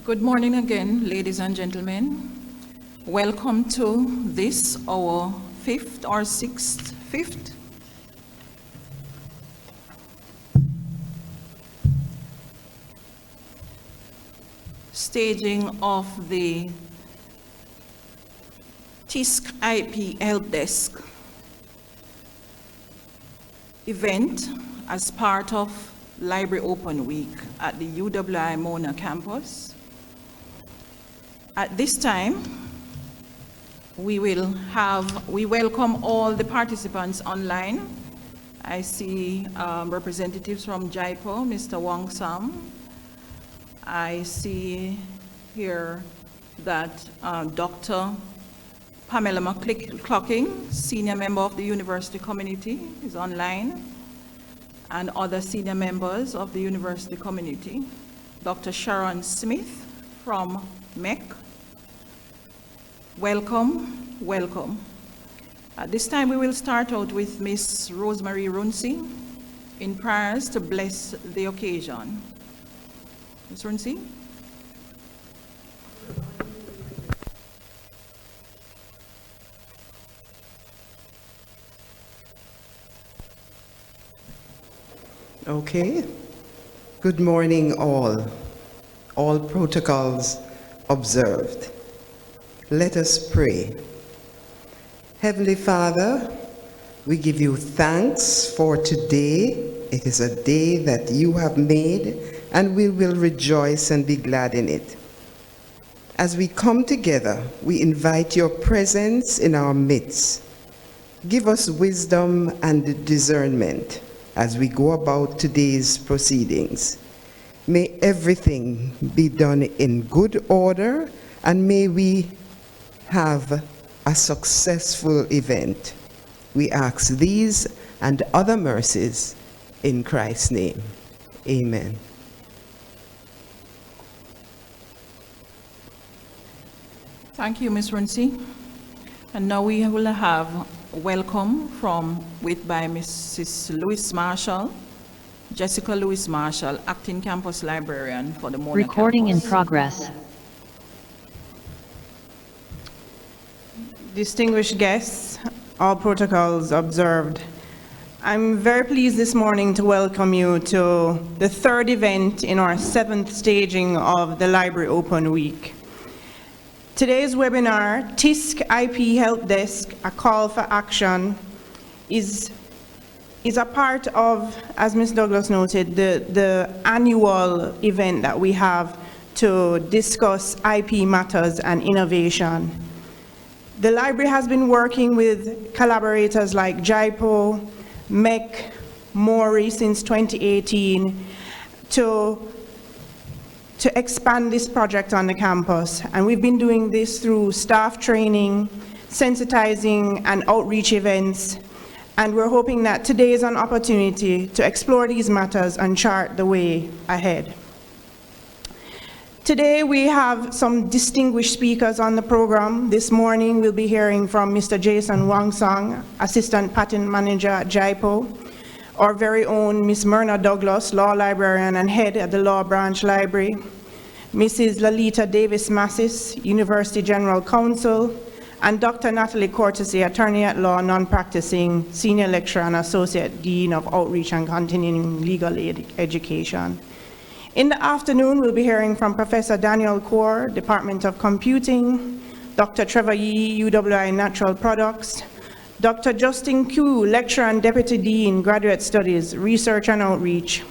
Good morning again, ladies and gentlemen. Welcome to this, our fifth staging of the TISC IP Helpdesk event as part of Library Open Week at the UWI Mona campus. At this time, we welcome all the participants online. I see representatives from JIPO, Mr. Wong Sam. I see here that Dr. Pamela McClocking, senior member of the university community, is online, and other senior members of the university community. Dr. Sharon Smith from MEC. Welcome, welcome. At this time, we will start out with Miss Rosemary Runcie in prayers to bless the occasion. Ms. Runcie? Okay. Good morning, all. All protocols observed. Let us pray. Heavenly Father, we give you thanks for today. It is a day that you have made, and we will rejoice and be glad in it. As we come together, we invite your presence in our midst. Give us wisdom and discernment as we go about today's proceedings. May everything be done in good order, and may we have a successful event. We ask these and other mercies in Christ's name. Amen. Thank you, Ms. Runcie. And now we will have welcome by Mrs. Louise Marshall, Jessica Louise Marshall, acting campus librarian for the Mona Recording campus. in progress. Distinguished guests, all protocols observed. I'm very pleased this morning to welcome you to the third event in our 7th staging of the Library Open Week. Today's webinar, TISC IP Helpdesk, a call for action, is a part of, as Ms. Douglas noted, the annual event that we have to discuss IP matters and innovation. The library has been working with collaborators like JIPO, MEC, MORI since 2018 to expand this project on the campus. And we've been doing this through staff training, sensitizing, and outreach events. And we're hoping that today is an opportunity to explore these matters and chart the way ahead. Today we have some distinguished speakers on the program. This morning we'll be hearing from Mr. Jason Wangsang, Assistant Patent Manager at JIPO, our very own Ms. Myrna Douglas, Law Librarian and Head at the Law Branch Library, Mrs. Lalita Davis-Massis, University General Counsel, and Dr. Natalie Cortese, Attorney at Law, Non-Practicing, Senior Lecturer and Associate Dean of Outreach and Continuing Legal Education. In the afternoon, we'll be hearing from Professor Daniel Kaur, Department of Computing, Dr. Trevor Yee, UWI Natural Products, Dr. Justin Koo, Lecturer and Deputy Dean, Graduate Studies, Research and Outreach,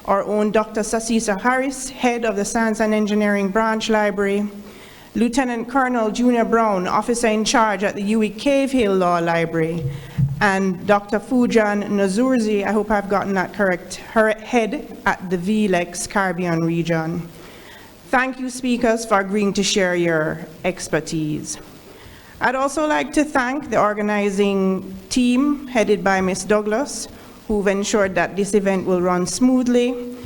our own Dr. Sasisa Harris, Head of the Science and Engineering Branch Library, Lieutenant Colonel Junior Brown, Officer in Charge at the UWI Cave Hill Law Library, and Dr. Fujan Nazurzi, I hope I've gotten that correct, her head at the VLEX Caribbean region. Thank you, speakers, for agreeing to share your expertise. I'd also like to thank the organizing team headed by Ms. Douglas, who've ensured that this event will run smoothly.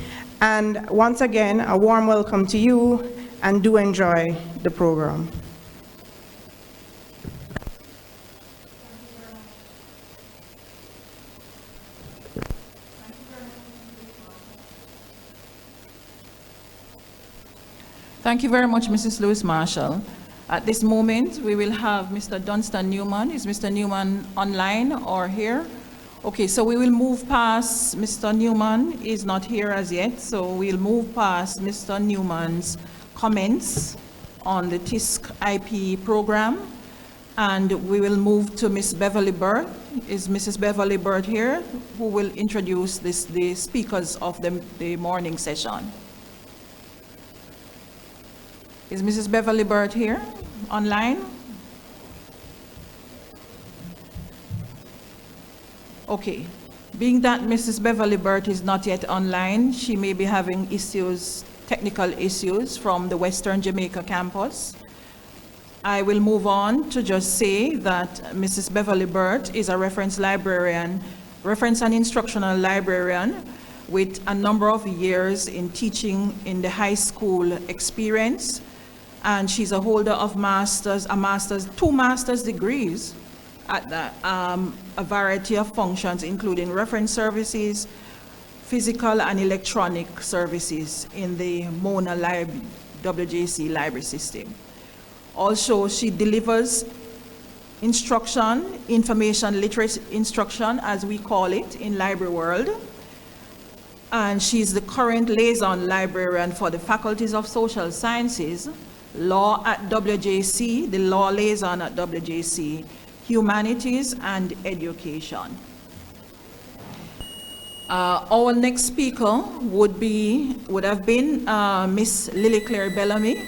And once again, a warm welcome to you, and do enjoy the program. Thank you very much, Mrs. Lewis Marshall. At this moment, we will have Mr. Dunstan Newman. Is Mr. Newman online or here? Okay, so we will move past Mr. Newman is not here as yet, so we'll move past Mr. Newman's comments on the TISC IP program, and we will move to Ms. Beverly Burt. Is Mrs. Beverly Burt here, who will introduce the speakers of the morning session? Is Mrs. Beverly Burt here, online? Okay. Being that Mrs. Beverly Burt is not yet online, she may be having issues, technical issues from the Western Jamaica campus. I will move on to just say that Mrs. Beverly Burt is a reference and instructional librarian with a number of years in teaching in the high school experience, and she's a holder of two master's degrees at a variety of functions, including reference services, physical and electronic services in the Mona WJC library system. Also, she delivers instruction, information literacy instruction, as we call it in library world. And she's the current liaison librarian for the faculties of social sciences, law at WJC, the law liaison at WJC, humanities and education. Our next speaker would have been Miss Lily Claire Bellamy,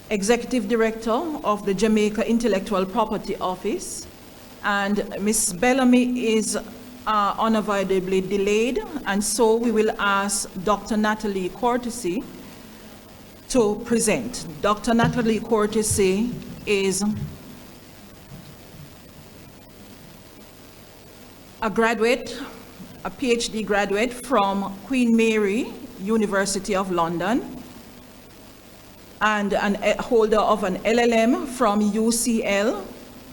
Executive Director of the Jamaica Intellectual Property Office. And Ms. Bellamy is unavoidably delayed, and so we will ask Dr. Natalie Cortesy to present. Dr. Natalie Cortesy is a graduate, a PhD graduate from Queen Mary, University of London, and a holder of an LLM from UCL,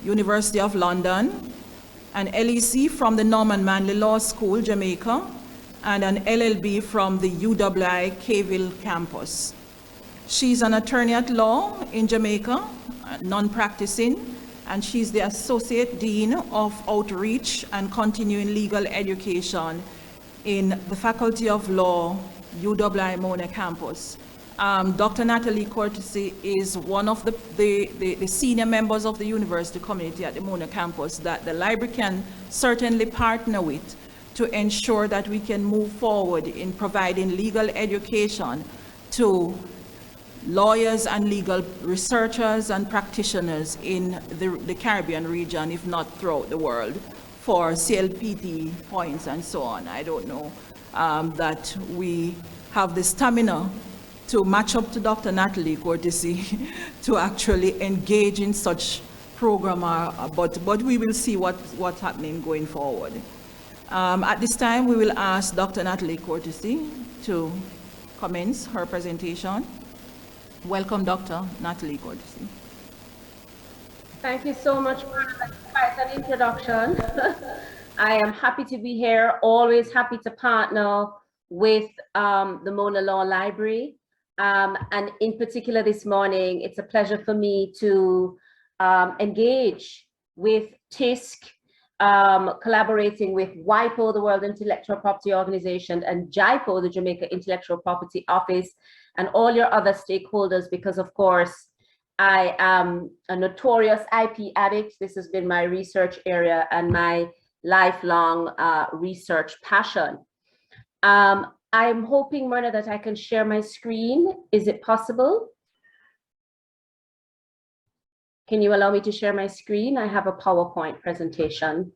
University of London, an LEC from the Norman Manley Law School, Jamaica, and an LLB from the UWI Caville campus. She's an attorney at law in Jamaica, non-practicing, and she's the Associate Dean of Outreach and Continuing Legal Education in the Faculty of Law, UWI Mona campus. Dr. Natalie Cortesy is one of the senior members of the university community at the Mona campus that the library can certainly partner with to ensure that we can move forward in providing legal education to lawyers and legal researchers and practitioners in the Caribbean region, if not throughout the world, for CLPT points and so on. I don't know that we have the stamina to match up to Dr. Natalie Cortesy to actually engage in such program, but we will see what's happening going forward. At this time, we will ask Dr. Natalie Cortesy to commence her presentation. Welcome, Dr. Natalie Cortesy. Thank you so much for quite an introduction. I am happy to be here, always happy to partner with the Mona Law Library. And in particular this morning, it's a pleasure for me to engage with TISC, collaborating with WIPO, the World Intellectual Property Organization, and JIPO, the Jamaica Intellectual Property Office, and all your other stakeholders, because of course, I am a notorious IP addict. This has been my research area and my lifelong research passion. I'm hoping, Myrna, that I can share my screen. Is it possible? Can you allow me to share my screen? I have a PowerPoint presentation.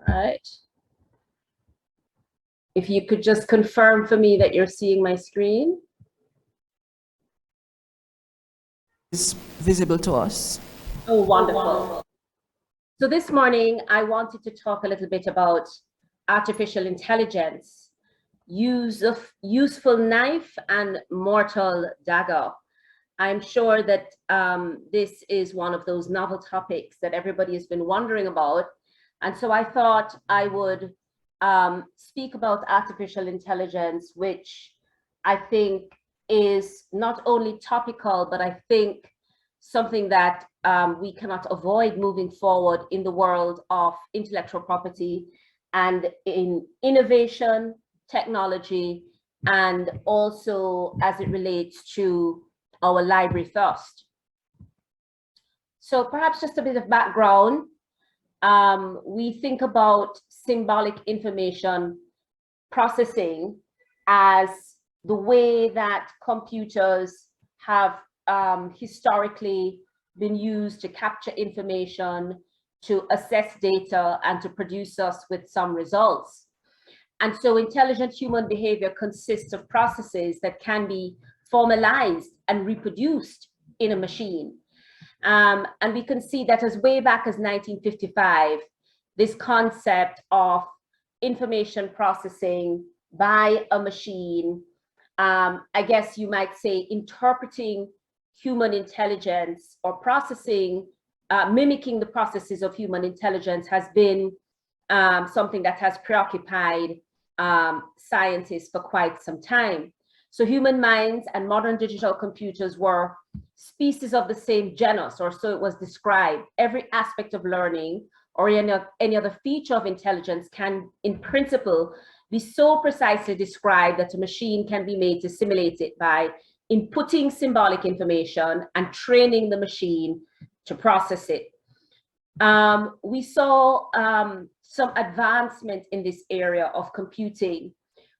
All right. If you could just confirm for me that you're seeing my screen. Is visible to us. Oh, wonderful. So this morning, I wanted to talk a little bit about artificial intelligence, use of useful knife and mortal dagger. I'm sure that this is one of those novel topics that everybody has been wondering about. And so I thought I would speak about artificial intelligence, which I think is not only topical, but I think something that we cannot avoid moving forward in the world of intellectual property and in innovation, technology, and also as it relates to our library thirst. So perhaps just a bit of background. We think about symbolic information processing as the way that computers have historically been used to capture information, to assess data, and to produce us with some results. And so intelligent human behavior consists of processes that can be formalized and reproduced in a machine. And we can see that as way back as 1955, this concept of information processing by a machine, I guess you might say interpreting human intelligence or processing, mimicking the processes of human intelligence has been something that has preoccupied scientists for quite some time. So human minds and modern digital computers were species of the same genus, or so it was described. Every aspect of learning or any other feature of intelligence can, in principle, be so precisely described that a machine can be made to simulate it by inputting symbolic information and training the machine to process it. We saw some advancement in this area of computing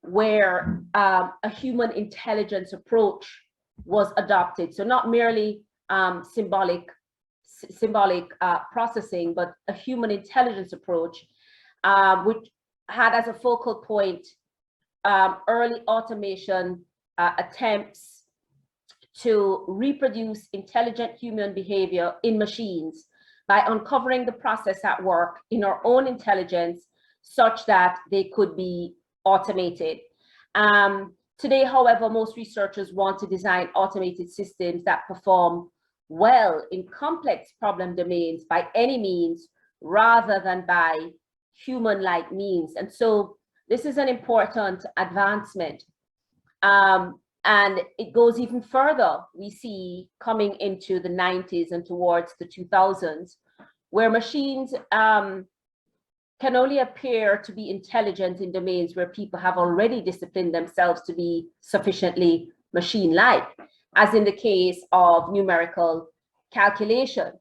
where a human intelligence approach was adopted. So not merely symbolic processing, but a human intelligence approach, which had as a focal point early automation attempts to reproduce intelligent human behavior in machines by uncovering the process at work in our own intelligence such that they could be automated. Today, however, most researchers want to design automated systems that perform well in complex problem domains by any means rather than by human-like means. And so this is an important advancement. And it goes even further. We see coming into the 90s and towards the 2000s, where machines can only appear to be intelligent in domains where people have already disciplined themselves to be sufficiently machine-like, as in the case of numerical calculation.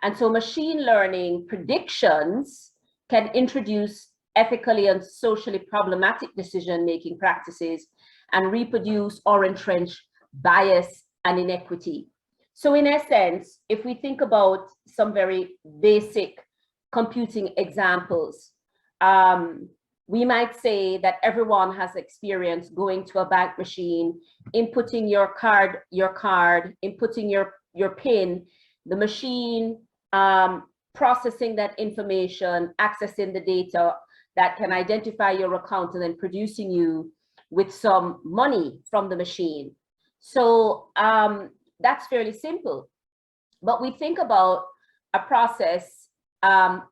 And so machine learning predictions can introduce ethically and socially problematic decision-making practices and reproduce or entrench bias and inequity. So in essence, if we think about some very basic computing examples, we might say that everyone has experience going to a bank machine, inputting your card, inputting your PIN, the machine processing that information, accessing the data that can identify your account and then producing you with some money from the machine. So that's fairly simple. But we think about a process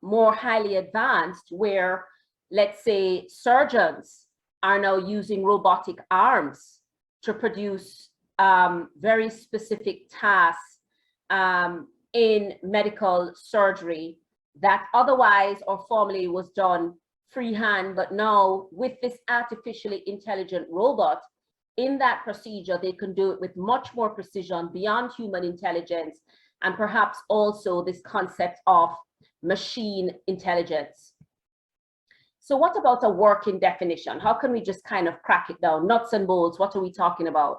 more highly advanced where, let's say, surgeons are now using robotic arms to produce very specific tasks in medical surgery that otherwise or formerly was done freehand, but now with this artificially intelligent robot, in that procedure, they can do it with much more precision beyond human intelligence, and perhaps also this concept of machine intelligence. So what about a working definition? How can we just kind of crack it down? Nuts and bolts, what are we talking about?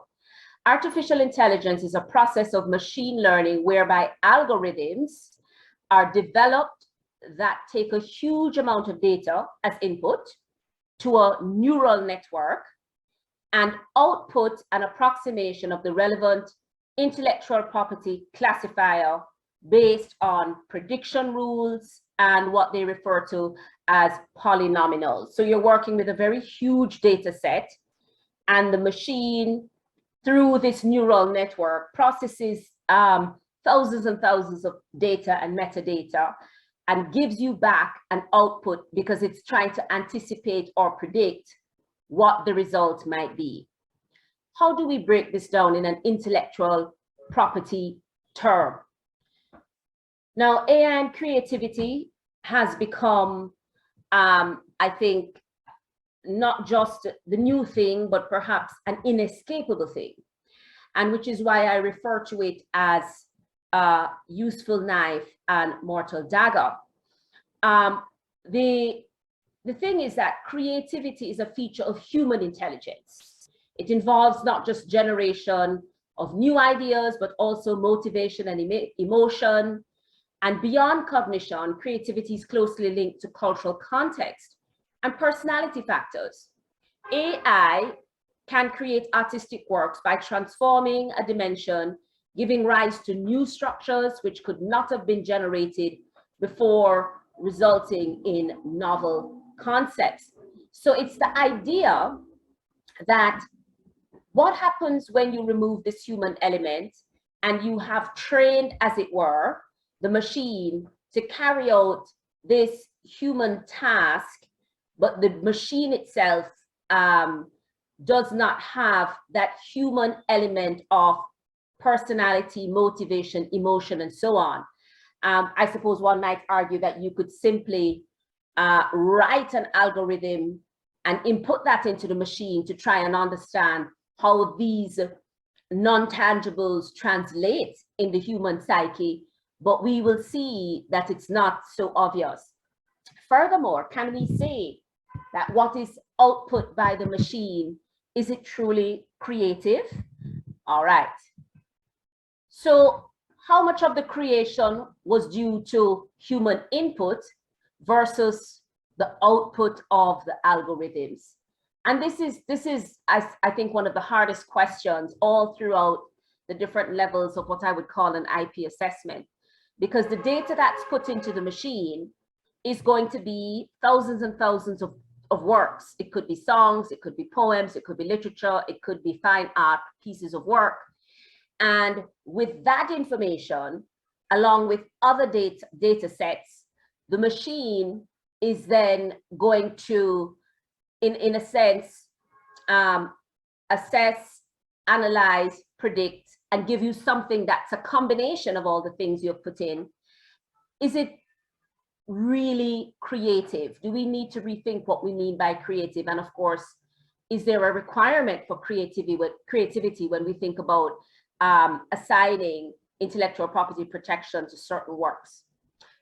Artificial intelligence is a process of machine learning whereby algorithms are developed that take a huge amount of data as input to a neural network and output an approximation of the relevant intellectual property classifier based on prediction rules and what they refer to as polynomials. So you're working with a very huge data set, and the machine through this neural network, processes thousands and thousands of data and metadata and gives you back an output because it's trying to anticipate or predict what the result might be. How do we break this down in an intellectual property term? Now, AI and creativity has become, I think, not just the new thing, but perhaps an inescapable thing. And which is why I refer to it as a useful knife and mortal dagger. The thing is that creativity is a feature of human intelligence. It involves not just generation of new ideas, but also motivation and emotion. And beyond cognition, creativity is closely linked to cultural context and personality factors. AI can create artistic works by transforming a dimension, giving rise to new structures which could not have been generated before, resulting in novel concepts. So it's the idea that what happens when you remove this human element and you have trained, as it were, the machine to carry out this human task, but the machine itself does not have that human element of personality, motivation, emotion, and so on. I suppose one might argue that you could simply write an algorithm and input that into the machine to try and understand how these non-tangibles translate in the human psyche, but we will see that it's not so obvious. Furthermore, can we say that what is output by the machine, is it truly creative? All right. So how much of the creation was due to human input versus the output of the algorithms? And this is I think one of the hardest questions all throughout the different levels of what I would call an IP assessment, because the data that's put into the machine is going to be thousands and thousands of works. It could be songs, it could be poems, it could be literature, it could be fine art pieces of work. And with that information, along with other data sets, the machine is then going to, in a sense, assess, analyze, predict, and give you something that's a combination of all the things you've put in. Is it really creative? Do we need to rethink what we mean by creative? And of course, is there a requirement for creativity when we think about assigning intellectual property protection to certain works?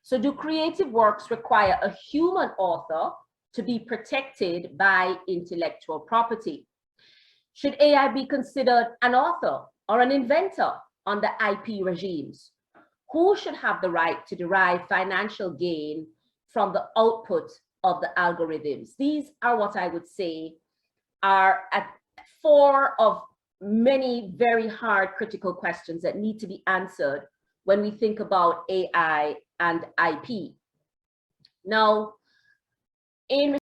So do creative works require a human author to be protected by intellectual property? Should AI be considered an author or an inventor under IP regimes? Who should have the right to derive financial gain from the output of the algorithms? These are what I would say are at four of many very hard critical questions that need to be answered when we think about AI and IP. Now, in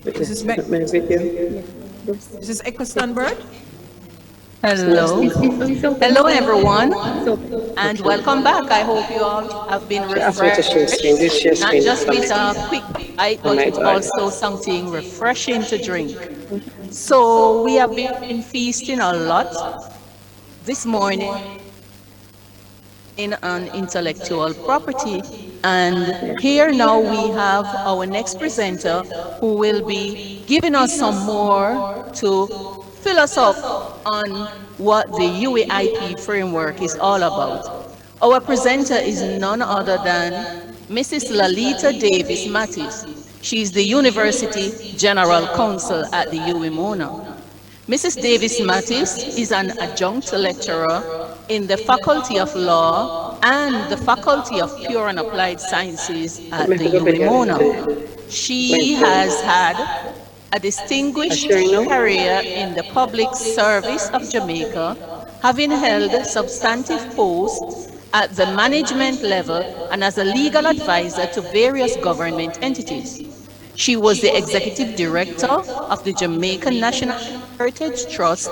Mrs. Beck, My video. Mrs. Eccleston-Bird? Hello. Hello, everyone, and welcome back. I hope you all have been refreshed, not just with a quick bite, but with also something refreshing to drink. So we have been feasting a lot this morning on intellectual property. And here now we have our next presenter who will be giving us some more to fill us up on what the UAIP framework is all about. Our presenter is none other than Mrs. Lalita Davis Mattis. She is the University General Counsel at the UWI Mona. Mrs. Davis Mattis is an adjunct lecturer in the Faculty of Law and the Faculty of Pure and Applied Sciences at the UWI Mona. She has had a distinguished career in the public service of Jamaica, having held substantive posts at the management level and as a legal advisor to various government entities. She was the executive director of the Jamaican National Heritage Trust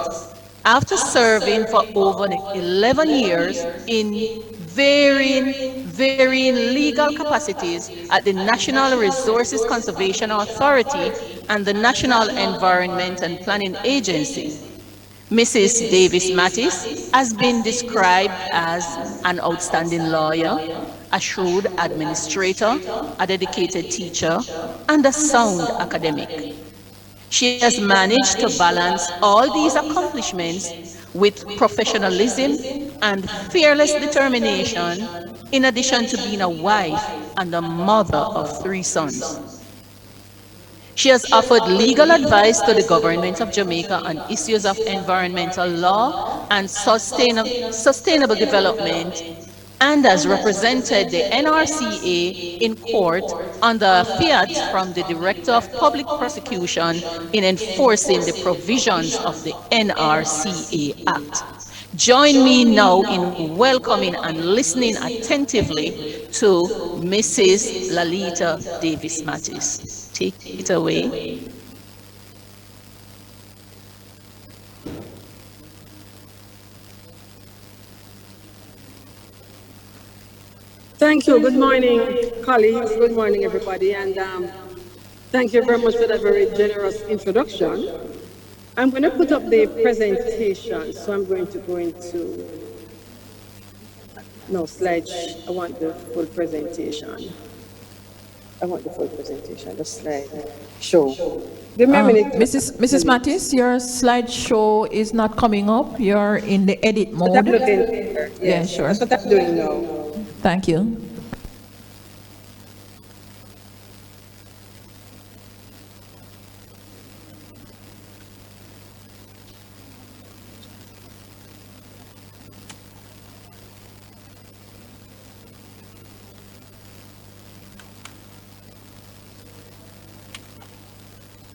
after serving for over 11 years in varying legal capacities at the National Resources Conservation Authority and the National Environment and Planning Agency. Mrs. Davis Mattis has been described as an outstanding lawyer, a shrewd administrator, a dedicated teacher, and a sound academic. She has managed to balance all these accomplishments with professionalism and fearless determination, in addition to being a wife and a mother of 3 sons. She has offered legal advice to the government of Jamaica on issues of environmental law and sustainable development, and has represented the NRCA in court under a fiat from the Director of Public Prosecution in enforcing the provisions of the NRCA Act. Join me now in welcoming and listening attentively to Mrs. Lalita Davis Mattis. Take it away. Thank you. Good morning, colleagues. Good morning, everybody. And thank you very much for that very generous introduction. I'm going to put up the presentation. So I'm going to go into, no, slide. I want the full presentation. I want the full presentation, the slide show. Give me a minute. Mrs. Mattis, your slideshow is not coming up. You're in the edit mode. I'm looking here. Yes, Yeah, sure. That's what I'm doing now. Thank you.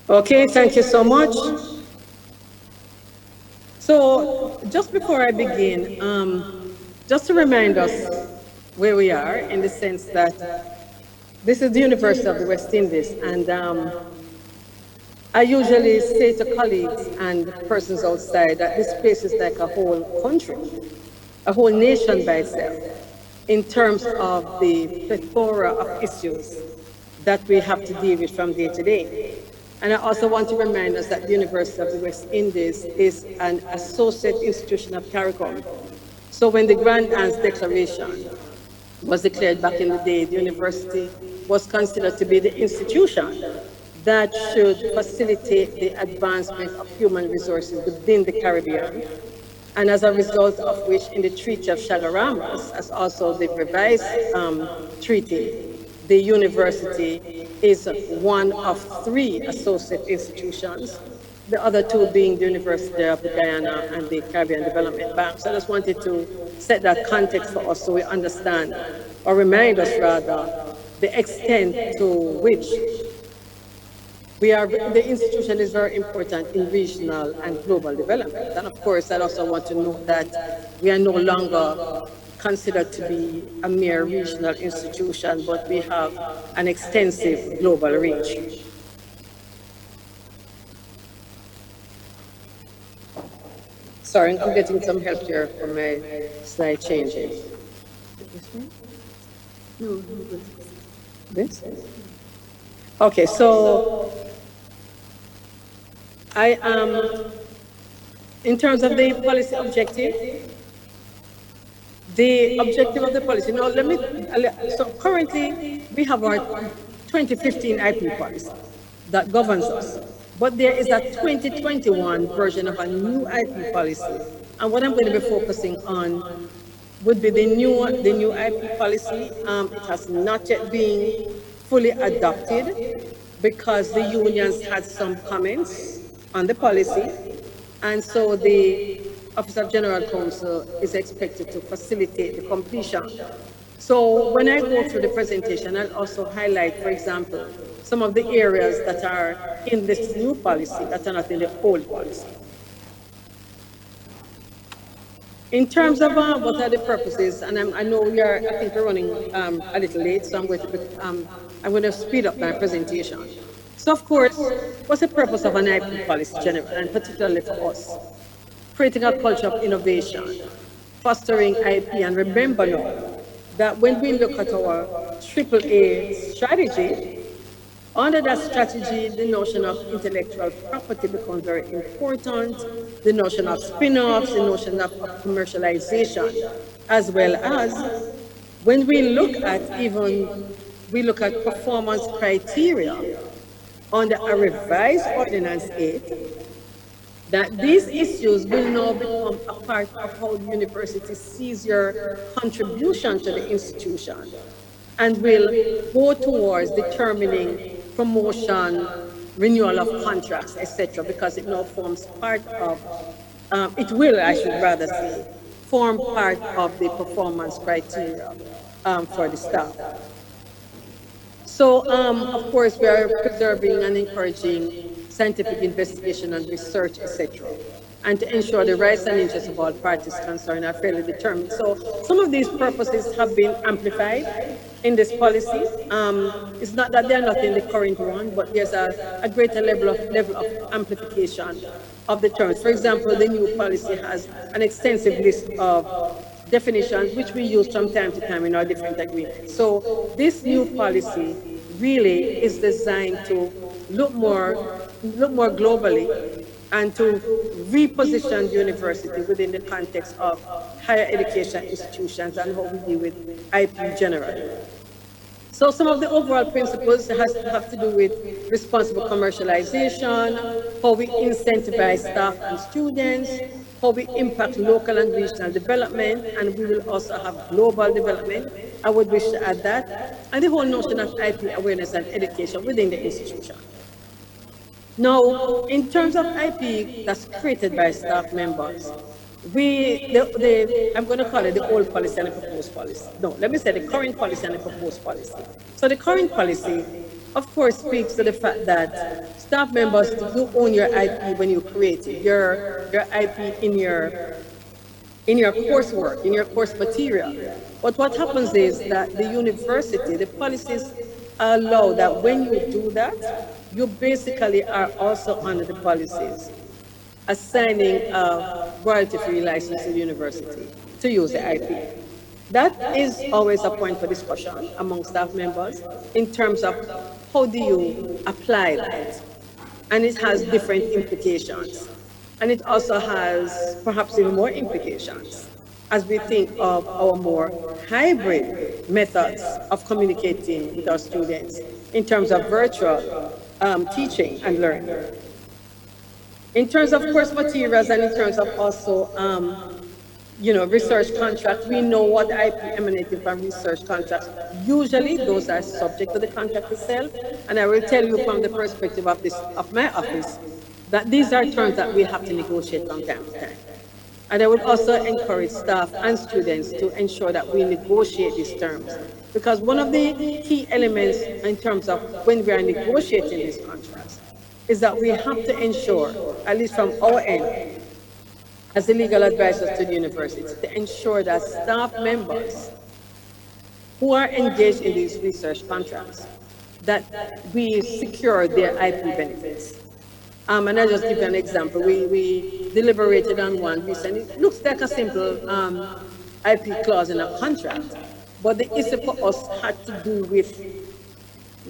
Okay, thank you so much. So just before I begin, just to remind us where we are, in the sense that this is the University of the West Indies, and I usually say to colleagues and persons outside that this place is like a whole country, a whole nation by itself, in terms of the plethora of issues that we have to deal with from day to day. And I also want to remind us that the University of the West Indies is an associate institution of CARICOM. So when the Grand Aunt's Declaration was declared back in the day, the university was considered to be the institution that should facilitate the advancement of human resources within the Caribbean. And as a result of which, in the Treaty of Chaguaramas, as also the revised treaty, the university is one of 3 associate institutions, the other 2 being the University of Guyana and the Caribbean Development Bank. So I just wanted to set that context for us so we understand, or remind us rather, the extent to which the institution is very important in regional and global development. And of course, I also want to note that we are no longer considered to be a mere regional institution, but we have an extensive global reach. Sorry, I'm getting some help here for my slide changing. This one? No, this? Okay, so I am, in terms of the policy objective, the objective of the policy, now let me, so currently we have our 2015 IP policy that governs us, but there is a 2021 version of a new IP policy. And what I'm going to be focusing on would be the new IP policy. It has not yet been fully adopted because the unions had some comments on the policy. And so the Office of General Counsel is expected to facilitate the completion. So when I go through the presentation, I'll also highlight, for example, some of the areas that are in this new policy that are not in the old policy. In terms of what are the purposes, and I know I think we're running a little late, so I'm going to speed up my presentation. So of course, what's the purpose of an IP policy generally, and particularly for us? Creating a culture of innovation, fostering IP, and remember now that when we look at our AAA strategy, under that strategy, the notion of intellectual property becomes very important, the notion of spin-offs, the notion of commercialization, as well as when we look at performance criteria under a revised Ordinance 8, that these issues will now become a part of how the university sees your contribution to the institution and will go towards determining promotion, renewal of contracts, etc., because it now forms part of, it will, I should rather say, form part of the performance criteria for the staff. So, of course, we are preserving and encouraging scientific investigation and research, etc., and to ensure the rights and interests of all parties concerned are fairly determined. So some of these purposes have been amplified in this policy. It's not that they're not in the current one, but there's a greater level of amplification of the terms. For example, the new policy has an extensive list of definitions which we use from time to time in our different agreements. So this new policy really is designed to look more globally and to reposition the university within the context of higher education institutions and how we deal with IP generally. So some of the overall principles have to do with responsible commercialization, how we incentivize staff and students, how we impact local and regional development, and we will also have global development. I would wish to add that, and the whole notion of IP awareness and education within the institution. Now, in terms of IP that's created by staff members, I'm going to call it the old policy and the proposed policy. No, let me say the current policy and the proposed policy. So the current policy, of course, speaks to the fact that staff members do own your IP when you create it, your IP in your coursework, in your course material. But what happens is that the university, the policies allow that when you do that, you basically are also under the policies assigning a royalty-free license to the university to use the IP. That is always a point for discussion among staff members in terms of how do you apply that. And it has different implications. And it also has perhaps even more implications as we think of our more hybrid methods of communicating with our students in terms of virtual teaching and learning. In terms of course materials and in terms of also research contracts, we know what IP emanating from research contracts. Usually those are subject to the contract itself, and I will tell you from the perspective of my office that these are terms that we have to negotiate from time to time. And I would also encourage staff and students to ensure that we negotiate these terms, because one of the key elements in terms of when we are negotiating these contracts is that we have to ensure, at least from our end, as the legal advisors to the university, to ensure that staff members who are engaged in these research contracts, that we secure their IP benefits. And I'll just give you an example. We deliberated on one recently. It looks like a simple IP clause in a contract, but the issue for us had to do with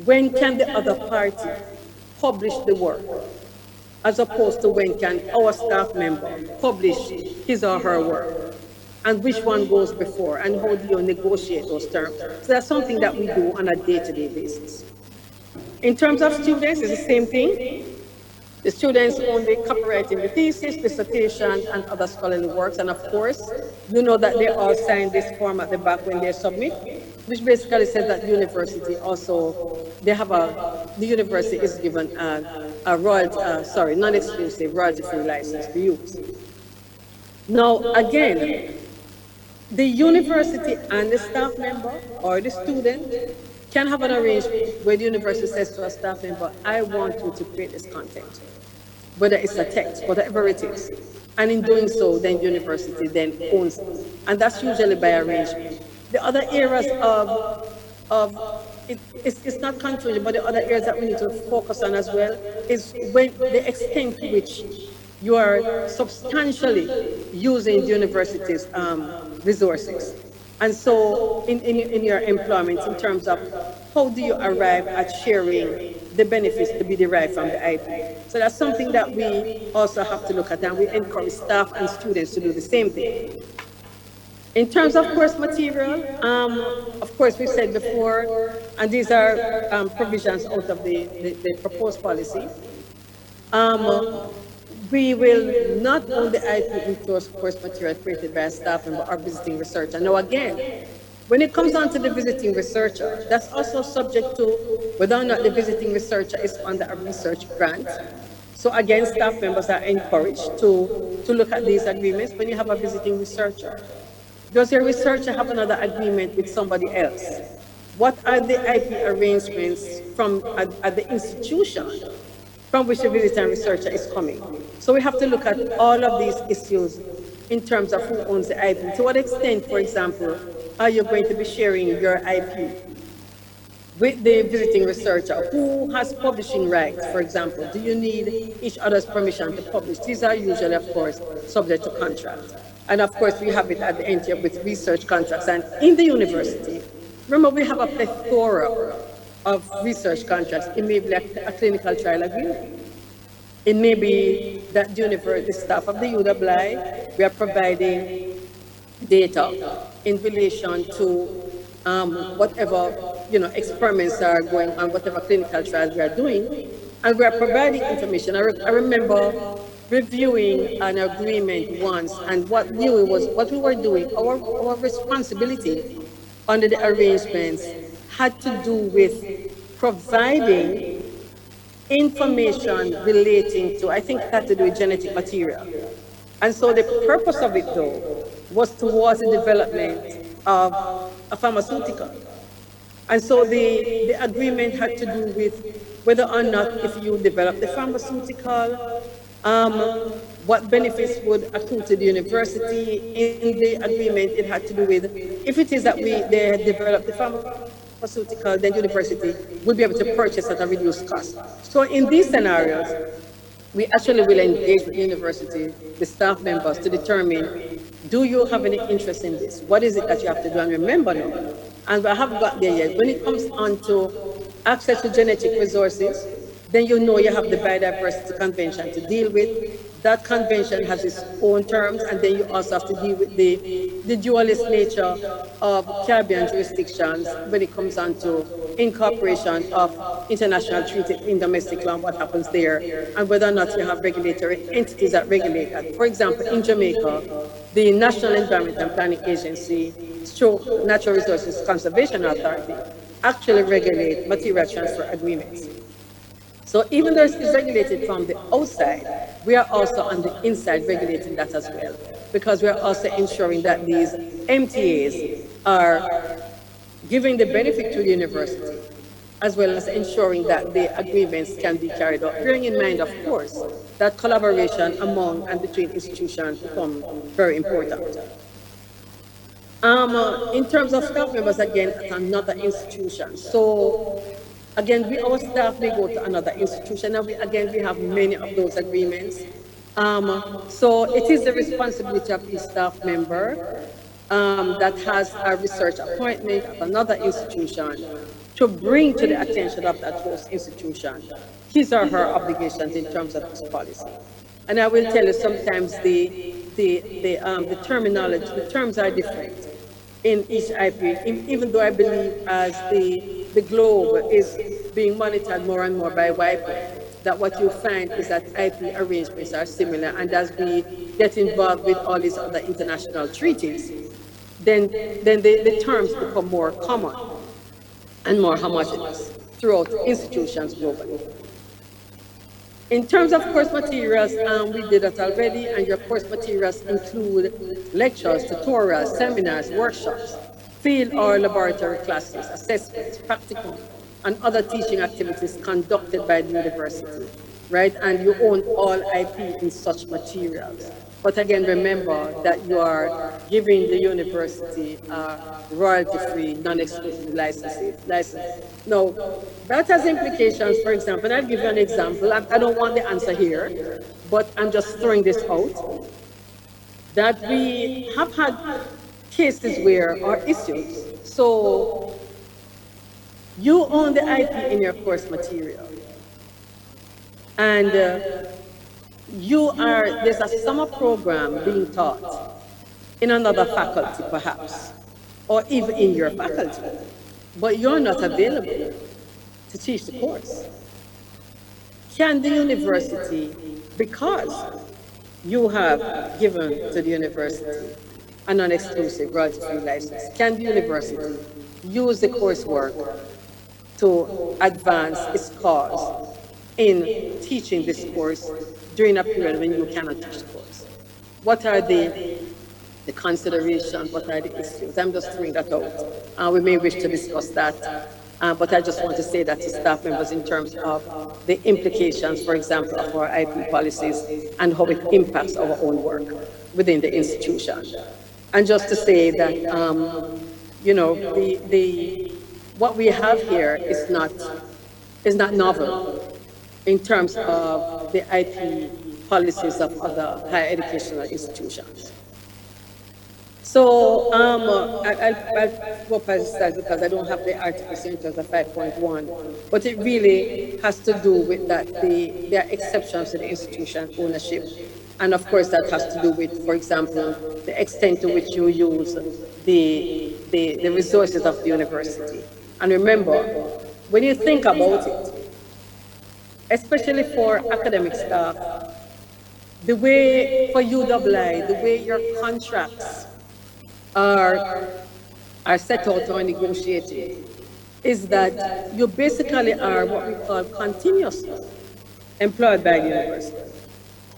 when can the other party publish the work, as opposed to when can our staff member publish his or her work, and which one goes before, and how do you negotiate those terms. So that's something that we do on a day-to-day basis. In terms of students, it's the same thing. The students only copywriting the thesis, dissertation, and other scholarly works. And of course, you know that they all sign this form at the back when they submit, which basically says that university also, the university is given a royalty, non-exclusive royalty-free license to use. Now, again, the university and the staff member or the student can have an arrangement where the university says to a staff member, I want you to create this content, whether it's a text, whatever it is. And in doing so, then university then owns it. And that's usually by arrangement. The other areas it's not controversial, but the other areas that we need to focus on as well is when the extent to which you are substantially using the university's resources. And so in your employment, in terms of how do you arrive at sharing the benefits to be derived from the IP. So that's something that we also have to look at, and we encourage staff and students to do the same thing. In terms of course material, of course we said before, and these are provisions out of the proposed policy. We will not own the IP into course material created by a staff member or visiting researcher. Now again, when it comes down to the visiting researcher, that's also subject to whether or not the visiting researcher is under a research grant. So again, staff members are encouraged to look at these agreements when you have a visiting researcher. Does your researcher have another agreement with somebody else? What are the IP arrangements from at the institution from which the visiting researcher is coming? So we have to look at all of these issues in terms of who owns the IP. To what extent, for example, are you going to be sharing your IP with the visiting researcher? Who has publishing rights, for example? Do you need each other's permission to publish? These are usually, of course, subject to contract. And of course, we have it at the end here with research contracts. And in the university, remember, we have a plethora of research contracts. It may be a clinical trial agreement. It may be that the university staff of the UWI, we are providing data in relation to whatever experiments are going on, whatever clinical trials we are doing, and we are providing information. I remember reviewing an agreement once, and what we were doing, our responsibility under the arrangements had to do with providing information relating to, I think it had to do with genetic material. And so the purpose of it, though, was towards the development of a pharmaceutical. And so the agreement had to do with whether or not, if you develop the pharmaceutical, what benefits would accrue to the university. In the agreement, it had to do with, if it is that they had developed the pharmaceutical, then the university would be able to purchase at a reduced cost. So in these scenarios, we actually will engage with the university, the staff members, to determine, do you have any interest in this? What is it that you have to do? And remember now, and I haven't got there yet, when it comes on to access to genetic resources, then you know you have the Biodiversity Convention to deal with. That convention has its own terms, and then you also have to deal with the dualist nature of Caribbean jurisdictions when it comes on to incorporation of international treaty in domestic law, and what happens there, and whether or not you have regulatory entities that regulate that. For example, in Jamaica, the National Environment and Planning Agency, stroke Natural Resources Conservation Authority, actually regulate material transfer agreements. So even though it's regulated from the outside, we are also on the inside regulating that as well, because we are also ensuring that these MTAs are giving the benefit to the university, as well as ensuring that the agreements can be carried out, bearing in mind, of course, that collaboration among and between institutions become very important. In terms of staff members, again, at another institution. So Again, our staff may go to another institution, and we have many of those agreements. So it is the responsibility of each staff member that has a research appointment at another institution to bring to the attention of that host institution his or her obligations in terms of this policy. And I will tell you, sometimes the terminology, the terms are different in each IP, even though I believe as the globe is being monitored more and more by WIPO, that what you find is that IP arrangements are similar, and as we get involved with all these other international treaties, then the terms become more common and more homogeneous throughout institutions globally. In terms of course materials, we did that already, and your course materials include lectures, tutorials, seminars, workshops, field or laboratory classes, assessments, practicum, and other teaching activities conducted by the university, right? And you own all IP in such materials. But again, remember that you are giving the university royalty-free, non-exclusive license. Now, that has implications, for example, and I'll give you an example. I don't want the answer here, but I'm just throwing this out, that we have had cases where, or issues, so you own the IP in your course material, and there's a summer program being taught in another faculty perhaps, or even in your faculty, but you're not available to teach the course. Can the university, because you have given to the university a non-exclusive royalty-free license, can the university use the coursework to advance its cause in teaching this course during a period when you cannot teach the course? What are the considerations? What are the issues? I'm just throwing that out. We may wish to discuss that, but I just want to say that to staff members in terms of the implications, for example, of our IP policies and how it impacts our own work within the institution. And just to say that, you know, what we have here is not novel in terms of the IP policies of other higher educational institutions. So I'll go past that because I don't have the articles in terms of 5.1, but it really has to do with that there are exceptions to the institution ownership. And of course that has to do with, for example, the extent to which you use the resources of the university. And remember, when you think about it, especially for academic staff, the way for UII, the way your contracts are set out or negotiated, is that you basically are what we call continuously employed by the university.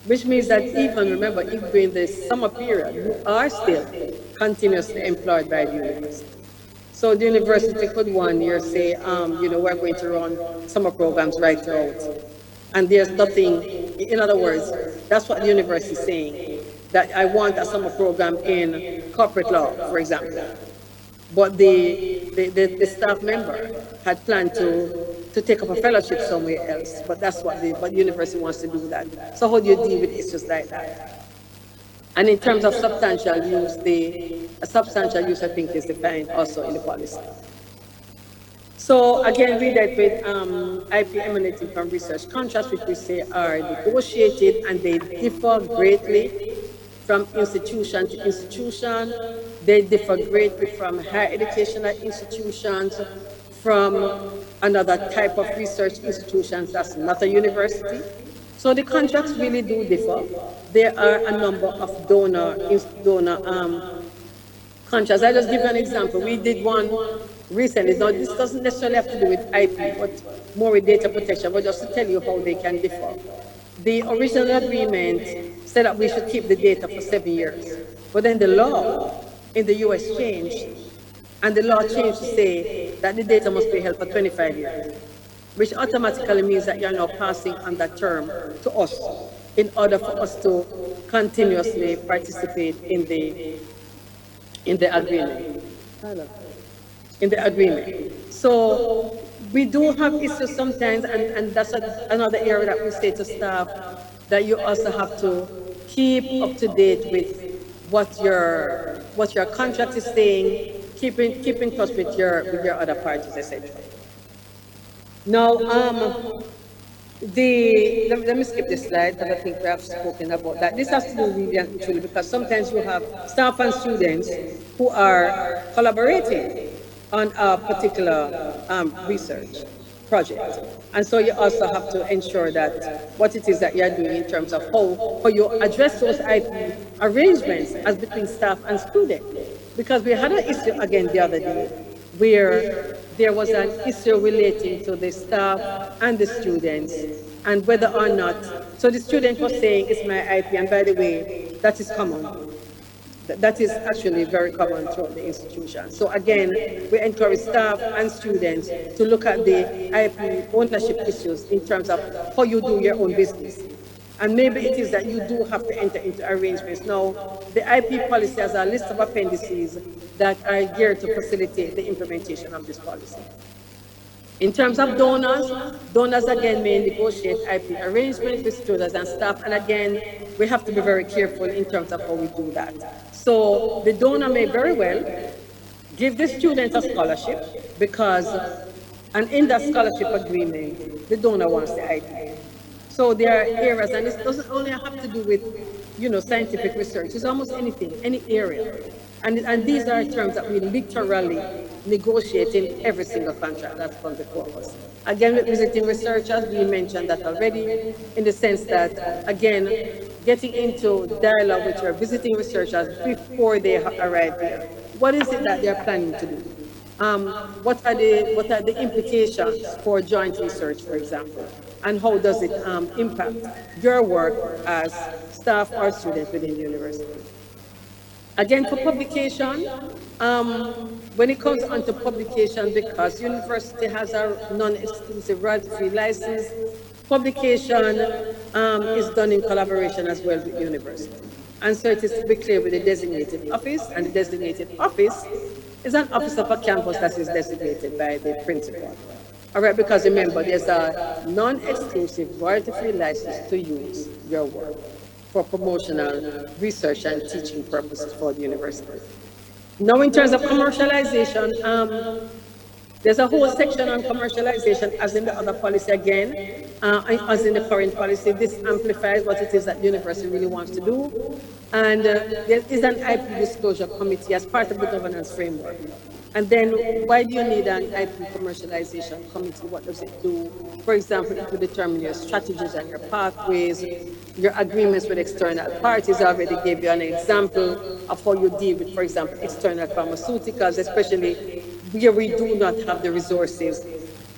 Which means that even, remember, even during the summer period, you are still continuously employed by the university. So the university could one year say, you know, we're going to run summer programs right throughout. And there's nothing, in other words, that's what the university is saying, that I want a summer program in corporate law, for example. But the staff member had planned to take up a fellowship somewhere else, but that's what the university wants to do that. So how do you deal with issues like that? And in terms of substantial use, a substantial use, I think, is defined also in the policy. So again, we dealt with IP emanating from research contracts, which we say are negotiated, and they differ greatly from institution to institution. They differ greatly from higher educational institutions, from another type of research institutions that's not a university. So the contracts really do differ. There are a number of donor contracts. I'll just give you an example. We did one recently. Now, this doesn't necessarily have to do with IP, but more with data protection, but just to tell you how they can differ. The original agreement said that we should keep the data for 7 years, but then the law in the US changed, and the law changed to say that the data must be held for 25 years, which automatically means that you're now passing on that term to us in order for us to continuously participate in the agreement. So we do have issues sometimes, and that's another area that we say to staff, that you also have to keep up to date with what your contract is saying, keep in touch with your other parties, etc. Now, let me skip this slide because I think we have spoken about that. This has to do really and truly because sometimes you have staff and students who are collaborating on a particular research project. And so you also have to ensure that what it is that you're doing in terms of how you address those IP arrangements as between staff and student. Because we had an issue again the other day where there was an issue relating to the staff and the students and whether or not, so the student was saying it's my IP, and by the way, that is common. That is actually very common throughout the institution. So again, we encourage staff and students to look at the IP ownership issues in terms of how you do your own business. And maybe it is that you do have to enter into arrangements. Now, the IP policy has a list of appendices that are geared to facilitate the implementation of this policy. In terms of donors, donors again may negotiate IP arrangements with students and staff, and again, we have to be very careful in terms of how we do that. So the donor may very well give the student a scholarship because, and in that scholarship agreement, the donor wants the IP. So there are areas, and this doesn't only have to do with, scientific research. It's almost anything, any area. And these are terms that we literally negotiate in every single contract that comes before us. Again, with visiting researchers, we mentioned that already, in the sense that, again, getting into dialogue with your visiting researchers before they arrive here. What is it that they're planning to do? What are the implications for joint research, for example? And how does it impact your work as staff or students within the university? Again, for publication, when it comes onto publication, because university has a non-exclusive royalty-free license, publication is done in collaboration as well with university. And so it is to be clear with the designated office, and the designated office is an office of a campus that is designated by the principal. All right, because remember, there's a non-exclusive royalty-free license to use your work for promotional research and teaching purposes for the university. Now, in terms of commercialization, there's a whole section on commercialization, as in the other policy again, as in the current policy. This amplifies what it is that the university really wants to do. And there is an IP disclosure committee as part of the governance framework. And then why do you need an IP commercialization committee? What does it do? For example, it will determine your strategies and your pathways, your agreements with external parties. I already gave you an example of how you deal with, for example, external pharmaceuticals, especially where we do not have the resources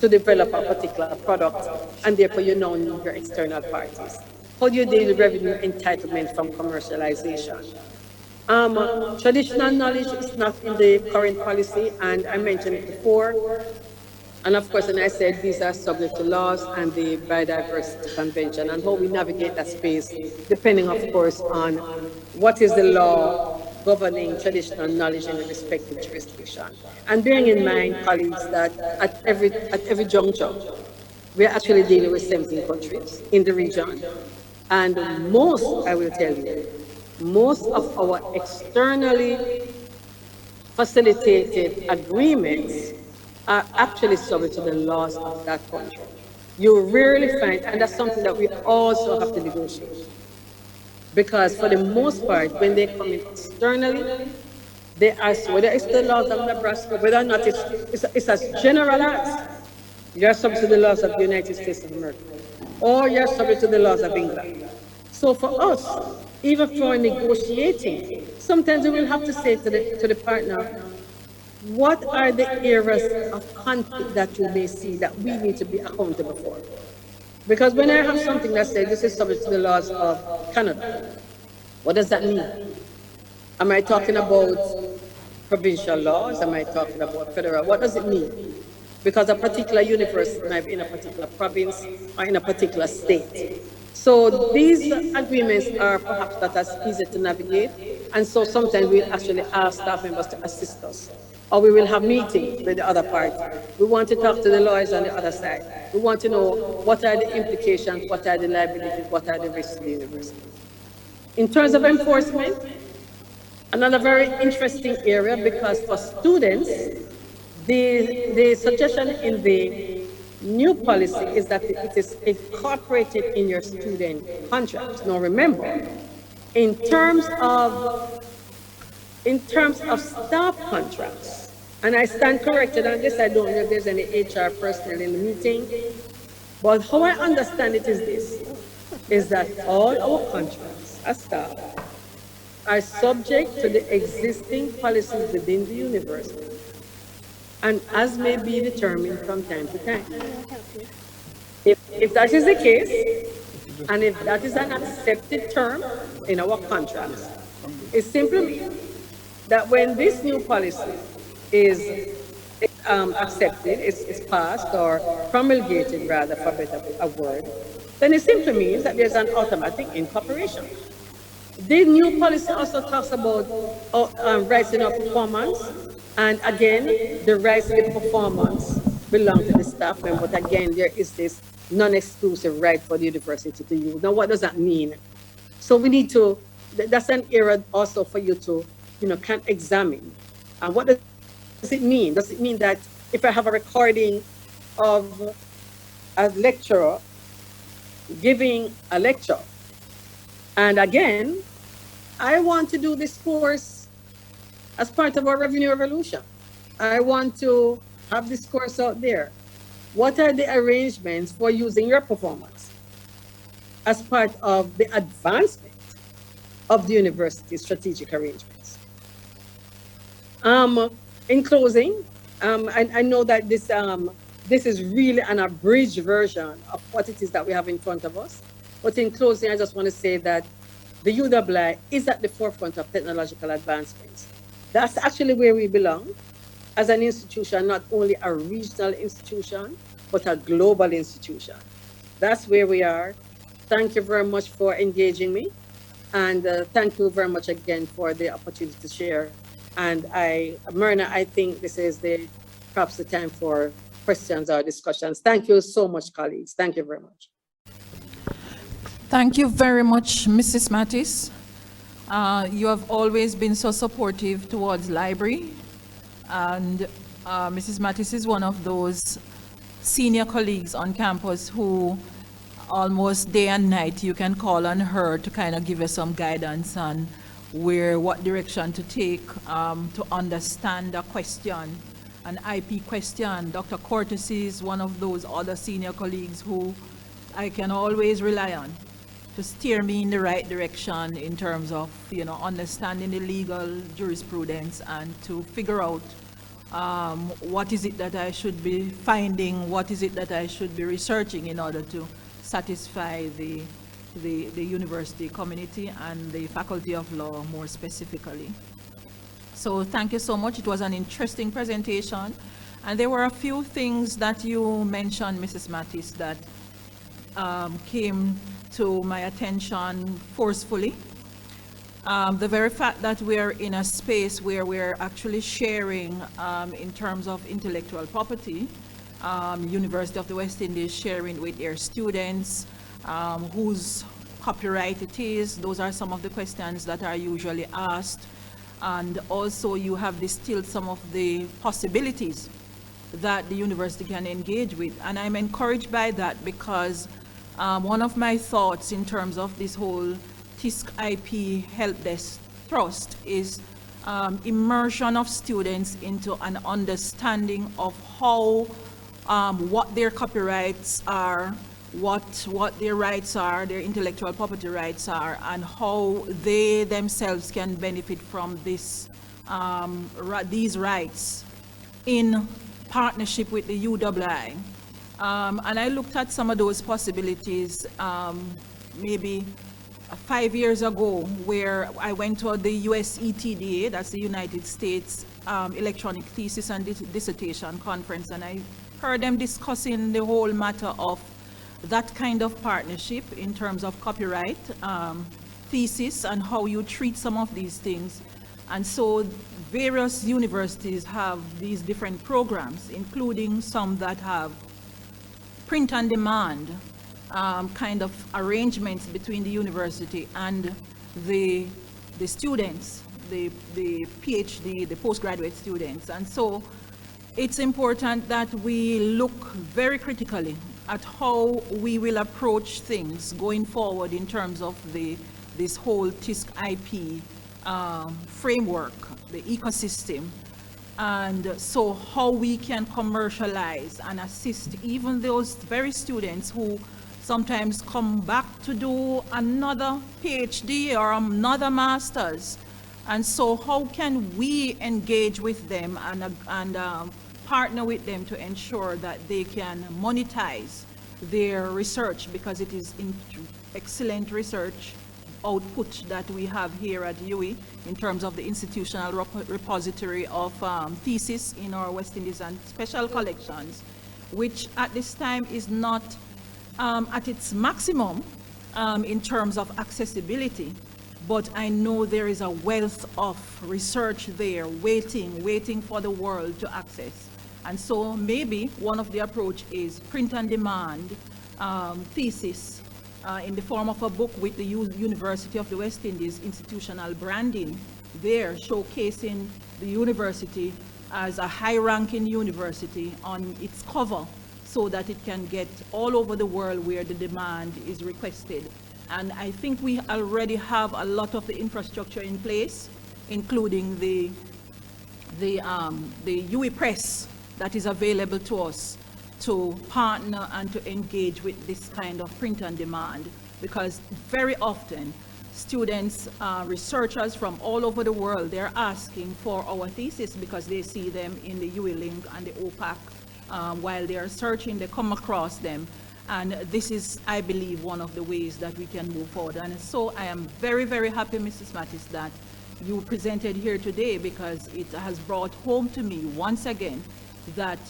to develop a particular product, and therefore you now need your external parties. How do you deal with revenue entitlement from commercialization? Traditional knowledge is not in the current policy, and I mentioned it before. And of course, and I said these are subject to laws and the Biodiversity Convention, and how we navigate that space, depending, of course, on what is the law governing traditional knowledge in the respective jurisdiction. And bearing in mind, colleagues, that at every juncture, we're actually dealing with 17 countries in the region. And most, I will tell you, most of our externally facilitated agreements are actually subject to the laws of that country. You rarely find, and that's something that we also have to negotiate. Because for the most part, when they come in externally, they ask whether it's the laws of Nebraska, whether or not it's as general as you're subject to the laws of the United States of America, or you're subject to the laws of England. So for us, even for negotiating, sometimes we will have to say to the partner, what are the areas of conflict that you may see that we need to be accountable for? Because when I have something that says this is subject to the laws of Canada, what does that mean? Am I talking about provincial laws? Am I talking about federal? What does it mean? Because a particular university might be in a particular province or in a particular state. So these agreements are perhaps not as easy to navigate, And so sometimes we'll actually ask staff members to assist us. Or we will have meetings with the other party. We want to talk to the lawyers on the other side. We want to know what are the implications, what are the liabilities, what are the risks to the university. In terms of enforcement, another very interesting area, because for students, the suggestion in the new policy is that it is incorporated in your student contract. Now remember, in terms of staff contracts, and I stand corrected on this, I don't know if there's any HR personnel in the meeting, but how I understand it is this, is that all our contracts as staff are subject to the existing policies within the university, and as may be determined from time to time. If that is the case, and if that is an accepted term in our contracts, it simply means that when this new policy is accepted, is passed or promulgated rather, for better a word, then it simply means that there's an automatic incorporation. The new policy also talks about rights in our performance, and again, the rights in the performance belong to the staff member, but again, there is this non-exclusive right for the university to use. Now, what does that mean? So we need to, that's an area also for you to, can examine. And what does it mean? Does it mean that if I have a recording of a lecturer giving a lecture, and again, I want to do this course as part of our revenue revolution, I want to have this course out there, what are the arrangements for using your performance as part of the advancement of the university's strategic arrangements? In closing, I know that this is really an abridged version of what it is that we have in front of us. But in closing, I just want to say that the UWI is at the forefront of technological advancements. That's actually where we belong as an institution, not only a regional institution, but a global institution. That's where we are. Thank you very much for engaging me. And thank you very much again for the opportunity to share. And Myrna, I think this is perhaps the time for questions or discussions. Thank you so much, colleagues. Thank you very much. Thank you very much, Mrs. Mattis. You have always been so supportive towards library. And Mrs. Mattis is one of those senior colleagues on campus who almost day and night you can call on her to kind of give you some guidance on what direction to take to understand a question, an IP question. Dr. Cortes is one of those other senior colleagues who I can always rely on to steer me in the right direction in terms of, understanding the legal jurisprudence and to figure out what is it that I should be finding, what is it that I should be researching in order to satisfy the university community and the Faculty of Law more specifically. So thank you so much. It was an interesting presentation. And there were a few things that you mentioned, Mrs. Mattis, that came to my attention forcefully. The very fact that we're in a space where we're actually sharing in terms of intellectual property, University of the West Indies sharing with their students, whose copyright it is. Those are some of the questions that are usually asked. And also you have distilled some of the possibilities that the university can engage with. And I'm encouraged by that because one of my thoughts in terms of this whole TISC IP Helpdesk thrust is immersion of students into an understanding of how, what their copyrights are, what their rights are, their intellectual property rights are, and how they themselves can benefit from this, these rights in partnership with the UWI. And I looked at some of those possibilities maybe 5 years ago, where I went to the US ETDA, that's the United States Electronic Thesis and Dissertation Conference, and I heard them discussing the whole matter of that kind of partnership in terms of copyright thesis and how you treat some of these things. And so various universities have these different programs, including some that have print on demand kind of arrangements between the university and the students, the PhD, the postgraduate students. And so it's important that we look very critically at how we will approach things going forward in terms of this whole TISC IP framework, the ecosystem, and so how we can commercialize and assist even those very students who sometimes come back to do another PhD or another master's. And so how can we engage with them and partner with them to ensure that they can monetize their research, because it is excellent research output that we have here at UWI in terms of the institutional repository of thesis in our West Indies and special collections, which at this time is not at its maximum in terms of accessibility. But I know there is a wealth of research there waiting for the world to access. And so maybe one of the approach is print on demand thesis in the form of a book with the University of the West Indies institutional branding there, showcasing the university as a high-ranking university on its cover so that it can get all over the world where the demand is requested. And I think we already have a lot of the infrastructure in place, including the UWI Press that is available to us to partner and to engage with this kind of print on demand, because very often students, researchers from all over the world, they're asking for our thesis because they see them in the UWI link and the OPAC. While they are searching, they come across them. And this is, I believe, one of the ways that we can move forward. And so I am very, very happy, Mrs. Mattis, that you presented here today, because it has brought home to me once again that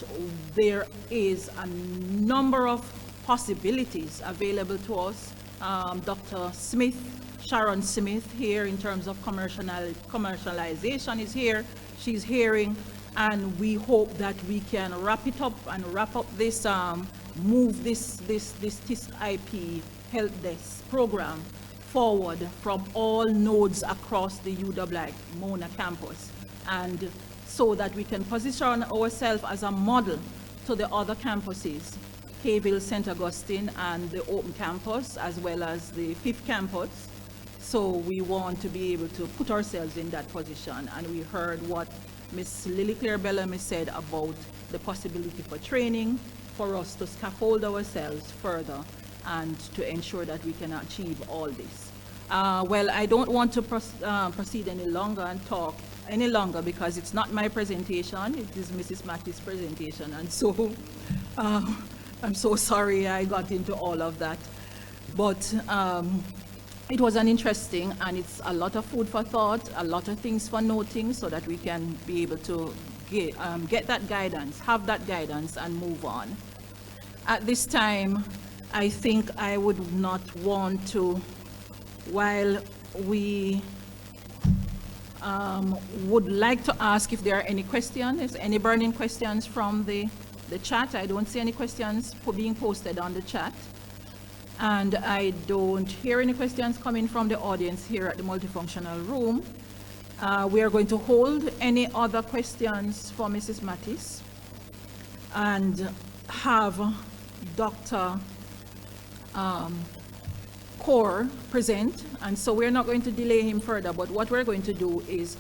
there is a number of possibilities available to us. Dr. Smith, Sharon Smith here in terms of commercialization is here. She's hearing, and we hope that we can wrap it up and wrap up this, move this TISC IP Helpdesk program forward from all nodes across the UW Mona campus, and so that we can position ourselves as a model to the other campuses, Hayville, St. Augustine, and the Open Campus, as well as the 5th campus. So we want to be able to put ourselves in that position. And we heard what Ms. Lily Claire Bellamy said about the possibility for training, for us to scaffold ourselves further and to ensure that we can achieve all this. Well, I don't want to proceed any longer and talk any longer, because it's not my presentation, it is Mrs. Mattis' presentation. And so I'm so sorry I got into all of that. But it was an interesting, and it's a lot of food for thought, a lot of things for noting, so that we can be able to get that guidance, have that guidance, and move on. At this time, I think I would not want to, while we would like to ask if there are any questions, any burning questions from the chat. I don't see any questions being posted on the chat. And I don't hear any questions coming from the audience here at the multifunctional room. We are going to hold any other questions for Mrs. Mattis and have Dr. Kaur present. And so we're not going to delay him further, but what we're going to do is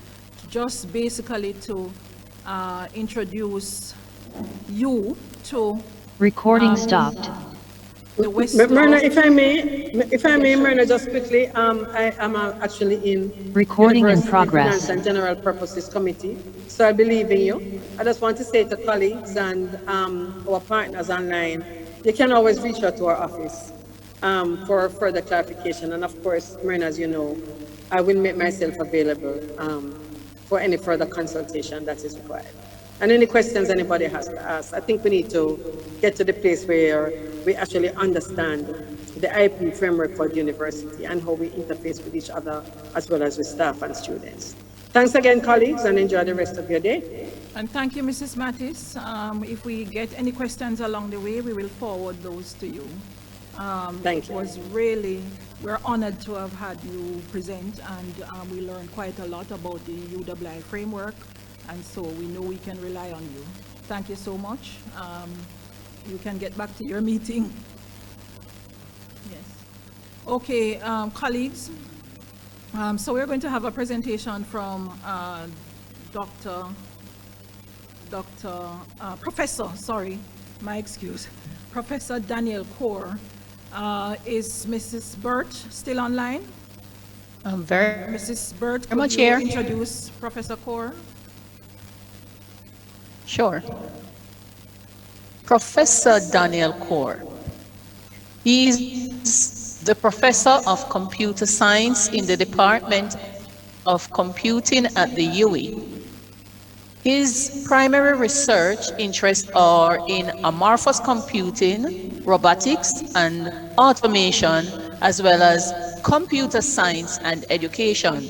just basically to introduce you to recording stopped. Myrna, if I may, Myrna, just quickly, I am actually in Recording in University progress. Finance and General Purposes Committee, so I believe in you. I just want to say to colleagues and our partners online, you can always reach out to our office for further clarification. And of course, Myrna, as you know, I will make myself available for any further consultation that is required. And any questions anybody has to ask, I think we need to get to the place where we actually understand the IP framework for the university and how we interface with each other as well as with staff and students. Thanks again, colleagues, and enjoy the rest of your day. And thank you, Mrs. Mattis. If we get any questions along the way, we will forward those to you. Thank you. It was really, we're honored to have had you present, and we learned quite a lot about the UWI framework, and so we know we can rely on you. Thank you so much. You can get back to your meeting. Yes. Okay, colleagues. So we're going to have a presentation from Professor Daniel Kaur. Is Mrs. Burt still online? Mrs. Burt, could you introduce Professor Kaur? Sure. Professor Daniel Kaur. He is the Professor of Computer Science in the Department of Computing at the UWI. His primary research interests are in amorphous computing, robotics, and automation, as well as computer science and education.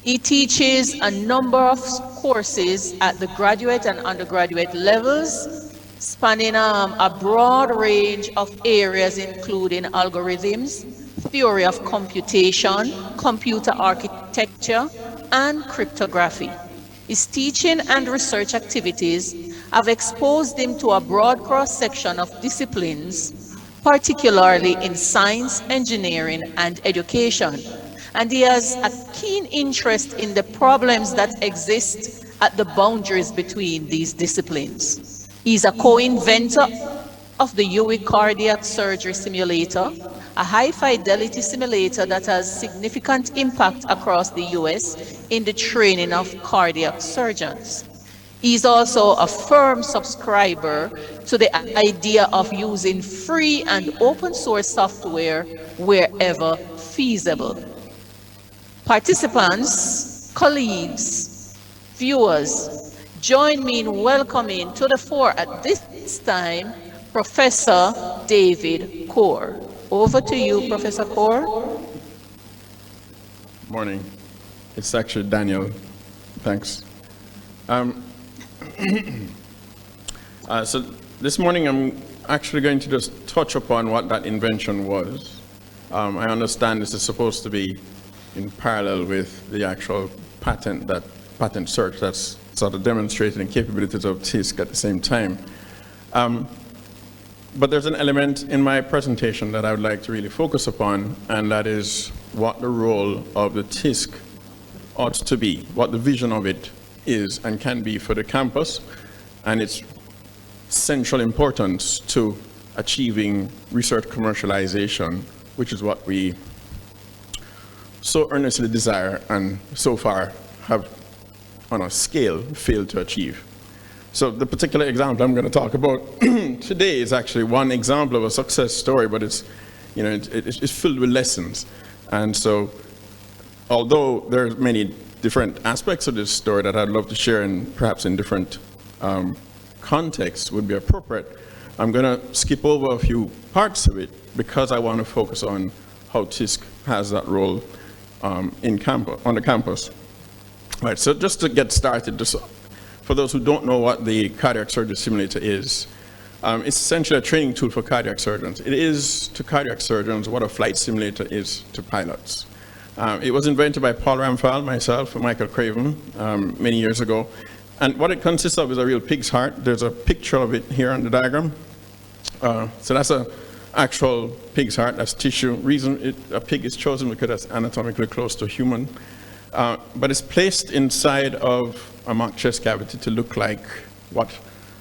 He teaches a number of courses at the graduate and undergraduate levels, spanning a broad range of areas including algorithms, theory of computation, computer architecture, and cryptography. His teaching and research activities have exposed him to a broad cross-section of disciplines, particularly in science, engineering, and education. And he has a keen interest in the problems that exist at the boundaries between these disciplines. He's a co-inventor of the UWI Cardiac Surgery Simulator, a high-fidelity simulator that has significant impact across the US in the training of cardiac surgeons. He's also a firm subscriber to the idea of using free and open source software wherever feasible. Participants, colleagues, viewers, join me in welcoming to the fore at this time, Professor David Kaur. Over to you, Professor Kaur. Morning. It's actually Daniel. Thanks. So this morning I'm actually going to just touch upon what that invention was. I understand this is supposed to be in parallel with the actual patent search that's sort of demonstrating the capabilities of TISC at the same time. But there's an element in my presentation that I would like to really focus upon, and that is what the role of the TISC ought to be, what the vision of it is and can be for the campus, and its central importance to achieving research commercialization, which is what we so earnestly desire and so far have, on a scale, failed to achieve. So the particular example I'm going to talk about today is actually one example of a success story, but it's, you know, it's filled with lessons. And so, although there are many different aspects of this story that I'd love to share, and perhaps in different contexts would be appropriate, I'm going to skip over a few parts of it because I want to focus on how TISC has that role on the campus. All right, so just to get started, just for those who don't know what the cardiac surgery simulator is, it's essentially a training tool for cardiac surgeons. It is to cardiac surgeons what a flight simulator is to pilots. It was invented by Paul Ramphal, myself, and Michael Craven many years ago. And what it consists of is a real pig's heart. There's a picture of it here on the diagram. So that's an actual pig's heart. That's tissue. Reason a pig is chosen because that's anatomically close to human. But it's placed inside of a mock chest cavity to look like what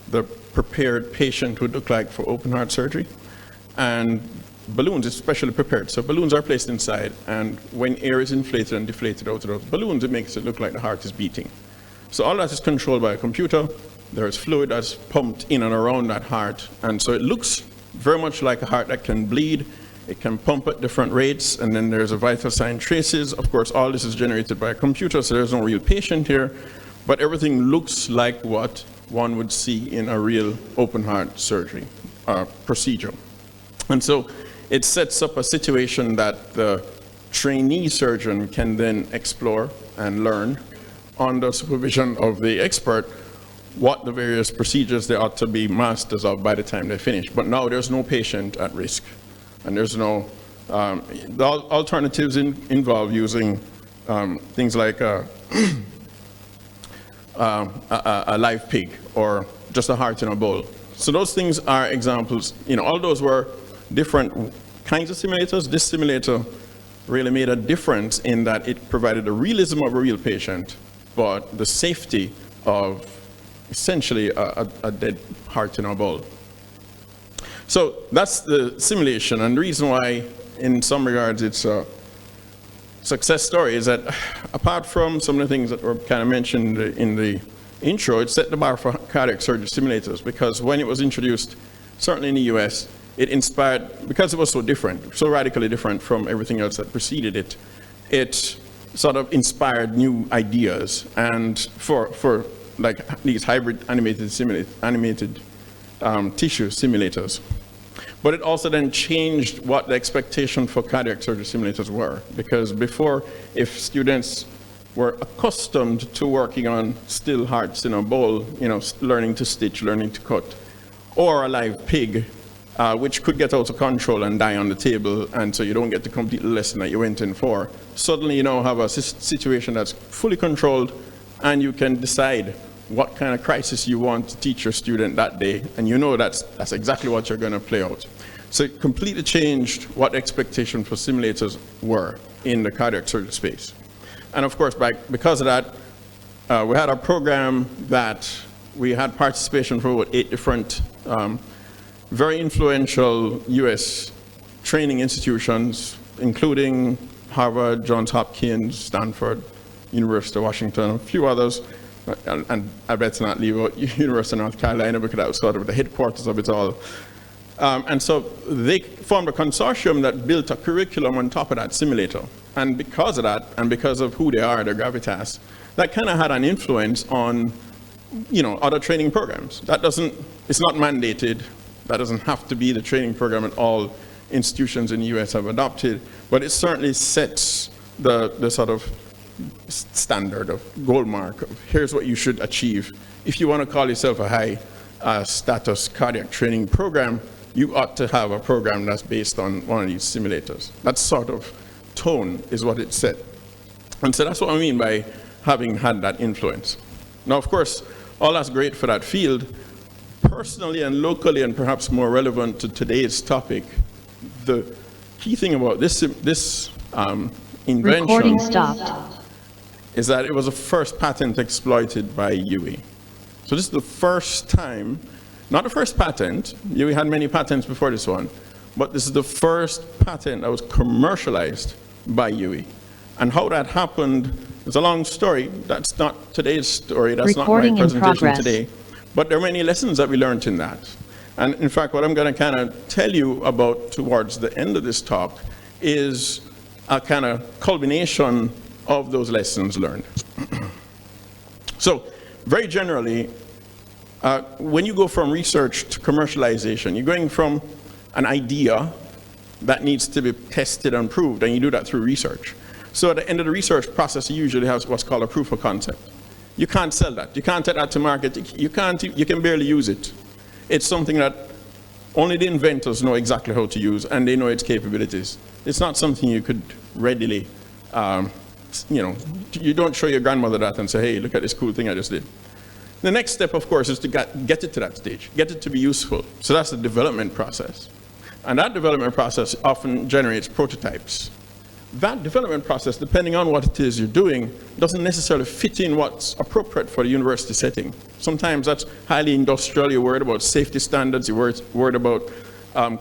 the prepared patient would look like for open heart surgery. And balloons is specially prepared. So balloons are placed inside, and when air is inflated and deflated out of those balloons, it makes it look like the heart is beating. So all that is controlled by a computer. There is fluid that's pumped in and around that heart, and so it looks very much like a heart that can bleed. It can pump at different rates, and then there's a vital sign traces. Of course, all this is generated by a computer, so there's no real patient here, but everything looks like what one would see in a real open heart surgery. procedure. And so it sets up a situation that the trainee surgeon can then explore and learn under supervision of the expert what the various procedures they ought to be masters of by the time they finish. But now there's no patient at risk, and there's no, the alternatives involve using things like a live pig or just a heart in a bowl. So those things are examples, all those were different kinds of simulators. This simulator really made a difference in that it provided the realism of a real patient, but the safety of essentially a dead heart in a bowl. So that's the simulation, and the reason why in some regards it's a success story is that apart from some of the things that were kind of mentioned in the intro, it set the bar for cardiac surgery simulators, because when it was introduced, certainly in the US, it inspired, because it was so different, so radically different from everything else that preceded it, it sort of inspired new ideas. And for like these hybrid animated tissue simulators. But it also then changed what the expectation for cardiac surgery simulators were, because before, if students were accustomed to working on still hearts in a bowl, learning to stitch, learning to cut, or a live pig, which could get out of control and die on the table, and so you don't get to complete the lesson that you went in for. Suddenly you now have a situation that's fully controlled, and you can decide what kind of crisis you want to teach your student that day, and that's exactly what you're going to play out. So it completely changed what expectations for simulators were in the cardiac surgery space. And of course, because of that, we had a program that we had participation from about 8 different very influential US training institutions, including Harvard, Johns Hopkins, Stanford, University of Washington, a few others, and I better not leave out University of North Carolina because that was sort of the headquarters of it all. And so they formed a consortium that built a curriculum on top of that simulator. And because of that, and because of who they are, their gravitas, that kind of had an influence on, other training programs. It's not mandated. That doesn't have to be the training program that all institutions in the US have adopted, but it certainly sets the sort of standard of goal mark of here's what you should achieve. If you want to call yourself a high status cardiac training program, you ought to have a program that's based on one of these simulators. That sort of tone is what it set. And so that's what I mean by having had that influence. Now, of course, all that's great for that field. Personally and locally, and perhaps more relevant to today's topic, the key thing about this invention Recording stopped. Is that it was the first patent exploited by UE. So this is the first time, not the first patent, UE had many patents before this one, but this is the first patent that was commercialized by UE. And how that happened is a long story. That's not today's story, that's Recording not my in presentation progress. today. But there are many lessons that we learned in that. And in fact, what I'm going to kind of tell you about towards the end of this talk is a kind of culmination of those lessons learned. So, very generally, when you go from research to commercialization, you're going from an idea that needs to be tested and proved, and you do that through research. So at the end of the research process, you usually have what's called a proof of concept. You can't sell that. You can't take that to market. You can barely use it. It's something that only the inventors know exactly how to use, and they know its capabilities. It's not something you could readily, you don't show your grandmother that and say, hey, look at this cool thing I just did. The next step, of course, is to get it to that stage, get it to be useful. So that's the development process. And that development process often generates prototypes. That development process, depending on what it is you're doing, doesn't necessarily fit in what's appropriate for the university setting. Sometimes that's highly industrial. You're worried about safety standards. You're worried about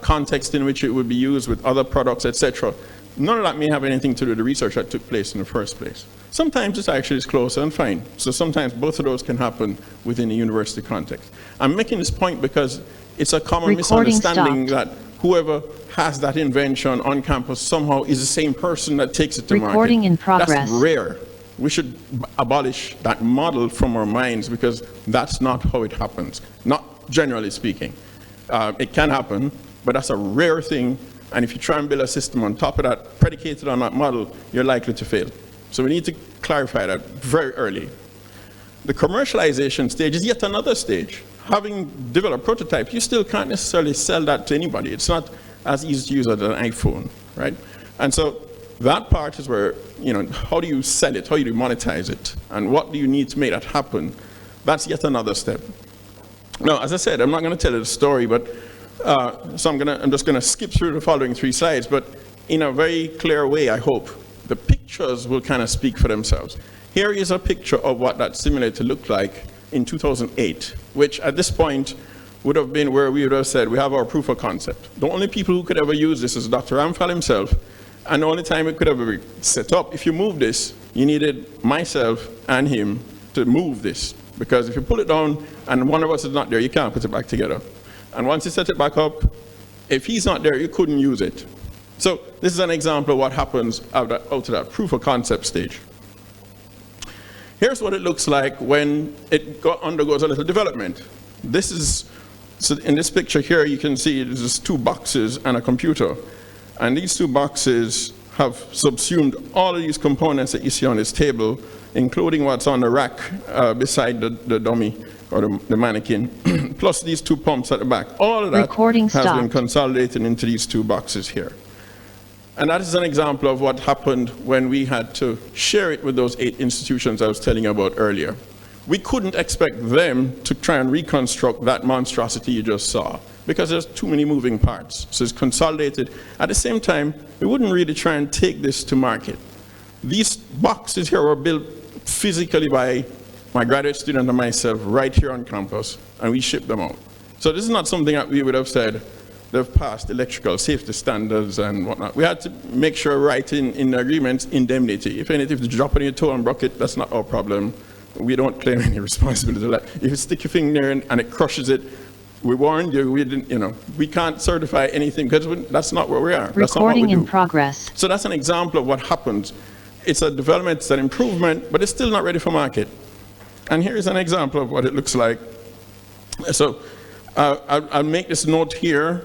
context in which it would be used with other products, etc. None of that may have anything to do with the research that took place in the first place. Sometimes it actually is closer and fine. So sometimes both of those can happen within a university context. I'm making this point because it's a common Recording misunderstanding stopped. that whoever has that invention on campus somehow is the same person that takes it to market. Recording in progress. That's rare. We should abolish that model from our minds because that's not how it happens, not generally speaking. It can happen, but that's a rare thing. And if you try and build a system on top of that, predicated on that model, you're likely to fail. So we need to clarify that very early. The commercialization stage is yet another stage. Having developed prototypes, you still can't necessarily sell that to anybody. It's not as easy to use as an iPhone, right? And so that part is where, how do you sell it? How do you monetize it? And what do you need to make that happen? That's yet another step. Now, as I said, I'm not going to tell you the story, but so I'm just going to skip through the following 3 slides, but in a very clear way, I hope. The pictures will kind of speak for themselves. Here is a picture of what that simulator looked like in 2008, which at this point would have been where we would have said, we have our proof of concept. The only people who could ever use this is Dr. Ramphal himself, and the only time it could ever be set up, if you move this, you needed myself and him to move this. Because if you pull it down and one of us is not there, you can't put it back together. And once you set it back up, if he's not there, you couldn't use it. So this is an example of what happens out of that proof of concept stage. Here's what it looks like when it undergoes a little development. So in this picture here, you can see there's just 2 boxes and a computer. And these 2 boxes have subsumed all of these components that you see on this table, including what's on the rack beside the dummy or the mannequin, plus these 2 pumps at the back. All of that has been consolidated into these 2 boxes here. And that is an example of what happened when we had to share it with those 8 institutions I was telling you about earlier. We couldn't expect them to try and reconstruct that monstrosity you just saw, because there's too many moving parts. So it's consolidated. At the same time, we wouldn't really try and take this to market. These boxes here were built physically by my graduate student and myself right here on campus, and we shipped them out. So this is not something that we would have said, they've passed electrical safety standards and whatnot. We had to make sure right in the agreements, indemnity. If anything, if you drop on your toe and broke it, that's not our problem. We don't claim any responsibility for that. If you stick your finger there and it crushes it, we warned you, we can't certify anything because that's not where we are. That's not what we do. Recording in progress. So that's an example of what happens. It's a development, it's an improvement, but it's still not ready for market. And here is an example of what it looks like. So I'll make this note here.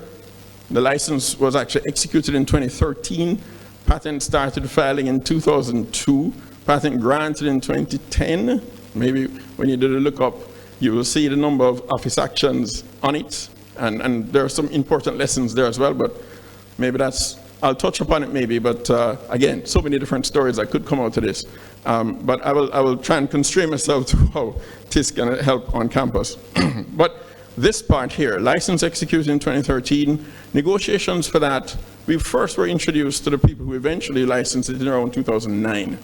The license was actually executed in 2013. Patent started filing in 2002. Patent granted in 2010. Maybe when you do the lookup, you will see the number of office actions on it. And there are some important lessons there as well, but maybe I'll touch upon it maybe, but again, so many different stories that could come out of this. But I will try and constrain myself to how TISC can help on campus. But this part here, license executed in 2013, negotiations for that, we first were introduced to the people who eventually licensed it in around 2009.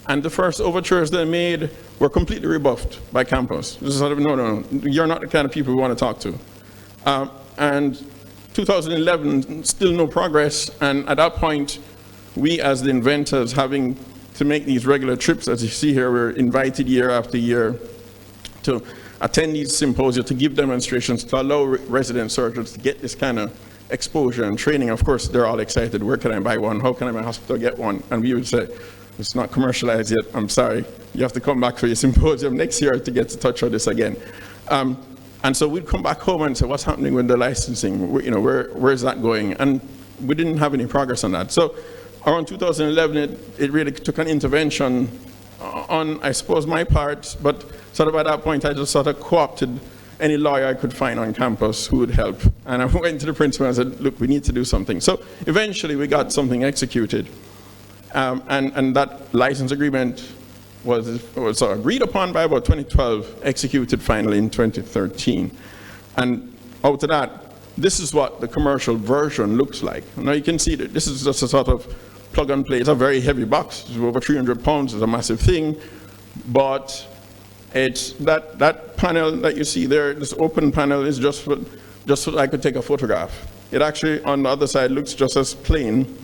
And the first overtures they made were completely rebuffed by campus. This is sort of, no, you're not the kind of people we want to talk to. And 2011, still no progress, and at that point, we as the inventors having to make these regular trips, as you see here, we're invited year after year to attend these symposia, to give demonstrations, to allow resident surgeons to get this kind of exposure and training. Of course, they're all excited. Where can I buy one? How can I, my hospital, get one? And we would say, it's not commercialized yet. I'm sorry. You have to come back for your symposium next year to get to touch on this again. And so we'd come back home and say, what's happening with the licensing? Where is that going? And we didn't have any progress on that. So around 2011, it really took an intervention on, I suppose, my part, but sort of at that point, I just sort of co-opted any lawyer I could find on campus who would help. And I went to the principal and said, look, we need to do something. So eventually we got something executed. And that license agreement was agreed upon by about 2012, executed finally in 2013. And out of that, this is what the commercial version looks like. Now you can see that this is just a sort of plug and play. It's a very heavy box. It's over 300 pounds. It's a massive thing. But it's that panel that you see there, this open panel, is just so I could take a photograph. It actually, on the other side, looks just as plain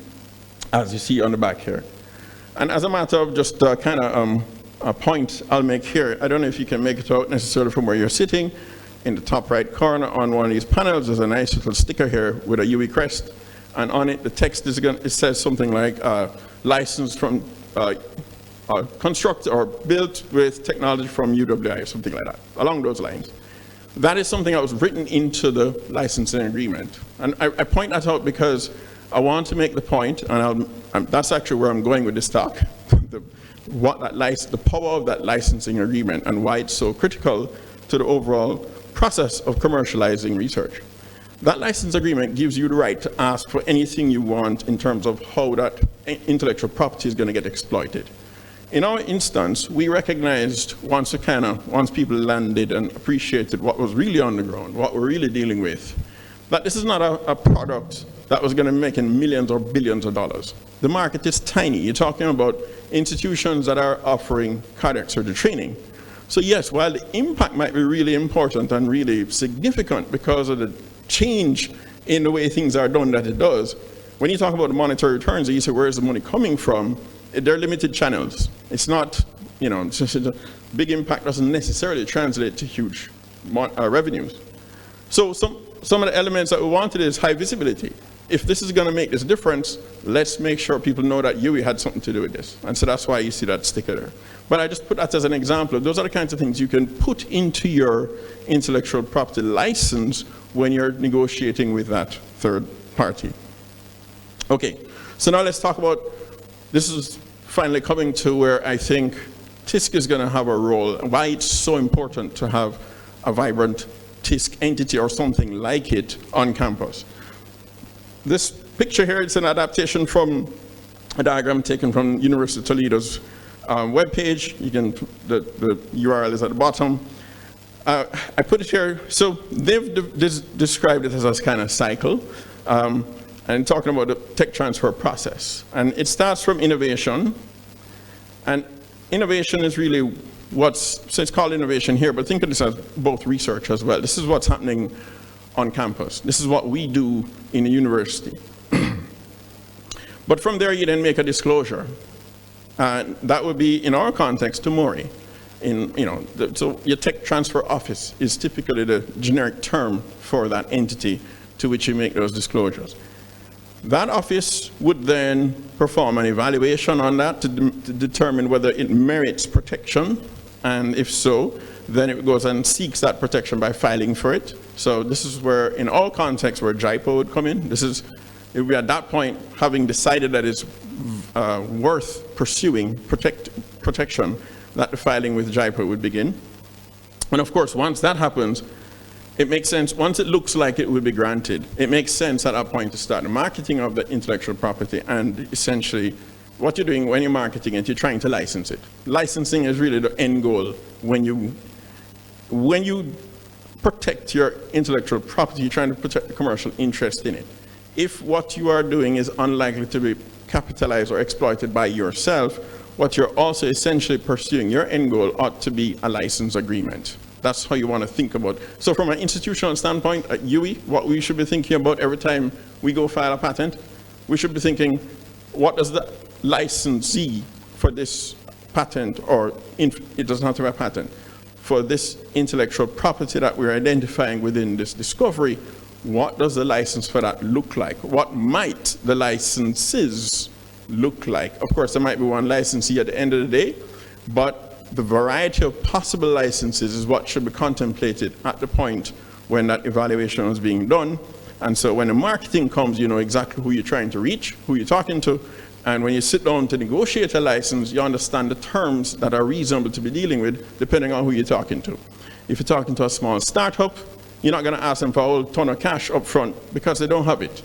as you see on the back here. And as a matter of just kind of a point I'll make here, I don't know if you can make it out necessarily from where you're sitting. In the top right corner on one of these panels, there's a nice little sticker here with a UE crest. And on it, the text it says something like licensed from, constructed or built with technology from UWI, or something like that, along those lines. That is something that was written into the licensing agreement. And I point that out because I want to make the point, and that's actually where I'm going with this talk, the power of that licensing agreement and why it's so critical to the overall process of commercializing research. That license agreement gives you the right to ask for anything you want in terms of how that intellectual property is going to get exploited. In our instance, we recognized once people landed and appreciated what was really on the ground, what we're really dealing with, that this is not a product that was going to make in millions or billions of dollars. The market is tiny. You're talking about institutions that are offering cardiac surgery training. So yes, while the impact might be really important and really significant because of the change in the way things are done that it does, when you talk about the monetary returns, you say, where is the money coming from? They're limited channels. It's not, a big impact doesn't necessarily translate to huge revenues. So some of the elements that we wanted is high visibility. If this is going to make this difference, let's make sure people know that UE had something to do with this. And so that's why you see that sticker there. But I just put that as an example. Those are the kinds of things you can put into your intellectual property license when you're negotiating with that third party. Okay, so now let's talk about, this is finally coming to where I think TISC is going to have a role, and why it's so important to have a vibrant TISC entity or something like it on campus. This picture here, it's an adaptation from a diagram taken from University of Toledo's webpage. The URL is at the bottom. I put it here, so they've described it as a kind of cycle, and talking about the tech transfer process. And it starts from innovation, and innovation is really so it's called innovation here, but think of this as both research as well. This is what's happening on campus. This is what we do in a university. But from there, you then make a disclosure. And that would be, in our context, to Mori. So your tech transfer office is typically the generic term for that entity to which you make those disclosures. That office would then perform an evaluation on that to determine whether it merits protection, and if so, then it goes and seeks that protection by filing for it. So this is where, in all contexts, where JIPO would come in. It would be at that point, having decided that it's worth pursuing protection, that the filing with JIPO would begin. And of course, once that happens, it makes sense, once it looks like it will be granted, it makes sense at that point to start the marketing of the intellectual property, and essentially what you're doing when you're marketing it, you're trying to license it. Licensing is really the end goal. When you protect your intellectual property, you're trying to protect the commercial interest in it. If what you are doing is unlikely to be capitalized or exploited by yourself, what you're also essentially pursuing, your end goal ought to be a license agreement. That's how you want to think about it. So from an institutional standpoint, at UE, what we should be thinking about every time we go file a patent, we should be thinking, what does the licensee for this patent, or it doesn't have to be a patent, for this intellectual property that we're identifying within this discovery, what does the license for that look like? What might the licenses look like? Of course, there might be one licensee at the end of the day, but the variety of possible licenses is what should be contemplated at the point when that evaluation is being done. And so when the marketing comes, you know exactly who you're trying to reach, who you're talking to, and when you sit down to negotiate a license, you understand the terms that are reasonable to be dealing with, depending on who you're talking to. If you're talking to a small startup, you're not going to ask them for a whole ton of cash up front because they don't have it.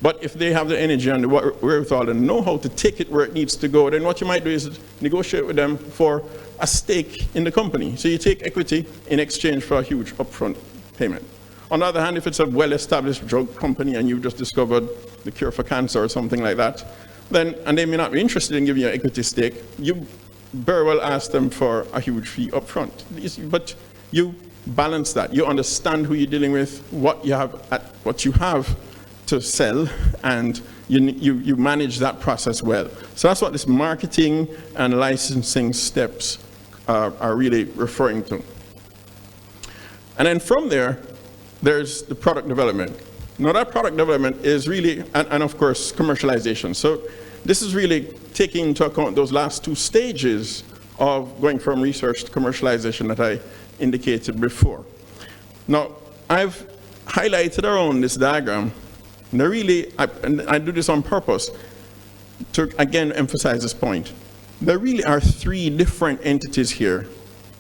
But if they have the energy and the wherewithal and know how to take it where it needs to go, then what you might do is negotiate with them for a stake in the company. So you take equity in exchange for a huge upfront payment. On the other hand, if it's a well-established drug company and you've just discovered the cure for cancer or something like that, then, and they may not be interested in giving you an equity stake, you very well ask them for a huge fee up front. But you balance that. You understand who you're dealing with, what you have to sell, and you manage that process well. So that's what this marketing and licensing steps are really referring to. And then from there, there's the product development. Now that product development is really, and of course, commercialization. So this is really taking into account those last two stages of going from research to commercialization that I indicated before. Now, I've highlighted around this diagram, and I do this on purpose to again emphasize this point. There really are three different entities here.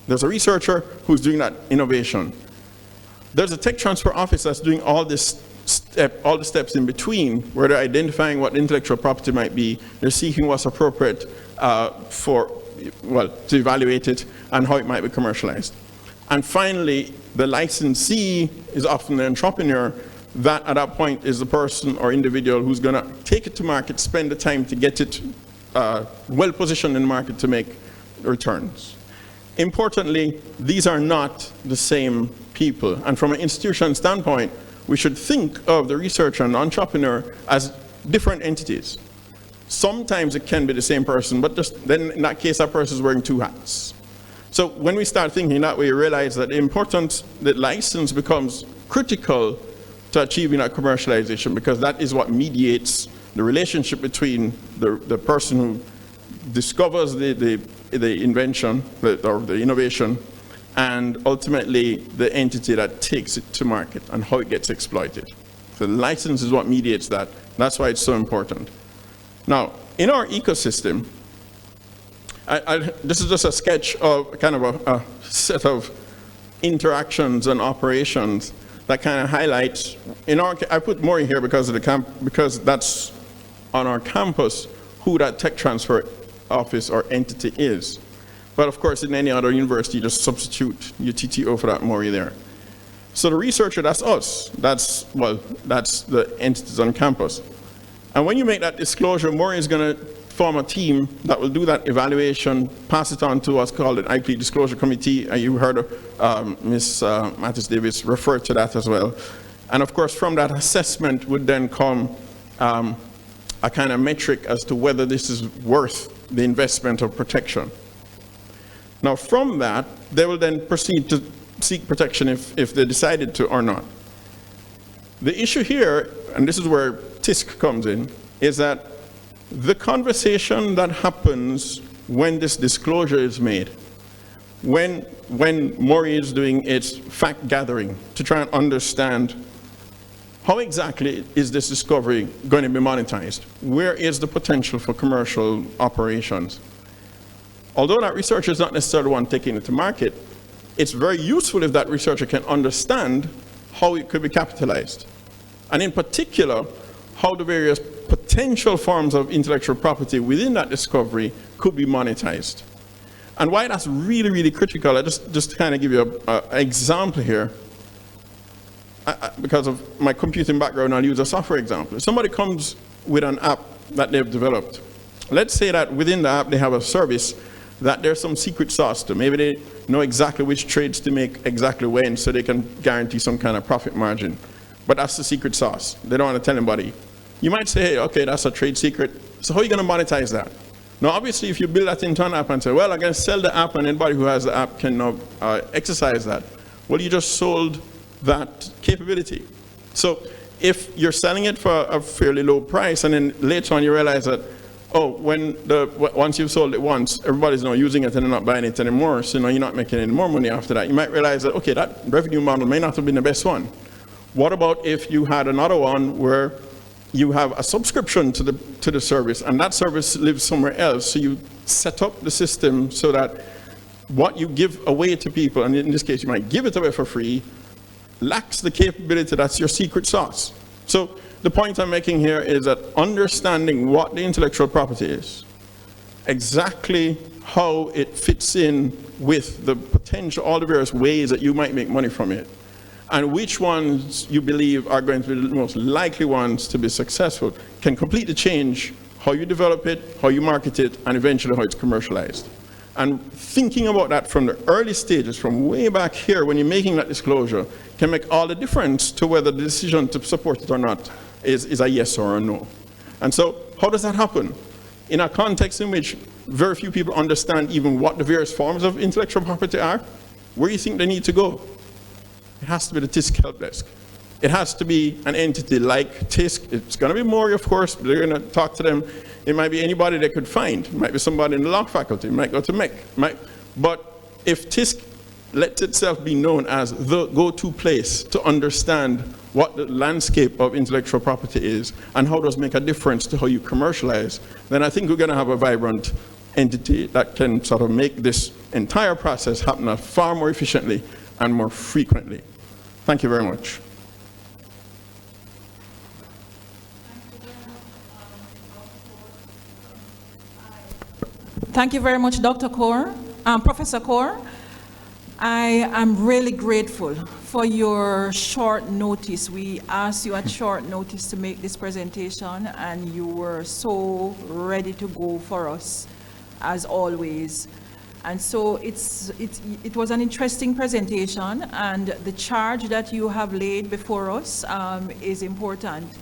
There's a researcher who's doing that innovation. There's a tech transfer office that's doing all the steps in between, where they're identifying what intellectual property might be. They're seeking what's appropriate to evaluate it and how it might be commercialized. And finally, the licensee is often the entrepreneur. That at that point is the person or individual who's going to take it to market, spend the time to get it well positioned in the market to make returns. Importantly, these are not the same people. And from an institution standpoint, we should think of the researcher and the entrepreneur as different entities. Sometimes it can be the same person, but just then in that case, that person is wearing two hats. So when we start thinking that way, we realize that the license becomes critical to achieving that commercialization, because that is what mediates the relationship between the person who discovers the invention or the innovation and ultimately the entity that takes it to market and how it gets exploited. So the license is what mediates that. That's why it's so important. Now, in our ecosystem, this is just a sketch of kind of a set of interactions and operations that kind of highlights, I put more in here because that's on our campus who that tech transfer office or entity is. But of course, in any other university, you just substitute your TTO for that Mori there. So the researcher, that's us. That's the entities on campus. And when you make that disclosure, Mori is going to form a team that will do that evaluation, pass it on to what's called an IP disclosure committee. You heard Ms. Mattis Davis refer to that as well. And of course, from that assessment would then come a kind of metric as to whether this is worth the investment of protection. Now from that, they will then proceed to seek protection if they decided to or not. The issue here, and this is where TISC comes in, is that the conversation that happens when this disclosure is made, when Mori is doing its fact gathering to try and understand how exactly is this discovery going to be monetized? Where is the potential for commercial operations? Although that researcher is not necessarily the one taking it to market, it's very useful if that researcher can understand how it could be capitalized. And in particular, how the various potential forms of intellectual property within that discovery could be monetized. And why that's really, really critical, I just kind of give you an example here. Because of my computing background, I'll use a software example. If somebody comes with an app that they've developed, let's say that within the app they have a service that there's some secret sauce to. Maybe they know exactly which trades to make exactly when, so they can guarantee some kind of profit margin. But that's the secret sauce. They don't want to tell anybody. You might say, hey, okay, that's a trade secret. So how are you going to monetize that? Now, obviously, if you build that into an app and say, well, I'm going to sell the app and anybody who has the app can now exercise that. Well, you just sold that capability. So if you're selling it for a fairly low price and then later on you realize that, oh, once you've sold it once, everybody's now using it and they're not buying it anymore, so now you're not making any more money after that. You might realize that, okay, that revenue model may not have been the best one. What about if you had another one where you have a subscription to the service and that service lives somewhere else, so you set up the system so that what you give away to people, and in this case you might give it away for free, lacks the capability that's your secret sauce. So the point I'm making here is that understanding what the intellectual property is, exactly how it fits in with the potential, all the various ways that you might make money from it, and which ones you believe are going to be the most likely ones to be successful, can completely change how you develop it, how you market it, and eventually how it's commercialized. And thinking about that from the early stages, from way back here when you're making that disclosure, can make all the difference to whether the decision to support it or not is a yes or a no. And so how does that happen? In a context in which very few people understand even what the various forms of intellectual property are, where do you think they need to go? It has to be the TISC Helpdesk. It has to be an entity like TISC. It's going to be Mori, of course, but they're going to talk to them. It might be anybody they could find. It might be somebody in the law faculty. It might go to MEC. But if TISC let itself be known as the go-to place to understand what the landscape of intellectual property is and how it does make a difference to how you commercialize, then I think we're going to have a vibrant entity that can sort of make this entire process happen far more efficiently and more frequently. Thank you very much. Thank you very much, Dr. Kaur, Professor Kaur. I am really grateful for your short notice. We asked you at short notice to make this presentation, and you were so ready to go for us, as always. And so it was an interesting presentation, and the charge that you have laid before us is important.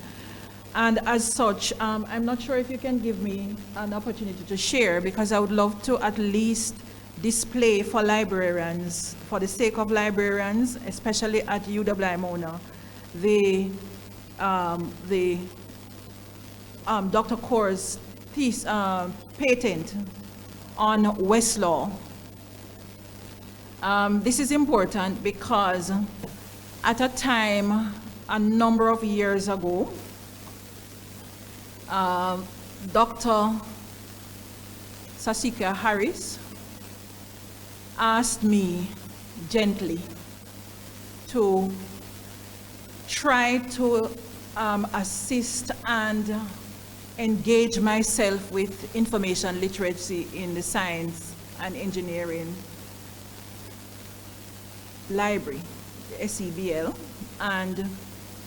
And as such, I'm not sure if you can give me an opportunity to share, because I would love to at least display for librarians, for the sake of librarians, especially at UWI-Mona, Dr. Kaur's patent on Westlaw. This is important because at a time, a number of years ago, Dr. Sasika Harris asked me gently to try to assist and engage myself with information literacy in the science and engineering library, the SEBL, and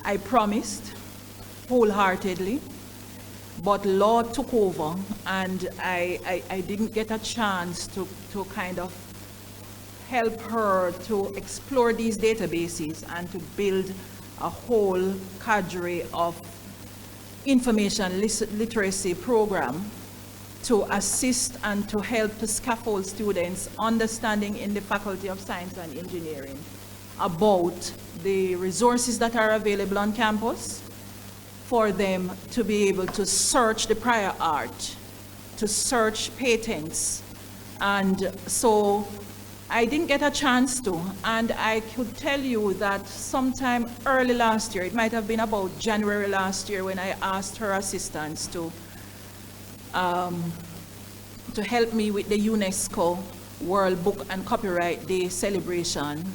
I promised wholeheartedly, but law took over, and I didn't get a chance to kind of help her to explore these databases and to build a whole cadre of information literacy program to assist and to help to scaffold students' understanding in the Faculty of Science and Engineering about the resources that are available on campus for them to be able to search the prior art, to search patents. And so I didn't get a chance to, and I could tell you that sometime early last year, it might have been about January last year, when I asked her assistants to help me with the UNESCO World Book and Copyright Day celebration.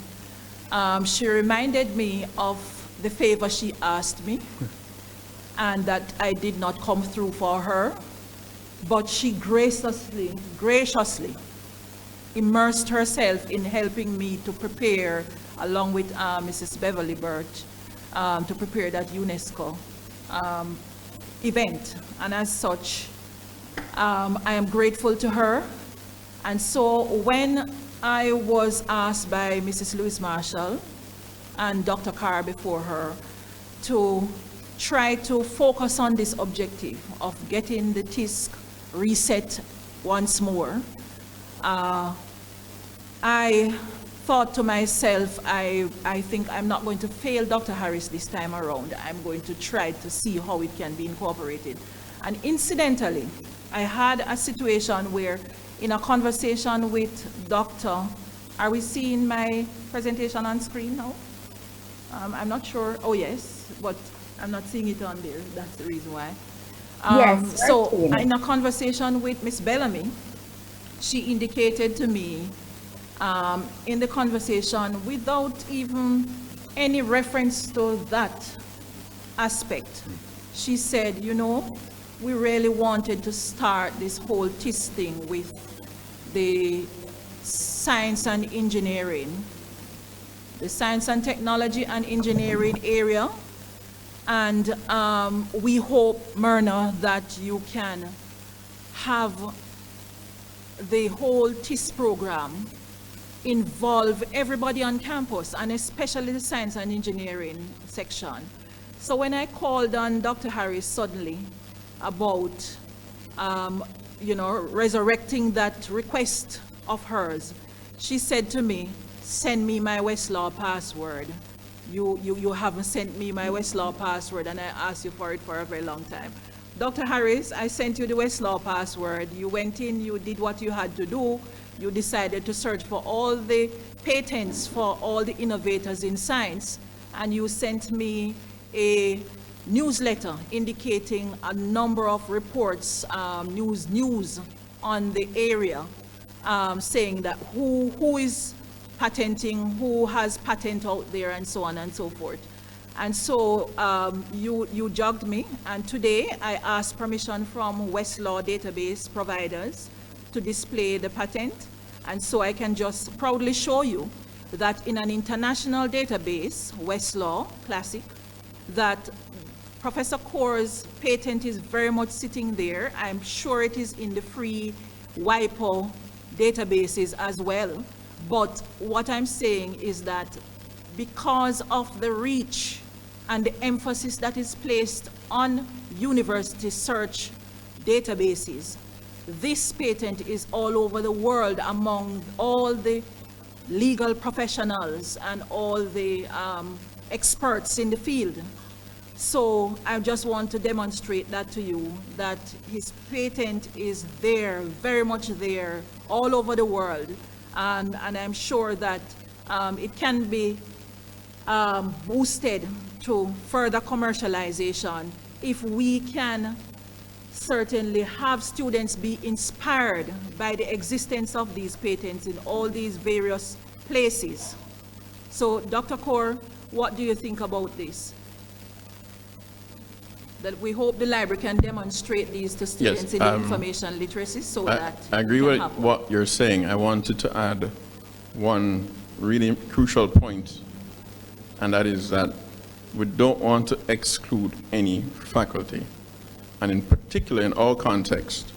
She reminded me of the favor she asked me, and that I did not come through for her, but she graciously immersed herself in helping me to prepare, along with Mrs. Beverly Birch, to prepare that UNESCO event. And as such, I am grateful to her. And so when I was asked by Mrs. Lewis Marshall and Dr. Carr before her to try to focus on this objective of getting the TISC reset once more, I thought to myself, I think I'm not going to fail Dr. Harris this time around. I'm going to try to see how it can be incorporated. And incidentally, I had a situation where in a conversation with Dr. Are we seeing my presentation on screen now? I'm not sure. Oh, yes, but I'm not seeing it on there. That's the reason why. Yes, so in a conversation with Ms. Bellamy, she indicated to me in the conversation, without even any reference to that aspect, she said, you know, we really wanted to start this whole TISC thing with the science and engineering, the science and technology and engineering area. And we hope, Myrna, that you can have the whole TISC program involve everybody on campus, and especially the science and engineering section. So when I called on Dr. Harris suddenly about, you know, resurrecting that request of hers, she said to me, send me my Westlaw password. You haven't sent me my Westlaw password, and I asked you for it for a very long time. Dr. Harris, I sent you the Westlaw password. You went in, you did what you had to do. you decided to search for all the patents for all the innovators in science, and you sent me a newsletter indicating a number of reports, news on the area, saying that who is patenting, who has patent out there, and so on and so forth. And so you jogged me, and today I asked permission from Westlaw database providers to display the patent, and so I can just proudly show you that in an international database, Westlaw Classic, that Professor Kaur's patent is very much sitting there. I'm sure it is in the free WIPO databases as well. But what I'm saying is that because of the reach and the emphasis that is placed on university search databases, this patent is all over the world among all the legal professionals and all the experts in the field. So I just want to demonstrate that to you, that his patent is there, very much there, all over the world. And I'm sure that it can be boosted to further commercialization if we can certainly have students be inspired by the existence of these patents in all these various places. So, Dr. Kaur, what do you think about this? That we hope the library can demonstrate these to students in the information literacy so that I agree with what you're saying. I wanted to add one really crucial point, and that is that we don't want to exclude any faculty. And in particular, in our context,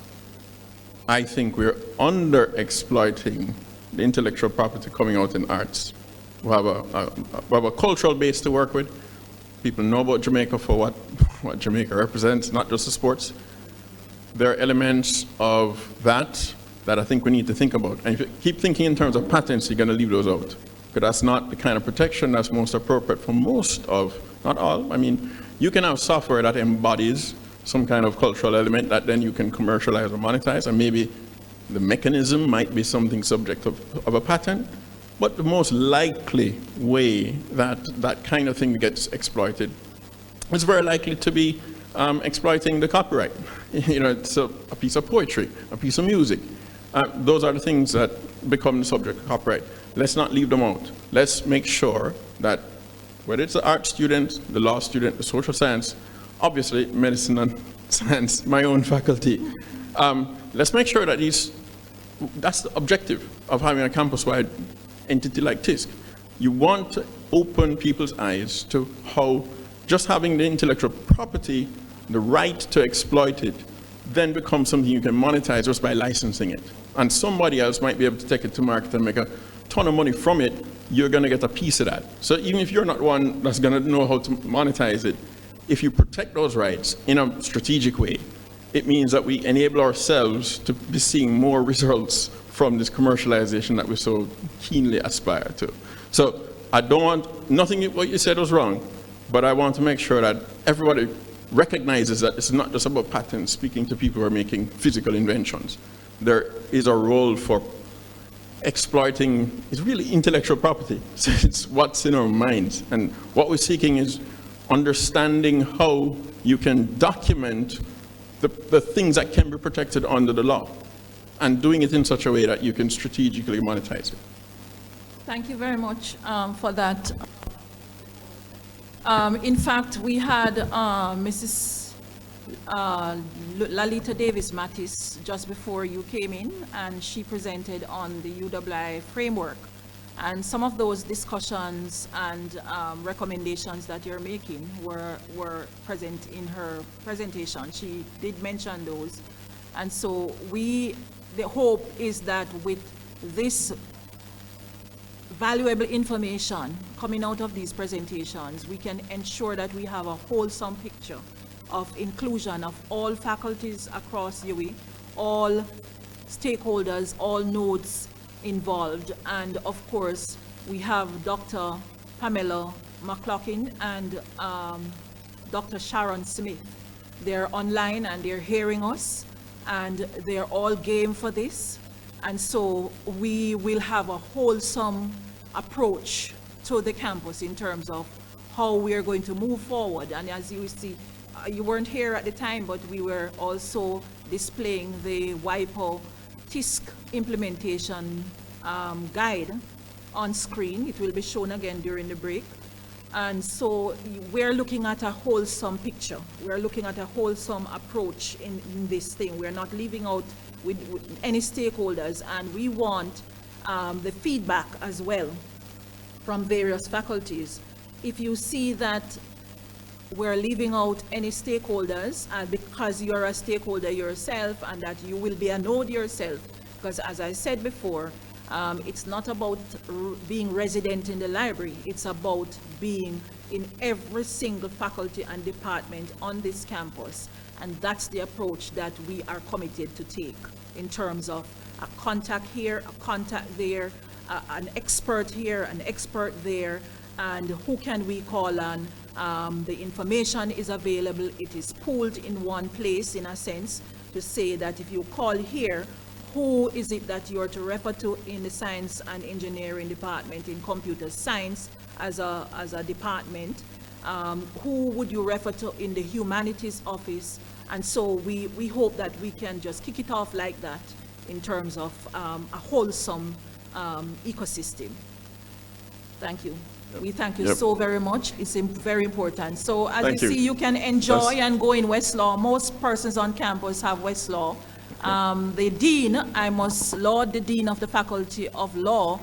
I think we're under-exploiting the intellectual property coming out in arts. We have a cultural base to work with. People know about Jamaica for what Jamaica represents, not just the sports. There are elements of that I think we need to think about. And if you keep thinking in terms of patents, you're going to leave those out, because that's not the kind of protection that's most appropriate for most of, not all. I mean, you can have software that embodies some kind of cultural element that then you can commercialize or monetize, and maybe the mechanism might be something subject of a patent. But the most likely way that that kind of thing gets exploited is very likely to be exploiting the copyright. You know, it's a piece of poetry, a piece of music. Those are the things that become the subject of copyright. Let's not leave them out. Let's make sure that whether it's the art student, the law student, the social science, obviously medicine and science, my own faculty, let's make sure that that's the objective of having a campus-wide entity like TISC. You want to open people's eyes to how just having the intellectual property, the right to exploit it, then becomes something you can monetize just by licensing it. And somebody else might be able to take it to market and make a ton of money from it. You're going to get a piece of that. So even if you're not one that's going to know how to monetize it, if you protect those rights in a strategic way, it means that we enable ourselves to be seeing more results from this commercialization that we so keenly aspire to. So I don't want, nothing what you said was wrong, but I want to make sure that everybody recognizes that it's not just about patents, speaking to people who are making physical inventions. There is a role for exploiting, it's really intellectual property. So it's what's in our minds. And what we're seeking is understanding how you can document the things that can be protected under the law, and doing it in such a way that you can strategically monetize it. Thank you very much for that. In fact, we had Mrs. Lalita Davis-Mattis just before you came in, and she presented on the UWI framework. And some of those discussions and recommendations that you're making were present in her presentation. She did mention those. And so the hope is that with this valuable information coming out of these presentations, we can ensure that we have a wholesome picture of inclusion of all faculties across UWI, all stakeholders, all nodes involved. And of course, we have Dr. Pamela McLaughlin and Dr. Sharon Smith. They're online and they're hearing us, and they're all game for this. And so we will have a wholesome approach to the campus in terms of how we are going to move forward. And as you see, you weren't here at the time, but we were also displaying the WIPO TISC implementation guide on screen. It will be shown again during the break. And so we're looking at a wholesome picture. We're looking at a wholesome approach in this thing. We're not leaving out with any stakeholders, and we want the feedback as well from various faculties. If you see that we're leaving out any stakeholders, because you're a stakeholder yourself and that you will be a node yourself, because as I said before, it's not about being resident in the library, it's about being in every single faculty and department on this campus. And that's the approach that we are committed to take in terms of a contact here, a contact there, an expert here, an expert there, and who can we call on. The information is available, it is pooled in one place in a sense to say that if you call here, who is it that you are to refer to in the science and engineering department, in computer science as a department, who would you refer to in the humanities office? And so we hope that we can just kick it off like that in terms of a wholesome ecosystem. Thank you. We thank you so very much. It's very important. So as you see, you can enjoy and go in Westlaw. Most persons on campus have Westlaw. The dean, I must laud the dean of the Faculty of Law,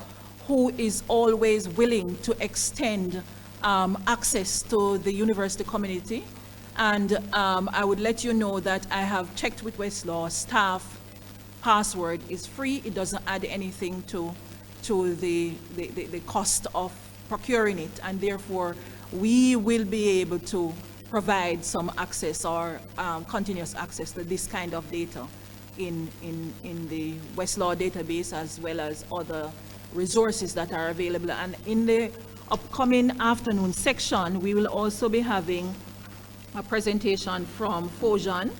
who is always willing to extend access to the university community. And I would let you know that I have checked with Westlaw. Staff password is free. It doesn't add anything to the cost of procuring it, and therefore we will be able to provide some access or continuous access to this kind of data in the Westlaw database, as well as other resources that are available. And in the upcoming afternoon section, we will also be having a presentation from Fojan,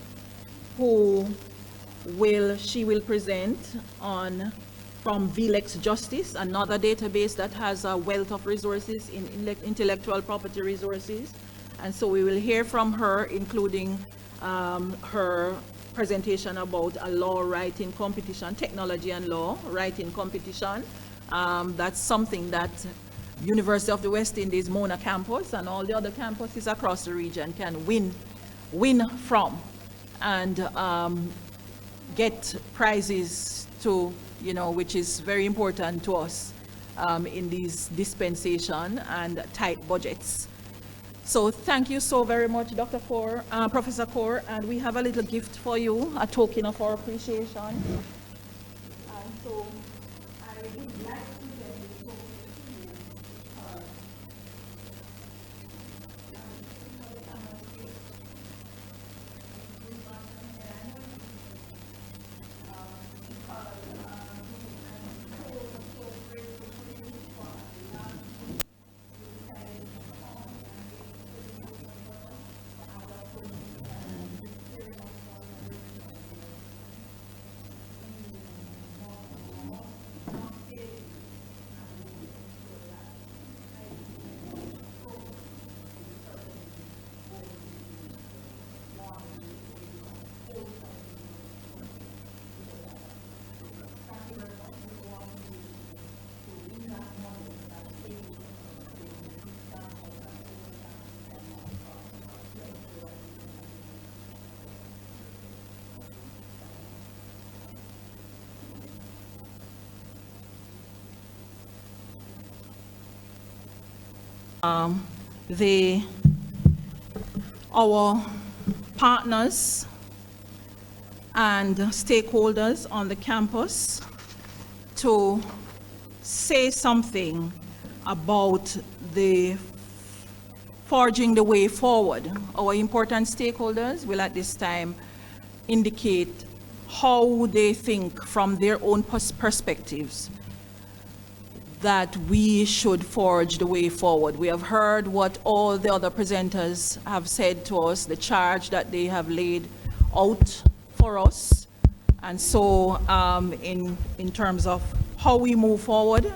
she will present on from VLEX Justice, another database that has a wealth of resources in intellectual property resources. And so we will hear from her, including her presentation about a law writing competition, technology and law writing competition. That's something that University of the West Indies, Mona campus, and all the other campuses across the region can win from and get prizes to, which is very important to us in these dispensation and tight budgets. So thank you so very much, Dr. Kaur, Professor Kaur, and we have a little gift for you, a token of our appreciation. And so I would like to get this token to you our partners and stakeholders on the campus to say something about the forging the way forward. Our important stakeholders will at this time indicate how they think from their own perspectives that we should forge the way forward. We have heard what all the other presenters have said to us, the charge that they have laid out for us, And so in terms of how we move forward,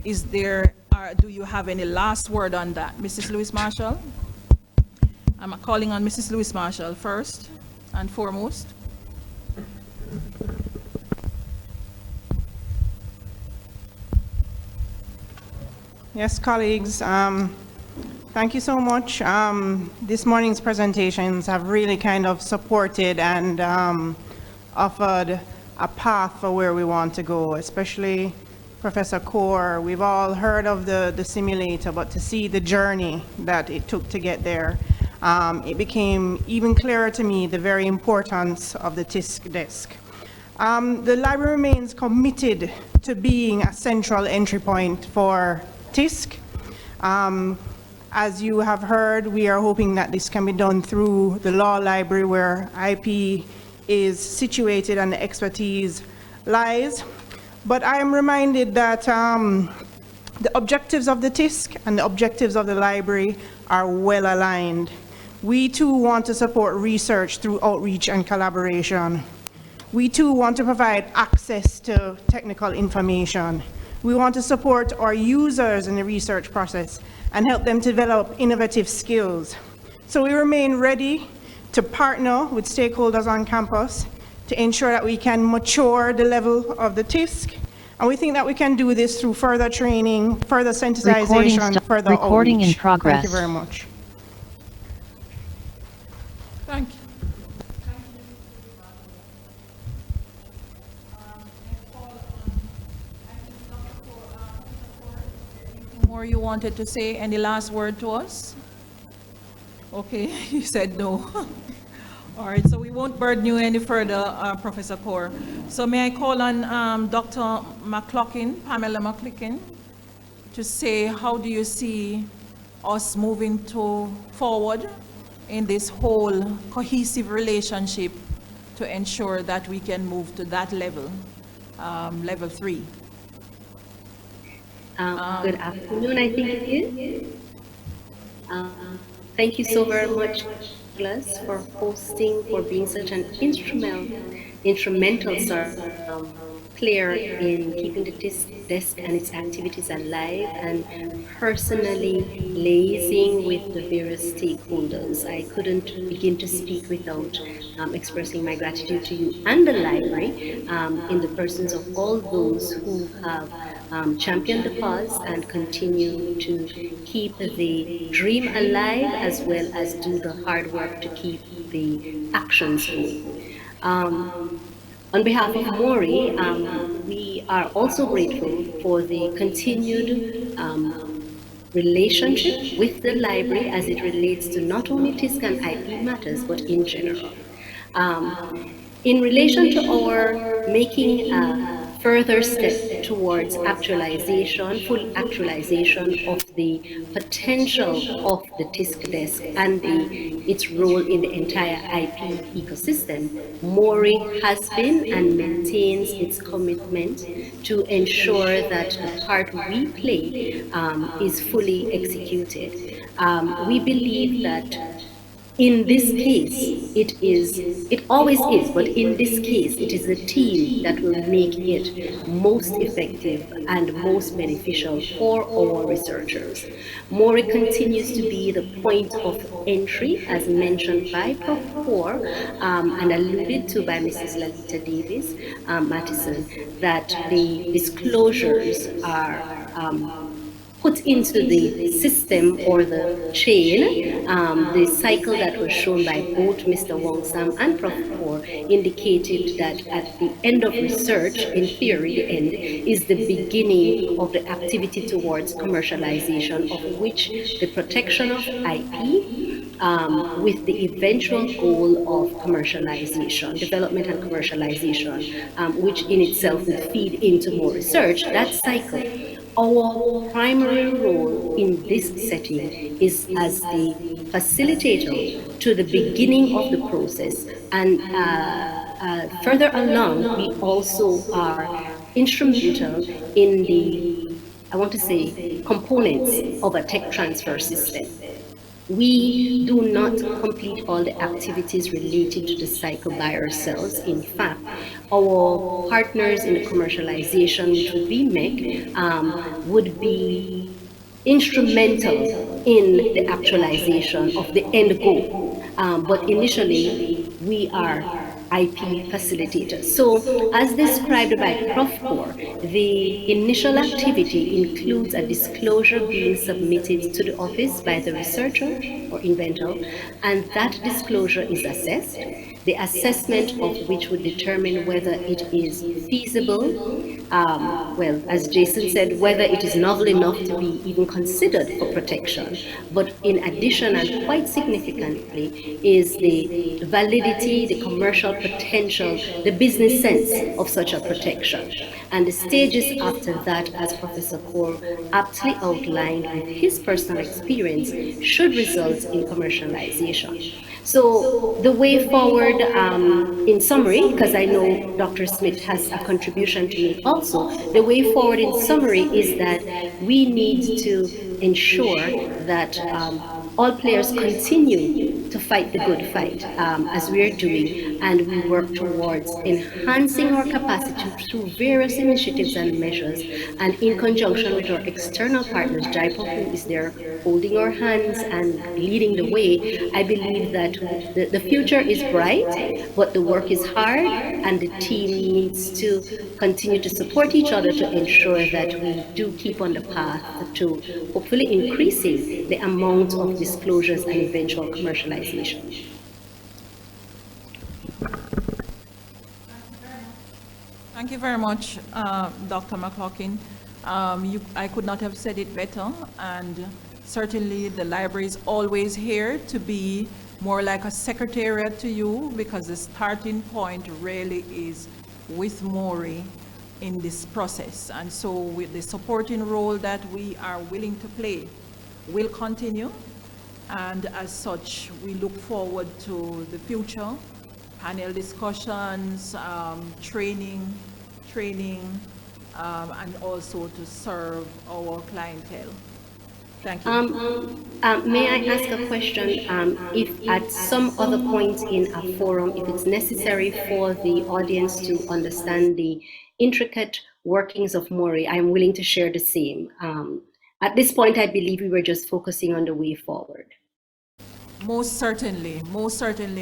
do you have any last word on that? Mrs. Lewis Marshall? I'm calling on Mrs. Lewis Marshall first and foremost. Yes, colleagues, thank you so much. This morning's presentations have really kind of supported and offered a path for where we want to go, especially Professor Kaur. We've all heard of the simulator, but to see the journey that it took to get there, it became even clearer to me the very importance of the TISC desk. The library remains committed to being a central entry point for TISC. As you have heard, we are hoping that this can be done through the law library where IP is situated and the expertise lies. But I am reminded that the objectives of the TISC and the objectives of the library are well aligned. We too want to support research through outreach and collaboration. We too want to provide access to technical information. We want to support our users in the research process and help them develop innovative skills. So we remain ready to partner with stakeholders on campus to ensure that we can mature the level of the TISC. And we think that we can do this through further training, further sensitization, further Recording in outreach. progress. Thank you very much. Thank you. More you wanted to say? Any last word to us? Okay, you said no. All right, so we won't burden you any further, Professor Kaur. So may I call on Dr. McLaughlin, Pamela McLaughlin, to say how do you see us moving forward in this whole cohesive relationship to ensure that we can move to that level, level 3. Good afternoon, I think it is. Thank you so very much, Douglas, for hosting, for being such an instrumental player in keeping the TISC desk and its activities alive, and personally liaising with the various stakeholders. I couldn't begin to speak without expressing my gratitude to you and the library in the persons of all those who have champion the cause and continue to keep the dream alive, as well as do the hard work to keep the actions going. On behalf of Maury, we are also grateful for the continued relationship with the library as it relates to not only TISC and IP matters, but in general. In relation to our making a further step towards actualization, full actualization of the potential of the TISC desk and its role in the entire IP ecosystem, Maury has been and maintains its commitment to ensure that the part we play is fully executed. We believe that in this case, it always is, but in this case, it is the team that will make it most effective and most beneficial for our researchers. Maury continues to be the point of entry, as mentioned by Prof. Kaur and alluded to by Mrs. Lalita Davis Mattison, that the disclosures are put into the system or the chain. The cycle that was shown by both Mr. Wong Sam and Prof. Kaur indicated that at the end of research, in theory, the end is the beginning of the activity towards commercialization, of which the protection of IP with the eventual goal of commercialization, development and commercialization, which in itself will feed into more research, that cycle. Our primary role in this setting is as the facilitator to the beginning of the process, and further along, we also are instrumental in the, I want to say, components of a tech transfer system. We do not complete all the activities related to the cycle by ourselves. In fact, our partners in the commercialization, which would be MEC, would be instrumental in the actualization of the end goal. But initially, we are IP facilitators. So, as described by Prof. Core, the initial activity includes a disclosure being submitted to the office by the researcher or inventor, and that disclosure is assessed, the assessment of which would determine whether it is feasible, well, as Jason said, whether it is novel enough to be even considered for protection. But in addition, and quite significantly, is the validity, the commercial potential, the business sense of such a protection. And the stages after that, as Professor Kaur aptly outlined with his personal experience, should result in commercialization. So the way forward, in summary, because I know Dr. Smith has a contribution to make also, the way forward in summary is that we need to ensure that all players continue to fight the good fight as we are doing, and we work towards enhancing our capacity through various initiatives and measures, and in conjunction with our external partners, JIPO, who is there holding our hands and leading the way. I believe that the future is bright, but the work is hard, and the team needs to continue to support each other to ensure that we do keep on the path to hopefully increasing the amount of disclosures and eventual commercialization. Thank you very much, Dr. McLaughlin. I could not have said it better, and certainly the library is always here to be more like a secretariat to you, because the starting point really is with Maury in this process. And so with the supporting role that we are willing to play will continue. And as such, we look forward to the future, panel discussions, training, and also to serve our clientele. Thank you. May I ask a question? If at some other point in a forum, if it's necessary for the audience to understand the intricate workings of Maury, I'm willing to share the same. At this point, I believe we were just focusing on the way forward. Most certainly,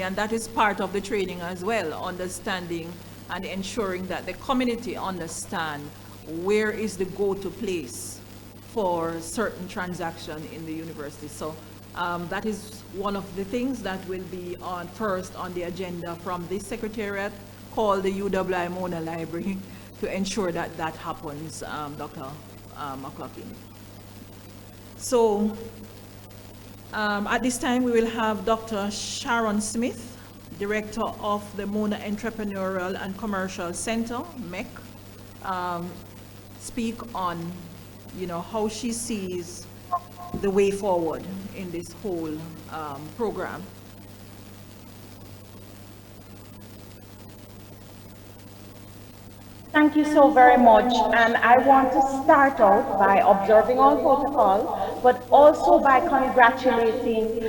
and that is part of the training as well, understanding and ensuring that the community understand where is the go-to place for certain transaction in the university. So that is one of the things that will be first on the agenda from this secretariat called the UWI Mona Library to ensure that that happens, Dr. McLaughlin. So at this time, we will have Dr. Sharon Smith, Director of the Mona Entrepreneurial and Commercial Center, MEC, speak on, how she sees the way forward in this whole program. Thank you so very much, and I want to start out by observing all protocol, but also by congratulating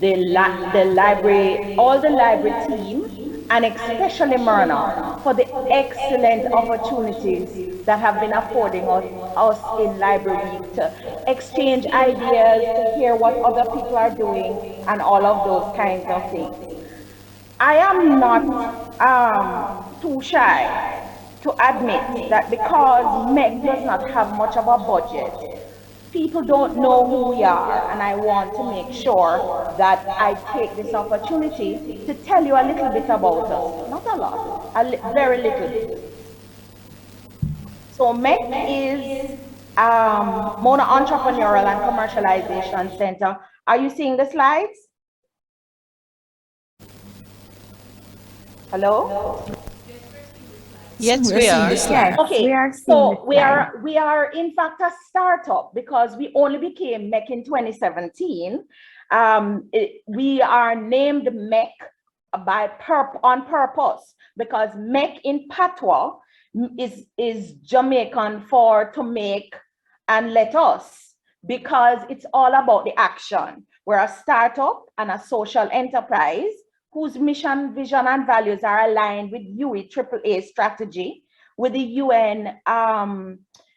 the library, all the library team, and especially Myrna for the excellent opportunities that have been affording us in Library Week to exchange ideas, to hear what other people are doing, and all of those kinds of things. I am not too shy to admit that because MEC does not have much of a budget, people don't know who we are, and I want to make sure that I take this opportunity to tell you a little bit about us. Not a lot, very little bit. So MEC is Mona Entrepreneurial and Commercialization Center. Are you seeing the slides? Hello? Yes, we are. Yes, okay. So we are in fact a startup because we only became MEC in 2017. We are named MEC on purpose because MEC in Patois is Jamaican for to make and let us, because it's all about the action. We're a startup and a social enterprise whose mission, vision, and values are aligned with UE AAA strategy, with the UN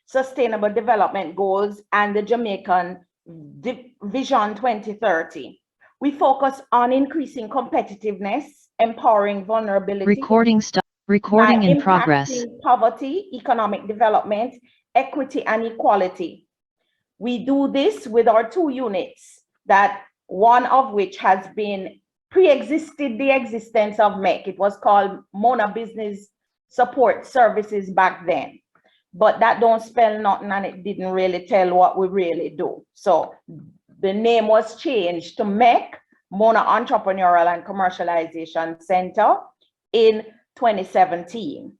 Sustainable Development Goals and the Jamaican Vision 2030. We focus on increasing competitiveness, empowering vulnerability, Recording in progress. impacting poverty, economic development, equity, and equality. We do this with our 2 units, that one of which has been pre-existed the existence of MEC. It was called Mona Business Support Services back then, but that don't spell nothing and it didn't really tell what we really do. So the name was changed to MEC, Mona Entrepreneurial and Commercialization Center, in 2017.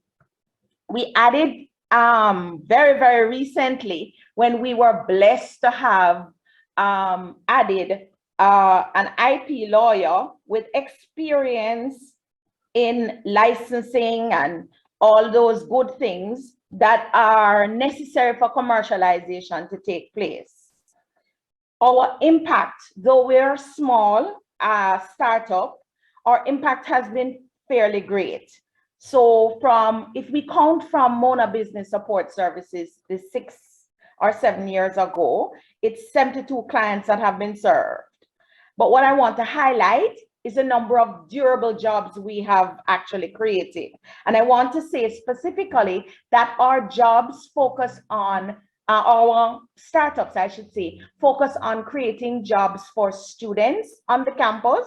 We added very, very recently, when we were blessed to have added an IP lawyer with experience in licensing and all those good things that are necessary for commercialization to take place. Our impact, though we're small startup, our impact has been fairly great. So if we count from Mona Business Support Services, the 6 or 7 years ago, it's 72 clients that have been served. But what I want to highlight is the number of durable jobs we have actually created. And I want to say specifically that our jobs focus on, our startups, I should say, focus on creating jobs for students on the campus,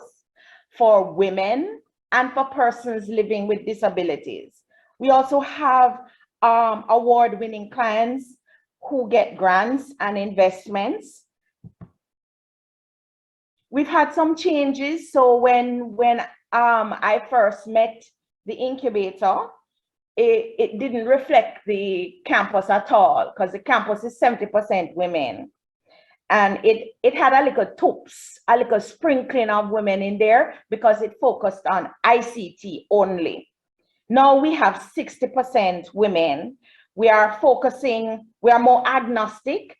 for women, and for persons living with disabilities. We also have award-winning clients who get grants and investments. We've had some changes. So when I first met the incubator, it didn't reflect the campus at all, because the campus is 70% women. And it had a little toops, a little sprinkling of women in there because it focused on ICT only. Now we have 60% women. We are more agnostic.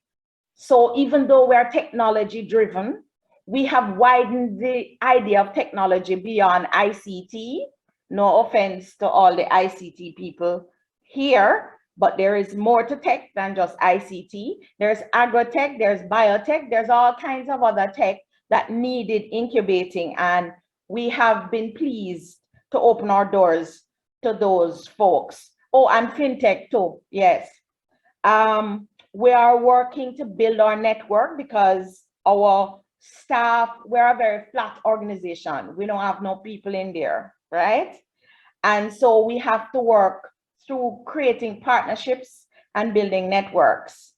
So even though we're technology driven, we have widened the idea of technology beyond ICT. No offense to all the ICT people here, but there is more to tech than just ICT. There's agrotech, there's biotech, there's all kinds of other tech that needed incubating. And we have been pleased to open our doors to those folks. Oh, and fintech too, yes. We are working to build our network because our staff, we're a very flat organization. We don't have no people in there, right? And so we have to work through creating partnerships and building networks.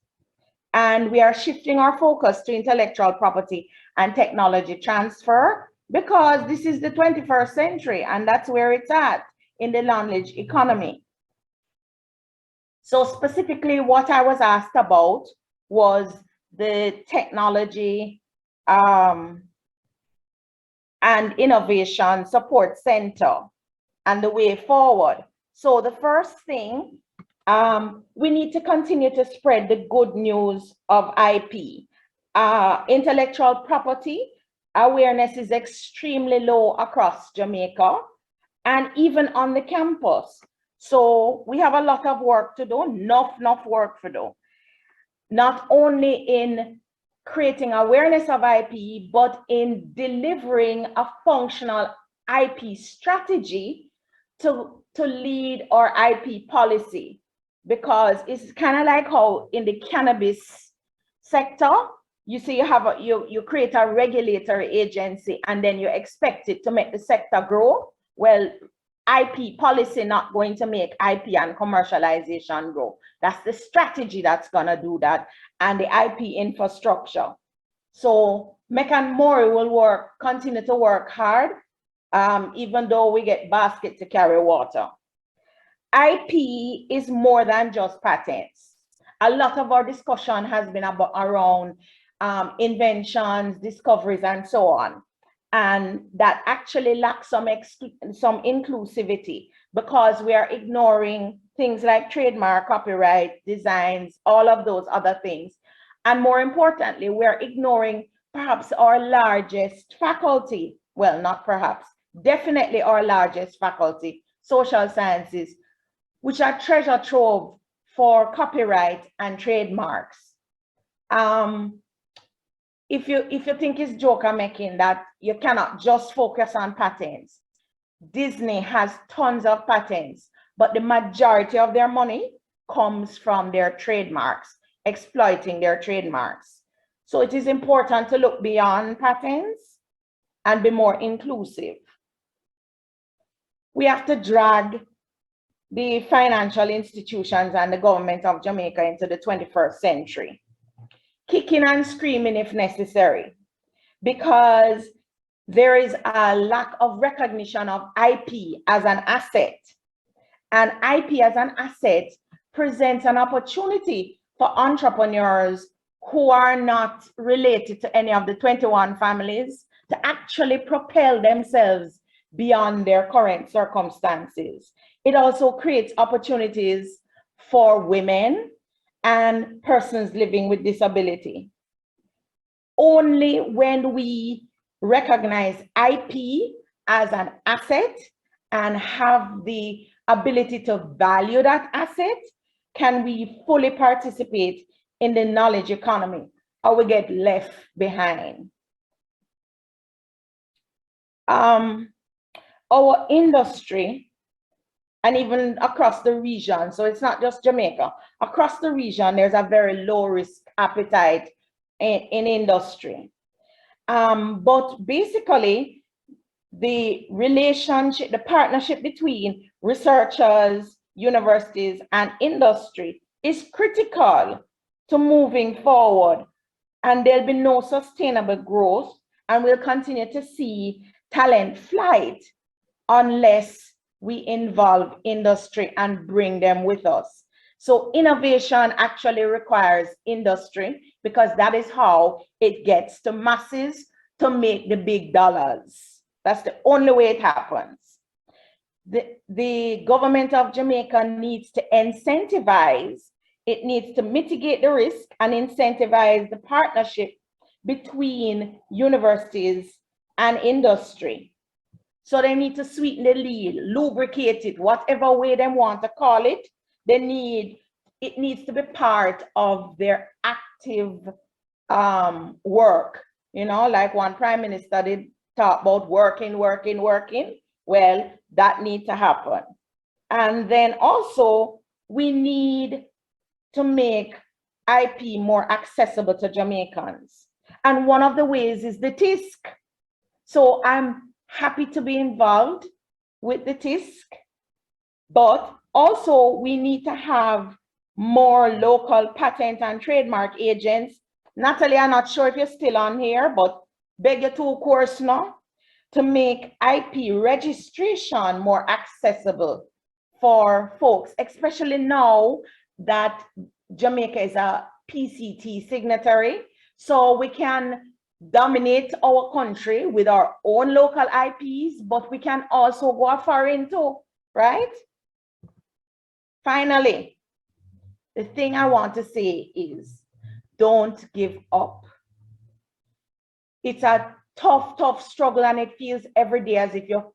And we are shifting our focus to intellectual property and technology transfer because this is the 21st century and that's where it's at in the knowledge economy. So specifically what I was asked about was the technology and innovation support center and the way forward. So the first thing, we need to continue to spread the good news of IP. Intellectual property awareness is extremely low across Jamaica and even on the campus. So we have a lot of work to do, enough work to do. Not only in creating awareness of IP, but in delivering a functional IP strategy to lead our IP policy, because it's kind of like how in the cannabis sector, you see you create a regulatory agency and then you expect it to make the sector grow. Well, IP policy not going to make IP and commercialization grow. That's the strategy that's gonna do that, and the IP infrastructure. So MEC and Mori will continue to work hard, even though we get basket to carry water. IP is more than just patents. A lot of our discussion has been around inventions, discoveries, and so on. And that actually lacks some inclusivity because we are ignoring things like trademark, copyright, designs, all of those other things. And more importantly, we're ignoring perhaps our largest faculty, well, not perhaps, definitely our largest faculty, social sciences, which are treasure trove for copyright and trademarks. If you think it's joker making that you cannot just focus on patents, Disney has tons of patents, but the majority of their money comes from their trademarks, exploiting their trademarks. So it is important to look beyond patents and be more inclusive. We have to drag the financial institutions and the government of Jamaica into the 21st century, kicking and screaming if necessary, because there is a lack of recognition of IP as an asset. And IP as an asset presents an opportunity for entrepreneurs who are not related to any of the 21 families to actually propel themselves beyond their current circumstances. It also creates opportunities for women and persons living with disability. Only when we recognize IP as an asset and have the ability to value that asset can we fully participate in the knowledge economy, or we get left behind. Our industry, and even across the region, so it's not just Jamaica, across the region, there's a very low risk appetite in industry. But basically, the relationship, the partnership between researchers, universities, and industry is critical to moving forward. And there'll be no sustainable growth, and we'll continue to see talent flight unless we involve industry and bring them with us. So innovation actually requires industry, because that is how it gets to masses to make the big dollars. That's the only way it happens. The government of Jamaica needs to incentivize, it needs to mitigate the risk and incentivize the partnership between universities and industry. So they need to sweeten the deal, lubricate it, whatever way they want to call it. It needs to be part of their active work. You know, like one prime minister did talk about working. Well, that needs to happen. And then also we need to make IP more accessible to Jamaicans. And one of the ways is the TISC. So I'm happy to be involved with the TISC, but also we need to have more local patent and trademark agents. Natalie, I'm not sure if you're still on here, but beg you to course now to make IP registration more accessible for folks, especially now that Jamaica is a PCT signatory. So we can dominate our country with our own local IPs, but we can also go foreign too, right? Finally, the thing I want to say is don't give up. It's a tough struggle, and it feels every day as if you're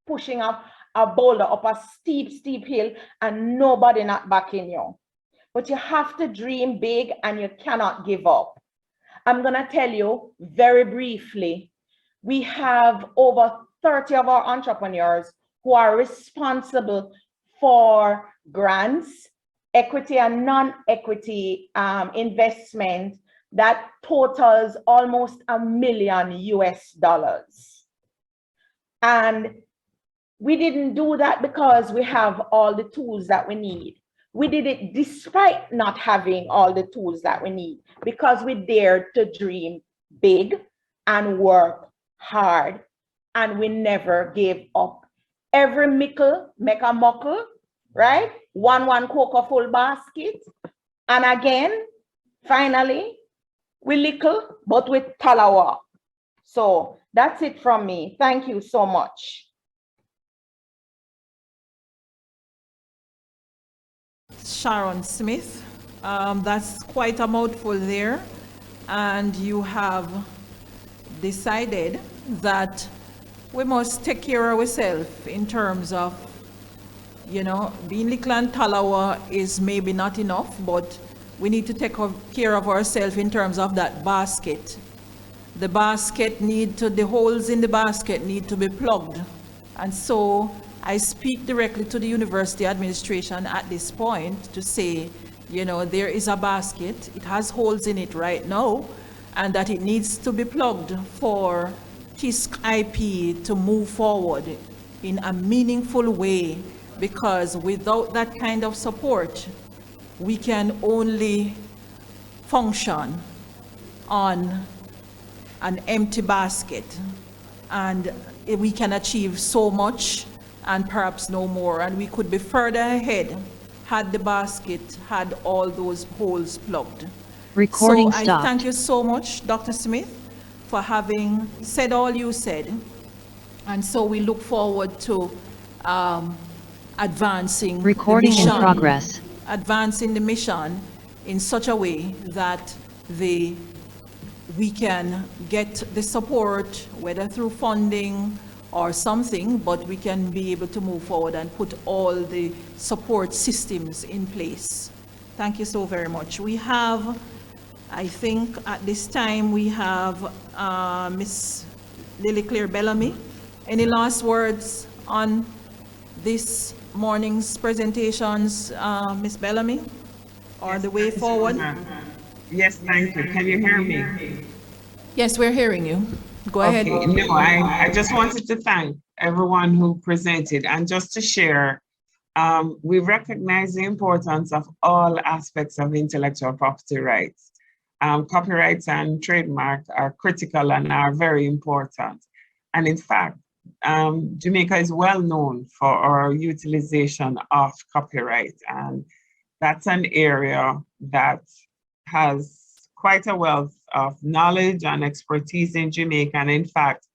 pushing up a boulder up a steep hill and nobody not backing you. But you have to dream big and you cannot give up. I'm gonna tell you very briefly, we have over 30 of our entrepreneurs who are responsible for grants, equity and non-equity investment that totals almost $1 million US. And we didn't do that because we have all the tools that we need. We did it despite not having all the tools that we need, because we dared to dream big and work hard, and we never gave up. Every mickle make a muckle, right? One cocoa full basket. And again, finally, we lickle, but with talawa. So that's it from me. Thank you so much. Sharon Smith, that's quite a mouthful there. And you have decided that we must take care of ourselves in terms of, you know, being little and Talawa is maybe not enough, but we need to take care of ourselves in terms of that basket. The basket the holes in the basket need to be plugged. And so I speak directly to the university administration at this point to say, you know, there is a basket, it has holes in it right now, and that it needs to be plugged for TISC IP to move forward in a meaningful way, because without that kind of support, we can only function on an empty basket, and we can achieve so much and perhaps no more, and we could be further ahead had the basket had all those holes plugged. Recording so stopped. I thank you so much, Dr. Smith, for having said all you said, and so we look forward to advancing Recording the in mission, progress. advancing the mission in such a way that we can get the support, whether through funding or something, but we can be able to move forward and put all the support systems in place. Thank you so very much. We have, I think at this time, we have Ms. Lily Claire Bellamy. Any last words on this morning's presentations, Ms. Bellamy, or yes, the way forward? Yes, thank you. Can you hear me? Yes, we're hearing you. Go ahead. No, I just wanted to thank everyone who presented, and just to share, we recognize the importance of all aspects of intellectual property rights. Copyrights and trademark are critical and are very important. And in fact, Jamaica is well known for our utilization of copyright, and that's an area that has quite a wealth of knowledge and expertise in Jamaica. And in fact,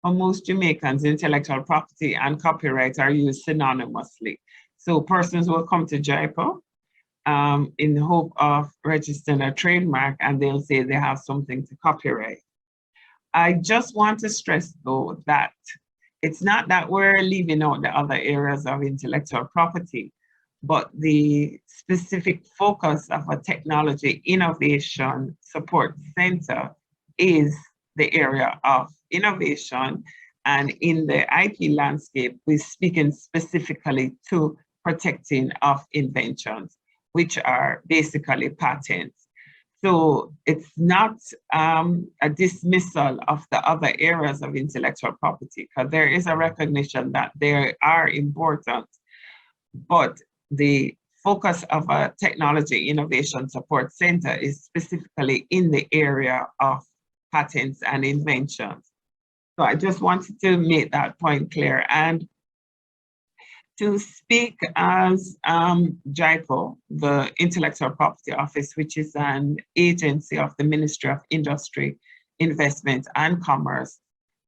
for most Jamaicans, intellectual property and copyright are used synonymously. So persons will come to JIPO in the hope of registering a trademark, and they'll say they have something to copyright. I just want to stress, though, that it's not that we're leaving out the other areas of intellectual property, but the specific focus of a technology innovation support center is the area of innovation. And in the IP landscape, we're speaking specifically to protecting of inventions, which are basically patents. So it's not a dismissal of the other areas of intellectual property, because there is a recognition that they are important, but the focus of a technology innovation support center is specifically in the area of patents and inventions. So I just wanted to make that point clear. And to speak as JIPO, the Intellectual Property Office, which is an agency of the Ministry of Industry, Investment and Commerce,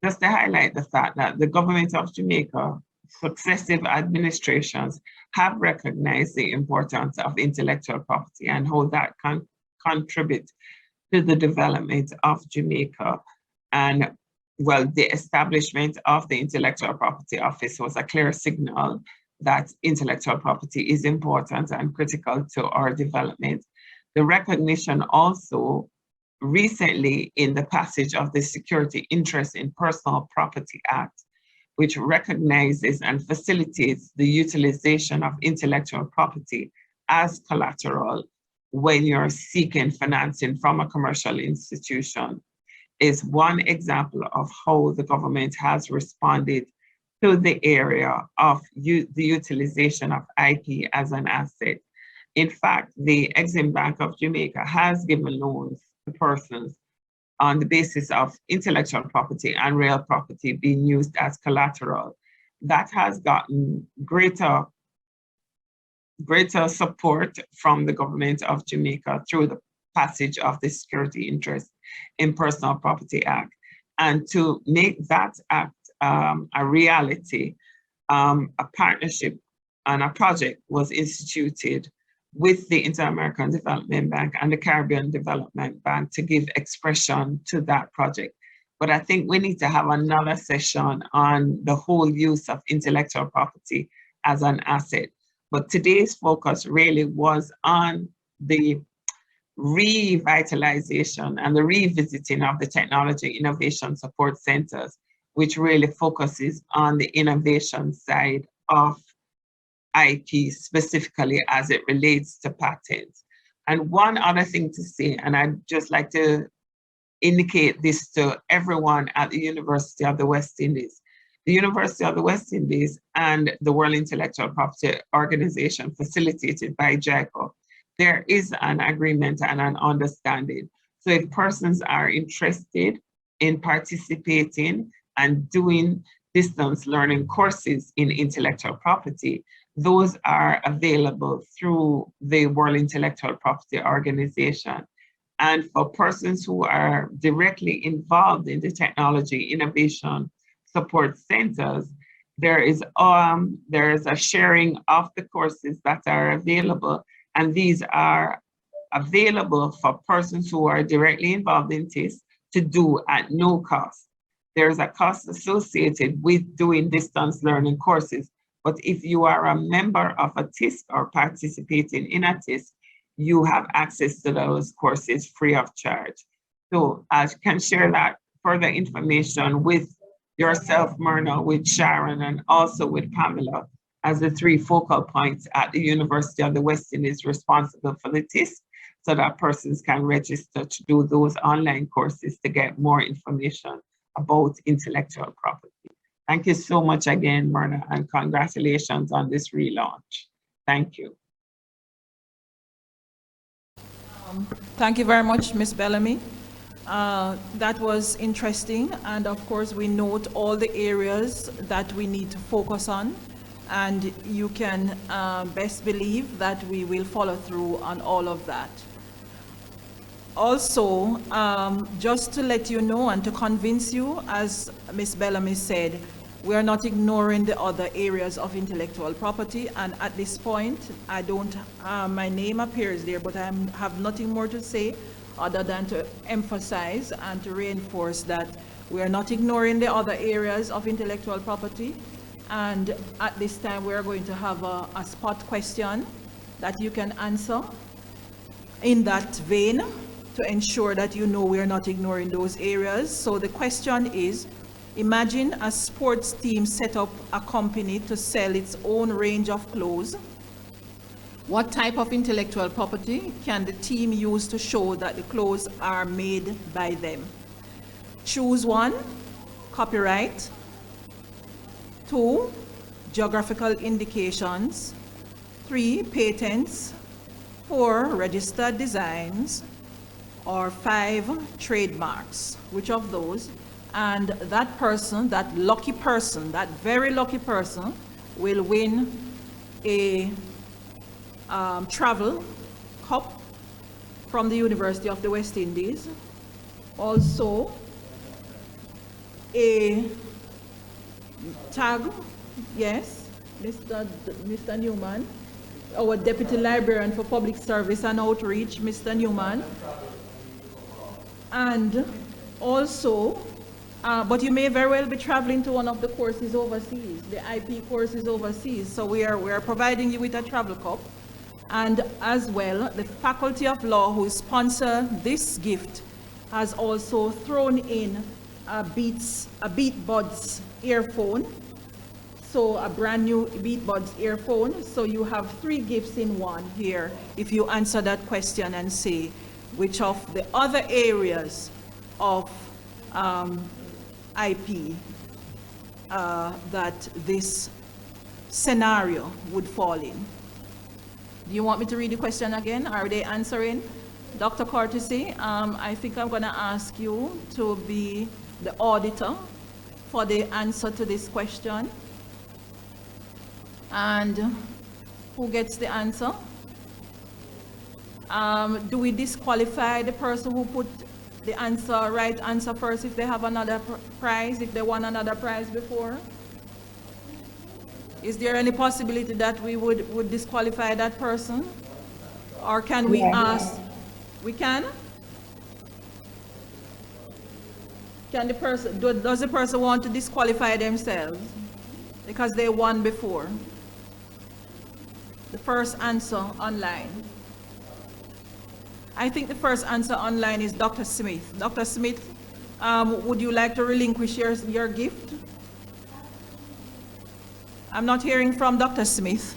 just to highlight the fact that the government of Jamaica, successive administrations have recognized the importance of intellectual property and how that can contribute to the development of Jamaica. And well, the establishment of the Intellectual Property Office was a clear signal that intellectual property is important and critical to our development. The recognition also recently in the passage of the Security Interest in Personal Property Act, which recognizes and facilitates the utilization of intellectual property as collateral when you're seeking financing from a commercial institution, is one example of how the government has responded to the area of the utilization of IP as an asset. In fact, the Exim Bank of Jamaica has given loans to persons on the basis of intellectual property and real property being used as collateral. That has gotten greater support from the government of Jamaica through the passage of the Security Interest in Personal Property Act. And to make that act a reality, a partnership and a project was instituted with the Inter-American Development Bank and the Caribbean Development Bank to give expression to that project. but I think we need to have another session on the whole use of intellectual property as an asset. But today's focus really was on the revitalization and the revisiting of the Technology Innovation Support Centers, which really focuses on the innovation side of IP, specifically as it relates to patents. And one other thing to say, and I'd just like to indicate this to everyone at the University of the West Indies. The University of the West Indies and the World Intellectual Property Organization, facilitated by JICO, there is an agreement and an understanding. So if persons are interested in participating and doing distance learning courses in intellectual property, those are available through the World Intellectual Property Organization. And for persons who are directly involved in the Technology Innovation Support Centers, there is a sharing of the courses that are available, and these are available for persons who are directly involved in TISC to do at no cost. There's a cost associated with doing distance learning courses, but if you are a member of a TISC or participating in a TISC, you have access to those courses free of charge. So I can share that further information with yourself, Myrna, with Sharon, and also with Pamela as the three focal points at the University of the West Indies responsible for the TISC, so that persons can register to do those online courses to get more information about intellectual property. Thank you so much again, Myrna, and congratulations on this relaunch. Thank you. Thank you very much, Ms. Bellamy. That was interesting, and of course we note all the areas that we need to focus on, and you can best believe that we will follow through on all of that. Also, just to let you know and to convince you, as Ms. Bellamy said, we are not ignoring the other areas of intellectual property, and at this point, I don't, my name appears there, but I have nothing more to say other than to emphasize and to reinforce that we are not ignoring the other areas of intellectual property. And at this time, we are going to have a spot question that you can answer in that vein to ensure that you know we are not ignoring those areas. So the question is, imagine a sports team set up a company to sell its own range of clothes. What type of intellectual property can the team use to show that the clothes are made by them? Choose one, copyright. 2, geographical indications. 3, patents. 4, registered designs. Or 5, trademarks. Which of those? And that person, that lucky person, that very lucky person will win a travel cup from the University of the West Indies. Also, a tag, yes, Mr. Newman, our Deputy Librarian for Public Service and Outreach, Mr. Newman. And also, but you may very well be traveling to one of the courses overseas, the IP courses overseas. So we are providing you with a travel cup. And as well, the Faculty of Law, who sponsor this gift, has also thrown in a BeatBuds earphone. So a brand new BeatBuds earphone. So you have 3 gifts in one here if you answer that question and say which of the other areas of IP that this scenario would fall in. Do you want me to read the question again? Are they answering? Dr. Courtesy, I think I'm going to ask you to be the auditor for the answer to this question. And who gets the answer? Do we disqualify the person who put the right answer first if they have another prize, if they won another prize before? Is there any possibility that we would disqualify that person? Or can we ask? We can? Can the person, does the person want to disqualify themselves because they won before? The first answer online. I think the first answer online is Dr. Smith. Dr. Smith, would you like to relinquish your gift? I'm not hearing from Dr. Smith.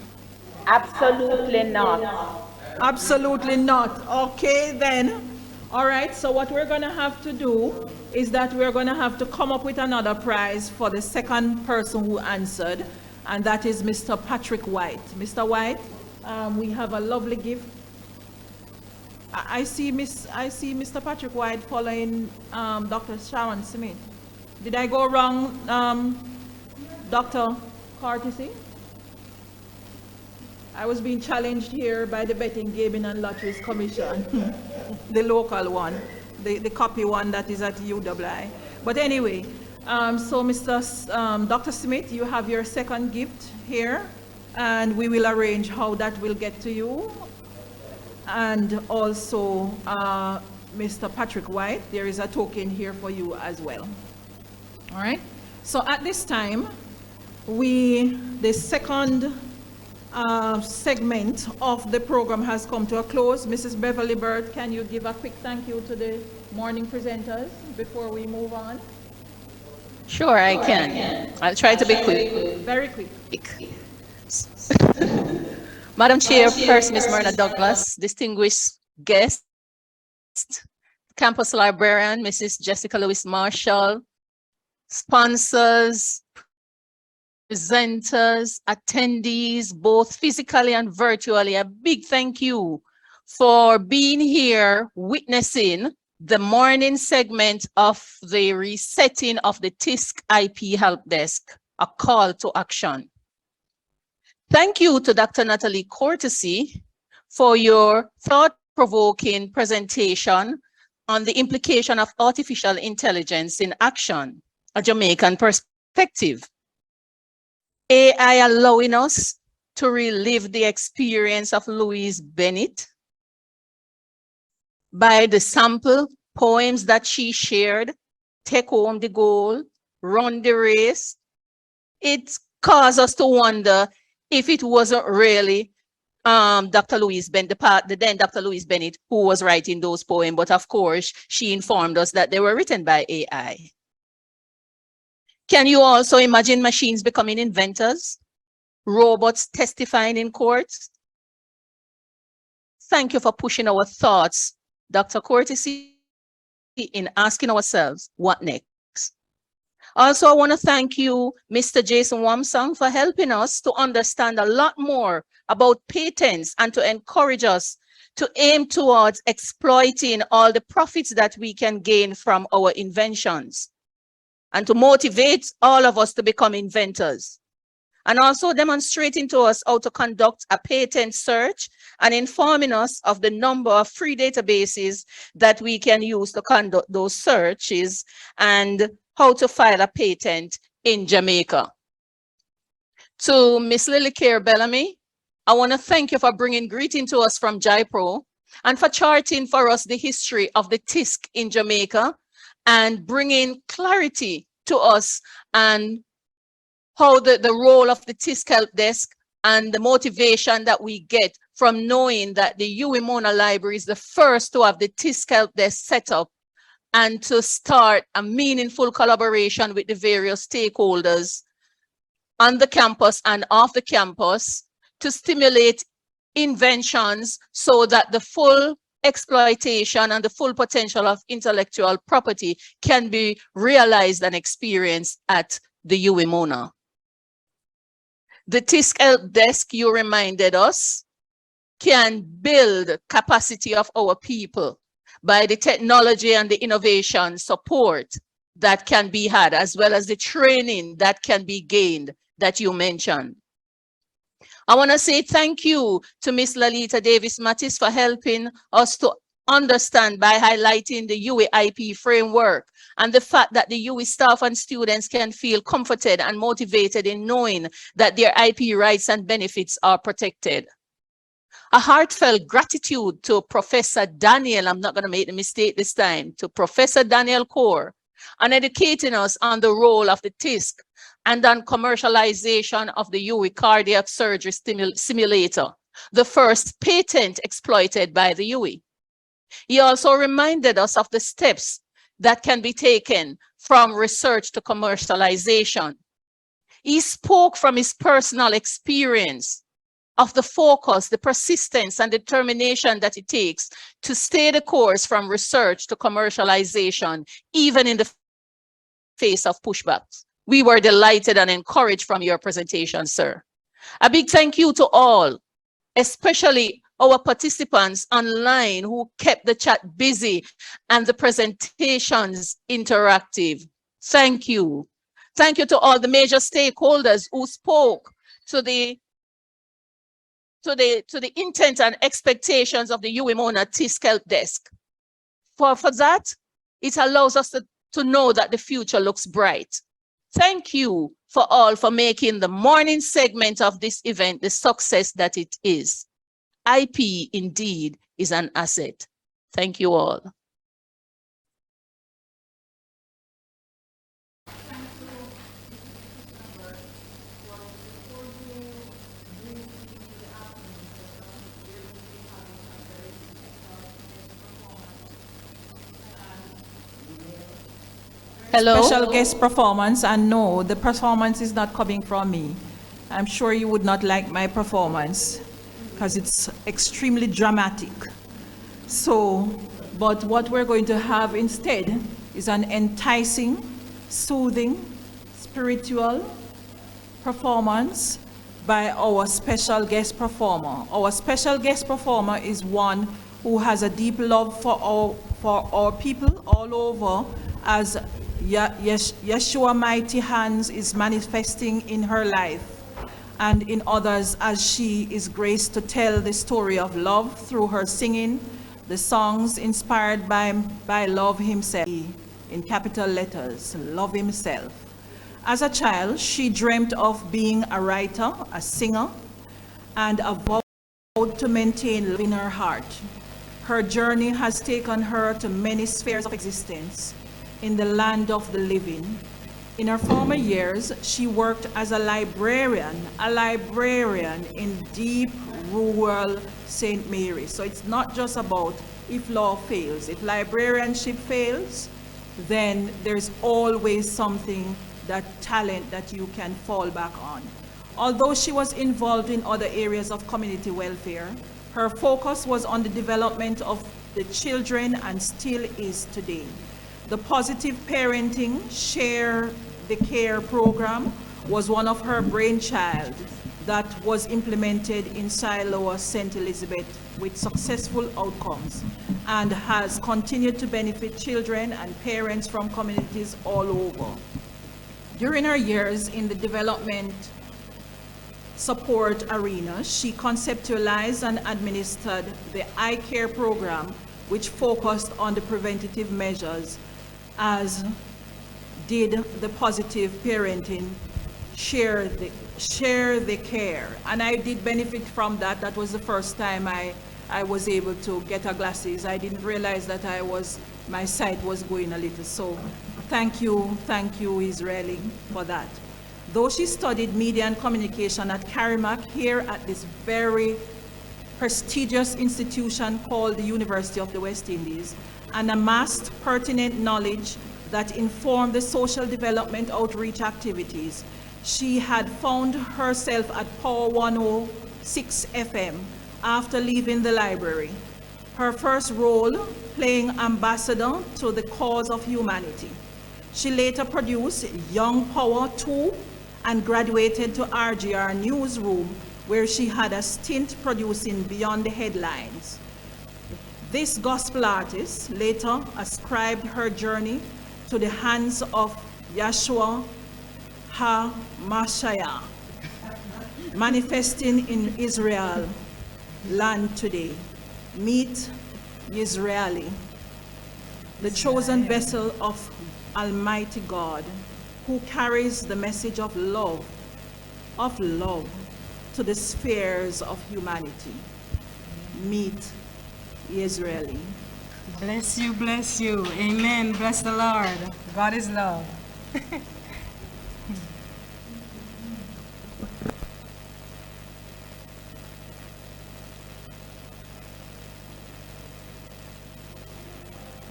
Absolutely not. Absolutely not. Okay, then. All right, so what we're going to have to do is that we're going to have to come up with another prize for the second person who answered, and that is Mr. Patrick White. Mr. White, we have a lovely gift. I see Mr. Patrick White following Dr. Sharon Smith. Did I go wrong, Dr. Courtesy? I was being challenged here by the Betting, Gaming and Lotteries Commission, the local one, the copy one that is at UWI. But anyway, so Dr. Smith, you have your second gift here, and we will arrange how that will get to you. And also, Mr. Patrick White, there is a token here for you as well. All right, so at this time, the second segment of the program has come to a close. Mrs. Beverly Bird, can you give a quick thank you to the morning presenters before we move on? Sure, I can. I'll try to be quick. Very quick. Madam Chairperson, Ms. Myrna Douglas, distinguished guests, campus librarian, Mrs. Jessica Lewis Marshall, sponsors, presenters, attendees, both physically and virtually, a big thank you for being here, witnessing the morning segment of the resetting of the TISC IP help desk, a call to action. Thank you to Dr. Natalie Courtesy for your thought-provoking presentation on the implication of artificial intelligence in action, a Jamaican perspective. AI allowing us to relive the experience of Louise Bennett by the sample poems that she shared, Take Home the Goal, Run the Race. It caused us to wonder if it wasn't really Dr. Louise Bennett, the then Dr. Louise Bennett, who was writing those poems, but of course, she informed us that they were written by AI. Can you also imagine machines becoming inventors? Robots testifying in courts? Thank you for pushing our thoughts, Dr. Courtesy, in asking ourselves, what next? Also, I want to thank you, Mr. Jason Wamsang, for helping us to understand a lot more about patents and to encourage us to aim towards exploiting all the profits that we can gain from our inventions, and to motivate all of us to become inventors, and also demonstrating to us how to conduct a patent search and informing us of the number of free databases that we can use to conduct those searches and how to file a patent in Jamaica. To Ms. Lily Care Bellamy, I want to thank you for bringing greeting to us from JIPRO and for charting for us the history of the TISC in Jamaica and bringing clarity to us and how the role of the TISC help desk and the motivation that we get from knowing that the UWI Mona Library is the first to have the TISC help desk set up and to start a meaningful collaboration with the various stakeholders on the campus and off the campus to stimulate inventions so that the full exploitation and the full potential of intellectual property can be realized and experienced at the UWI Mona. The TISC help desk, you reminded us, can build capacity of our people by the technology and the innovation support that can be had, as well as the training that can be gained that you mentioned. I want to say thank you to Ms. Lalita Davis-Mattis for helping us to understand by highlighting the UWI IP framework and the fact that the UWI staff and students can feel comforted and motivated in knowing that their IP rights and benefits are protected. A heartfelt gratitude to Professor Daniel, I'm not going to make the mistake this time, to Professor Daniel Kaur and educating us on the role of the TISC and on commercialization of the UE cardiac surgery simulator, the first patent exploited by the UE. He also reminded us of the steps that can be taken from research to commercialization. He spoke from his personal experience of the focus, the persistence, and determination that it takes to stay the course from research to commercialization, even in the face of pushbacks. We were delighted and encouraged from your presentation, sir. A big thank you to all, especially our participants online who kept the chat busy and the presentations interactive. Thank you. Thank you to all the major stakeholders who spoke to the intent and expectations of the UEMONA TISC Helpdesk. For that, it allows us to know that the future looks bright. Thank you for all for making the morning segment of this event the success that it is. IP indeed is an asset. Thank you all. Hello? Special guest performance, and no, the performance is not coming from me. I'm sure you would not like my performance because it's extremely dramatic. So, but what we're going to have instead is an enticing, soothing, spiritual performance by our special guest performer. Our special guest performer is one who has a deep love for our people all over, as Yeshua mighty hands is manifesting in her life and in others, as she is graced to tell the story of love through her singing the songs inspired by love himself, in capital letters, love himself. As a child, she dreamt of being a writer, a singer, and vowed to maintain love in her heart. Her journey has taken her to many spheres of existence in the land of the living. In her former years, she worked as a librarian in deep rural St. Mary. So it's not just about if law fails. If librarianship fails, then there's always something, that talent that you can fall back on. Although she was involved in other areas of community welfare, her focus was on the development of the children and still is today. The Positive Parenting Share the Care program was one of her brainchild that was implemented in Siloa, St. Elizabeth with successful outcomes and has continued to benefit children and parents from communities all over. During her years in the development support arena, she conceptualized and administered the Eye Care program, which focused on the preventative measures, as did the Positive Parenting Share the Care. And I did benefit from that. That was the first time I was able to get her glasses. I didn't realize that my sight was going a little. So thank you, Israeli, for that. Though she studied media and communication at Karimak here at this very prestigious institution called the University of the West Indies, and amassed pertinent knowledge that informed the social development outreach activities, she had found herself at Power 106 FM after leaving the library. Her first role, playing ambassador to the cause of humanity. She later produced Young Power 2 and graduated to RGR Newsroom, where she had a stint producing Beyond the Headlines. This gospel artist later ascribed her journey to the hands of Yeshua HaMashiach, manifesting in Israel land today. Meet Israeli, the chosen vessel of Almighty God, who carries the message of love to the spheres of humanity. Meet Israeli. Bless you, bless you. Amen. Bless the Lord. God is love.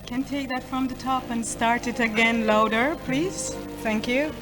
Can take that from the top and start it again louder, please. Thank you.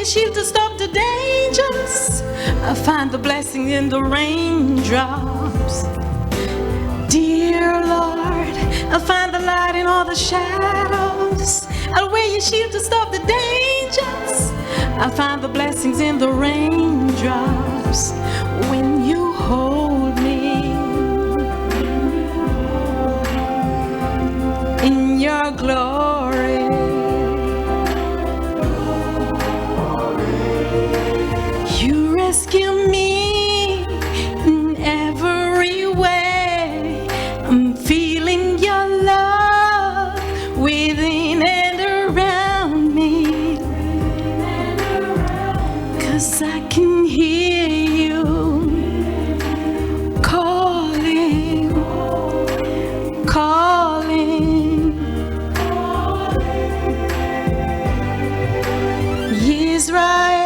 Shield to stop the dangers. I find the blessing in the raindrops. Dear Lord, I find the light in all the shadows. I'll wear your shield to stop the dangers. I find the blessings in the raindrops. When you hold me in your glory. Rescue me in every way. I'm feeling your love within and around me. 'Cause I can hear you calling, calling. Israel.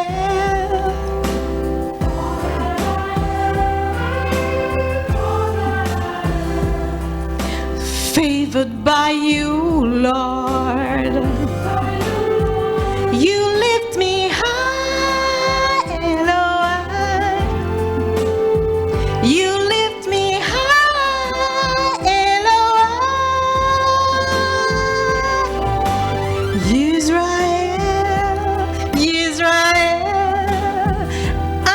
Favored by you, Lord. You lift me high, Elohim. You lift me high, Elohim. Israel, Israel.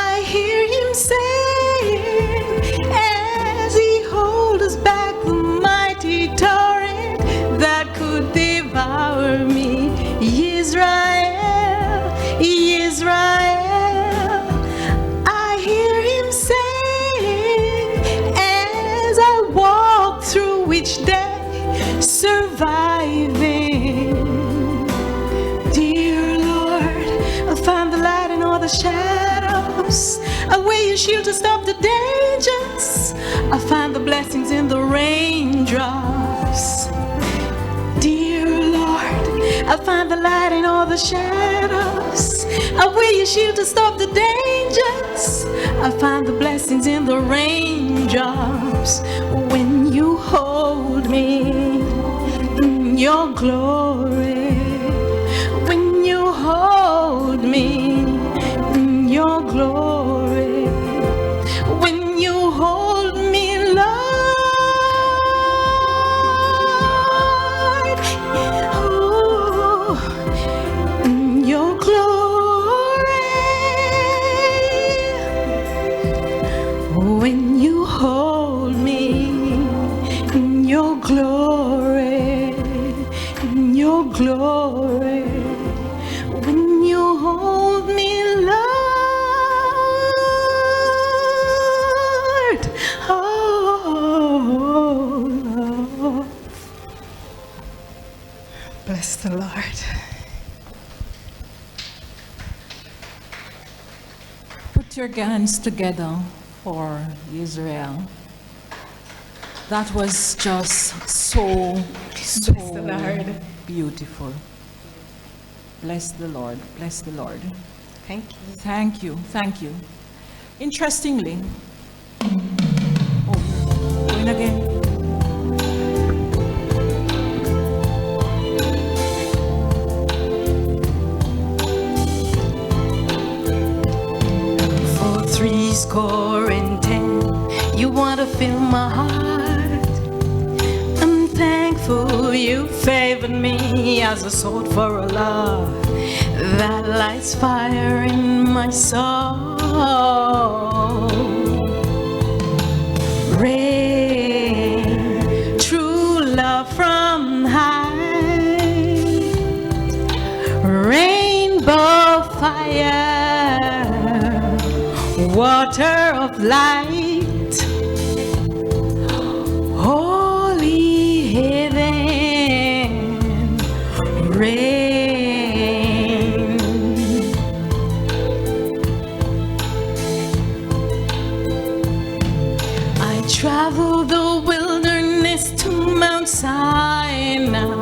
I hear him saying as he holds us back the mighty torrent that could devour me. Israel, Israel, I hear him saying as I walk through each day, surviving. Dear Lord, I find the light in all the shadows. I wear your shield to stop the dangers. I find the blessings in the raindrops. Dear Lord, I find the light in all the shadows. I wear your shield to stop the dangers. I find the blessings in the raindrops. When you hold me in your glory. When you hold me in your glory. When you hold me, Lord, oh, in your glory. When you hold me in your glory, in your glory. When you hold me, Lord, oh, Lord. Bless the Lord. Put your hands together for Israel. That was just so beautiful. Bless the Lord. Bless the Lord. Thank you. Thank you. Thank you. Interestingly, going again. For 70, you want to fill my heart. I'm thankful you favored me as a sword for a love that lights fire in my soul. Rain, true love from high, rainbow fire, water of light, holy heaven, rain. I travel the wilderness to Mount Sinai.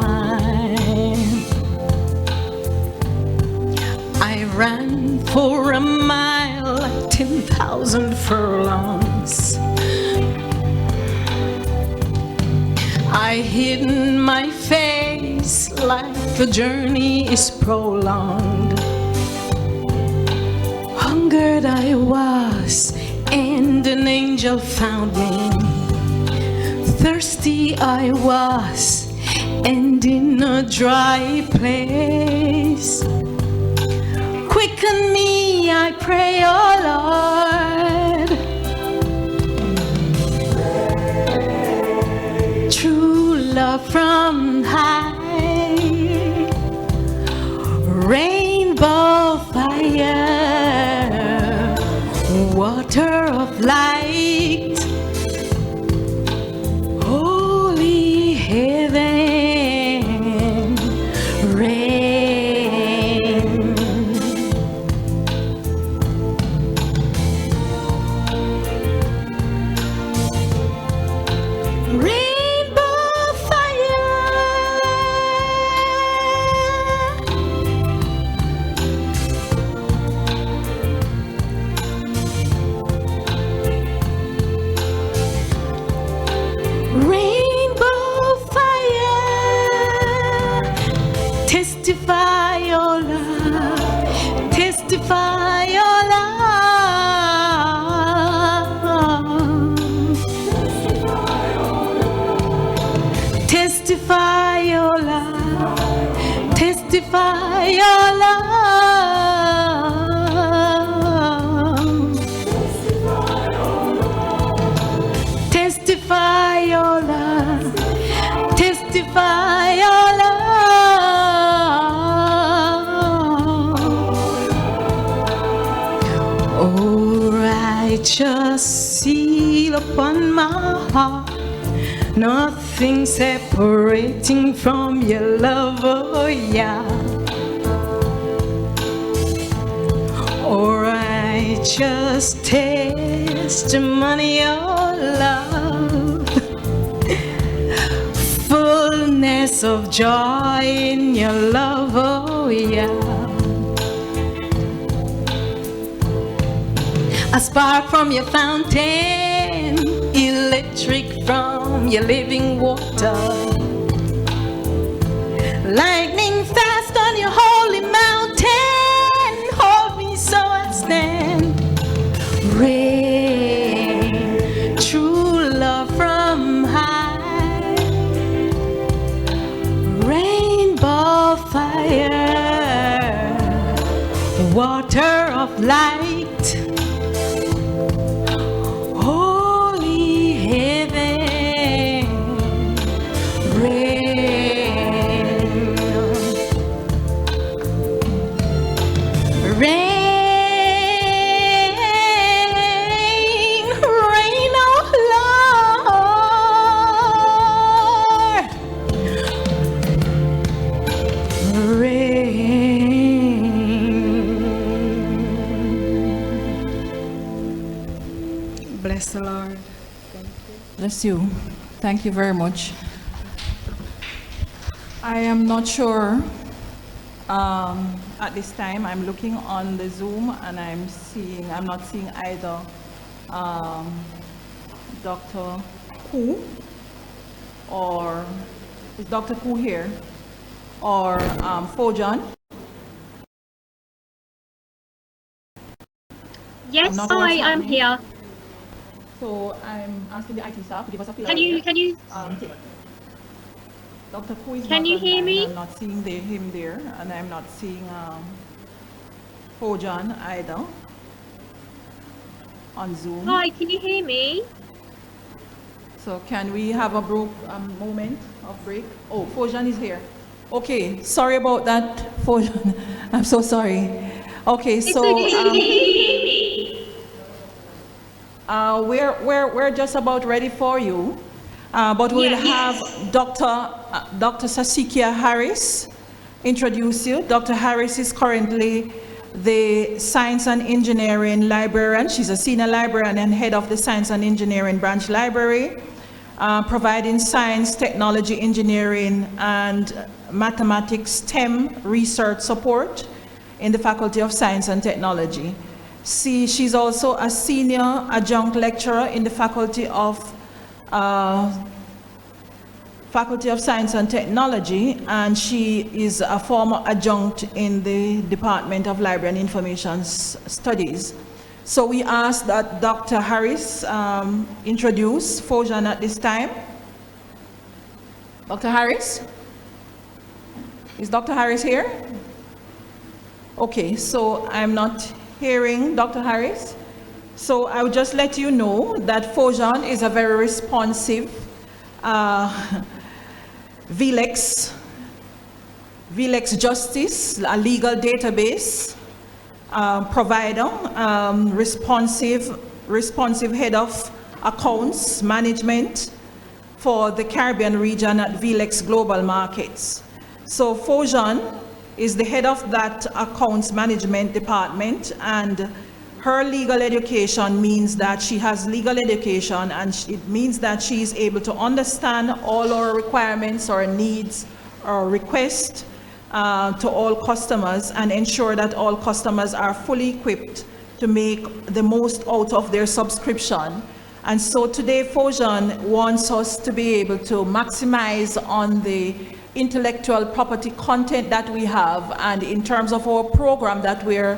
I ran for a mile like 10,000 furlongs. I hid my face like the journey is prolonged. Hungered I was, and an angel found me. Thirsty I was, and in a dry place. Quicken me, I pray, oh Lord. True love from high, rainbow fire, water of light, holy heaven, rain. Rainbow fire, rainbow fire, testify your love, testify your love, testify your love, testify your love, testify your love, testify your love. Oh, righteous seal upon my heart, nothing separating from your love, oh yeah. Oh, righteous testimony of love, fullness of joy in your love, oh yeah. A spark from your fountain, electric from your living water, lightning fast on your holy mountain, hold me so I stand. Rain, true love from high, rainbow fire, water of light, holy heaven, rain, rain, rain, oh Lord, rain. Bless you. Thank you very much. I am not sure. At this time, I'm looking on the Zoom and I'm not seeing either Dr. Koo, or is Dr. Koo here, or Fojan? Yes, hi, I'm here. So I'm asking the IT staff to give us a feel. Can you Dr. Koo is can not you hear online. me? I'm not seeing him there, and I'm not seeing Fojan either on Zoom. Hi, can you hear me? So can we have a moment of break? Oh, Fojan is here. Okay, sorry about that, Fojan. I'm so sorry. Okay, It's so okay. Can you hear me? we're just about ready for you, but we'll have Dr. Sasikia Harris introduce you. Dr. Harris is currently the Science and Engineering Librarian. She's a senior librarian and head of the Science and Engineering Branch Library, providing science, technology, engineering, and mathematics STEM research support in the Faculty of Science and Technology. She's also a senior adjunct lecturer in the Faculty of Science and Technology, and she is a former adjunct in the Department of Library and Information Studies. So we ask that Dr. Harris introduce Fojan at this time. Dr. Harris? Is Dr. Harris here? Okay, so I'm not hearing Dr. Harris. So I would just let you know that Fojan is a very responsive VLEX Justice, a legal database provider, responsive head of accounts management for the Caribbean region at VLEX Global Markets. So Fojan is the head of that accounts management department, and her legal education means that she has legal education, and it means that she is able to understand all our requirements, our needs, our requests to all customers, and ensure that all customers are fully equipped to make the most out of their subscription. And so today Fojan wants us to be able to maximize on the intellectual property content that we have, and in terms of our program that we're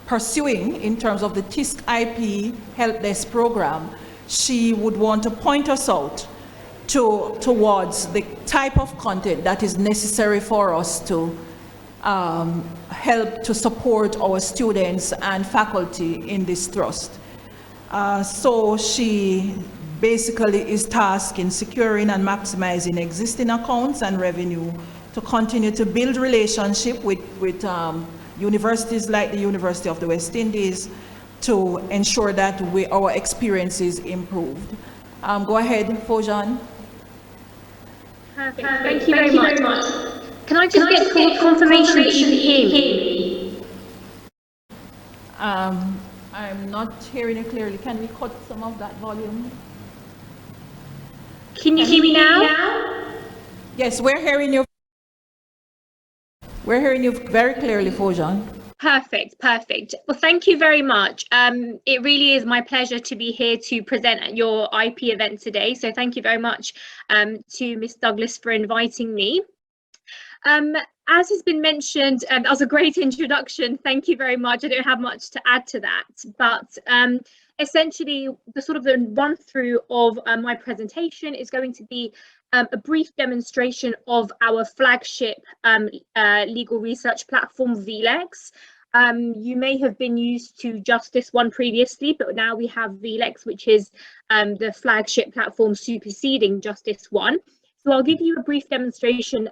pursuing in terms of the TISC IP Helpdesk program, she would want to point us out towards the type of content that is necessary for us to help to support our students and faculty in this trust. So she basically is tasked in securing and maximizing existing accounts and revenue to continue to build relationship with universities like the University of the West Indies to ensure that our experience is improved. Go ahead, Fojan. Perfect. Thank you very much. Can I just get confirmation that you can hear me? I'm not hearing it clearly. Can we cut some of that volume? Can you hear me now? Yes, we're hearing you. We're hearing you very clearly, Fojan. Perfect. Well, thank you very much. It really is my pleasure to be here to present at your IP event today. So thank you very much to Ms. Douglas for inviting me. As has been mentioned, that was a great introduction. Thank you very much. I don't have much to add to that, but essentially the run through of my presentation is going to be a brief demonstration of our flagship legal research platform, VLEX. You may have been used to Justice One previously, but now we have VLEX, which is the flagship platform superseding Justice One. So I'll give you a brief demonstration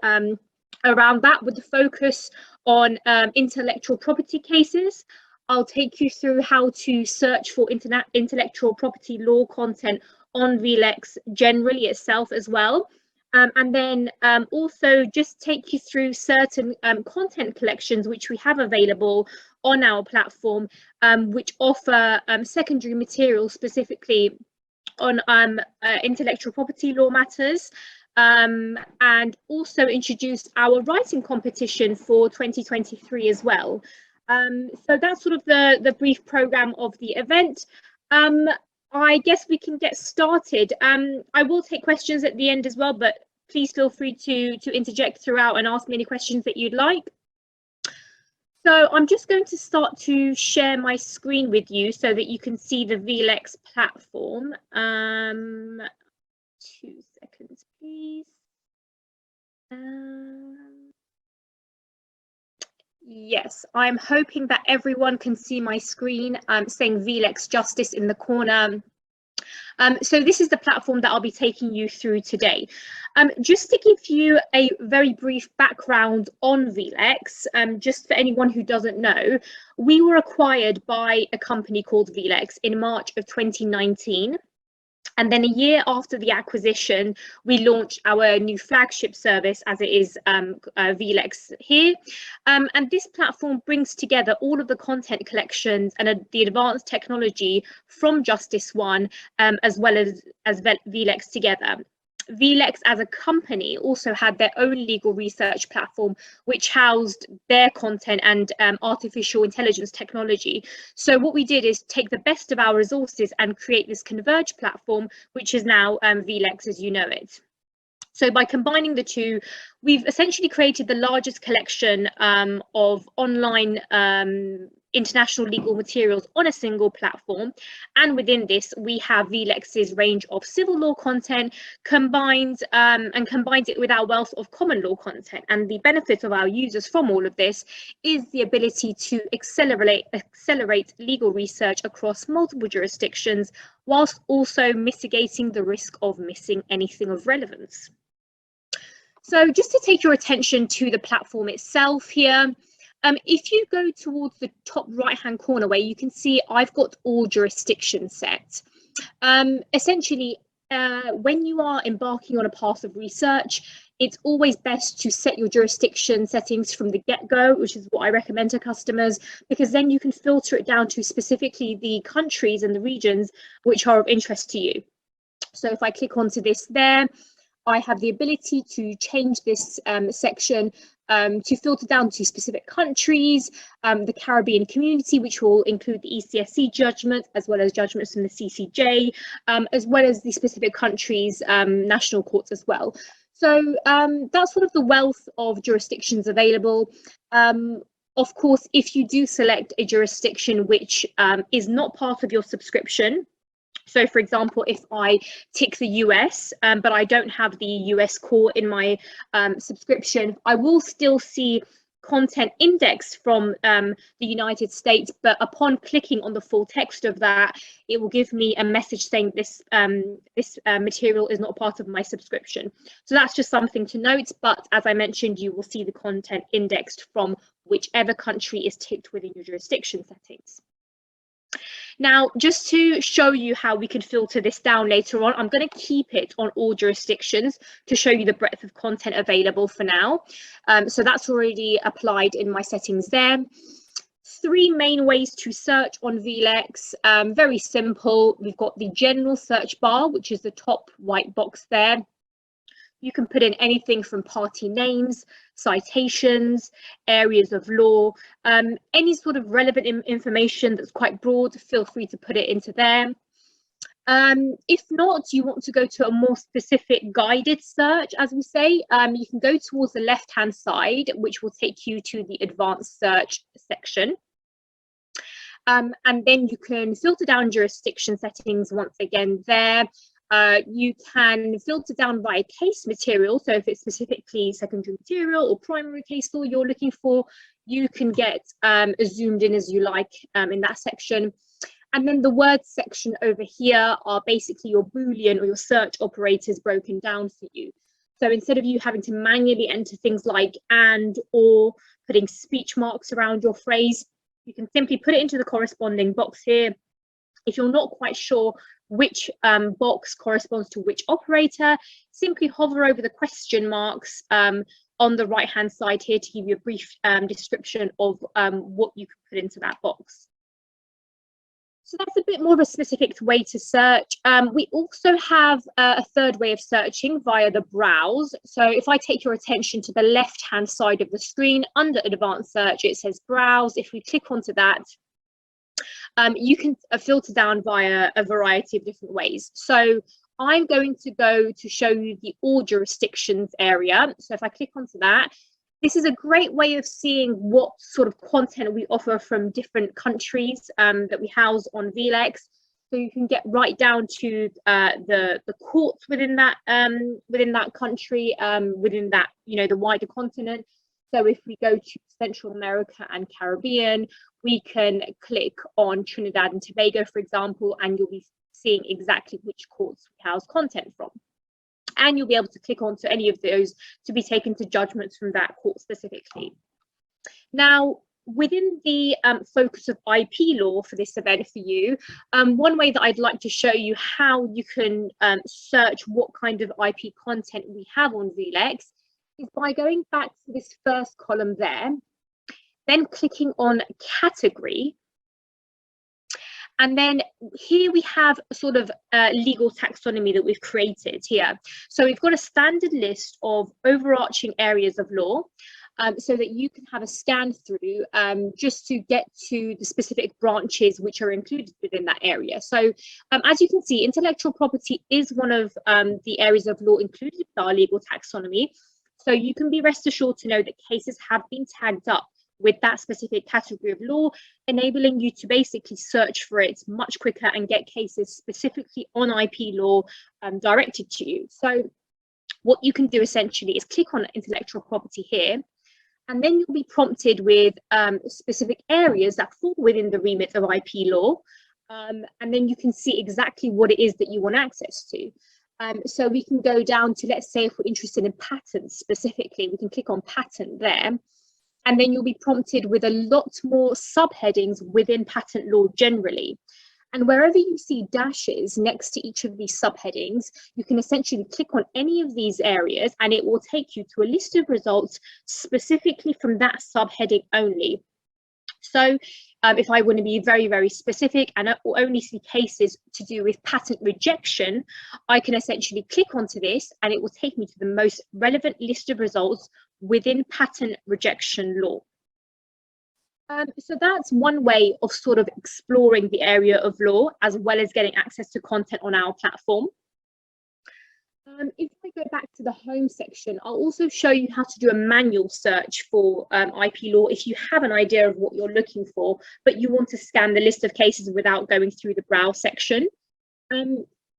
around that with the focus on intellectual property cases. I'll take you through how to search for intellectual property law content on VLEX generally itself as well. And then also just take you through certain content collections which we have available on our platform, which offer secondary material specifically on intellectual property law matters, and also introduced our writing competition for 2023 as well. So that's sort of the brief program of the event. I guess we can get started. I will take questions at the end as well, but please feel free to interject throughout and ask me any questions that you'd like. So I'm just going to start to share my screen with you so that you can see the VLEX platform. 2 seconds, please. Yes, I'm hoping that everyone can see my screen. I'm saying VLEX Justice in the corner. So this is the platform that I'll be taking you through today. Just to give you a very brief background on VLEX, just for anyone who doesn't know, we were acquired by a company called VLEX in March of 2019. And then a year after the acquisition, we launched our new flagship service, as it is VLEX here. And this platform brings together all of the content collections and the advanced technology from Justice One, as well as VLEX together. VLEX as a company also had their own legal research platform, which housed their content and artificial intelligence technology. So what we did is take the best of our resources and create this converged platform, which is now VLEX as you know it. So by combining the two, we've essentially created the largest collection of online international legal materials on a single platform. And within this, we have VLEX's range of civil law content combines it with our wealth of common law content. And the benefit of our users from all of this is the ability to accelerate legal research across multiple jurisdictions, whilst also mitigating the risk of missing anything of relevance. So just to take your attention to the platform itself here, if you go towards the top right-hand corner where you can see I've got all jurisdictions set. Essentially, when you are embarking on a path of research, it's always best to set your jurisdiction settings from the get-go, which is what I recommend to customers, because then you can filter it down to specifically the countries and the regions which are of interest to you. So if I click onto this there, I have the ability to change this section to filter down to specific countries, the Caribbean community, which will include the ECSC judgment, as well as judgments from the CCJ, as well as the specific countries' national courts as well. So that's sort of the wealth of jurisdictions available. Of course, if you do select a jurisdiction which is not part of your subscription, so for example, if I tick the US, but I don't have the US core in my subscription, I will still see content indexed from the United States, but upon clicking on the full text of that, it will give me a message saying this material is not part of my subscription. So that's just something to note, but as I mentioned, you will see the content indexed from whichever country is ticked within your jurisdiction settings. Now, just to show you how we can filter this down later on, I'm going to keep it on all jurisdictions to show you the breadth of content available for now. So that's already applied in my settings there. 3 main ways to search on VLEX. Very simple. We've got the general search bar, which is the top white box there. You can put in anything from party names, citations, areas of law, any sort of relevant information that's quite broad, feel free to put it into there. If not, you want to go to a more specific guided search, as we say, you can go towards the left-hand side, which will take you to the advanced search section. And then you can filter down jurisdiction settings once again there. You can filter down by case material. So if it's specifically secondary material or primary case law you're looking for, you can get as zoomed in as you like in that section. And then the words section over here are basically your Boolean or your search operators broken down for you. So instead of you having to manually enter things like and, or, putting speech marks around your phrase, you can simply put it into the corresponding box here. If you're not quite sure which box corresponds to which operator, simply hover over the question marks on the right-hand side here to give you a brief description of what you can put into that box. So that's a bit more of a specific way to search. We also have a third way of searching via the browse. So if I take your attention to the left-hand side of the screen, under advanced search, it says browse. If we click onto that, you can filter down via a variety of different ways. So I'm going to go to show you the all jurisdictions area. So if I click onto that, this is a great way of seeing what sort of content we offer from different countries that we house on VLEX. So you can get right down to the courts within that country, within that, you know, the wider continent. So if we go to Central America and Caribbean, we can click on Trinidad and Tobago, for example, and you'll be seeing exactly which courts we house content from. And you'll be able to click onto any of those to be taken to judgments from that court specifically. Now, within the focus of IP law for this event for you, one way that I'd like to show you how you can search what kind of IP content we have on VLEX is by going back to this first column there, then clicking on category. And then here we have a sort of legal taxonomy that we've created here. So we've got a standard list of overarching areas of law so that you can have a scan through just to get to the specific branches which are included within that area. So as you can see, intellectual property is one of the areas of law included in our legal taxonomy. So you can be rest assured to know that cases have been tagged up with that specific category of law, enabling you to basically search for it much quicker and get cases specifically on IP law directed to you. So what you can do essentially is click on intellectual property here, and then you'll be prompted with specific areas that fall within the remit of IP law. And then you can see exactly what it is that you want access to. So we can go down to, let's say if we're interested in patents specifically, we can click on patent there. And then you'll be prompted with a lot more subheadings within patent law generally. And wherever you see dashes next to each of these subheadings, you can essentially click on any of these areas and it will take you to a list of results specifically from that subheading only. So if I want to be very, very specific and only see cases to do with patent rejection, I can essentially click onto this and it will take me to the most relevant list of results within patent rejection law. So that's one way of sort of exploring the area of law as well as getting access to content on our platform. If I go back to the home section, I'll also show you how to do a manual search for IP law if you have an idea of what you're looking for, but you want to scan the list of cases without going through the browse section.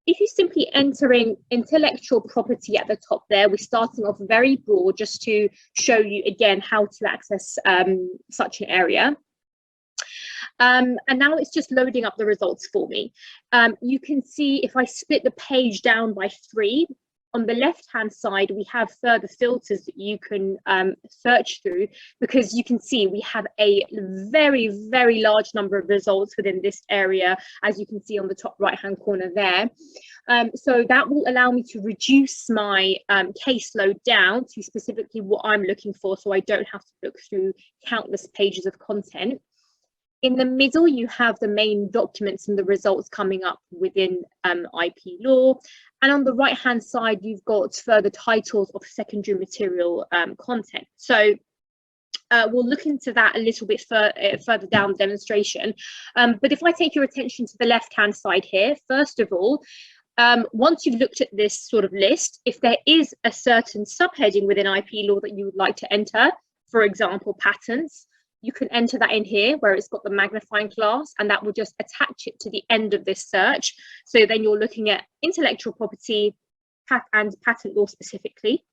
If you simply entering intellectual property at the top there, we're starting off very broad just to show you again how to access such an area. And now it's just loading up the results for me. You can see if I split the page down by 3, on the left-hand side, we have further filters that you can search through, because you can see we have a very, very large number of results within this area, as you can see on the top right-hand corner there. So that will allow me to reduce my caseload down to specifically what I'm looking for, so I don't have to look through countless pages of content. In the middle, you have the main documents and the results coming up within IP law. And on the right-hand side, you've got further titles of secondary material content. So we'll look into that a little bit further down the demonstration. But if I take your attention to the left-hand side here, first of all, once you've looked at this sort of list, if there is a certain subheading within IP law that you would like to enter, for example, patents, you can enter that in here where it's got the magnifying glass, and that will just attach it to the end of this search. So then you're looking at intellectual property and patent law specifically.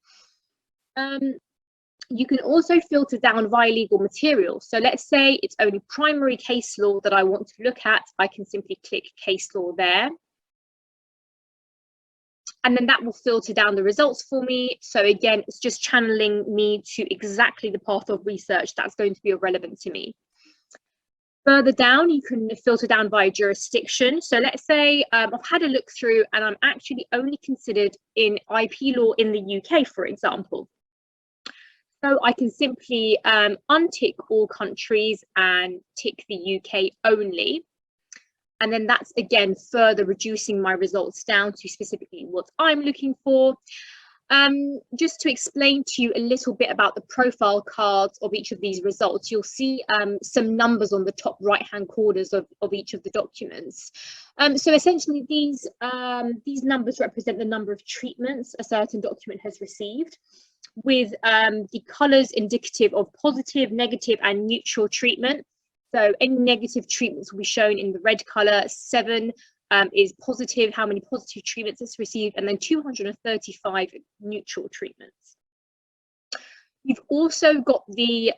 You can also filter down via legal material. So let's say it's only primary case law that I want to look at. I can simply click case law there. And then that will filter down the results for me. So again, it's just channeling me to exactly the path of research that's going to be of relevance to me. Further down, you can filter down by jurisdiction. So let's say I've had a look through and I'm actually only considered in IP law in the UK, for example. So I can simply untick all countries and tick the UK only. And then that's again further reducing my results down to specifically what I'm looking for. Just to explain to you a little bit about the profile cards of each of these results, you'll see some numbers on the top right-hand corners of each of the documents. So essentially these numbers represent the number of treatments a certain document has received, with the colours indicative of positive, negative and neutral treatment. So any negative treatments will be shown in the red colour, 7 is positive, how many positive treatments it's received, and then 235 neutral treatments. You've also got the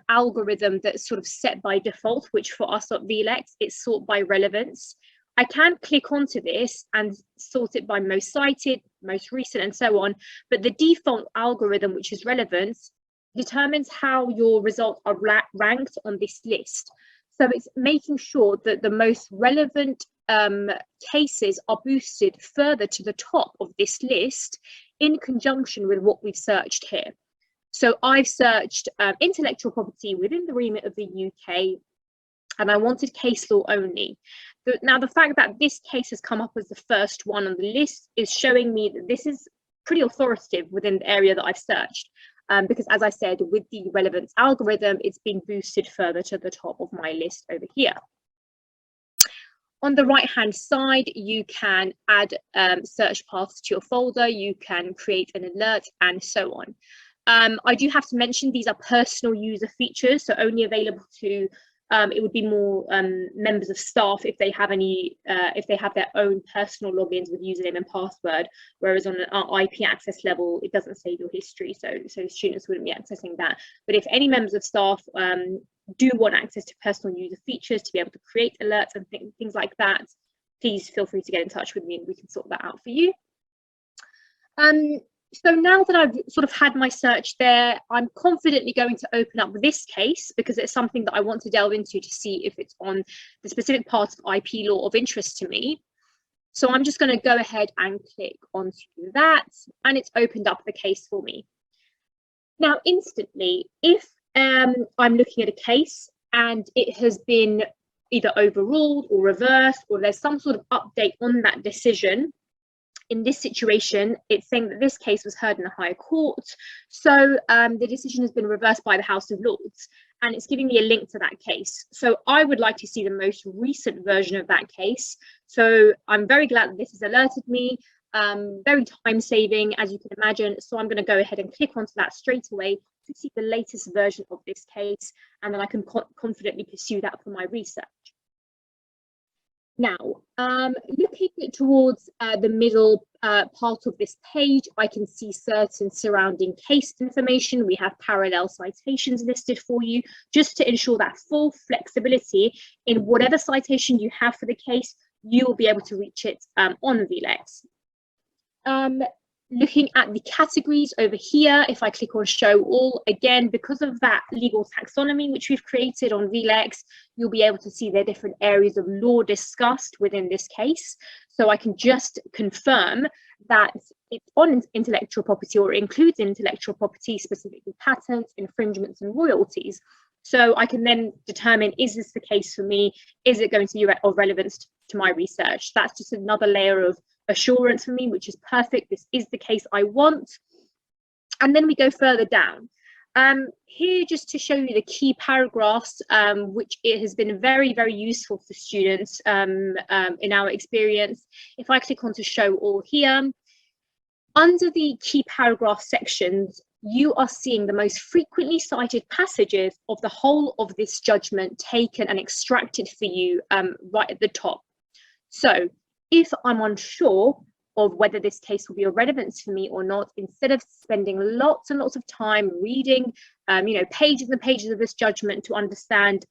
algorithm that's sort of set by default, which for us at VLEX, it's sort by relevance. I can click onto this and sort it by most cited, most recent, and so on, but the default algorithm, which is relevance, determines how your results are ranked on this list. So it's making sure that the most relevant cases are boosted further to the top of this list in conjunction with what we've searched here. So I've searched intellectual property within the remit of the UK, and I wanted case law only. Now, the fact that this case has come up as the first one on the list is showing me that this is pretty authoritative within the area that I've searched. Because as I said, with the relevance algorithm, it's been boosted further to the top of my list over here. On the right-hand side, you can add search paths to your folder, you can create an alert, and so on. I do have to mention these are personal user features, so only available to it would be more members of staff if they have any, if they have their own personal logins with username and password, whereas on an IP access level, it doesn't save your history, so students wouldn't be accessing that. But if any members of staff do want access to personal user features to be able to create alerts and things like that, please feel free to get in touch with me and we can sort that out for you. So now that I've sort of had my search there, I'm confidently going to open up this case because it's something that I want to delve into to see if it's on the specific part of IP law of interest to me. So I'm just going to go ahead and click onto that, and it's opened up the case for me. Now, instantly, if I'm looking at a case and it has been either overruled or reversed, or there's some sort of update on that decision, in this situation, it's saying that this case was heard in a higher court, so the decision has been reversed by the House of Lords, and it's giving me a link to that case. So I would like to see the most recent version of that case. So I'm very glad that this has alerted me, very time-saving, as you can imagine. So I'm going to go ahead and click onto that straight away to see the latest version of this case, and then I can confidently pursue that for my research. Now, looking towards the middle part of this page, I can see certain surrounding case information. We have parallel citations listed for you, just to ensure that full flexibility in whatever citation you have for the case, you will be able to reach it on VLEX. Looking at the categories over here, if I click on show all, again, because of that legal taxonomy which we've created on VLEX, you'll be able to see the different areas of law discussed within this case. So I can just confirm that it's on intellectual property or includes intellectual property, specifically patents, infringements and royalties. So I can then determine, is this the case for me? Is it going to be of relevance to my research? That's just another layer of assurance for me, which is perfect. This is the case I want. And then we go further down. Here, just to show you the key paragraphs, which it has been very, very useful for students in our experience. If I click on to show all here, under the key paragraph sections, you are seeing the most frequently cited passages of the whole of this judgment taken and extracted for you right at the top. So if I'm unsure of whether this case will be of relevance for me or not, instead of spending lots and lots of time reading, pages and pages of this judgment to understand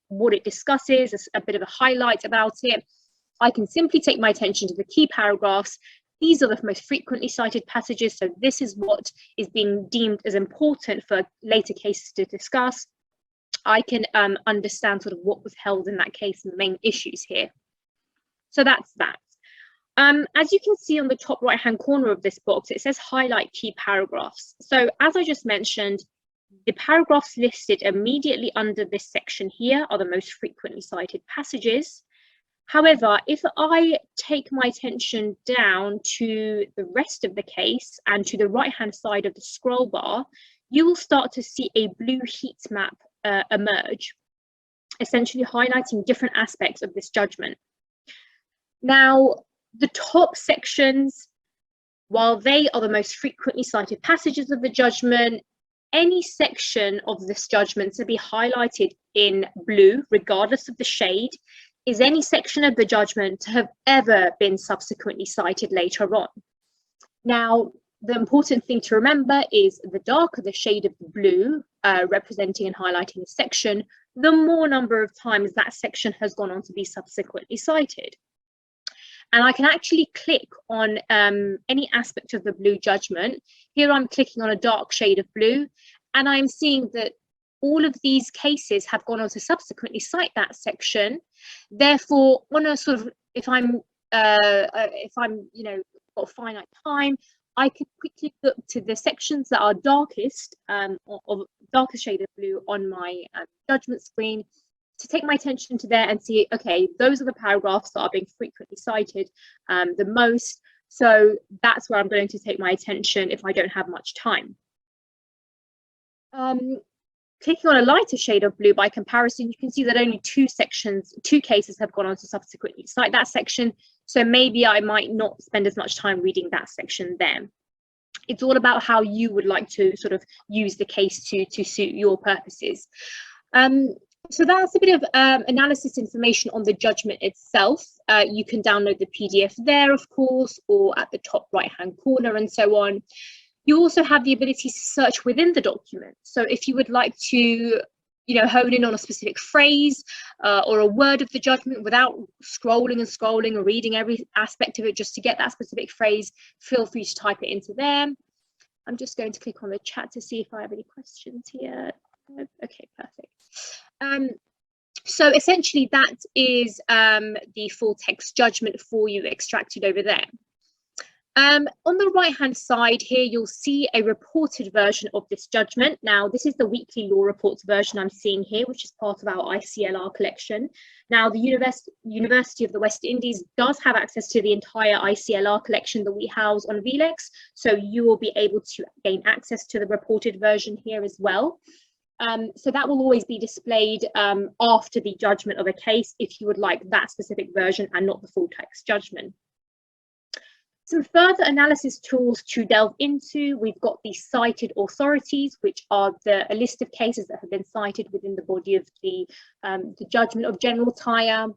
what it discusses, a bit of a highlight about it, I can simply take my attention to the key paragraphs. These are the most frequently cited passages, so this is what is being deemed as important for later cases to discuss. I can understand sort of what was held in that case and the main issues here. So that's that. As you can see on the top right-hand corner of this box, it says highlight key paragraphs. So as I just mentioned, the paragraphs listed immediately under this section here are the most frequently cited passages. However, if I take my attention down to the rest of the case and to the right-hand side of the scroll bar, you will start to see a blue heat map emerge, essentially highlighting different aspects of this judgment. Now, the top sections, while they are the most frequently cited passages of the judgment, any section of this judgment to be highlighted in blue, regardless of the shade, is any section of the judgment to have ever been subsequently cited later on. Now, the important thing to remember is the darker the shade of the blue representing and highlighting a section, the more number of times that section has gone on to be subsequently cited. And I can actually click on any aspect of the blue judgment. Here I'm clicking on a dark shade of blue, and I'm seeing that all of these cases have gone on to subsequently cite that section. Therefore, on a sort of, if I'm got finite time, I could quickly look to the sections that are darkest, of darkest shade of blue on my judgment screen, to take my attention to there and see, okay, those are the paragraphs that are being frequently cited the most. So that's where I'm going to take my attention if I don't have much time. Clicking on a lighter shade of blue, by comparison, you can see that only two cases have gone on to subsequently cite that section. So maybe I might not spend as much time reading that section there. It's all about how you would like to sort of use the case to suit your purposes. So that's a bit of analysis information on the judgment itself. You can download the PDF there, of course, or at the top right-hand corner and so on. You also have the ability to search within the document. So if you would like to, hone in on a specific phrase or a word of the judgment without scrolling or reading every aspect of it just to get that specific phrase, feel free to type it into there. I'm just going to click on the chat to see if I have any questions here. Okay, perfect. So essentially that is the full text judgment for you extracted over there. On the right-hand side here, you'll see a reported version of this judgment. Now, this is the weekly law reports version I'm seeing here, which is part of our ICLR collection. Now, the University of the West Indies does have access to the entire ICLR collection that we house on VLEX, so you will be able to gain access to the reported version here as well. So that will always be displayed after the judgment of a case if you would like that specific version and not the full text judgment. Some further analysis tools to delve into, we've got the cited authorities, which are a list of cases that have been cited within the body of the judgment of general tire.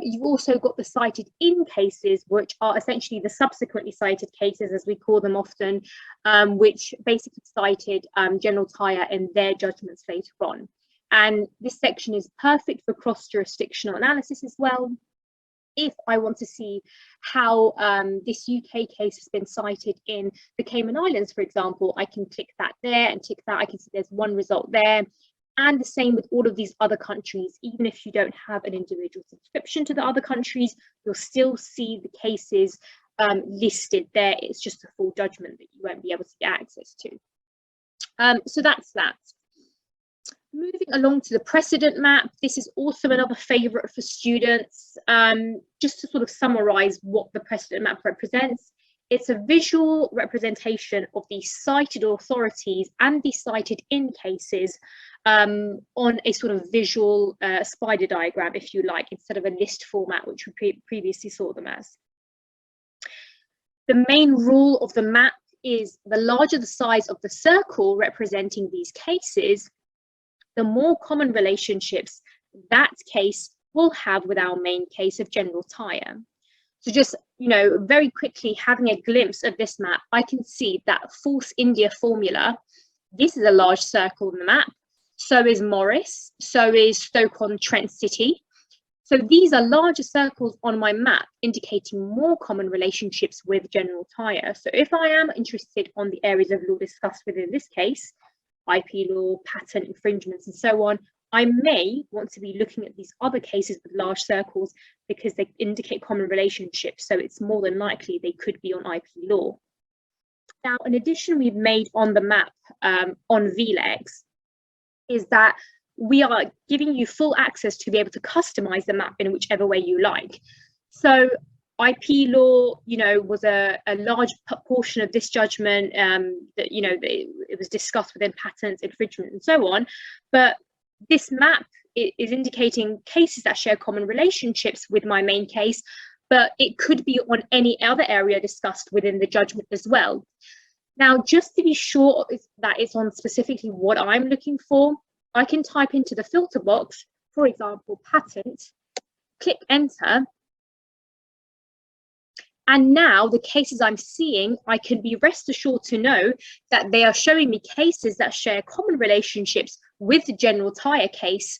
You've also got the cited in cases, which are essentially the subsequently cited cases, as we call them often, which basically cited general tire in their judgments later on. And this section is perfect for cross-jurisdictional analysis as well. If I want to see how this UK case has been cited in the Cayman Islands, for example, I can click that there and tick that. I can see there's one result there. And the same with all of these other countries. Even if you don't have an individual subscription to the other countries, you'll still see the cases listed there. It's just a full judgment that you won't be able to get access to. So that's that. Moving along to the precedent map, this is also another favourite for students. Just to sort of summarise what the precedent map represents, it's a visual representation of the cited authorities and the cited in cases on a sort of visual spider diagram, if you like, instead of a list format, which we previously saw them as. The main rule of the map is the larger the size of the circle representing these cases, the more common relationships that case will have with our main case of general tire. So just, very quickly having a glimpse of this map, I can see that Force India formula, this is a large circle in the map, so is Morris, so is Stoke-on-Trent City. So these are larger circles on my map indicating more common relationships with general tire. So if I am interested on the areas of law discussed within this case, IP law, patent infringements, and so on, I may want to be looking at these other cases with large circles because they indicate common relationships. So it's more than likely they could be on IP law. Now, an addition we've made on the map on VLEX is that we are giving you full access to be able to customize the map in whichever way you like. So IP law, was a large portion of this judgment, that, it was discussed within patents, infringement, and so on. But this map is indicating cases that share common relationships with my main case, but it could be on any other area discussed within the judgment as well. Now, just to be sure that it's on specifically what I'm looking for, I can type into the filter box, for example, patent, click enter, and now the cases I'm seeing, I can be rest assured to know that they are showing me cases that share common relationships with the general tire case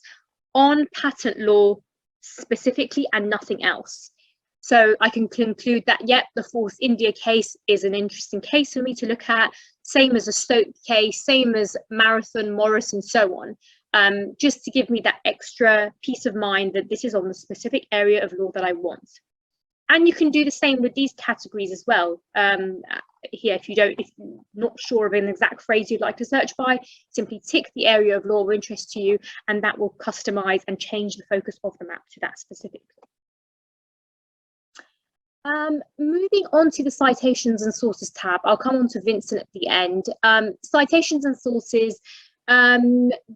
on patent law specifically and nothing else. So I can conclude that, yep, the Force India case is an interesting case for me to look at, same as a Stoke case, same as Marathon, Morris, and so on, just to give me that extra peace of mind that this is on the specific area of law that I want. And you can do the same with these categories as well. Here, if you're not sure of an exact phrase you'd like to search by, simply tick the area of law of interest to you, and that will customize and change the focus of the map to that specific. Moving on to the citations and sources tab, I'll come on to Vincent at the end. Citations and sources,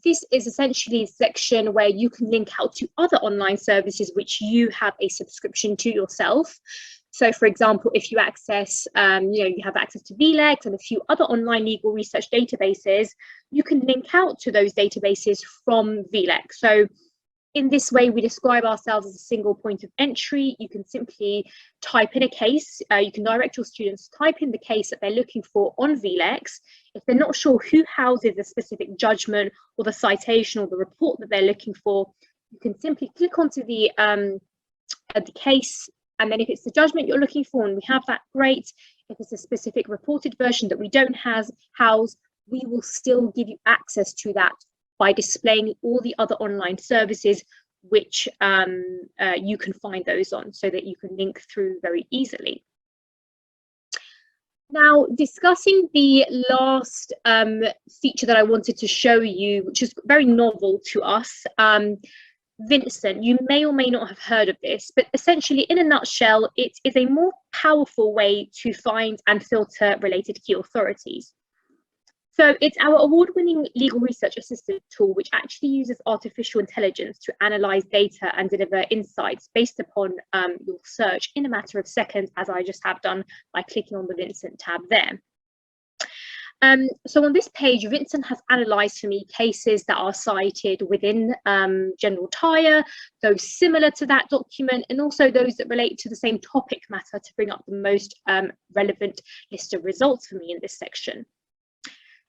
this is essentially a section where you can link out to other online services which you have a subscription to yourself. So, for example, if you access, you have access to VLEX and a few other online legal research databases, you can link out to those databases from VLEX. So in this way, we describe ourselves as a single point of entry. You can simply type in a case. You can direct your students to type in the case that they're looking for on VLEX. If they're not sure who houses the specific judgment or the citation or the report that they're looking for, you can simply click onto the case. And then if it's the judgment you're looking for and we have that, great. If it's a specific reported version that we don't house, we will still give you access to that by displaying all the other online services which you can find those on, so that you can link through very easily. Now, discussing the last feature that I wanted to show you, which is very novel to us, Vincent, you may or may not have heard of this, but essentially, in a nutshell, it is a more powerful way to find and filter related key authorities. So it's our award-winning legal research assistant tool, which actually uses artificial intelligence to analyze data and deliver insights based upon your search in a matter of seconds, as I just have done by clicking on the Vincent tab there. So on this page, Vincent has analysed for me cases that are cited within general tire, those similar to that document, and also those that relate to the same topic matter to bring up the most relevant list of results for me in this section.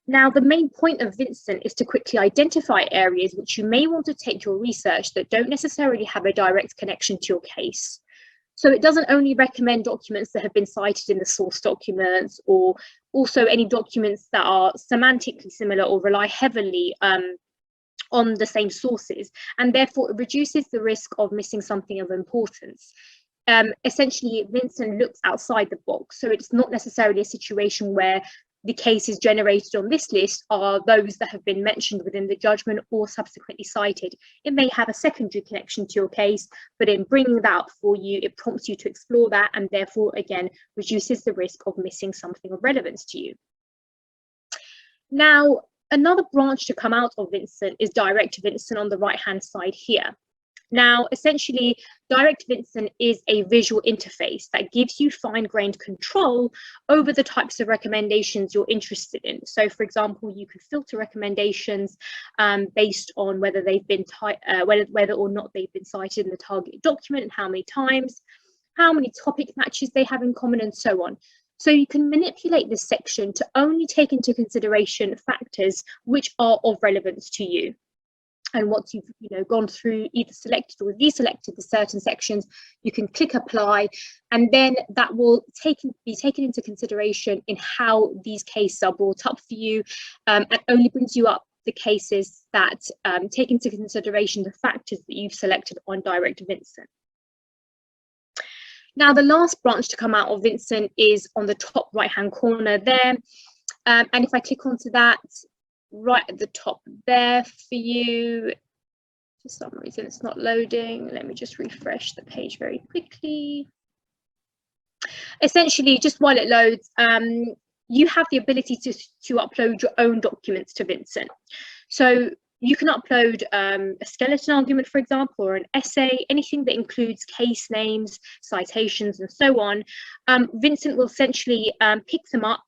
Now, the main point of Vincent is to quickly identify areas which you may want to take your research that don't necessarily have a direct connection to your case. So it doesn't only recommend documents that have been cited in the source documents, or also any documents that are semantically similar or rely heavily on the same sources, and therefore it reduces the risk of missing something of importance. Essentially, Vincent looks outside the box, so it's not necessarily a situation where the cases generated on this list are those that have been mentioned within the judgment or subsequently cited. It may have a secondary connection to your case, but in bringing that up for you, it prompts you to explore that, and therefore, again, reduces the risk of missing something of relevance to you. Now, another branch to come out of Vincent is Direct Vincent on the right-hand side here. Now, essentially, Direct Vincent is a visual interface that gives you fine-grained control over the types of recommendations you're interested in. So, for example, you can filter recommendations based on whether they've been whether or not they've been cited in the target document and how many times, how many topic matches they have in common, and so on. So you can manipulate this section to only take into consideration factors which are of relevance to you. And once you've gone through, either selected or deselected the certain sections, you can click apply, and then that will be taken into consideration in how these cases are brought up for you, and only brings you up the cases that take into consideration the factors that you've selected on Direct Vincent. Now, the last branch to come out of Vincent is on the top right-hand corner there, and if I click onto that, right at the top there for you, For some reason, it's not loading. Let me just refresh the page very quickly. Essentially, just while it loads, you have the ability to upload your own documents to Vincent. So you can upload a skeleton argument, for example, or an essay, anything that includes case names, citations, and so on. Vincent will essentially pick them up.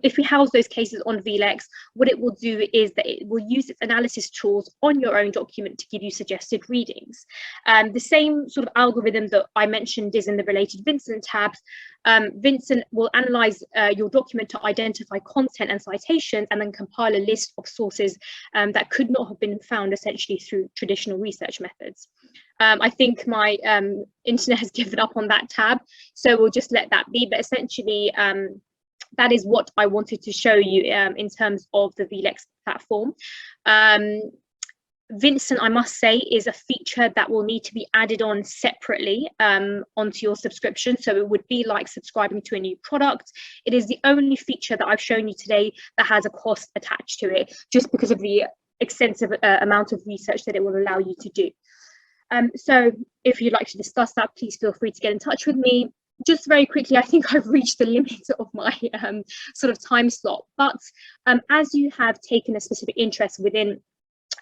If we house those cases on VLEX, what it will do is that it will use its analysis tools on your own document to give you suggested readings. The same sort of algorithm that I mentioned is in the related Vincent tabs. Vincent will analyze your document to identify content and citations, and then compile a list of sources that could not have been found essentially through traditional research methods. I think my internet has given up on that tab, so we'll just let that be. But essentially, that is what I wanted to show you in terms of the VLEX platform. Vincent, I must say, is a feature that will need to be added on separately onto your subscription. So it would be like subscribing to a new product. It is the only feature that I've shown you today that has a cost attached to it, just because of the extensive amount of research that it will allow you to do. So if you'd like to discuss that, please feel free to get in touch with me. Just very quickly, I think I've reached the limit of my sort of time slot, but as you have taken a specific interest within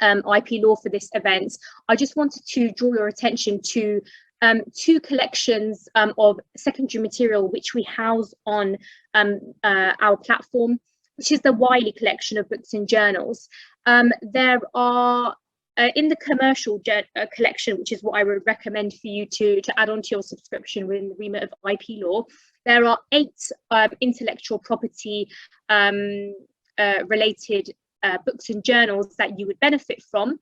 IP law for this event, I just wanted to draw your attention to two collections of secondary material which we house on our platform, which is the Wiley collection of books and journals. There are in the commercial collection, which is what I would recommend for you to add on to your subscription within the remit of IP law, there are 8 intellectual property related books and journals that you would benefit from.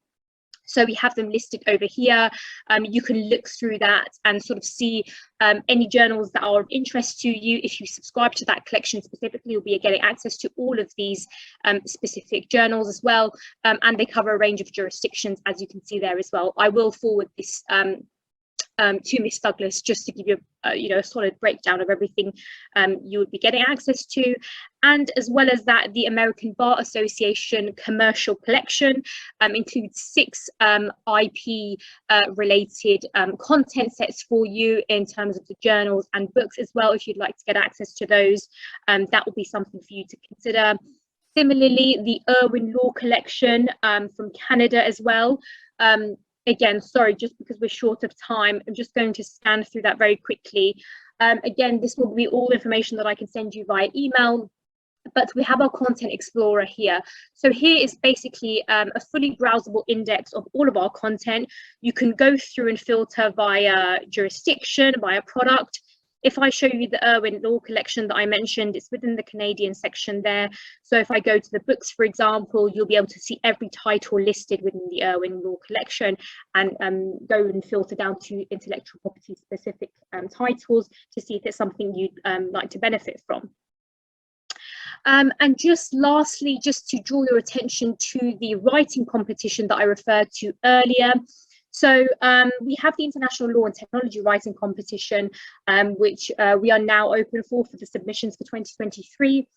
So we have them listed over here. You can look through that and sort of see any journals that are of interest to you. If you subscribe to that collection specifically, you'll be getting access to all of these specific journals as well. And they cover a range of jurisdictions, as you can see there as well. I will forward this to Ms. Douglas, just to give you a solid breakdown of everything you would be getting access to. And as well as that, the American Bar Association commercial collection includes 6 IP related content sets for you in terms of the journals and books as well. If you'd like to get access to those, that will be something for you to consider. Similarly, the Irwin Law collection from Canada as well. Again, sorry, just because we're short of time, I'm just going to scan through that very quickly. Again, this will be all information that I can send you via email, but we have our Content Explorer here. So here is basically a fully browsable index of all of our content. You can go through and filter via jurisdiction, via product. If I show you the Irwin Law collection that I mentioned, it's within the Canadian section there. So if I go to the books, for example, you'll be able to see every title listed within the Irwin Law collection, and go and filter down to intellectual property specific titles to see if it's something you'd like to benefit from. And just lastly, just to draw your attention to the writing competition that I referred to earlier. So we have the International Law and Technology Writing Competition, which we are now open for the submissions for 2023.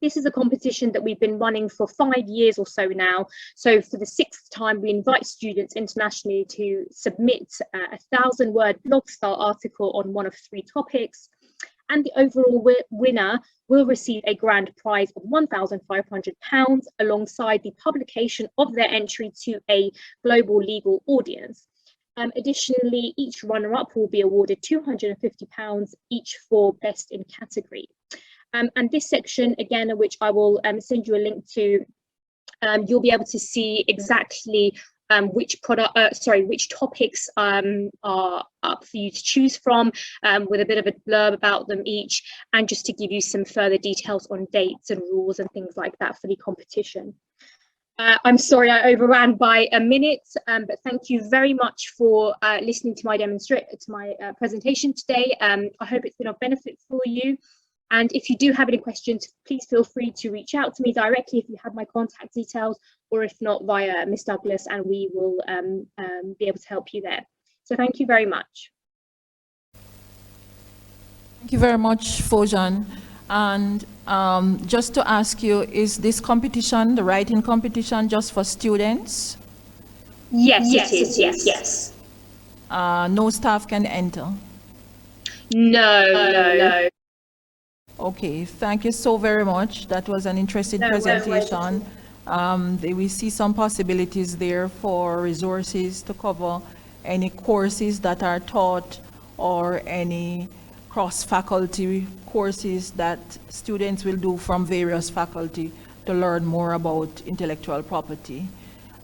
This is a competition that we've been running for 5 years or so now. So for the 6th time, we invite students internationally to submit a 1,000-word blog style article on one of 3 topics. And the overall winner will receive a grand prize of £1,500 alongside the publication of their entry to a global legal audience. Additionally, each runner-up will be awarded £250 each for best in category. And this section, again, which I will send you a link to, you'll be able to see exactly which topics are up for you to choose from, with a bit of a blurb about them each, and just to give you some further details on dates and rules and things like that for the competition. I'm sorry I overran by a minute, but thank you very much for listening to my presentation today. I hope it's been of benefit for you. And if you do have any questions, please feel free to reach out to me directly if you have my contact details, or if not, via Ms. Douglas, and we will be able to help you there. So thank you very much. Thank you very much, Fojan. And just to ask you, is this competition, the writing competition, just for students? Yes, it is. Yes. No staff can enter. No. Okay, thank you so very much. That was an interesting presentation. We see some possibilities there for resources to cover any courses that are taught or any cross-faculty courses that students will do from various faculty to learn more about intellectual property.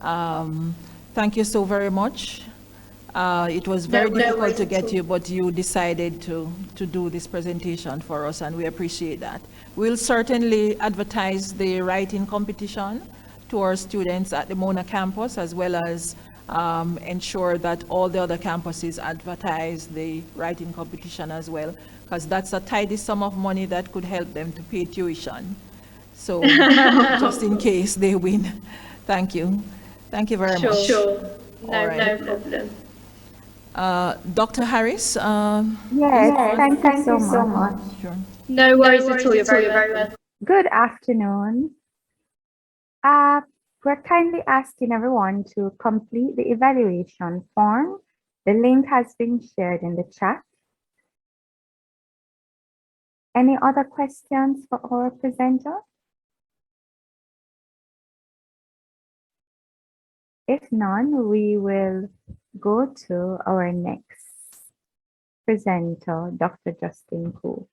Thank you so very much. It was very difficult to get you, but you decided to do this presentation for us, and we appreciate that. We'll certainly advertise the writing competition to our students at the Mona campus, as well as ensure that all the other campuses advertise the writing competition as well, because that's a tidy sum of money that could help them to pay tuition. So just in case they win. Thank you. Thank you very much. Sure. No problem. Dr. Harris? Yes, thank you so much. Sure. No worries at all. You're very welcome. Good afternoon. We're kindly asking everyone to complete the evaluation form. The link has been shared in the chat. Any other questions for our presenter? If none, we will go to our next presenter, Dr. Justin Koo.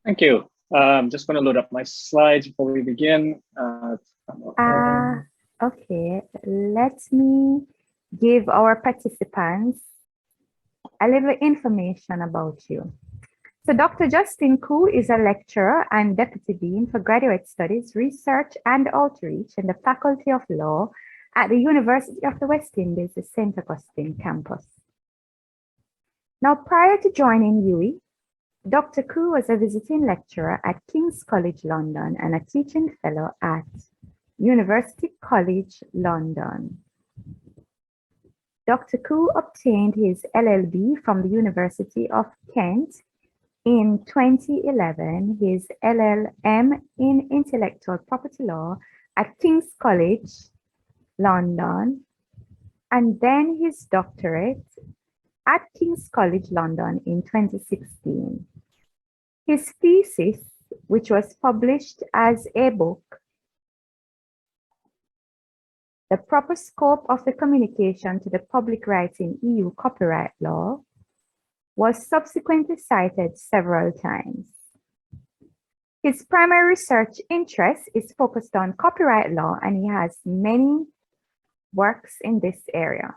Thank you. I'm just going to load up my slides before we begin. Okay, let me give our participants a little information about you. So Dr. Justin Koo is a lecturer and Deputy Dean for Graduate Studies, Research and Outreach in the Faculty of Law at the University of the West Indies, the St. Augustine campus. Now, prior to joining UWI, Dr. Koo was a visiting lecturer at King's College London and a teaching fellow at University College London. Dr. Koo obtained his LLB from the University of Kent in 2011, his LLM in Intellectual Property Law at King's College London, and then his doctorate at King's College London in 2016. His thesis, which was published as a book, The Proper Scope of the Communication to the Public Rights in EU Copyright Law, was subsequently cited several times. His primary research interest is focused on copyright law, and he has many works in this area.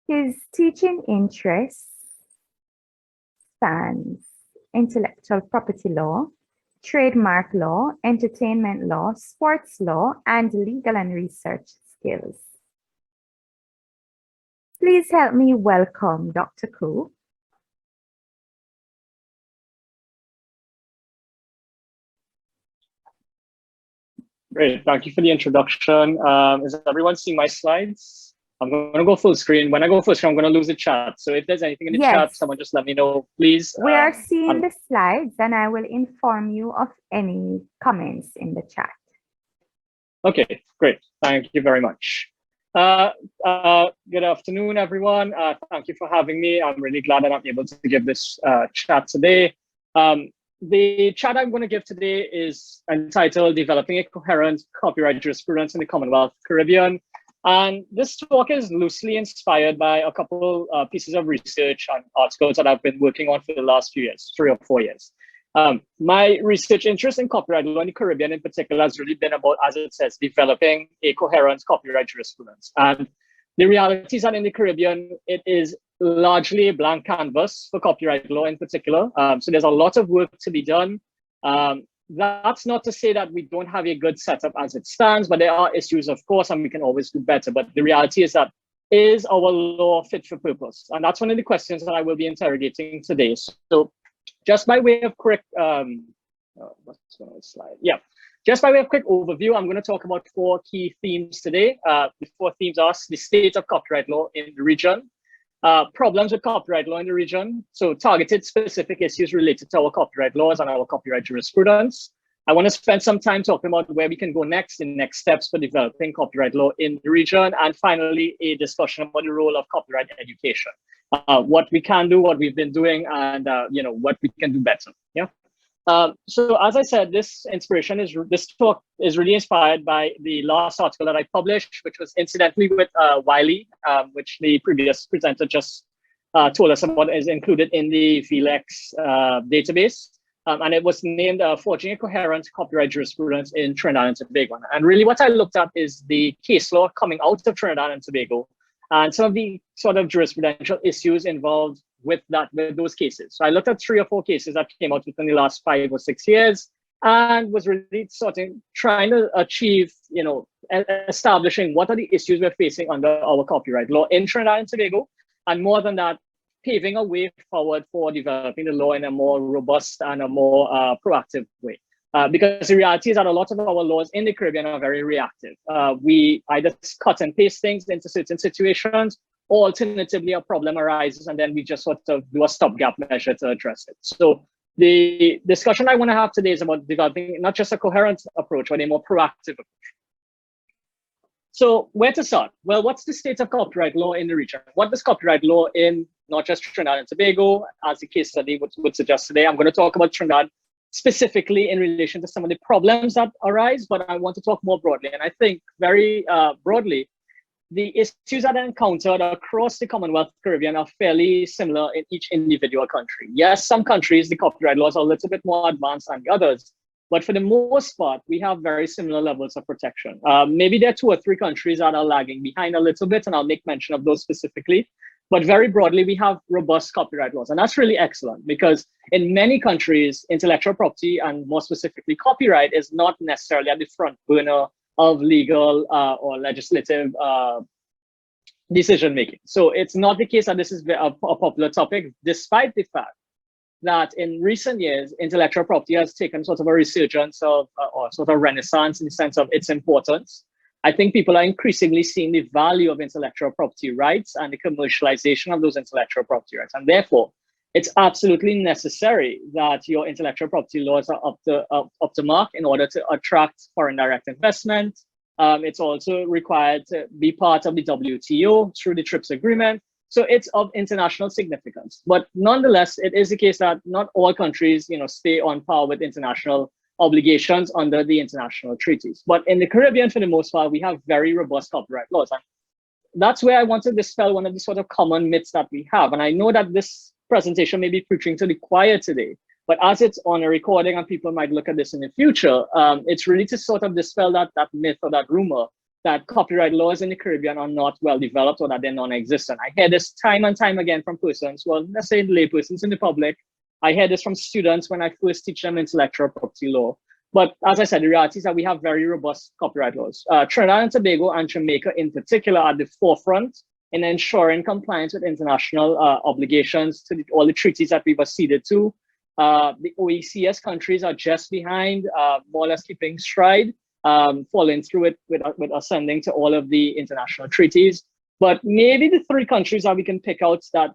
His teaching interests spans intellectual property law, trademark law, entertainment law, sports law, and legal and research skills. Please help me welcome Dr. Koo. Great, thank you for the introduction. Is everyone seeing my slides? I'm going to go full screen. When I go full screen, I'm going to lose the chat. So if there's anything in the chat, someone just let me know, please. We are seeing the slides, and I will inform you of any comments in the chat. Okay, great. Thank you very much. Good afternoon, everyone. Thank you for having me. I'm really glad that I'm able to give this chat today. The chat I'm going to give today is entitled Developing a Coherent Copyright Jurisprudence in the Commonwealth Caribbean. And this talk is loosely inspired by a couple pieces of research and articles that I've been working on for the last few years, 3 or 4 years. My research interest in copyright law in the Caribbean in particular has really been about, as it says, developing a coherent copyright jurisprudence. And the reality is that in the Caribbean, it is largely a blank canvas for copyright law in particular. So there's a lot of work to be done. That's not to say that we don't have a good setup as it stands, but there are issues, of course, and we can always do better. But the reality is that, is our law fit for purpose? And that's one of the questions that I will be interrogating today. So just by way of quick, just by way of quick overview, I'm going to talk about 4 key themes today. The 4 themes are the state of copyright law in the region, problems with copyright law in the region, so targeted specific issues related to our copyright laws and our copyright jurisprudence, I want to spend some time talking about where we can go next, the next steps for developing copyright law in the region, and finally, a discussion about the role of copyright education, what we can do, what we've been doing, and what we can do better. Yeah. So as I said, this talk is really inspired by the last article that I published, which was incidentally with Wiley, which the previous presenter just told us about, is included in the VLEX database. And it was named Forging a Coherent Copyright Jurisprudence in Trinidad and Tobago. And really what I looked at is the case law coming out of Trinidad and Tobago and some of the sort of jurisprudential issues involved with those cases. So I looked at 3 or 4 cases that came out within the last 5 or 6 years and was really trying to achieve, establishing what are the issues we're facing under our copyright law in Trinidad and Tobago. And more than that, paving a way forward for developing the law in a more robust and a more proactive way. Because the reality is that a lot of our laws in the Caribbean are very reactive. We either cut and paste things into certain situations, or alternatively a problem arises and then we just sort of do a stopgap measure to address it. So the discussion I want to have today is about developing not just a coherent approach, but a more proactive approach. So where to start? Well, what's the state of copyright law in the region? What does copyright law in not just Trinidad and Tobago, as the case study would suggest today? I'm going to talk about Trinidad specifically in relation to some of the problems that arise, but I want to talk more broadly. And I think very broadly, the issues that are encountered across the Commonwealth Caribbean are fairly similar in each individual country. Yes, some countries, the copyright laws are a little bit more advanced than the others, but for the most part, we have very similar levels of protection. Maybe there are 2 or 3 countries that are lagging behind a little bit, and I'll make mention of those specifically. But very broadly, we have robust copyright laws. And that's really excellent because in many countries, intellectual property and more specifically copyright is not necessarily at the front burner of legal or legislative decision making. So it's not the case that this is a popular topic, despite the fact that in recent years, intellectual property has taken sort of a resurgence of, or sort of renaissance in the sense of its importance. I think people are increasingly seeing the value of intellectual property rights and the commercialization of those intellectual property rights. And therefore, it's absolutely necessary that your intellectual property laws are up to mark in order to attract foreign direct investment. It's also required to be part of the WTO through the TRIPS agreement. So it's of international significance. But nonetheless, it is the case that not all countries, stay on par with international obligations under the international treaties. But in the Caribbean, for the most part, we have very robust copyright laws. And that's where I want to dispel one of the sort of common myths that we have. And I know that this presentation may be preaching to the choir today, but as it's on a recording and people might look at this in the future, it's really to sort of dispel that myth or that rumor that copyright laws in the Caribbean are not well developed or that they're non-existent. I hear this time and time again from persons, well, let's say laypersons in the public. I hear this from students when I first teach them intellectual property law. But as I said, the reality is that we have very robust copyright laws. Trinidad and Tobago and Jamaica in particular are at the forefront in ensuring compliance with international obligations to all the treaties that we've acceded to. The OECS countries are just behind, more or less keeping stride, following through it with ascending to all of the international treaties. But maybe the 3 countries that we can pick out that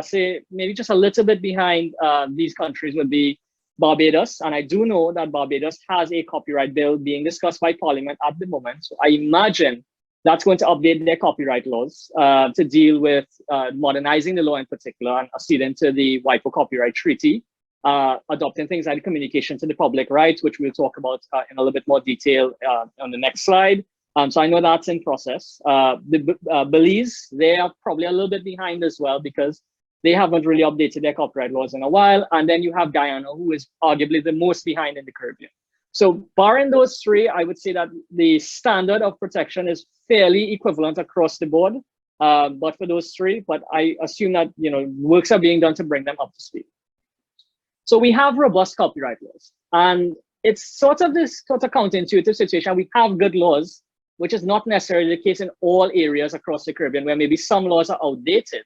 say maybe just a little bit behind these countries would be Barbados. And I do know that Barbados has a copyright bill being discussed by Parliament at the moment. So I imagine that's going to update their copyright laws to deal with modernizing the law in particular and acceding to the WIPO Copyright Treaty, adopting things like communication to the public rights, which we'll talk about in a little bit more detail on the next slide. So I know that's in process. Belize, they are probably a little bit behind as well because they haven't really updated their copyright laws in a while. And then you have Guyana, who is arguably the most behind in the Caribbean. So barring those 3, I would say that the standard of protection is fairly equivalent across the board, but for those 3, but I assume that works are being done to bring them up to speed. So we have robust copyright laws, and it's sort of this counterintuitive situation. We have good laws, which is not necessarily the case in all areas across the Caribbean, where maybe some laws are outdated.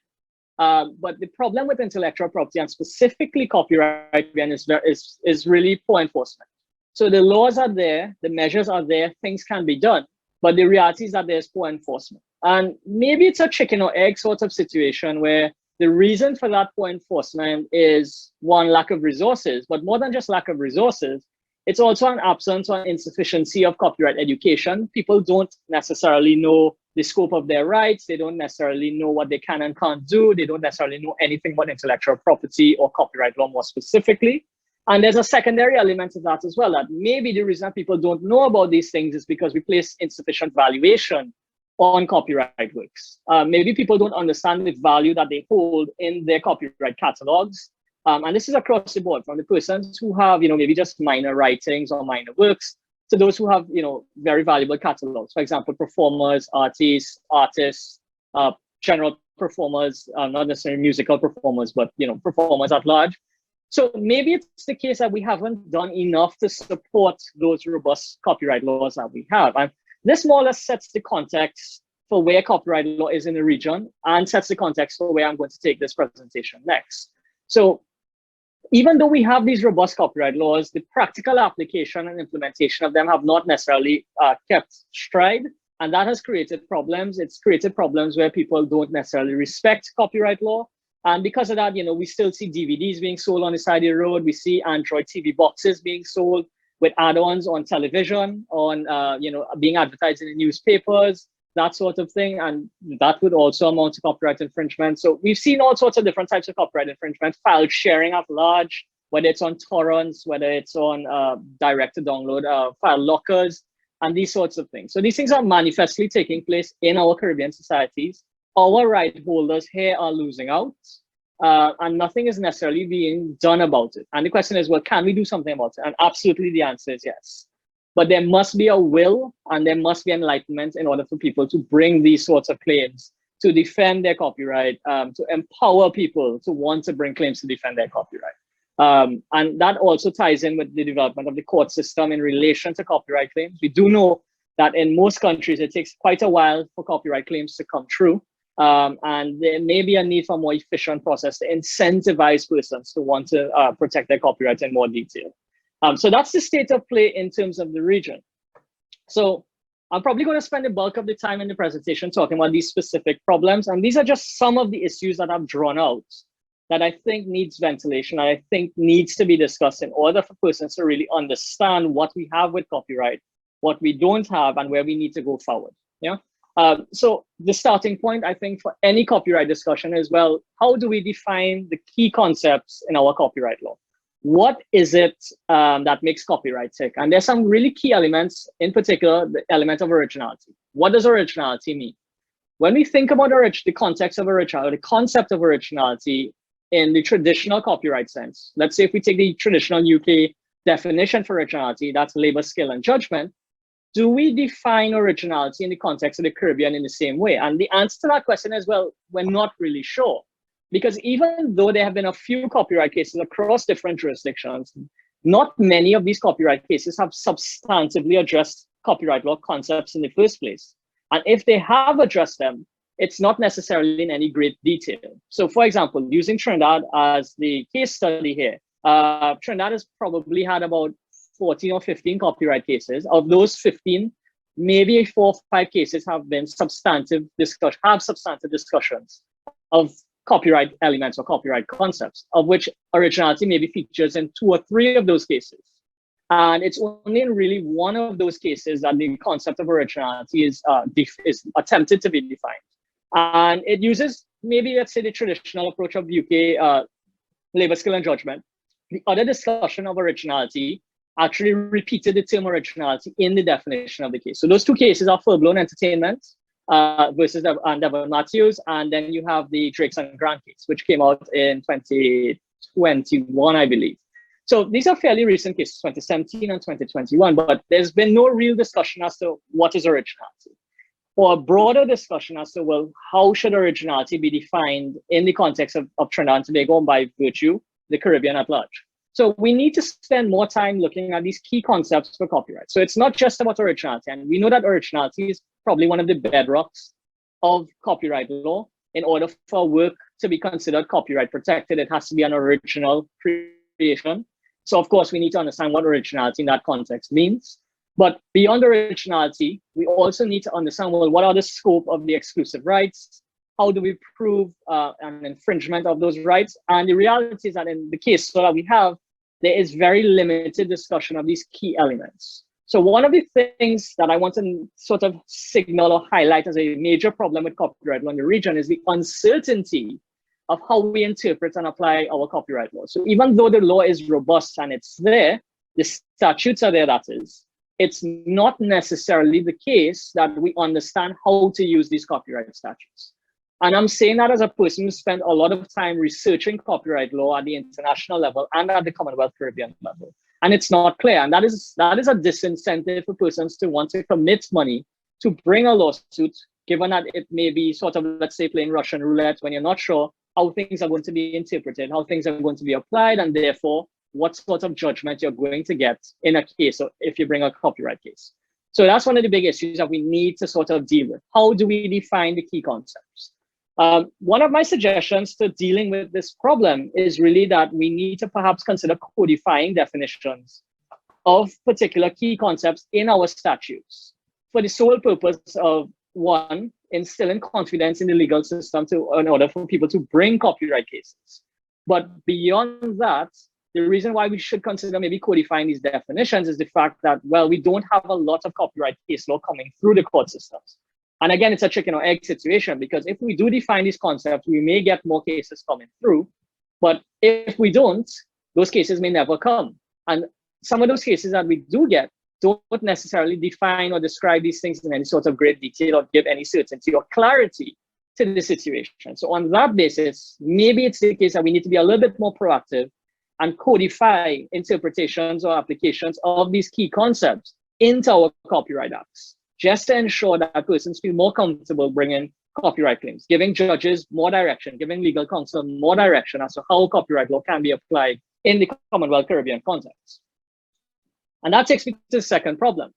But the problem with intellectual property and specifically copyright is really poor enforcement. So the laws are there, the measures are there, things can be done, but the reality is that there's poor enforcement. And maybe it's a chicken or egg sort of situation where the reason for that poor enforcement is, 1, lack of resources, but more than just lack of resources, It's also an absence or insufficiency of copyright education. People don't necessarily know the scope of their rights. They don't necessarily know what they can and can't do. They don't necessarily know anything about intellectual property or copyright law more specifically. And there's a secondary element to that as well, that maybe the reason that people don't know about these things is because we place insufficient valuation on copyright works. Maybe people don't understand the value that they hold in their copyright catalogs. And this is across the board, from the persons who have, maybe just minor writings or minor works, to those who have, very valuable catalogs. For example, performers, artists, general performers, not necessarily musical performers, but, performers at large. So maybe it's the case that we haven't done enough to support those robust copyright laws that we have. And this more or less sets the context for where copyright law is in the region and sets the context for where I'm going to take this presentation next. So even though we have these robust copyright laws, the practical application and implementation of them have not necessarily kept stride. And that has created problems. It's created problems where people don't necessarily respect copyright law. And because of that, we still see DVDs being sold on the side of the road. We see Android TV boxes being sold with add-ons on television, on being advertised in the newspapers, that sort of thing. And that would also amount to copyright infringement. So we've seen all sorts of different types of copyright infringement, file sharing at large, whether it's on torrents, whether it's on direct-to-download file lockers, and these sorts of things. So these things are manifestly taking place in our Caribbean societies. Our right holders here are losing out, and nothing is necessarily being done about it. And the question is, well, can we do something about it? And absolutely the answer is yes. But there must be a will and there must be enlightenment in order for people to bring these sorts of claims, to defend their copyright, to empower people to want to bring claims to defend their copyright. And that also ties in with the development of the court system in relation to copyright claims. We do know that in most countries, it takes quite a while for copyright claims to come through. And there may be a need for a more efficient process to incentivize persons to want to protect their copyright in more detail. So that's the state of play in terms of the region. So I'm probably going to spend the bulk of the time in the presentation talking about these specific problems. And these are just some of the issues that I've drawn out that I think needs ventilation, and I think needs to be discussed in order for persons to really understand what we have with copyright, what we don't have, and where we need to go forward. Yeah. So the starting point, I think, for any copyright discussion is, well, how do we define the key concepts in our copyright law? What is it that makes copyright tick? And there's some really key elements, in particular, the element of originality. What does originality mean? When we think about the context of originality, the concept of originality in the traditional copyright sense, let's say if we take the traditional UK definition for originality, that's labor, skill, and judgment. Do we define originality in the context of the Caribbean in the same way? And the answer to that question is, well, we're not really sure. Because even though there have been a few copyright cases across different jurisdictions, not many of these copyright cases have substantively addressed copyright law concepts in the first place. And if they have addressed them, it's not necessarily in any great detail. So for example, using Trinidad as the case study here, Trinidad has probably had about 14 or 15 copyright cases. Of those 15, maybe 4 or 5 cases have been substantive discussions of copyright elements or copyright concepts, of which originality maybe features in 2 or 3 of those cases. And it's only in really one of those cases that the concept of originality is attempted to be defined. And it uses maybe, let's say, the traditional approach of UK labor, skill, and judgment. The other discussion of originality actually repeated the term originality in the definition of the case. So those 2 cases are Full Blown Entertainment versus Devon Matthews, and then you have the Drakes and Grant case, which came out in 2021, I believe. So these are fairly recent cases, 2017 and 2021, but there's been no real discussion as to what is originality, or a broader discussion as to, well, how should originality be defined in the context of Trinidad and Tobago and by virtue the Caribbean at large. So we need to spend more time looking at these key concepts for copyright. So it's not just about originality, and we know that originality is probably one of the bedrocks of copyright law. In order for work to be considered copyright protected, it has to be an original creation. So of course, we need to understand what originality in that context means. But beyond originality, we also need to understand, well, what are the scope of the exclusive rights? How do we prove an infringement of those rights? And the reality is that in the case that we have, there is very limited discussion of these key elements. So one of the things that I want to sort of signal or highlight as a major problem with copyright law in the region is the uncertainty of how we interpret and apply our copyright law. So even though the law is robust and it's there, the statutes are there, that is, it's not necessarily the case that we understand how to use these copyright statutes. And I'm saying that as a person who spent a lot of time researching copyright law at the international level and at the Commonwealth Caribbean level. And it's not clear. And that is a disincentive for persons to want to commit money to bring a lawsuit, given that it may be sort of, let's say, playing Russian roulette when you're not sure how things are going to be interpreted, how things are going to be applied, and therefore what sort of judgment you're going to get in a case, or if you bring a copyright case. So that's one of the big issues that we need to sort of deal with. How do we define the key concepts? One of my suggestions to dealing with this problem is really that we need to perhaps consider codifying definitions of particular key concepts in our statutes for the sole purpose of, one, instilling confidence in the legal system in order for people to bring copyright cases. But beyond that, the reason why we should consider maybe codifying these definitions is the fact that, well, we don't have a lot of copyright case law coming through the court systems. And again, it's a chicken or egg situation, because if we do define these concepts, we may get more cases coming through. But if we don't, those cases may never come. And some of those cases that we do get don't necessarily define or describe these things in any sort of great detail or give any certainty or clarity to the situation. So on that basis, maybe it's the case that we need to be a little bit more proactive and codify interpretations or applications of these key concepts into our copyright acts, just to ensure that persons feel more comfortable bringing copyright claims, giving judges more direction, giving legal counsel more direction as to how copyright law can be applied in the Commonwealth Caribbean context. And that takes me to the second problem.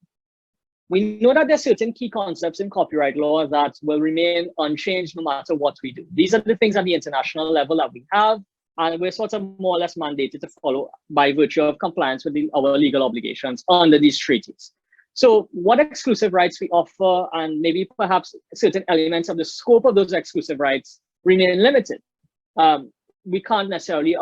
We know that there are certain key concepts in copyright law that will remain unchanged no matter what we do. These are the things at the international level that we have, and we're sort of more or less mandated to follow by virtue of compliance with our legal obligations under these treaties. So what exclusive rights we offer, and maybe perhaps certain elements of the scope of those exclusive rights remain limited. We can't necessarily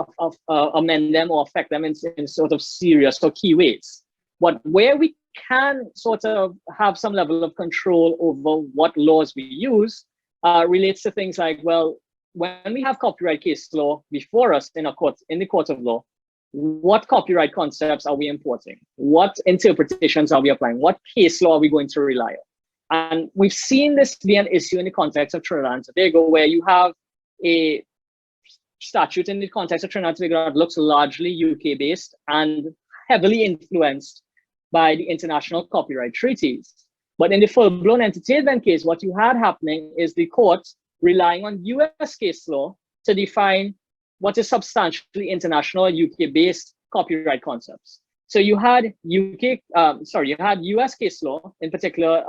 amend them or affect them in sort of serious or key ways. But where we can sort of have some level of control over what laws we use relates to things like, well, when we have copyright case law before us in the court of law, what copyright concepts are we importing? What interpretations are we applying? What case law are we going to rely on? And we've seen this be an issue in the context of Trinidad and Tobago, where you have a statute in the context of Trinidad and Tobago that looks largely UK-based and heavily influenced by the international copyright treaties. But in the full-blown entertainment case, what you had happening is the court relying on US case law to define what is substantially international UK-based copyright concepts. So you had US case law, in particular,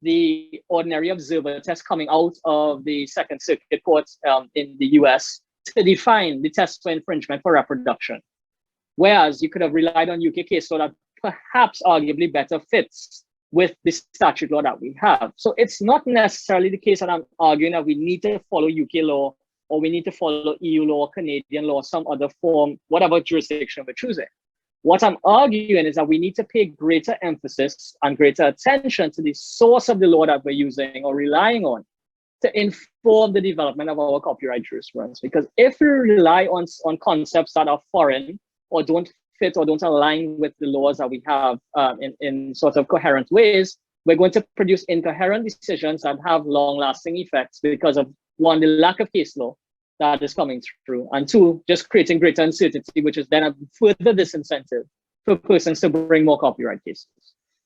the ordinary observer test coming out of the Second Circuit Court in the US to define the test for infringement for reproduction. Whereas you could have relied on UK case law that perhaps arguably better fits with the statute law that we have. So it's not necessarily the case that I'm arguing that we need to follow UK law, or we need to follow EU law, Canadian law, some other form, whatever jurisdiction we're choosing. What I'm arguing is that we need to pay greater emphasis and greater attention to the source of the law that we're using or relying on to inform the development of our copyright jurisprudence. Because if we rely on concepts that are foreign or don't fit or don't align with the laws that we have in sort of coherent ways, we're going to produce incoherent decisions that have long-lasting effects because of, one, the lack of case law that is coming through, and two, just creating greater uncertainty, which is then a further disincentive for persons to bring more copyright cases.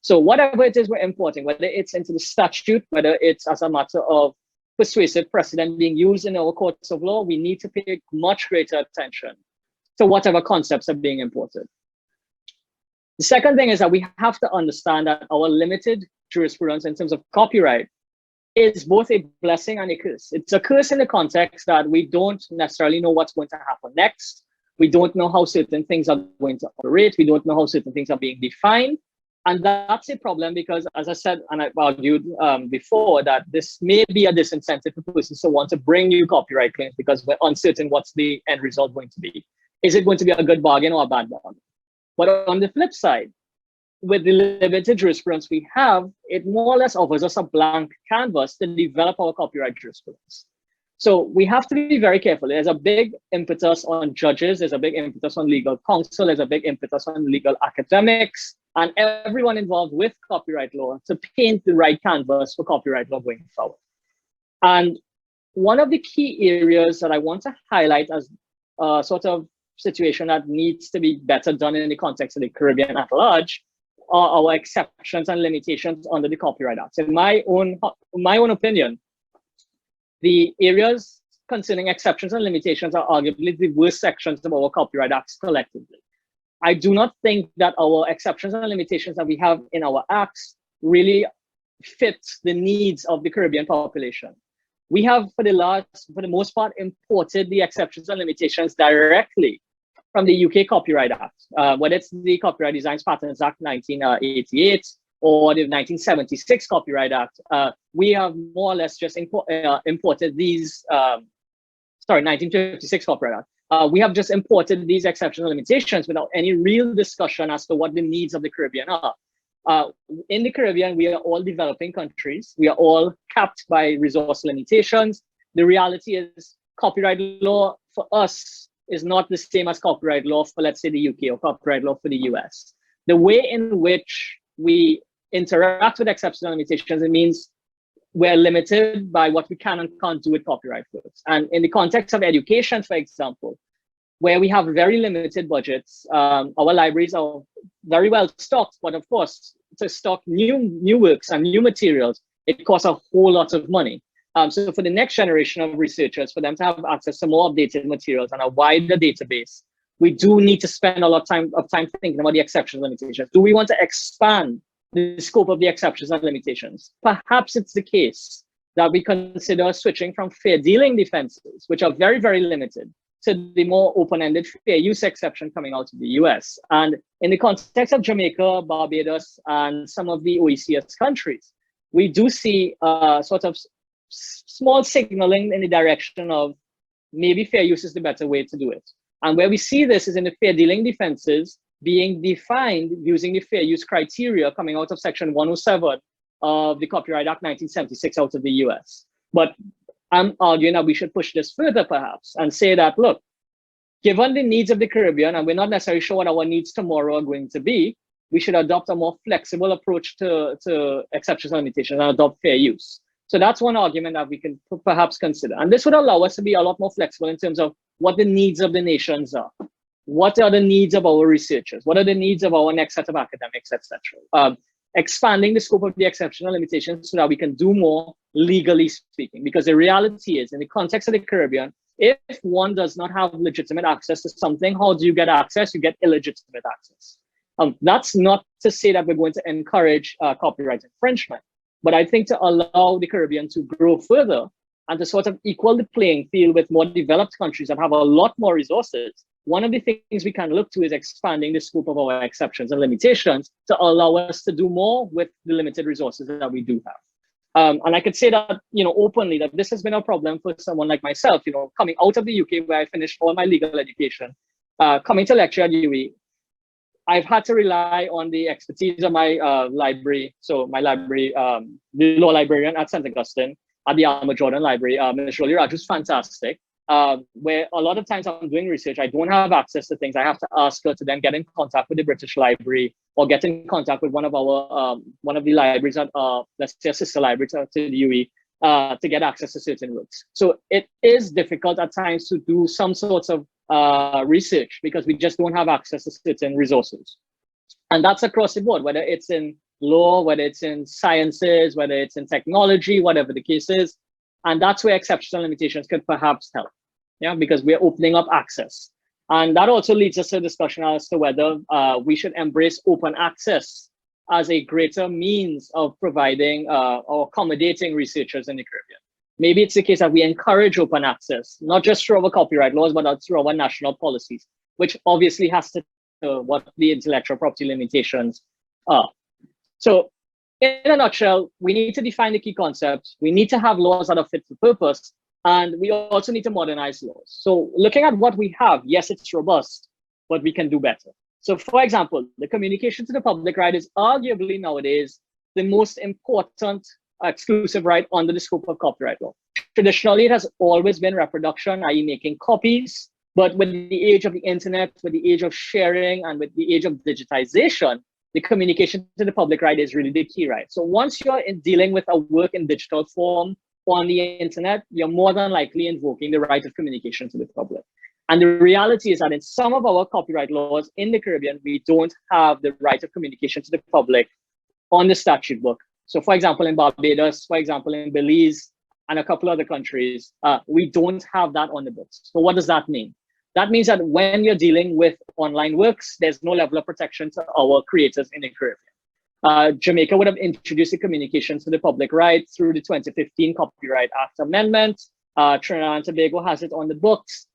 So whatever it is we're importing, whether it's into the statute, whether it's as a matter of persuasive precedent being used in our courts of law, we need to pay much greater attention to whatever concepts are being imported. The second thing is that we have to understand that our limited jurisprudence in terms of copyright is both a blessing and a curse. It's a curse in the context that we don't necessarily know what's going to happen next. We don't know how certain things are going to operate. We don't know how certain things are being defined. And that's a problem because, as I said, and I've argued before, that this may be a disincentive for persons to want to bring new copyright claims because we're uncertain what's the end result going to be. is it going to be a good bargain or a bad bargain? But on the flip side, with the limited jurisprudence we have, it more or less offers us a blank canvas to develop our copyright jurisprudence. So we have to be very careful. There's a big impetus on judges, there's a big impetus on legal counsel, there's a big impetus on legal academics, and everyone involved with copyright law to paint the right canvas for copyright law going forward. And one of the key areas that I want to highlight as a sort of situation that needs to be better done in the context of the Caribbean at large are our exceptions and limitations under the Copyright Act. In my own opinion, the areas concerning exceptions and limitations are arguably the worst sections of our Copyright Acts collectively. I do not think that our exceptions and limitations that we have in our acts really fit the needs of the Caribbean population. We have, for the most part, imported the exceptions and limitations directly from the UK Copyright Act, whether it's the Copyright Designs Patents Act 1988 or the 1976 Copyright Act. We have more or less just imported these, 1956 Copyright Act. We have just imported these exceptions and limitations without any real discussion as to what the needs of the Caribbean are. In the Caribbean, we are all developing countries. We are all capped by resource limitations. The reality is copyright law for us is not the same as copyright law for, let's say, the UK or copyright law for the US. The way in which we interact with exceptions and limitations, it means we're limited by what we can and can't do with copyright works. And in the context of education, for example, where we have very limited budgets, our libraries are very well stocked, but of course, to stock new works and new materials, it costs a whole lot of money. So for the next generation of researchers, for them to have access to more updated materials and a wider database, we do need to spend a lot of time thinking about the exceptions and limitations. Do we want to expand the scope of the exceptions and limitations? Perhaps it's the case that we consider switching from fair dealing defenses, which are very, very limited, to the more open-ended fair use exception coming out of the US. And in the context of Jamaica, Barbados, and some of the OECS countries, we do see sort of small signaling in the direction of maybe fair use is the better way to do it. And where we see this is in the fair dealing defenses being defined using the fair use criteria coming out of Section 107 of the Copyright Act 1976 out of the US. But I'm arguing that we should push this further perhaps and say that, look, given the needs of the Caribbean, and we're not necessarily sure what our needs tomorrow are going to be, we should adopt a more flexible approach to exceptions and limitations and adopt fair use. So that's one argument that we can perhaps consider. And this would allow us to be a lot more flexible in terms of what the needs of the nations are. What are the needs of our researchers? What are the needs of our next set of academics, etc. Expanding the scope of the exceptional limitations so that we can do more legally speaking. Because the reality is, in the context of the Caribbean, if one does not have legitimate access to something, how do you get access? You get illegitimate access. That's not to say that we're going to encourage copyright infringement. But I think to allow the Caribbean to grow further and to sort of equal the playing field with more developed countries that have a lot more resources, one of the things we can look to is expanding the scope of our exceptions and limitations to allow us to do more with the limited resources that we do have. And I could say that, openly, that this has been a problem for someone like myself, coming out of the UK where I finished all my legal education, coming to lecture at UWE. I've had to rely on the expertise of my library. So my library, the law librarian at St. Augustine, at the Alma Jordan Library, Ms. Rolly Raj, who's fantastic, where a lot of times I'm doing research, I don't have access to things. I have to ask her to then get in contact with the British Library or get in contact with one of the libraries, let's say a sister library to the UE, to get access to certain works. So it is difficult at times to do some sorts of research because we just don't have access to certain resources. And that's across the board, whether it's in law, whether it's in sciences, whether it's in technology, whatever the case is. And that's where exceptional limitations could perhaps help, because we're opening up access. And that also leads us to a discussion as to whether we should embrace open access as a greater means of providing or accommodating researchers in the Caribbean. Maybe it's the case that we encourage open access, not just through our copyright laws, but through our national policies, which obviously has to do what the intellectual property limitations are. So in a nutshell, we need to define the key concepts. We need to have laws that are fit for purpose. And we also need to modernize laws. So looking at what we have, yes, it's robust, but we can do better. So for example, the communication to the public right is arguably nowadays the most important exclusive right under the scope of copyright law. Traditionally, it has always been reproduction, i.e. making copies, but with the age of the internet, with the age of sharing, and with the age of digitization, the communication to the public right is really the key right. So once you're dealing with a work in digital form on the internet, you're more than likely invoking the right of communication to the public. And the reality is that in some of our copyright laws in the Caribbean, we don't have the right of communication to the public on the statute book. So for example, in Barbados, for example, in Belize, and a couple other countries, we don't have that on the books. So what does that mean? That means that when you're dealing with online works, there's no level of protection to our creators in the Caribbean. Jamaica would have introduced the communication to the public right through the 2015 Copyright Act Amendment. Trinidad and Tobago has it on the books.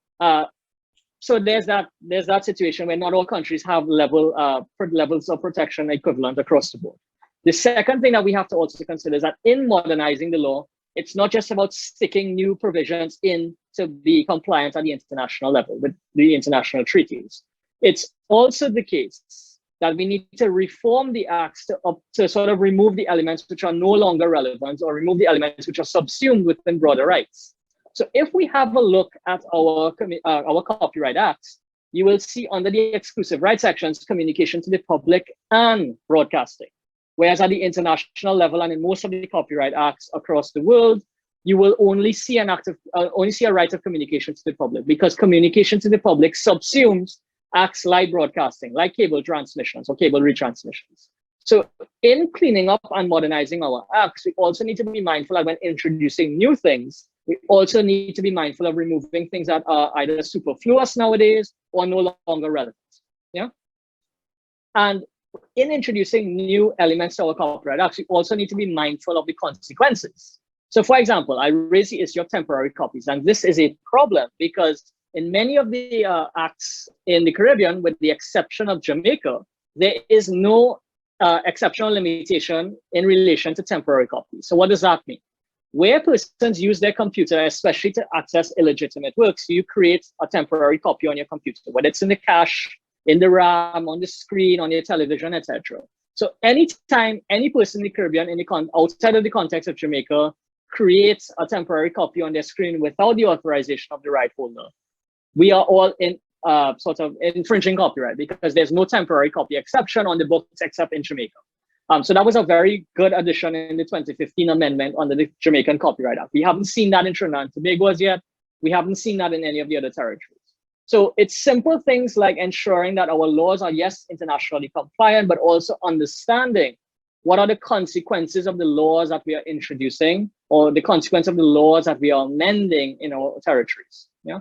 So there's that situation where not all countries have levels of protection equivalent across the board. The second thing that we have to also consider is that in modernizing the law, it's not just about sticking new provisions in to be compliant at the international level with the international treaties. It's also the case that we need to reform the acts to sort of remove the elements which are no longer relevant or remove the elements which are subsumed within broader rights. So if we have a look at our Copyright Acts, you will see under the exclusive rights sections, communication to the public and broadcasting. Whereas at the international level and in most of the copyright acts across the world, you will only see a right of communication to the public, because communication to the public subsumes acts like broadcasting, like cable transmissions or cable retransmissions. So in cleaning up and modernizing our acts, we also need to be mindful that when introducing new things, we also need to be mindful of removing things that are either superfluous nowadays or no longer relevant. Yeah. And in introducing new elements to our copyright acts, we also need to be mindful of the consequences. So for example, I raised the issue of temporary copies, and this is a problem because in many of the acts in the Caribbean, with the exception of Jamaica, there is no exceptional limitation in relation to temporary copies. So what does that mean? Where persons use their computer, especially to access illegitimate works, you create a temporary copy on your computer, whether it's in the cache, in the RAM, on the screen, on your television, etc. So anytime any person in the Caribbean, outside of the context of Jamaica, creates a temporary copy on their screen without the authorization of the right holder, we are all in sort of infringing copyright because there's no temporary copy exception on the books except in Jamaica. So that was a very good addition in the 2015 amendment under the Jamaican Copyright Act. We haven't seen that in Trinidad and Tobago as yet. We haven't seen that in any of the other territories. So it's simple things like ensuring that our laws are, yes, internationally compliant, but also understanding what are the consequences of the laws that we are introducing or the consequence of the laws that we are amending in our territories. Yeah.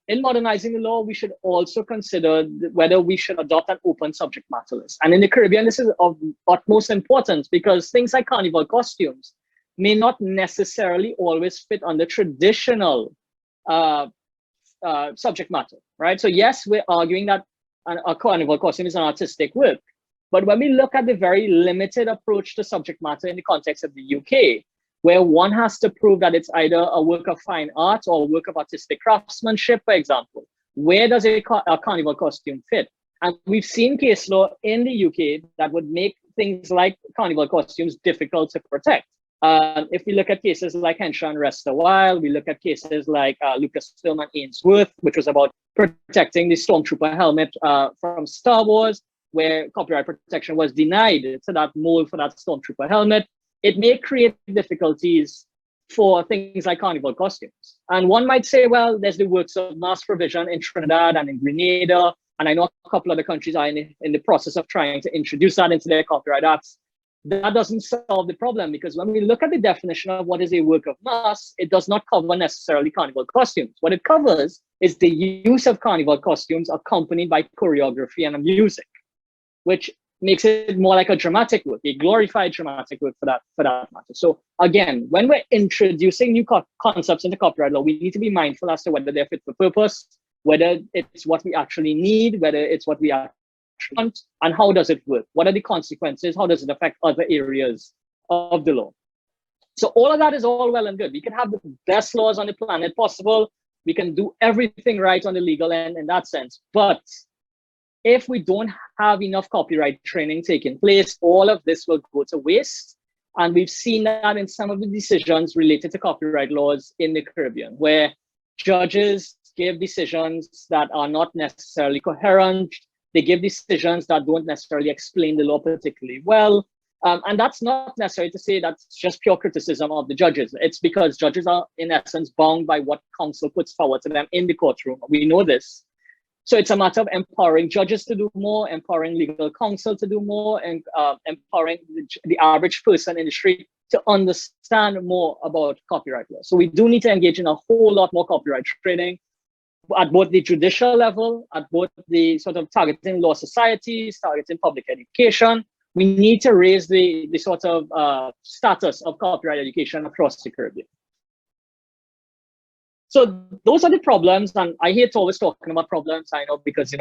In modernizing the law, we should also consider whether we should adopt an open subject matter list. And in the Caribbean, this is of utmost importance because things like carnival costumes may not necessarily always fit under traditional subject matter, right? So yes, we're arguing that a carnival costume is an artistic work, but when we look at the very limited approach to subject matter in the context of the UK, where one has to prove that it's either a work of fine art or a work of artistic craftsmanship, for example, where does a carnival costume fit? And we've seen case law in the UK that would make things like carnival costumes difficult to protect. If we look at cases like Henshaw and Rest a While, we look at cases like Lucasfilm and Ainsworth, which was about protecting the Stormtrooper helmet from Star Wars, where copyright protection was denied to that mold for that Stormtrooper helmet. It may create difficulties for things like carnival costumes. And one might say, well, there's the works of mass provision in Trinidad and in Grenada, and I know a couple other countries are in the process of trying to introduce that into their copyright acts. That doesn't solve the problem because when we look at the definition of what is a work of mass, it does not cover necessarily carnival costumes. What it covers is the use of carnival costumes accompanied by choreography and music, which makes it more like a dramatic work, a glorified dramatic work for that matter. So again, when we're introducing new concepts into copyright law, we need to be mindful as to whether they're fit for purpose, whether it's what we actually need, whether it's what we actually want, and how does it work? What are the consequences? How does it affect other areas of the law? So all of that is all well and good. We can have the best laws on the planet possible. We can do everything right on the legal end in that sense. But if we don't have enough copyright training taking place, all of this will go to waste. And we've seen that in some of the decisions related to copyright laws in the Caribbean, where judges give decisions that are not necessarily coherent. They give decisions that don't necessarily explain the law particularly well. And that's not necessarily to say that's just pure criticism of the judges. It's because judges are, in essence, bound by what counsel puts forward to them in the courtroom. We know this. So it's a matter of empowering judges to do more, empowering legal counsel to do more, and empowering the average person in the street to understand more about copyright law. So we do need to engage in a whole lot more copyright training at both the judicial level, at both the sort of targeting law societies, targeting public education. We need to raise the sort of status of copyright education across the Caribbean. So those are the problems, and I hate always talking about problems, I know, because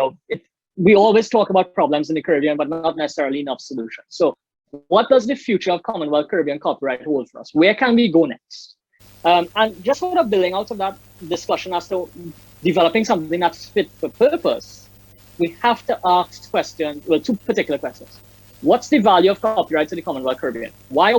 we always talk about problems in the Caribbean, but not necessarily enough solutions. So what does the future of Commonwealth Caribbean copyright hold for us? Where can we go next? And just sort of building out of that discussion as to developing something that's fit for purpose, we have to ask questions, well, two particular questions. What's the value of copyright to the Commonwealth Caribbean? Why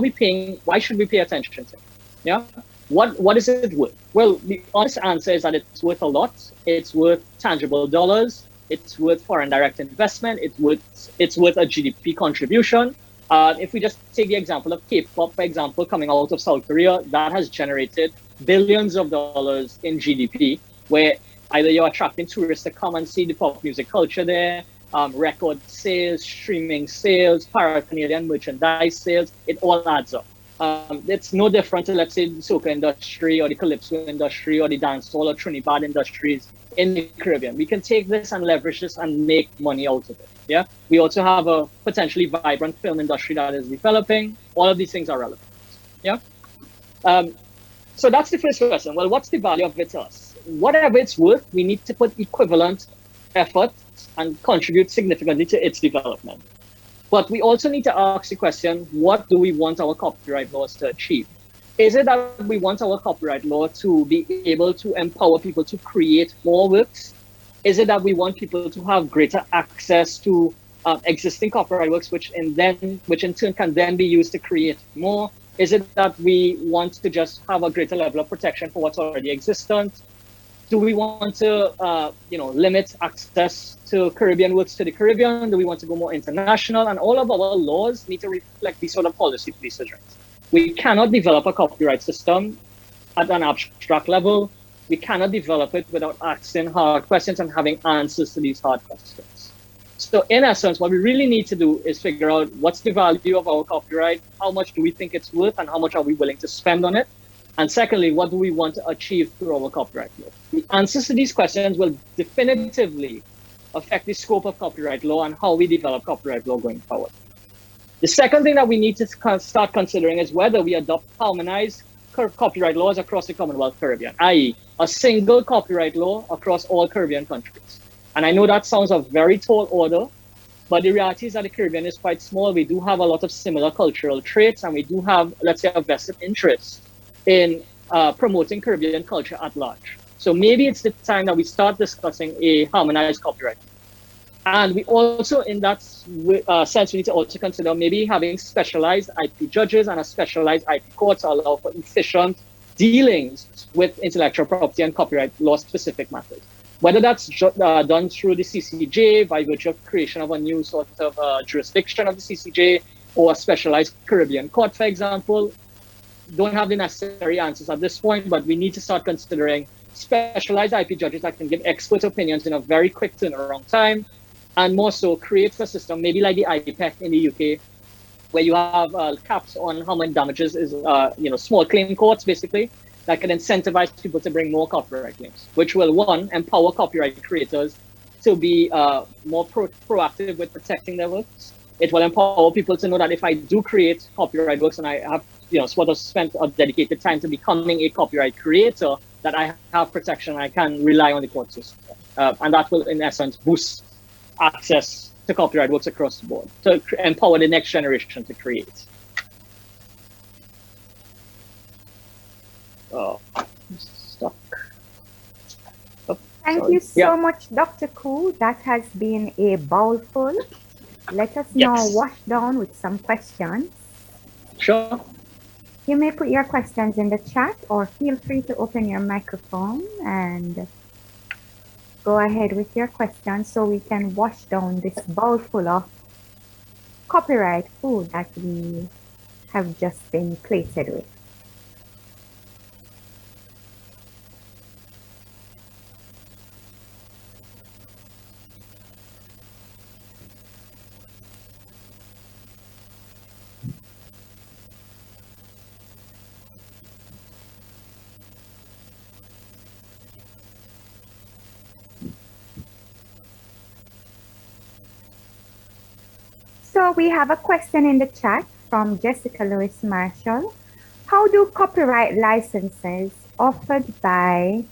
should we pay attention to it? Yeah. What is it worth? Well, the honest answer is that it's worth a lot. It's worth tangible dollars. It's worth foreign direct investment. It's worth a GDP contribution. If we just take the example of K-pop, for example, coming out of South Korea, that has generated billions of dollars in GDP, where either you're attracting tourists to come and see the pop music culture there, record sales, streaming sales, para-Canadian merchandise sales, it all adds up. It's no different to, let's say, the soca industry or the calypso industry or the dancehall or Trinidad industries in the Caribbean. We can take this and leverage this and make money out of it. Yeah. We also have a potentially vibrant film industry that is developing. All of these things are relevant. Yeah. So that's the first question. Well, what's the value of it to us? Whatever it's worth, we need to put equivalent effort and contribute significantly to its development. But we also need to ask the question, what do we want our copyright laws to achieve? Is it that we want our copyright law to be able to empower people to create more works? Is it that we want people to have greater access to existing copyright works, which in turn can then be used to create more? Is it that we want to just have a greater level of protection for what's already existent? Do we want to, limit access to Caribbean works to the Caribbean? Do we want to go more international? And all of our laws need to reflect these sort of policy decisions. We cannot develop a copyright system at an abstract level. We cannot develop it without asking hard questions and having answers to these hard questions. So in essence, what we really need to do is figure out what's the value of our copyright, how much do we think it's worth, and how much are we willing to spend on it? And secondly, what do we want to achieve through our copyright law? The answers to these questions will definitively affect the scope of copyright law and how we develop copyright law going forward. The second thing that we need to start considering is whether we adopt harmonized copyright laws across the Commonwealth Caribbean, i.e. a single copyright law across all Caribbean countries. And I know that sounds a very tall order, but the reality is that the Caribbean is quite small. We do have a lot of similar cultural traits, and we do have, let's say, a vested interest in promoting Caribbean culture at large. So maybe it's the time that we start discussing a harmonized copyright. And we also, in that sense, we need to also consider maybe having specialized IP judges and a specialized IP court to allow for efficient dealings with intellectual property and copyright law specific matters. Whether that's done through the CCJ by virtue of creation of a new sort of jurisdiction of the CCJ, or a specialized Caribbean court, for example, don't have the necessary answers at this point, but we need to start considering specialized IP judges that can give expert opinions in a very quick turnaround time, and more so create a system, maybe like the IPEC in the UK, where you have caps on how many damages is, small claim courts, basically, that can incentivize people to bring more copyright claims, which will, one, empower copyright creators to be more proactive with protecting their works. It will empower people to know that if I do create copyright works and I have sort of spent a dedicated time to becoming a copyright creator, that I have protection, I can rely on the court system. And that will, in essence, boost access to copyright works across the board, to empower the next generation to create. Oh, stuck. Oh, Thank sorry. you Yeah. so much, Dr. Koo. That has been a bowlful. Let us now Yes. wash down with some questions. Sure. You may put your questions in the chat or feel free to open your microphone and go ahead with your questions so we can wash down this bowl full of copyright food that we have just been plated with. So we have a question in the chat from Jessica Lewis Marshall. How do copyright licenses offered by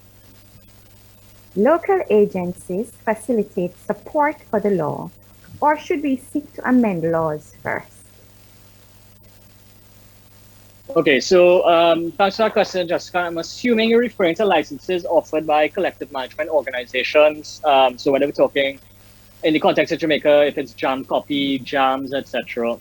local agencies facilitate support for the law, or should we seek to amend laws first? Okay, so thanks for that question, Jessica. I'm assuming you're referring to licenses offered by collective management organizations. So whether we're talking in the context of Jamaica, if it's jam copy, jams, etc.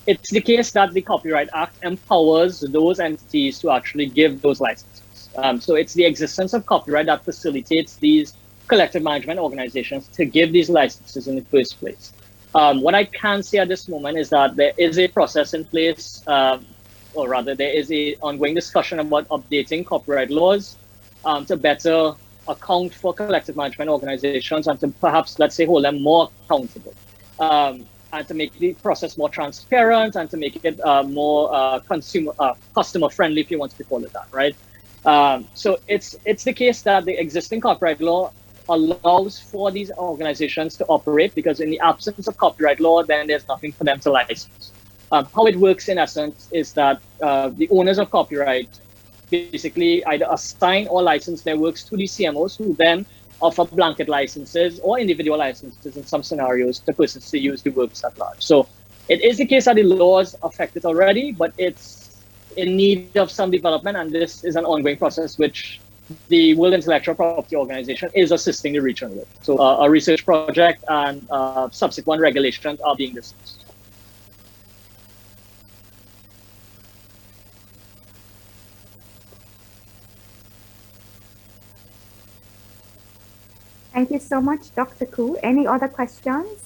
It's the case that the Copyright Act empowers those entities to actually give those licenses. So it's the existence of copyright that facilitates these collective management organizations to give these licenses in the first place. What I can say at this moment is that there is a process in place, or rather there is a ongoing discussion about updating copyright laws to better account for collective management organizations and to perhaps, let's say, hold them more accountable. And to make the process more transparent and to make it more customer friendly, if you want to call it that, right? So it's the case that the existing copyright law allows for these organizations to operate, because in the absence of copyright law, then there's nothing for them to license. How it works in essence is that the owners of copyright basically either assign or license their works to the CMOs, who then offer blanket licenses or individual licenses in some scenarios to persons to use the works at large. So it is the case that the laws affect it already, but it's in need of some development, and this is an ongoing process which the World Intellectual Property Organization is assisting the region with. So a research project and subsequent regulations are being discussed. Thank you so much, Dr. Koo. Any other questions?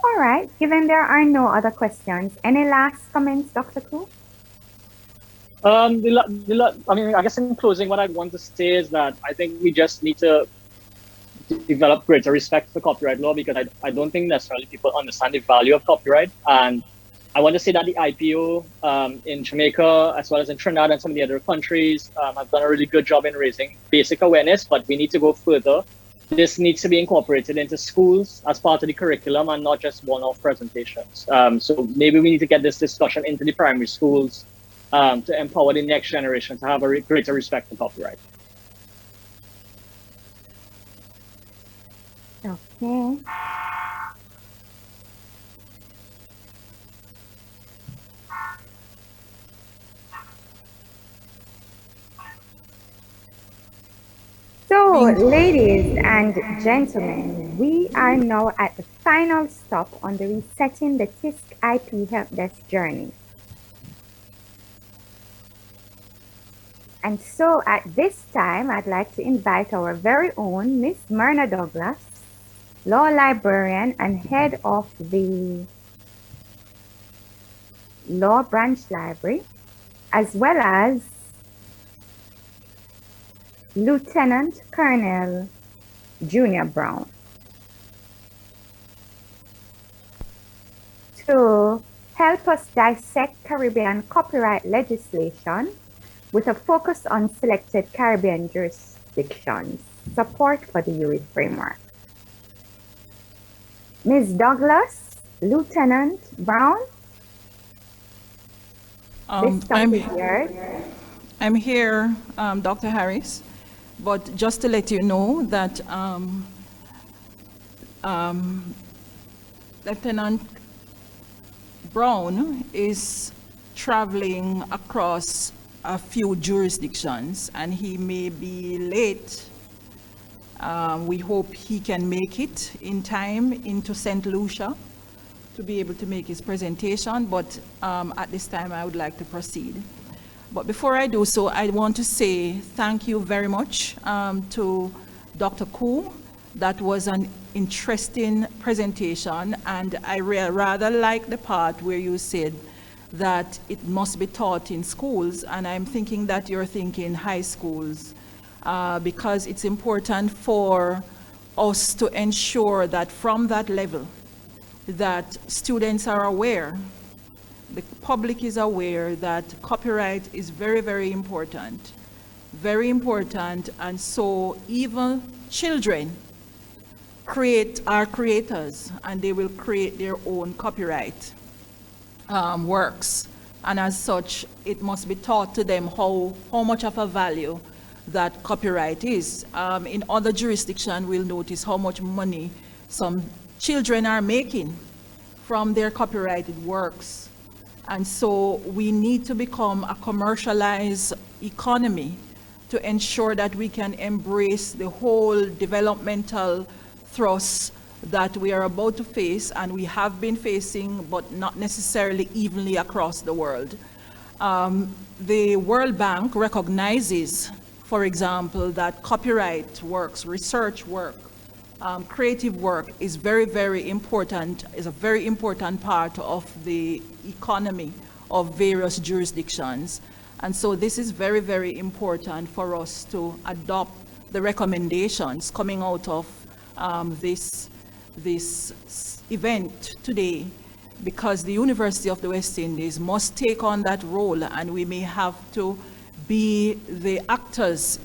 All right, given there are no other questions, any last comments, Dr. Koo? I mean, I guess in closing, what I want to say is that I think we just need to develop greater respect for copyright law, because I don't think necessarily people understand the value of copyright. And I want to say that the IPO in Jamaica, as well as in Trinidad and some of the other countries, have done a really good job in raising basic awareness, but we need to go further. This needs to be incorporated into schools as part of the curriculum and not just one-off presentations. So maybe we need to get this discussion into the primary schools to empower the next generation to have a greater respect for copyright. Okay. So, ladies and gentlemen, we are now at the final stop on the Resetting the TISC IP Helpdesk journey. And so at this time, I'd like to invite our very own Miss Myrna Douglas, law librarian and head of the Law Branch Library, as well as Lieutenant Colonel Junior Brown, to help us dissect Caribbean copyright legislation with a focus on selected Caribbean jurisdictions, support for the URI framework. Ms. Douglas, Lieutenant Brown, I'm here, Dr. Harris, but just to let you know that Lieutenant Brown is traveling across a few jurisdictions and he may be late. We hope he can make it in time into St. Lucia to be able to make his presentation, but at this time I would like to proceed. But before I do so, I want to say thank you very much to Dr. Koo. That was an interesting presentation, and I rather like the part where you said that it must be taught in schools, and I'm thinking that you're thinking high schools, because it's important for us to ensure that from that level, that students are aware, the public is aware that copyright is very, very important, and so even children are creators, and they will create their own copyright works, and as such, it must be taught to them how much of a value that copyright is. In other jurisdictions, we'll notice how much money some children are making from their copyrighted works. And so we need to become a commercialized economy to ensure that we can embrace the whole developmental thrust that we are about to face, and we have been facing, but not necessarily evenly across the world. The World Bank recognizes, for example, that copyright works, research work, creative work is very, very important, is a very important part of the economy of various jurisdictions. And so this is very, very important for us to adopt the recommendations coming out of this event today, because the University of the West Indies must take on that role, and we may have to be the actors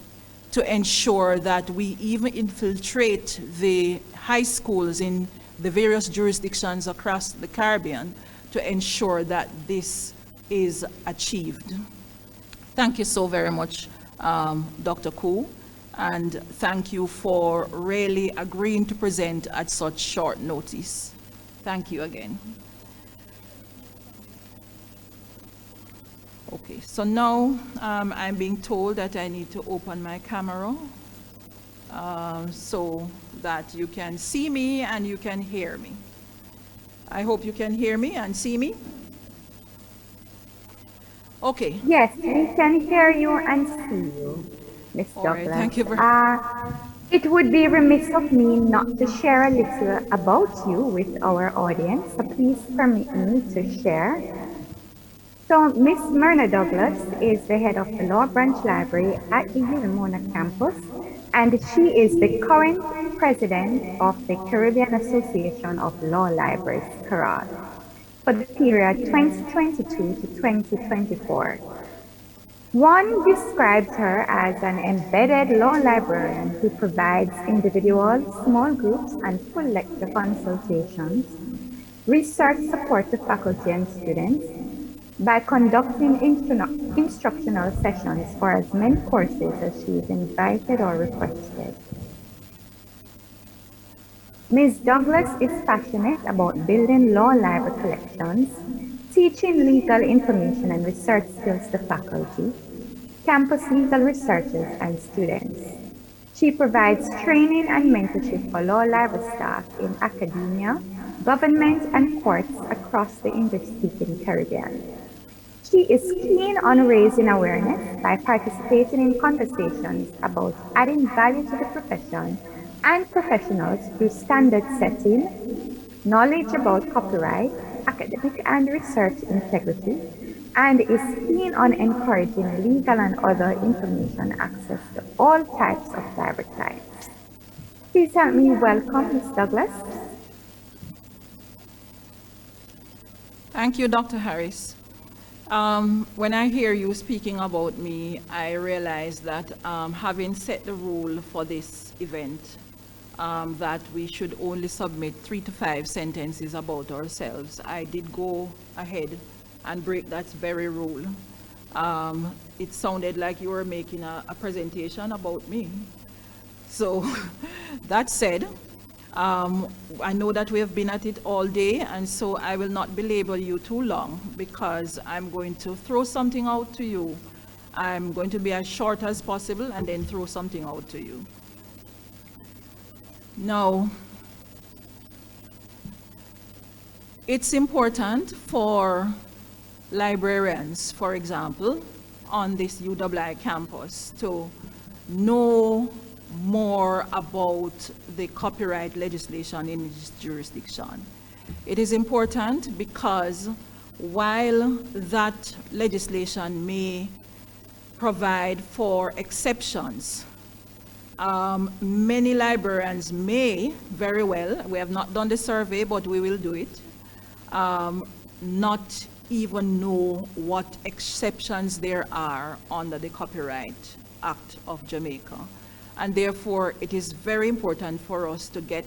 to ensure that we even infiltrate the high schools in the various jurisdictions across the Caribbean to ensure that this is achieved. Thank you so very much, Dr. Koo, and thank you for really agreeing to present at such short notice. Thank you again. Okay, so now I'm being told that I need to open my camera so that you can see me and you can hear me. I hope you can hear me and see me. Okay. Yes, we can hear you and see you, Ms. Douglas. Right, thank you very much. It would be remiss of me not to share a little about you with our audience, so please permit me to share. So Ms. Myrna Douglas is the head of the Law Branch Library at the Urimona campus, and she is the current president of the Caribbean Association of Law Libraries, CARAL, for the period 2022 to 2024. One describes her as an embedded law librarian who provides individuals, small groups, and full lecture consultations, research support to faculty and students, by conducting instructional sessions for as many courses as she is invited or requested. Ms. Douglas is passionate about building law library collections, teaching legal information and research skills to faculty, campus legal researchers, and students. She provides training and mentorship for law library staff in academia, government, and courts across the English-speaking Caribbean. She is keen on raising awareness by participating in conversations about adding value to the profession and professionals through standard setting, knowledge about copyright, academic and research integrity, and is keen on encouraging legal and other information access to all types of library clients. Please help me welcome Ms. Douglas. Thank you, Dr. Harris. When I hear you speaking about me, I realize that having set the rule for this event, that we should only submit 3 to 5 sentences about ourselves, I did go ahead and break that very rule. It sounded like you were making a presentation about me. So that said, I know that we have been at it all day, and so I will not belabor you too long because I'm going to throw something out to you. I'm going to be as short as possible and then throw something out to you. Now, it's important for librarians, for example, on this UWI campus to know more about the copyright legislation in this jurisdiction. It is important because while that legislation may provide for exceptions, many librarians may very well, we have not done the survey, but we will do it, not even know what exceptions there are under the Copyright Act of Jamaica. And therefore, it is very important for us to get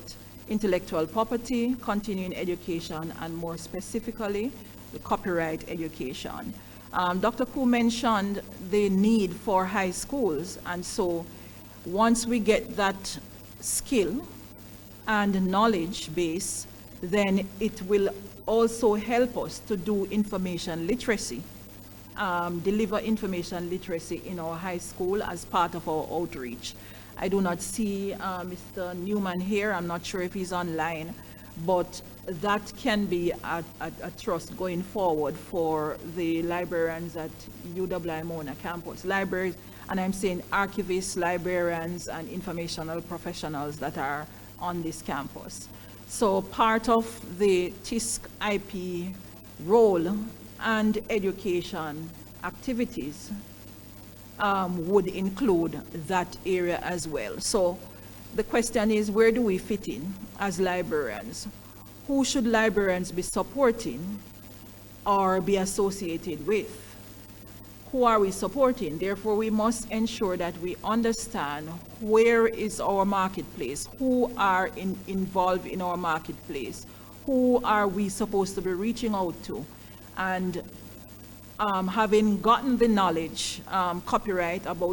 intellectual property, continuing education, and more specifically, the copyright education. Dr. Koo mentioned the need for high schools, and so once we get that skill and knowledge base, then it will also help us to do information literacy, deliver information literacy in our high school as part of our outreach. I do not see Mr. Newman here. I'm not sure if he's online, but that can be a trust going forward for the librarians at UWI Mona campus. Libraries, and I'm saying archivists, librarians, and informational professionals that are on this campus. So part of the TISC IP role and education activities would include that area as well. So the question is, where do we fit in as librarians? Who should librarians be supporting or be associated with? Who are we supporting? Therefore, we must ensure that we understand where is our marketplace, who are involved in our marketplace, who are we supposed to be reaching out to, and having gotten the knowledge about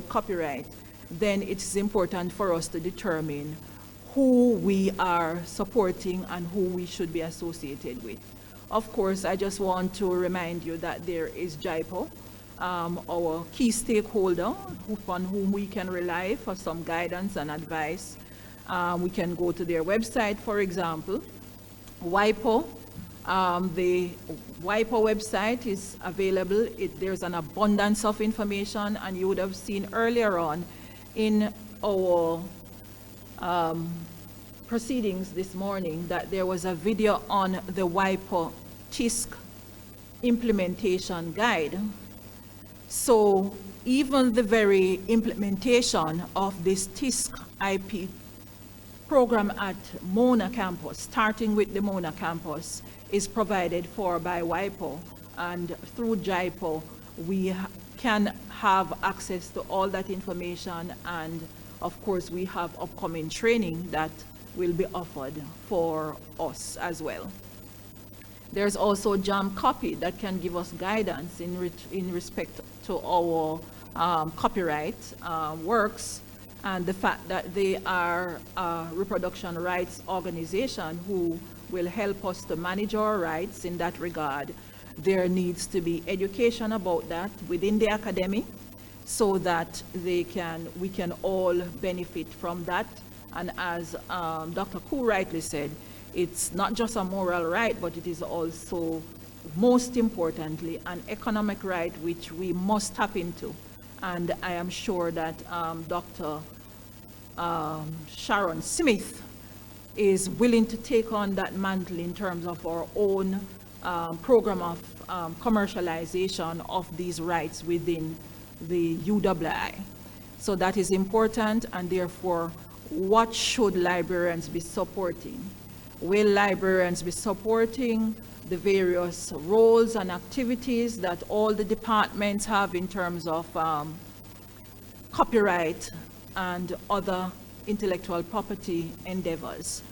copyright, then it's important for us to determine who we are supporting and who we should be associated with. Of course, I just want to remind you that there is JIPO, our key stakeholder on whom we can rely for some guidance and advice. We can go to their website, for example. WIPO, the WIPO website is available. There's an abundance of information, and you would have seen earlier on in our proceedings this morning that there was a video on the WIPO TISC implementation guide. So even the very implementation of this TISC IP program at Mona campus, starting with the Mona campus, is provided for by WIPO, and through JIPO we can have access to all that information, and of course we have upcoming training that will be offered for us as well. There's also JAM Copy that can give us guidance in respect to our copyright works, and the fact that they are a reproduction rights organization who will help us to manage our rights in that regard. There needs to be education about that within the academy so that we can all benefit from that. And as Dr. Koo rightly said, it's not just a moral right, but it is also, most importantly, an economic right which we must tap into. And I am sure that Dr. Sharon Smith is willing to take on that mantle in terms of our own program of commercialization of these rights within the UWI. So that is important, and therefore, what should librarians be supporting? will librarians be supporting the various roles and activities that all the departments have in terms of copyright and other intellectual property endeavors?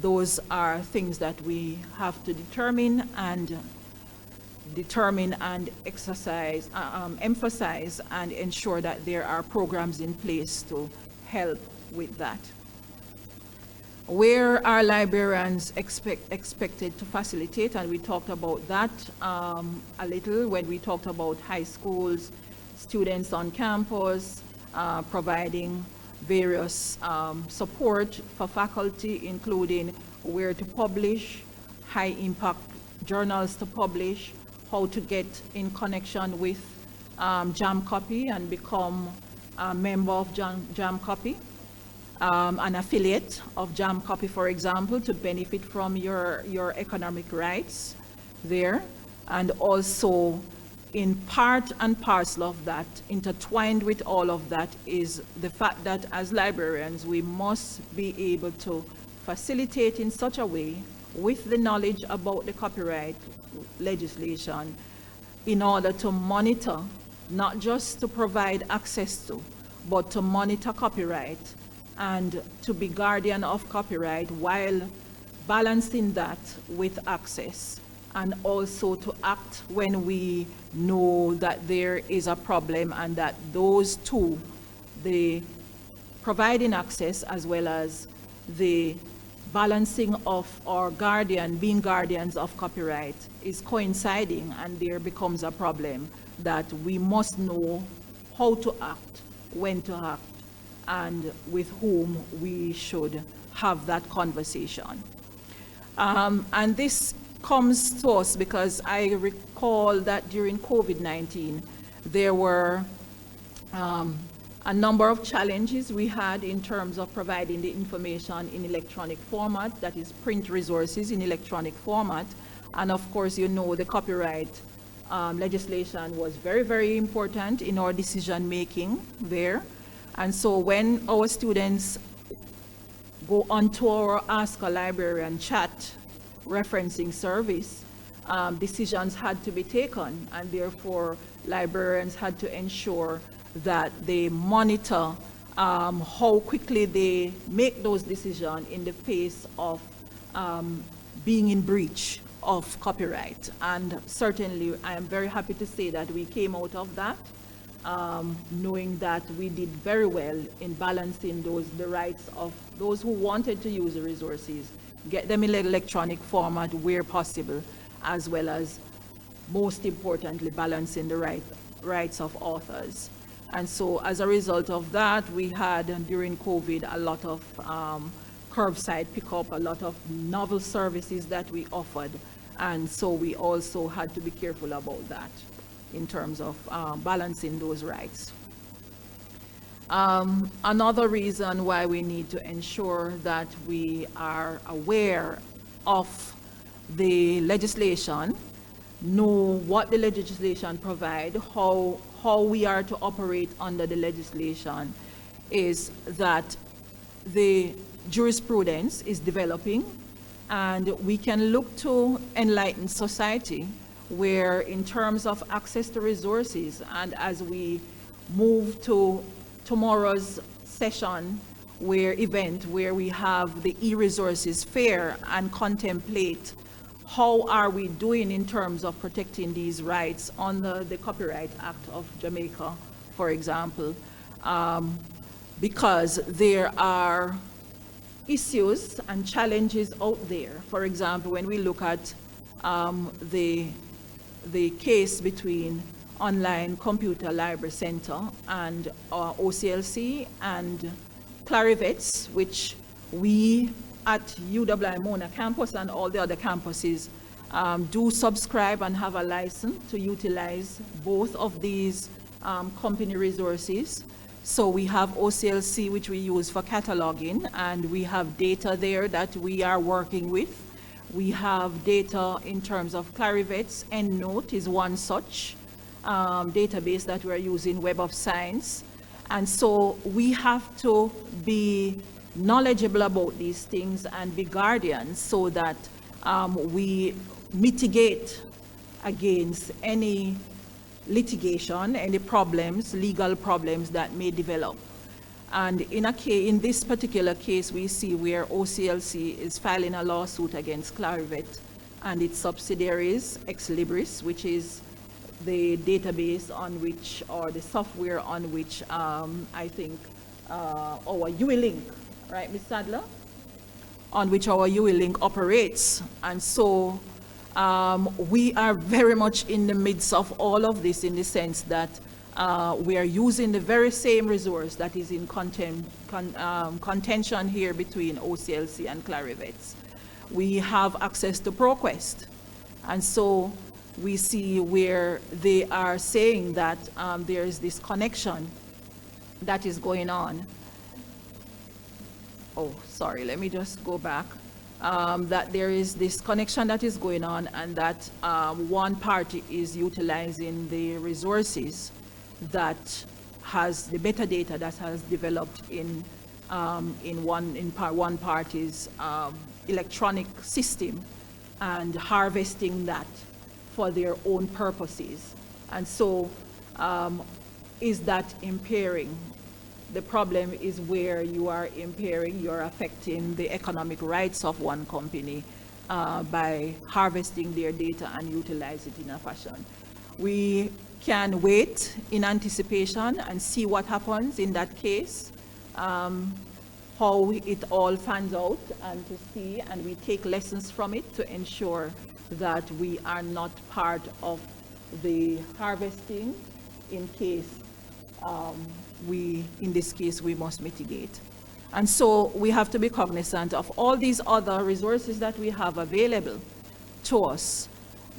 Those are things that we have to determine and exercise, emphasize and ensure that there are programs in place to help with that. Where are librarians expected to facilitate? And we talked about that a little when we talked about high schools, students on campus, providing various support for faculty, including where to publish, high impact journals to publish, how to get in connection with Jam Copy and become a member of Jam Copy, an affiliate of Jam Copy, for example, to benefit from your economic rights there. And also in part and parcel of that, intertwined with all of that, is the fact that as librarians, we must be able to facilitate in such a way with the knowledge about the copyright legislation in order to monitor, not just to provide access to, but to monitor copyright and to be guardian of copyright while balancing that with access, and also to act when we know that there is a problem, and that those two, the providing access as well as the balancing of our being guardians of copyright is coinciding, and there becomes a problem that we must know how to act, when to act, and with whom we should have that conversation. And this comes to us because I recall that during COVID-19, there were a number of challenges we had in terms of providing the information in electronic format, that is print resources in electronic format. And of course, you know, the copyright legislation was very, very important in our decision making there. And so when our students go onto our Ask a Librarian chat referencing service, decisions had to be taken, and therefore librarians had to ensure that they monitor how quickly they make those decisions in the face of being in breach of copyright. And certainly I am very happy to say that we came out of that knowing that we did very well in balancing the rights of those who wanted to use the resources, get them in electronic format where possible, as well as, most importantly, balancing the rights of authors. And so as a result of that, we had during COVID a lot of curbside pickup, a lot of novel services that we offered. And so we also had to be careful about that in terms of balancing those rights. Another reason why we need to ensure that we are aware of the legislation, know what the legislation provides, how we are to operate under the legislation, is that the jurisprudence is developing, and we can look to enlightened society where, in terms of access to resources, and as we move to tomorrow's session event where we have the e-resources fair and contemplate how are we doing in terms of protecting these rights under the Copyright Act of Jamaica, for example, because there are issues and challenges out there. For example, when we look at the case between Online Computer Library Center and OCLC and Clarivets, which we at UWI Mona campus and all the other campuses do subscribe and have a license to utilize both of these company resources. So we have OCLC, which we use for cataloging, and we have data there that we are working with. We have data in terms of Clarivets. EndNote is one such database that we're using, Web of Science. And so we have to be knowledgeable about these things and be guardians so that we mitigate against any litigation, any problems, legal problems that may develop. And in this particular case, we see where OCLC is filing a lawsuit against Clarivet and its subsidiaries, Ex Libris, which is the database on which, or the software on which I think our UELink, right, Ms. Sadler? On which our UELink operates. And so we are very much in the midst of all of this in the sense that we are using the very same resource that is in contention here between OCLC and Clarivet. We have access to ProQuest. And so we see where they are saying that there is this connection that is going on. Oh, sorry, let me just go back. That there is this connection that is going on and that one party is utilizing the resources that has the metadata that has developed in one party's electronic system and harvesting that for their own purposes. And so is that impairing? The problem is where you are impairing, you're affecting the economic rights of one company by harvesting their data and utilize it in a fashion. We can wait in anticipation and see what happens in that case, how it all fans out and to see, and we take lessons from it to ensure that we are not part of the harvesting in case in this case, we must mitigate. And so we have to be cognizant of all these other resources that we have available to us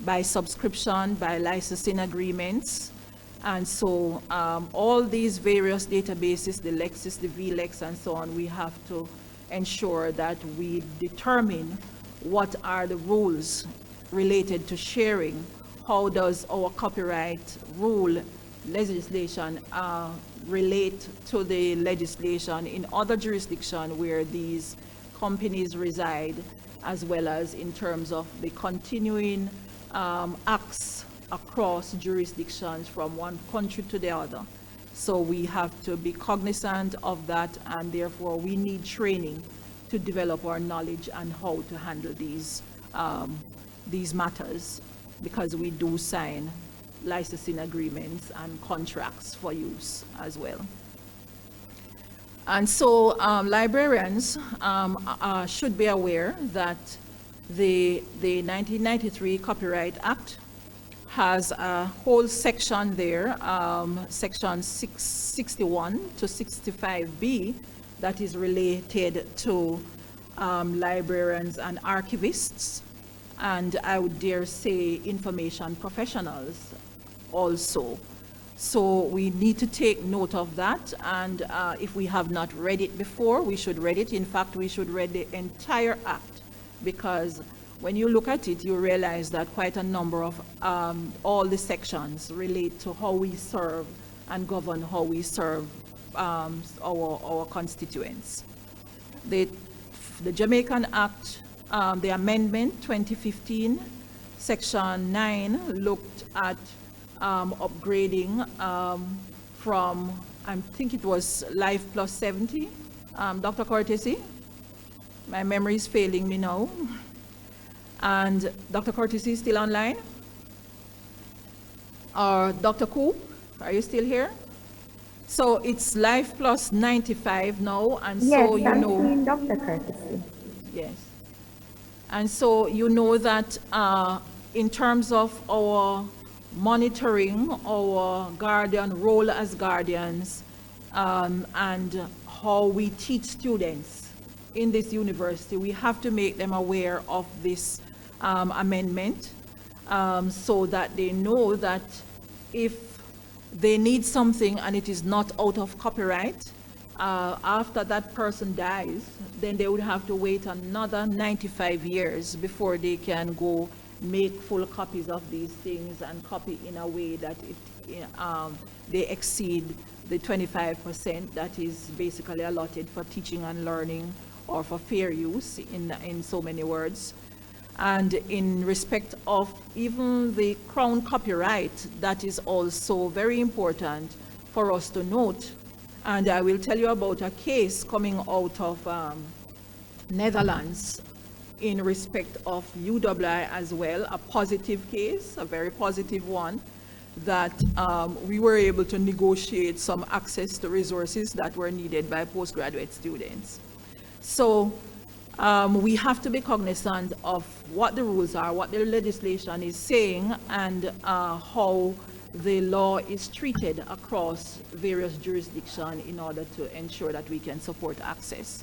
by subscription, by licensing agreements. And so all these various databases, the Lexis, the VLEX, and so on, we have to ensure that we determine what are the rules related to sharing. How does our copyright rule legislation relate to the legislation in other jurisdictions where these companies reside, as well as in terms of the continuing acts across jurisdictions from one country to the other. So we have to be cognizant of that, and therefore we need training to develop our knowledge on how to handle these matters, because we do sign licensing agreements and contracts for use as well. And so librarians should be aware that the 1993 Copyright Act has a whole section there, section 61 to 65B, that is related to librarians and archivists, and I would dare say information professionals also. So we need to take note of that, and if we have not read it before, we should read it. In fact, we should read the entire act, because when you look at it, you realize that quite a number of all the sections relate to how we serve and govern how we serve our constituents. The Jamaican Act, the amendment 2015, section 9, looked at upgrading from, I think it was Life Plus 70. Dr. Cortese, my memory is failing me now. And Dr. Cortese is still online? Or Dr. Koo, are you still here? So it's Life Plus 95 now, and yes, so you know. Yes, Dr. Cortese. Yes. And so you know that in terms of our monitoring, our guardian role as guardians, and how we teach students in this university, we have to make them aware of this amendment so that they know that if they need something and it is not out of copyright, after that person dies, then they would have to wait another 95 years before they can go make full copies of these things and copy in a way that they exceed the 25% that is basically allotted for teaching and learning or for fair use in so many words. And in respect of even the Crown copyright, that is also very important for us to note. And I will tell you about a case coming out of Netherlands in respect of UWI as well, a positive case, a very positive one, that we were able to negotiate some access to resources that were needed by postgraduate students. So we have to be cognizant of what the rules are, what the legislation is saying, and how the law is treated across various jurisdictions in order to ensure that we can support access.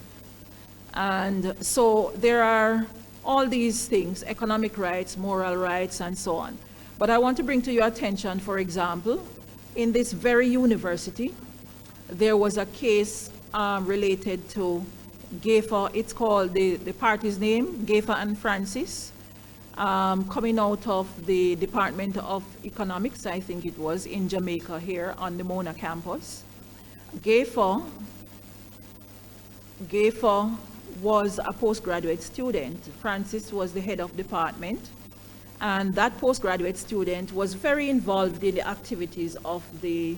And so there are all these things, economic rights, moral rights, and so on. But I want to bring to your attention, for example, in this very university, there was a case related to GAFA. It's called, the party's name, GAFA and Francis, coming out of the Department of Economics, I think it was, in Jamaica here on the Mona campus. GAFA was a postgraduate student. Francis was the head of department. And that postgraduate student was very involved in the activities of the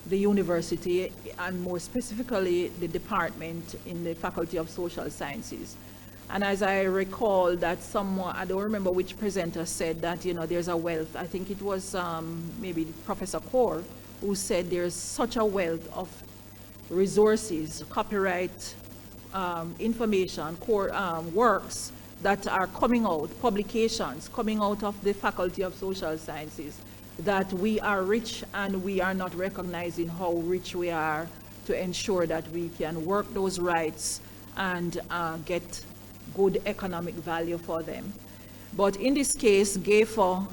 university, and more specifically the department in the Faculty of Social Sciences. And as I recall that someone, I don't remember which presenter said that, you know, there's a wealth. I think it was maybe Professor Kaur who said there's such a wealth of resources, copyright information, core works that are coming out, publications coming out of the Faculty of Social Sciences, that we are rich and we are not recognizing how rich we are to ensure that we can work those rights and get good economic value for them. But in this case, GAFA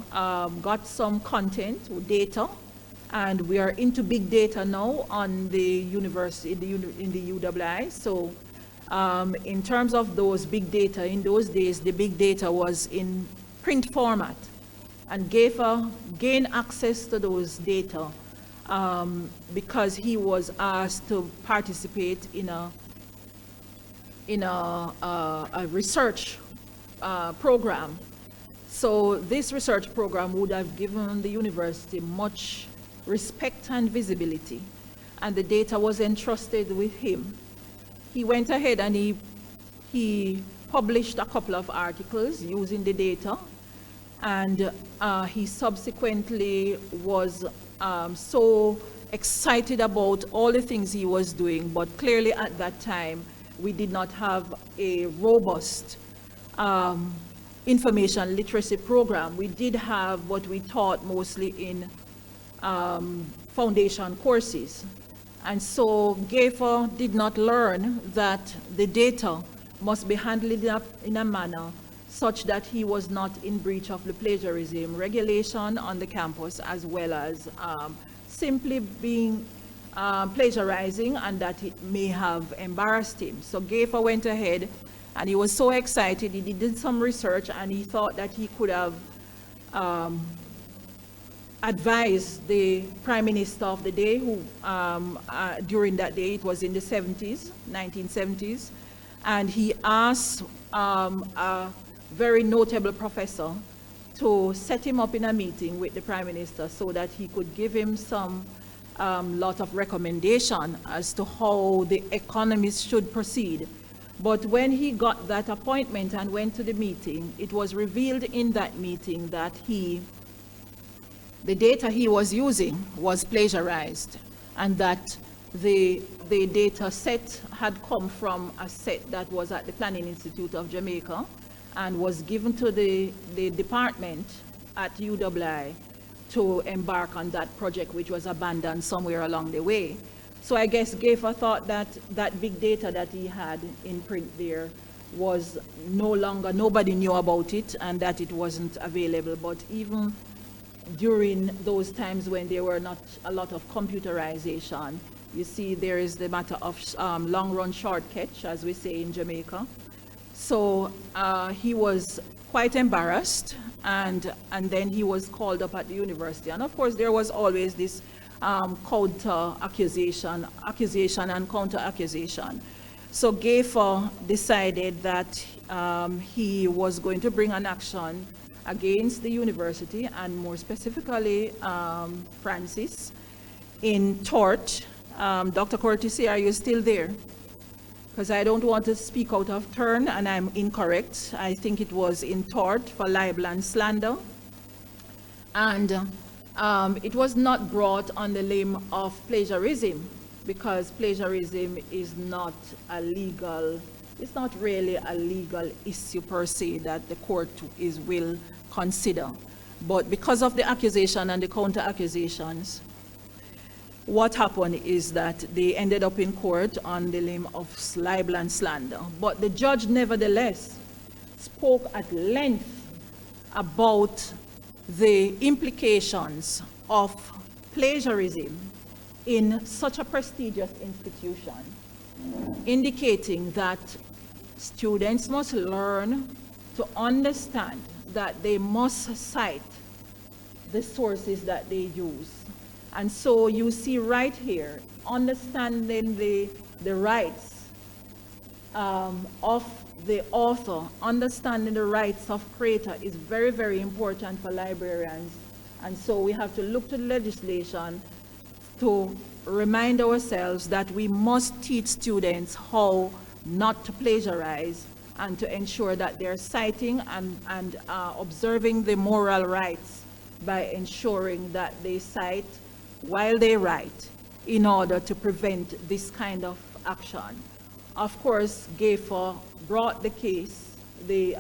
got some content, data, and we are into big data now on the university, in the UWI. So in terms of those big data, in those days, the big data was in print format. And GAFA gained access to those data because he was asked to participate in a research program. So this research program would have given the university much respect and visibility, and the data was entrusted with him. He went ahead and he published a couple of articles using the data, and he subsequently was so excited about all the things he was doing, but clearly at that time we did not have a robust information literacy program. We did have what we taught mostly in foundation courses. And so GAFA did not learn that the data must be handled in a manner such that he was not in breach of the plagiarism regulation on the campus, as well as simply being plagiarizing, and that it may have embarrassed him. So GAFA went ahead and he was so excited. He did some research and he thought that he could have advised the Prime Minister of the day, who during that day, it was in the 1970s, and he asked a very notable professor to set him up in a meeting with the Prime Minister so that he could give him some lot of recommendation as to how the economies should proceed. But when he got that appointment and went to the meeting, it was revealed in that meeting that the data he was using was plagiarized, and that the data set had come from a set that was at the Planning Institute of Jamaica and was given to the department at UWI to embark on that project, which was abandoned somewhere along the way. So I guess GAFA thought that that big data that he had in print there was no longer, nobody knew about it, and that it wasn't available. But even during those times when there were not a lot of computerization, you see there is the matter of long run short catch, as we say in Jamaica. So he was quite embarrassed, and then he was called up at the university. And of course there was always this accusation and counter accusation. So GAFA decided that he was going to bring an action against the university, and more specifically Francis, in tort. Dr. Cortese, are you still there? Because I don't want to speak out of turn and I'm incorrect. I think it was in tort for libel and slander. And it was not brought on the name of plagiarism, because plagiarism is not a legal, it's not really a legal issue per se that the court will consider. But because of the accusation and the counter accusations, what happened is that they ended up in court on the name of libel and slander. But the judge nevertheless spoke at length about the implications of plagiarism in such a prestigious institution, indicating that students must learn to understand that they must cite the sources that they use. And so you see right here, understanding the rights of the author, understanding the rights of creator is very, very important for librarians. And so we have to look to the legislation to remind ourselves that we must teach students how not to plagiarize and to ensure that they're citing and observing the moral rights by ensuring that they cite while they write in order to prevent this kind of action. Of course, GAFA brought the case, the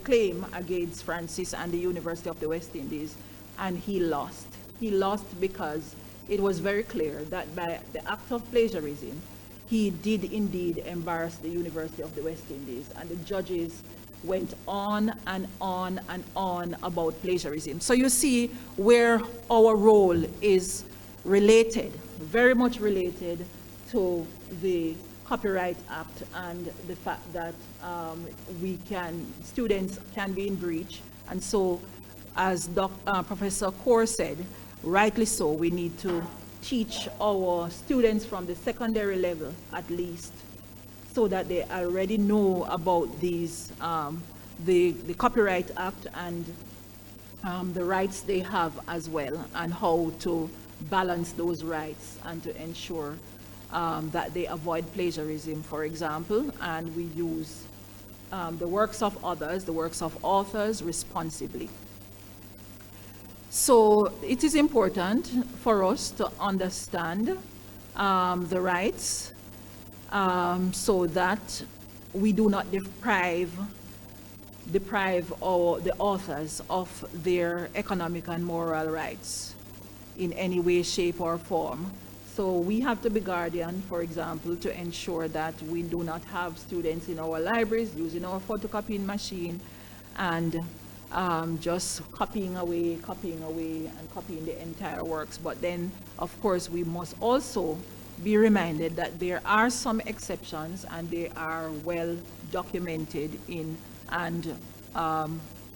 claim against Francis and the University of the West Indies, and he lost. He lost because it was very clear that by the act of plagiarism, he did indeed embarrass the University of the West Indies, and the judges went on and on and on about plagiarism. So you see where our role is related, very much related to the Copyright Act and the fact that students can be in breach. And so, as Professor Kaur said, rightly so, we need to teach our students from the secondary level at least, so that they already know about these, the Copyright Act and the rights they have as well, and how to balance those rights and to ensure that they avoid plagiarism, for example, and we use the works of others, the works of authors, responsibly. So it is important for us to understand the rights so that we do not deprive the authors of their economic and moral rights in any way, shape, or form. So we have to be guardian, for example, to ensure that we do not have students in our libraries using our photocopying machine and just copying away, and copying the entire works. But then, of course, we must also be reminded that there are some exceptions, and they are well documented in and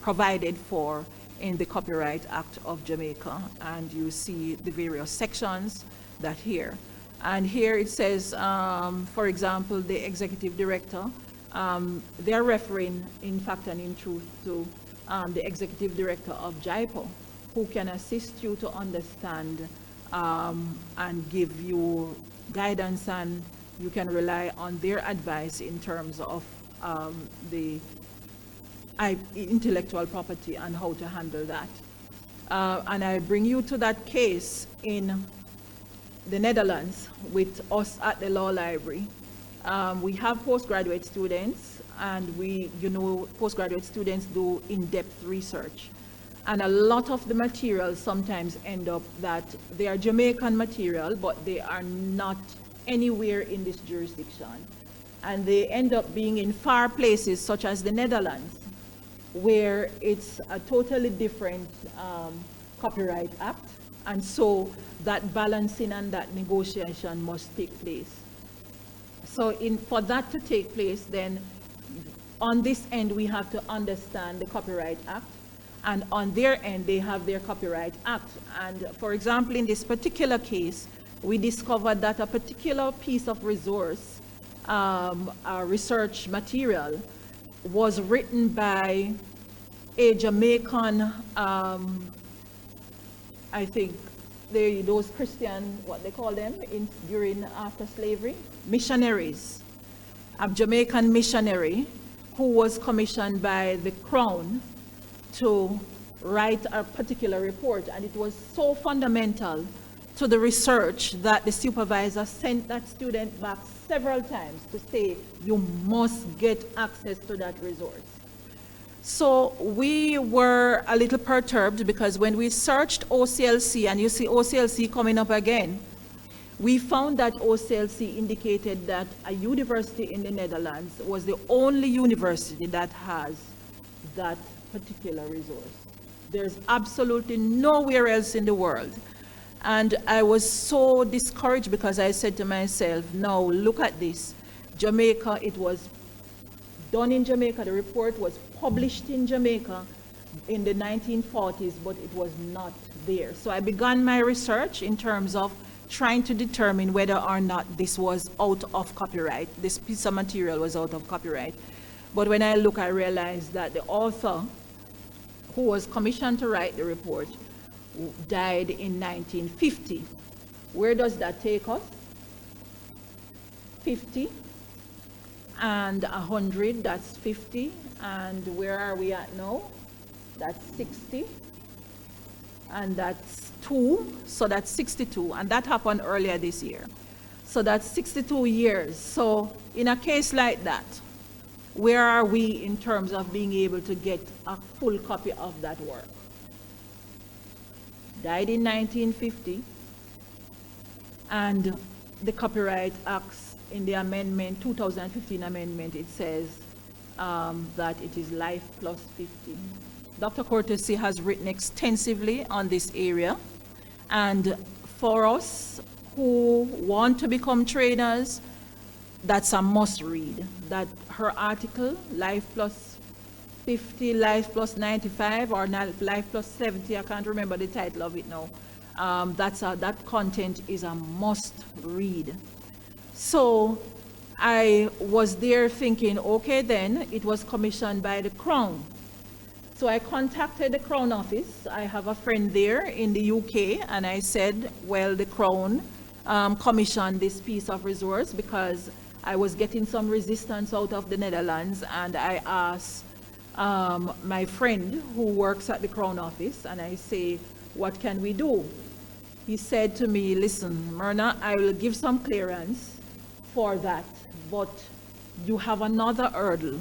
provided for in the Copyright Act of Jamaica. And you see the various sections that here. And here it says, for example, the executive director, they're referring in fact and in truth to the executive director of JIPO, who can assist you to understand and give you guidance, and you can rely on their advice in terms of the intellectual property and how to handle that. And I bring you to that case in the Netherlands with us at the Law Library. We have postgraduate students, and postgraduate students do in-depth research. And a lot of the materials sometimes end up that they are Jamaican material, but they are not anywhere in this jurisdiction. And they end up being in far places such as the Netherlands, where it's a totally different Copyright Act. And so that balancing and that negotiation must take place. So for that to take place, then on this end, we have to understand the Copyright Act, And on their end, they have their Copyright Act. And for example, in this particular case, we discovered that a particular piece of resource, a research material, was written by a Jamaican, I think, those Christian, what they call them, during after slavery, missionaries. A Jamaican missionary who was commissioned by the Crown to write a particular report, and it was so fundamental to the research that the supervisor sent that student back several times to say, you must get access to that resource. So we were a little perturbed because when we searched OCLC, and you see OCLC coming up again, we found that OCLC indicated that a university in the Netherlands was the only university that has that particular resource. There's absolutely nowhere else in the world. And I was so discouraged because I said to myself, no, look at this. Jamaica, it was done in Jamaica. The report was published in Jamaica in the 1940s, but it was not there. So I began my research in terms of trying to determine whether or not this was out of copyright. This piece of material was out of copyright. But when I look, I realized that the author who was commissioned to write the report died in 1950. Where does that take us? 50 and 100, that's 50. And where are we at now? That's 60. And that's 2, so that's 62. And that happened earlier this year. So that's 62 years. So in a case like that, where are we in terms of being able to get a full copy of that work? Died in 1950, and the Copyright Acts in the amendment, 2015 amendment, it says that it is life plus 50. Dr. Cortese has written extensively on this area, and for us who want to become trainers, that's a must read. That her article, Life Plus 50, Life Plus 95, or Life Plus 70, I can't remember the title of it now. That content is a must read. So I was there thinking, okay then, it was commissioned by the Crown. So I contacted the Crown office. I have a friend there in the UK, and I said, well, the Crown commissioned this piece of resource because I was getting some resistance out of the Netherlands, and I asked my friend who works at the Crown office, and I say, what can we do? He said to me, listen, Myrna, I will give some clearance for that, but you have another hurdle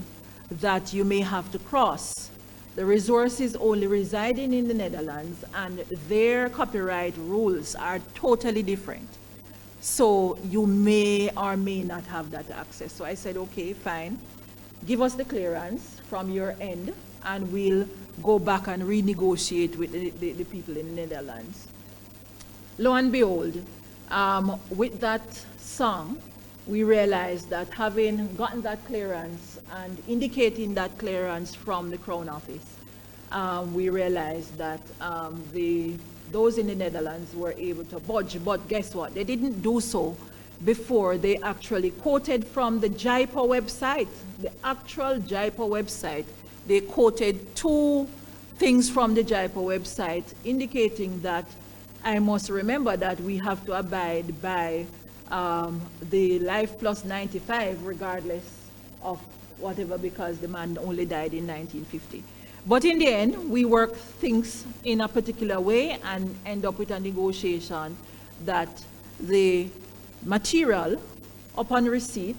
that you may have to cross. The resources only residing in the Netherlands, and their copyright rules are totally different. So you may or may not have that access. So I said, okay, fine. Give us the clearance from your end, and we'll go back and renegotiate with the people in the Netherlands. Lo and behold, with that song, we realized that having gotten that clearance and indicating that clearance from the Crown Office, we realized that those in the Netherlands were able to budge, but guess what? They didn't do so before they actually quoted from the JIPO website, the actual JIPO website. They quoted 2 things from the JIPO website indicating that I must remember that we have to abide by the Life Plus 95 regardless of whatever, because the man only died in 1950. But in the end, we work things in a particular way and end up with a negotiation that the material upon receipt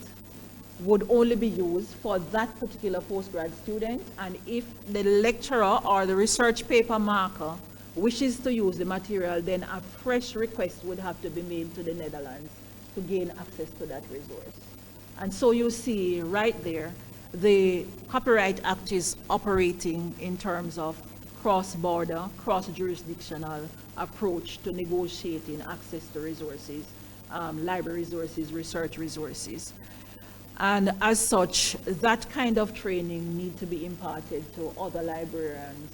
would only be used for that particular postgrad student, and if the lecturer or the research paper marker wishes to use the material, then a fresh request would have to be made to the Netherlands to gain access to that resource. And so you see right there, the Copyright Act is operating in terms of cross-border, cross-jurisdictional approach to negotiating access to resources, library resources, research resources. And as such, that kind of training needs to be imparted to other librarians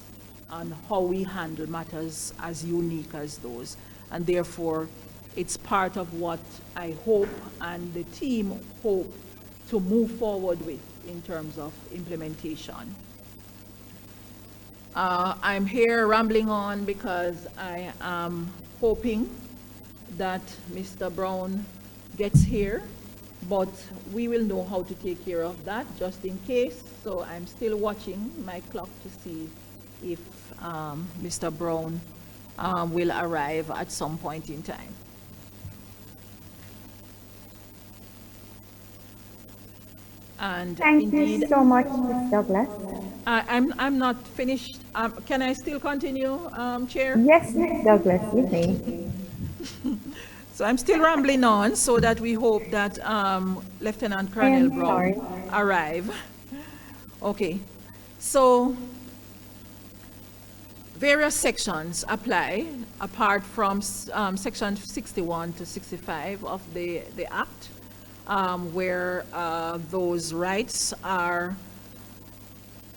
on how we handle matters as unique as those. And therefore, it's part of what I hope and the team hope to move forward with in terms of implementation. I'm here rambling on because I am hoping that Mr. Brown gets here, but we will know how to take care of that just in case. So I'm still watching my clock to see if Mr. Brown will arrive at some point in time. And Thank indeed, you so much, Ms. Douglas. I'm not finished. Can I still continue, Chair? Yes, Ms. Douglas, you may. So I'm still rambling on so that we hope that Lieutenant Colonel Brown arrive. Okay, so various sections apply apart from section 61 to 65 of the Act, where those rights are,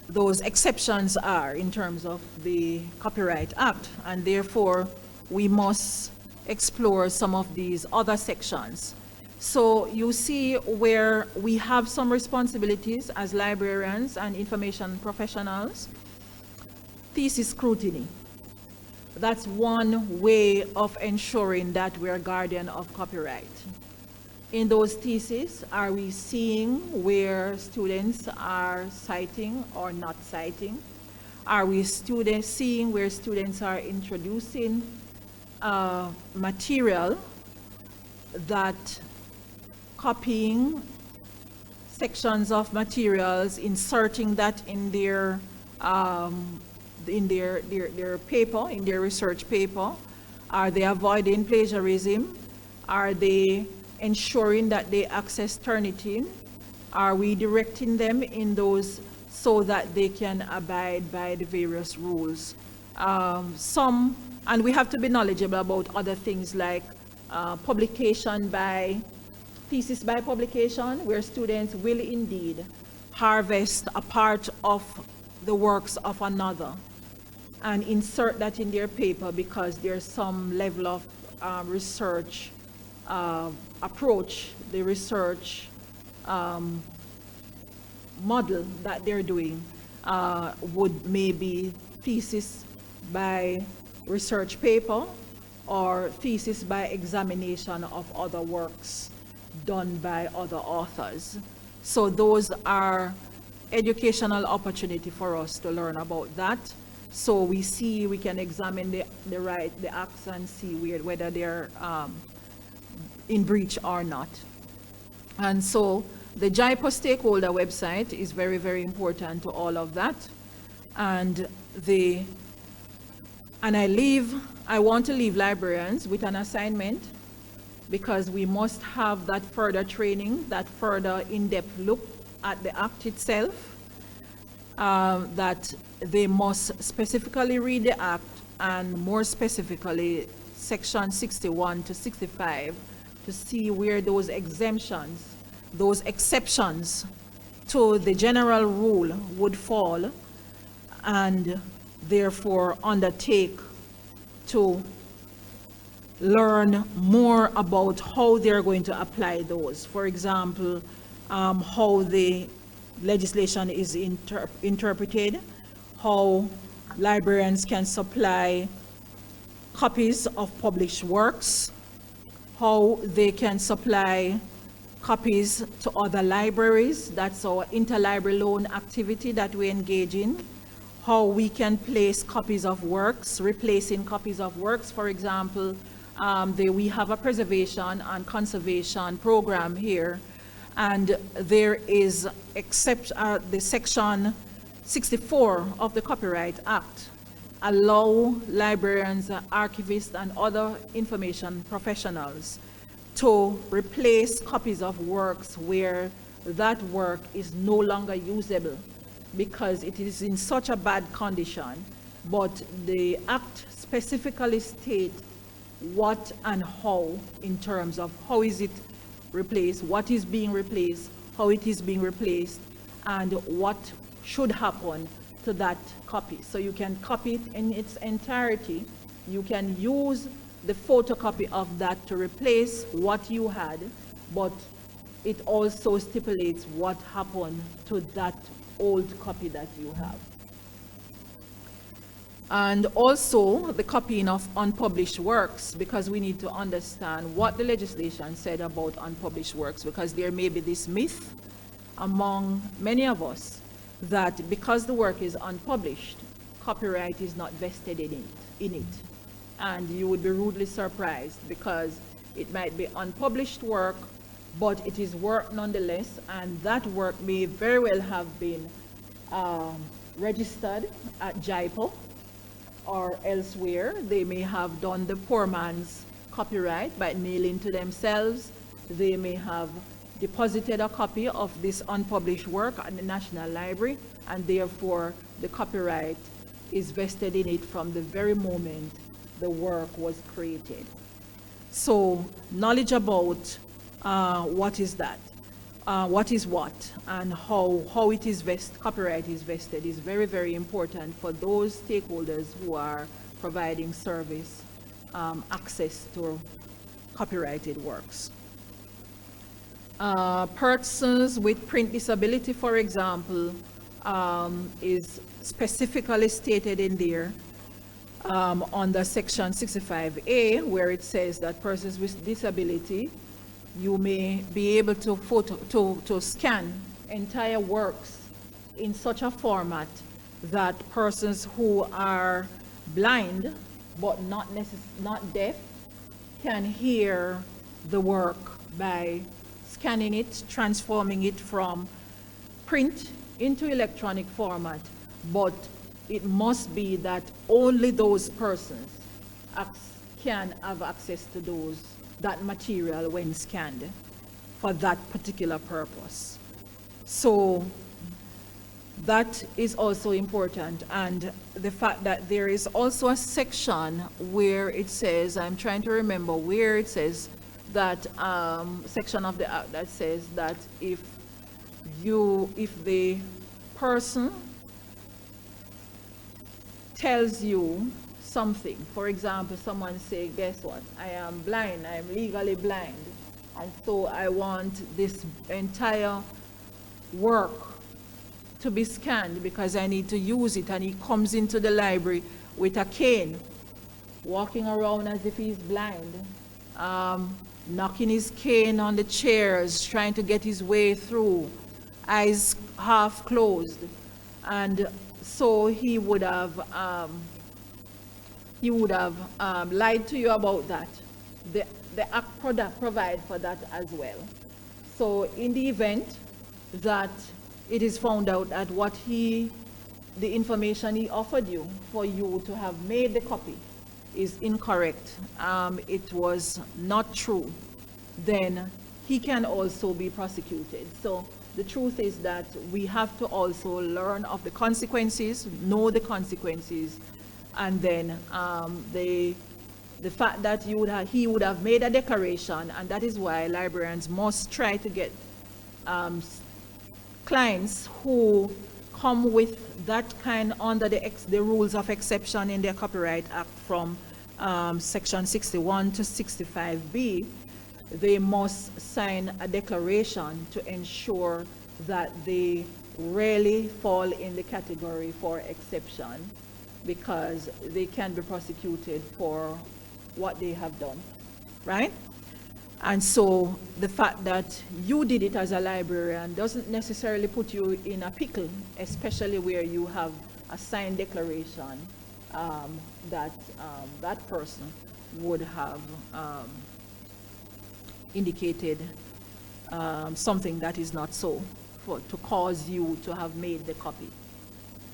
those exceptions are in terms of the Copyright Act, and therefore we must explore some of these other sections. So you see where we have some responsibilities as librarians and information professionals. Thesis scrutiny. That's one way of ensuring that we're guardian of copyright. In those theses, are we seeing where students are citing or not citing? Are we seeing where students are introducing material that copying sections of materials, inserting that in their paper, in their research paper? Are they avoiding plagiarism? Are they ensuring that they access Turnitin? Are we directing them in those so that they can abide by the various rules? And we have to be knowledgeable about other things like publication by, thesis by publication, where students will indeed harvest a part of the works of another and insert that in their paper because there's some level of research approach, the research model that they're doing would maybe thesis by research paper or thesis by examination of other works done by other authors. So those are educational opportunity for us to learn about that. So we see, we can examine the acts and see whether they're in breach or not. And so the JIPO stakeholder website is very, very important to all of that. And I want to leave librarians with an assignment, because we must have that further training, that further in-depth look at the Act itself, that they must specifically read the Act, and more specifically section 61 to 65, to see where those exemptions, those exceptions to the general rule would fall, and therefore undertake to learn more about how they're going to apply those. For example, how the legislation is interpreted, how librarians can supply copies of published works, how they can supply copies to other libraries. That's our interlibrary loan activity that we engage in. How we can place copies of works, replacing copies of works. For example, we have a preservation and conservation program here, and there is the section 64 of the Copyright Act allow librarians, archivists, and other information professionals to replace copies of works where that work is no longer usable because it is in such a bad condition. But the Act specifically states what and how, in terms of how is it replaced, what is being replaced, how it is being replaced, and what should happen to that copy. So you can copy it in its entirety. You can use the photocopy of that to replace what you had, but it also stipulates what happened to that old copy that you have. And also the copying of unpublished works, because we need to understand what the legislation said about unpublished works, because there may be this myth among many of us that because the work is unpublished, copyright is not vested in it. And you would be rudely surprised, because it might be unpublished work, but it is work nonetheless, and that work may very well have been registered at JIPO or elsewhere. They may have done the poor man's copyright by mailing to themselves. They may have deposited a copy of this unpublished work at the National Library, and therefore the copyright is vested in it from the very moment the work was created. So knowledge about what is that, what is what, and how it is copyright is vested is very, very important for those stakeholders who are providing service access to copyrighted works. Persons with print disability, for example, is specifically stated in there under section 65A, where it says that persons with disability, you may be able to scan entire works in such a format that persons who are blind but not deaf can hear the work by scanning it, transforming it from print into electronic format, but it must be that only those persons can have access to that material when scanned for that particular purpose. So that is also important, and the fact that there is also a section where it says, I'm trying to remember where it says that section of the act that says that if the person tells you something, for example, someone say, guess what, I am blind, I am legally blind, and so I want this entire work to be scanned because I need to use it, and he comes into the library with a cane, walking around as if he's blind, knocking his cane on the chairs, trying to get his way through, eyes half closed. And so he would have lied to you about that. The act provide for that as well. So in the event that it is found out that the information he offered you for you to have made the copy is incorrect, it was not true, then he can also be prosecuted. So the truth is that we have to also learn of the consequences, know the consequences, and then the fact that he would have made a declaration, and that is why librarians must try to get clients who come with that kind under the rules of exception in the Copyright Act from section 61 to 65B. They must sign a declaration to ensure that they really fall in the category for exception, because they can be prosecuted for what they have done, right? And so the fact that you did it as a librarian doesn't necessarily put you in a pickle, especially where you have a signed declaration that that person would have indicated something that is not so, to cause you to have made the copy,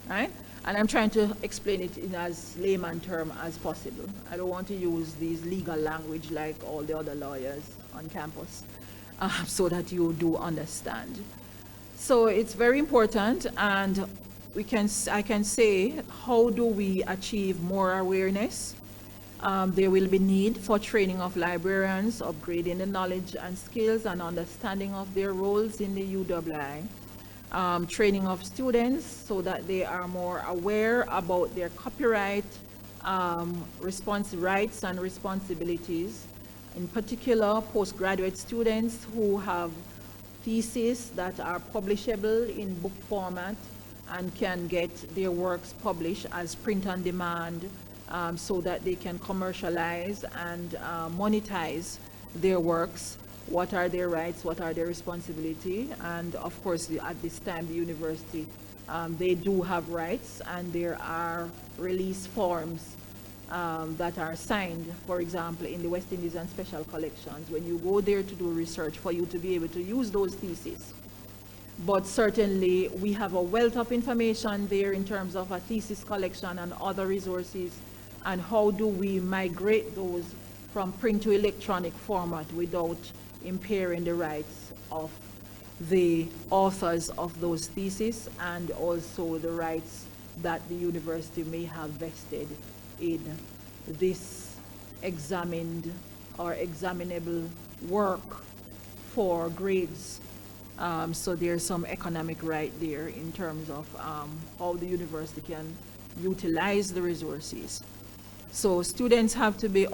right? And I'm trying to explain it in as layman term as possible. I don't want to use these legal language like all the other lawyers on campus, so that you do understand. So it's very important, and I can say, how do we achieve more awareness? There will be need for training of librarians, upgrading the knowledge and skills and understanding of their roles in the UII. training of students so that they are more aware about their copyright rights and responsibilities. In particular, postgraduate students who have theses that are publishable in book format and can get their works published as print on demand, so that they can commercialize and monetize their works. What are their rights? What are their responsibility? And of course, at this time, the university, they do have rights, and there are release forms that are signed, for example, in the West Indies and Special Collections, when you go there to do research, for you to be able to use those theses. But certainly, we have a wealth of information there in terms of a thesis collection and other resources, and how do we migrate those from print to electronic format without impairing the rights of the authors of those theses, and also the rights that the university may have vested in this examined or examinable work for grades. So there's some economic right there in terms of how the university can utilize the resources. So students have to be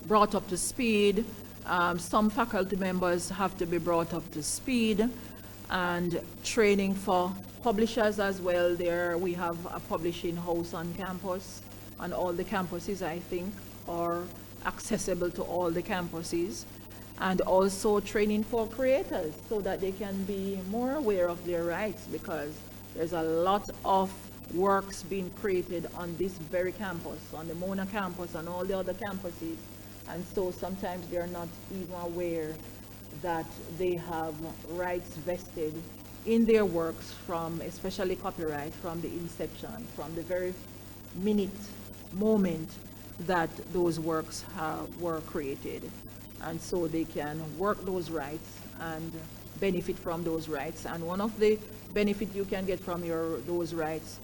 brought up to speed. Some faculty members have to be brought up to speed, and training for publishers as well. There we have a publishing house on campus, on all the campuses, I think, or accessible to all the campuses. And also training for creators so that they can be more aware of their rights, because there's a lot of works being created on this very campus, on the Mona campus and all the other campuses. And so sometimes they're not even aware that they have rights vested in their works, from, especially copyright, from the inception, from the very moment that those works were created. And so they can work those rights and benefit from those rights. And one of the benefits you can get from those rights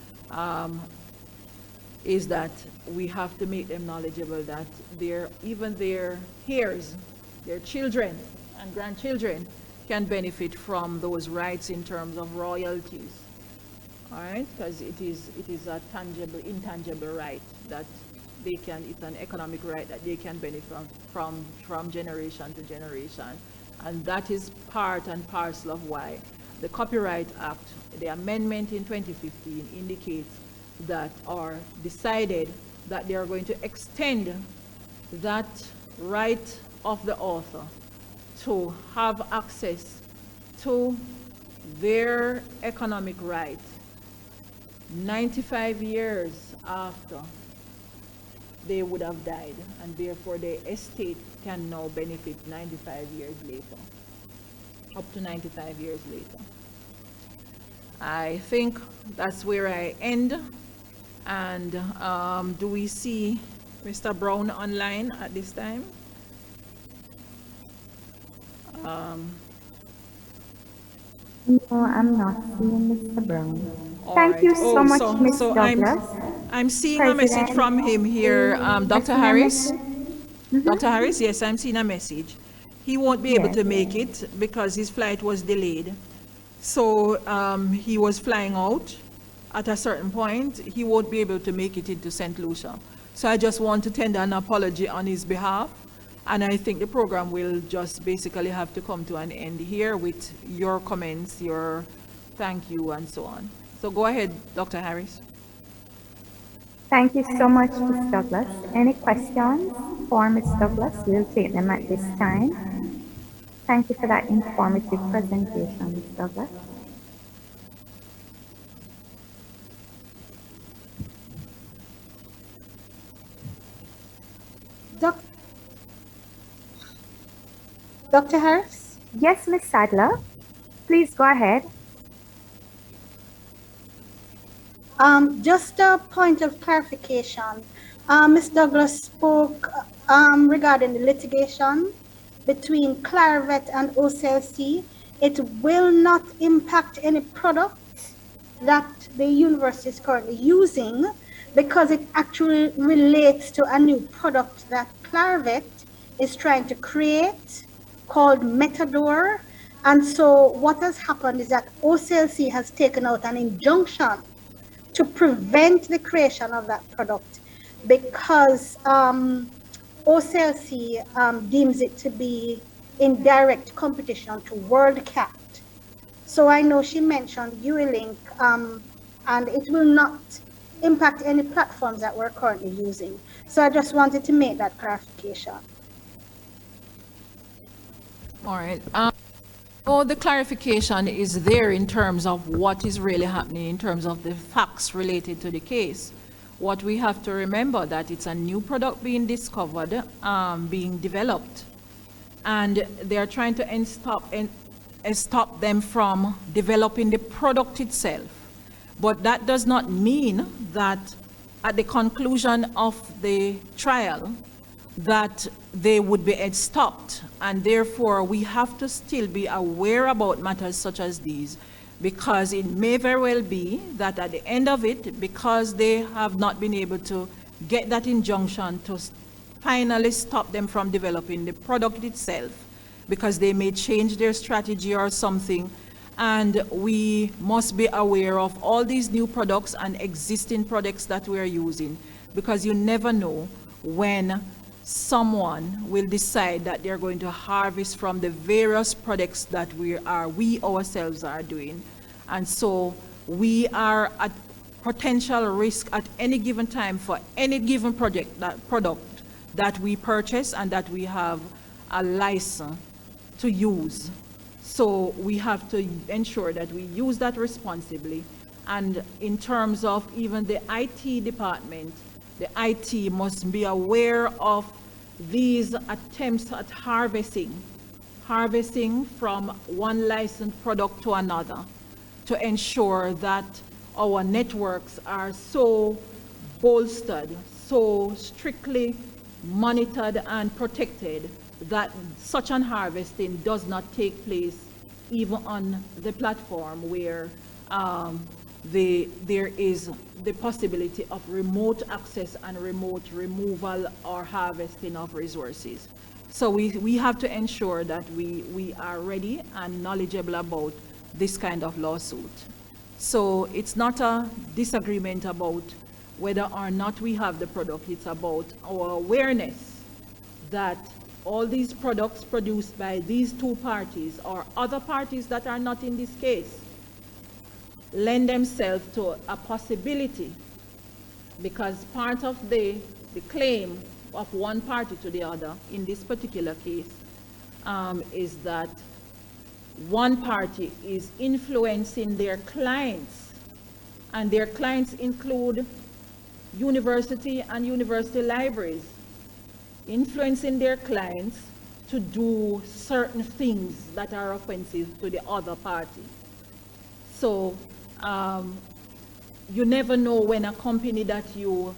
is that we have to make them knowledgeable that even their heirs, their children and grandchildren, can benefit from those rights in terms of royalties. All right, because it is a tangible, intangible right that they can, it's an economic right that they can benefit from generation to generation. And that is part and parcel of why the Copyright Act, the amendment in 2015, indicates that, or decided that they are going to extend that right of the author to have access to their economic right 95 years after they would have died, and therefore their estate can now benefit 95 years later, up to 95 years later. I think that's where I end. And do we see Mr. Brown online at this time? No, I'm not seeing Mr. Brown. Thank you so much, Ms. Douglas. I'm seeing a message from him here, Dr. Harris. Dr. Harris, yes, I'm seeing a message. He won't be able to make it because his flight was delayed. So he was flying out at a certain point. He won't be able to make it into St. Lucia. So I just want to tender an apology on his behalf. And I think the program will just basically have to come to an end here with your comments, your thank you, and so on. So go ahead, Dr. Harris. Thank you so much, Ms. Douglas. Any questions for Ms. Douglas? We'll take them at this time. Thank you for that informative presentation, Ms. Douglas. Dr. Harris? Yes, Ms. Sadler. Please go ahead. Just a point of clarification. Ms. Douglas spoke regarding the litigation between Clarivet and OCLC. It will not impact any product that the university is currently using, because it actually relates to a new product that Clarivet is trying to create called Metador, And so what has happened is that OCLC has taken out an injunction to prevent the creation of that product because OCLC deems it to be in direct competition to WorldCat. So I know she mentioned ULink, and it will not impact any platforms that we're currently using. So I just wanted to make that clarification. All right. All the clarification is there in terms of what is really happening in terms of the facts related to the case. What we have to remember that it's a new product being discovered, being developed, and they're trying to stop them from developing the product itself. But that does not mean that at the conclusion of the trial that they would be stopped, and therefore we have to still be aware about matters such as these, because it may very well be that at the end of it, because they have not been able to get that injunction to finally stop them from developing the product itself, because they may change their strategy or something. And we must be aware of all these new products and existing products that we are using, because you never know when someone will decide that they're going to harvest from the various products that we ourselves are doing. And so we are at potential risk at any given time for any given product that we purchase and that we have a license to use. So we have to ensure that we use that responsibly. And in terms of even the IT department, the IT must be aware of these attempts at harvesting from one licensed product to another, to ensure that our networks are so bolstered, so strictly monitored and protected that such an harvesting does not take place even on the platform where there is the possibility of remote access and remote removal or harvesting of resources. So we have to ensure that we are ready and knowledgeable about this kind of lawsuit. So it's not a disagreement about whether or not we have the product, it's about our awareness that all these products produced by these two parties or other parties that are not in this case lend themselves to a possibility, because part of the claim of one party to the other in this particular case is that one party is influencing their clients, and their clients include university and university libraries, influencing their clients to do certain things that are offensive to the other party. So you never know when a company that you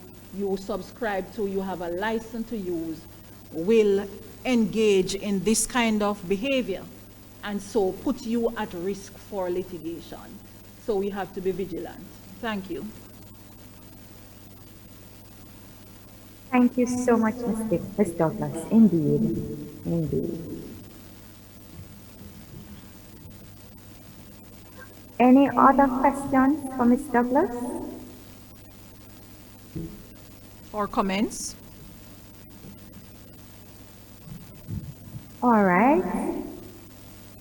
subscribe to, you have a license to use, will engage in this kind of behavior, and so put you at risk for litigation. So we have to be vigilant. Thank you. Thank you so much, Ms. Douglas. Indeed. Indeed. Any other questions for Ms. Douglas? Or comments? All right.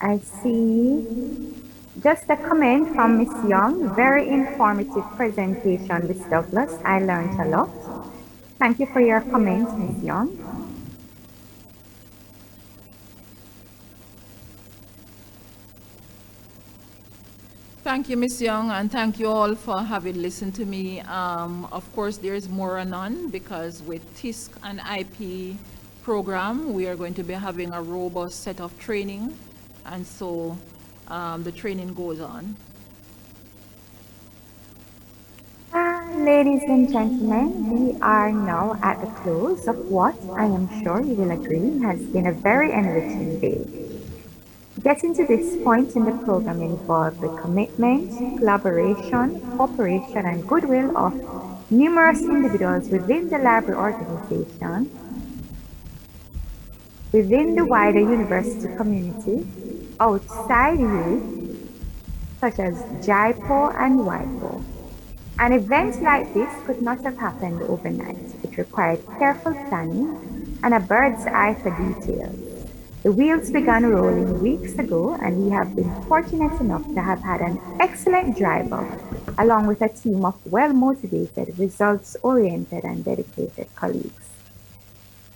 I see just a comment from Ms. Young. Very informative presentation, Ms. Douglas. I learned a lot. Thank you for your comments, Ms. Young. Thank you, Ms. Young, and thank you all for having listened to me. Of course, there is more on, because with TISC and IP program, we are going to be having a robust set of training, and so the training goes on. Ladies and gentlemen, we are now at the close of what I am sure you will agree has been a very enriching day. Getting to this point in the program involved the commitment, collaboration, cooperation, and goodwill of numerous individuals within the library organization, within the wider university community, outside youth, such as JIPO and WIPO. An event like this could not have happened overnight. It required careful planning and a bird's eye for details. The wheels began rolling weeks ago, and we have been fortunate enough to have had an excellent driver, along with a team of well-motivated, results-oriented, and dedicated colleagues.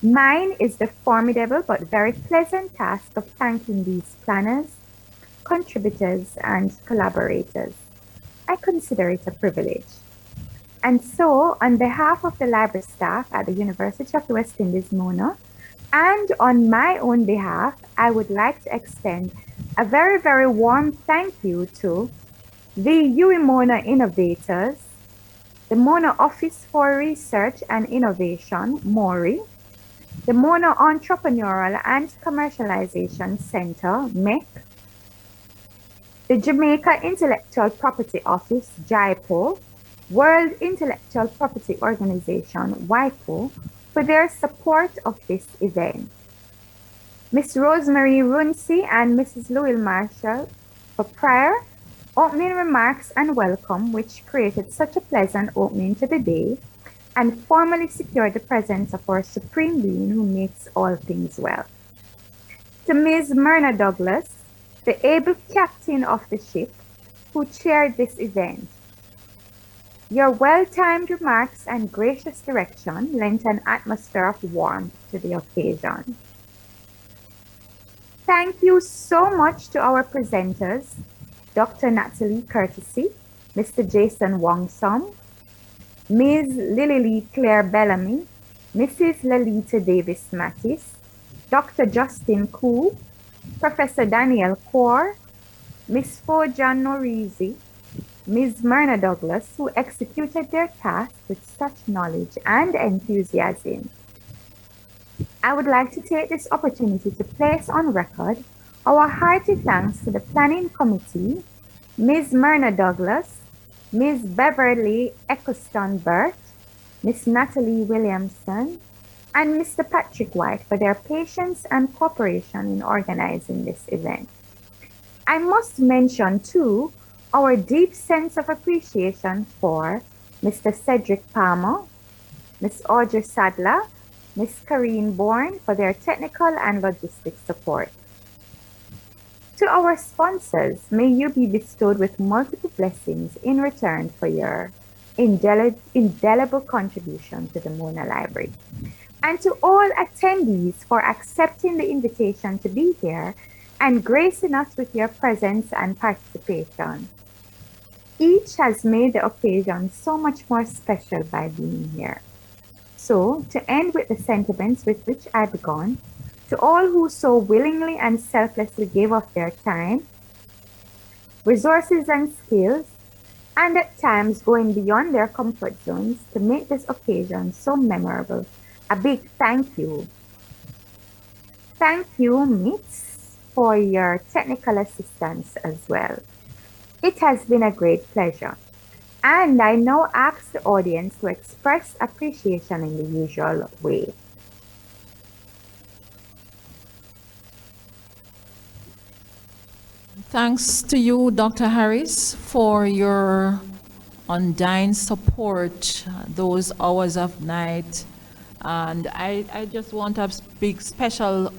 Mine is the formidable but very pleasant task of thanking these planners, contributors, and collaborators. I consider it a privilege. And so, on behalf of the library staff at the University of the West Indies, Mona, and on my own behalf, I would like to extend a very, very warm thank you to the UE Mona innovators, the Mona Office for Research and Innovation, MORI, the Mona Entrepreneurial and Commercialization Center, MEC, the Jamaica Intellectual Property Office, JIPO, World Intellectual Property Organization, WIPO, for their support of this event. Ms. Rosemary Runcie and Mrs. Louise Marshall for prior opening remarks and welcome, which created such a pleasant opening to the day and formally secured the presence of our Supreme Being who makes all things well. To Ms. Myrna Douglas, the able captain of the ship who chaired this event. Your well-timed remarks and gracious direction lent an atmosphere of warmth to the occasion. Thank you so much to our presenters, Dr. Natalie Courtesy, Mr. Jason Wongsom, Ms. Lily Claire Bellamy, Mrs. Lalita Davis Mattis, Dr. Justin Koo, Professor Daniel Kaur, Ms. Fojan Norizi, Ms. Myrna Douglas, who executed their task with such knowledge and enthusiasm. I would like to take this opportunity to place on record our hearty thanks to the Planning Committee, Ms. Myrna Douglas, Ms. Beverly Eccleston-Burt, Ms. Natalie Williamson, and Mr. Patrick White for their patience and cooperation in organizing this event. I must mention, too, our deep sense of appreciation for Mr. Cedric Palmer, Ms. Audrey Sadler, Ms. Karine Bourne for their technical and logistic support. To our sponsors, may you be bestowed with multiple blessings in return for your indelible contribution to the Mona Library. And to all attendees for accepting the invitation to be here and gracing us with your presence and participation. Each has made the occasion so much more special by being here. So, to end with the sentiments with which I began, to all who so willingly and selflessly gave of their time, resources and skills, and at times going beyond their comfort zones to make this occasion so memorable, a big thank you. Thank you, Mitz, for your technical assistance as well. It has been a great pleasure. And I now ask the audience to express appreciation in the usual way. Thanks to you, Dr. Harris, for your undying support those hours of night. And I just want a big special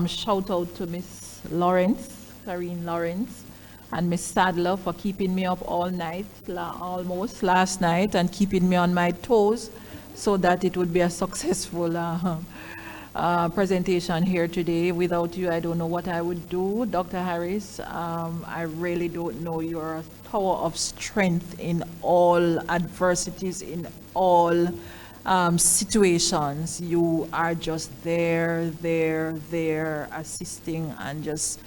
shout out to Miss Lawrence, Karine Lawrence, and Miss Sadler for keeping me up all night, almost last night, and keeping me on my toes so that it would be a successful presentation here today. Without you, I don't know what I would do. Dr. Harris, I really don't know. You're a tower of strength in all adversities, in all situations. You are just there, assisting and just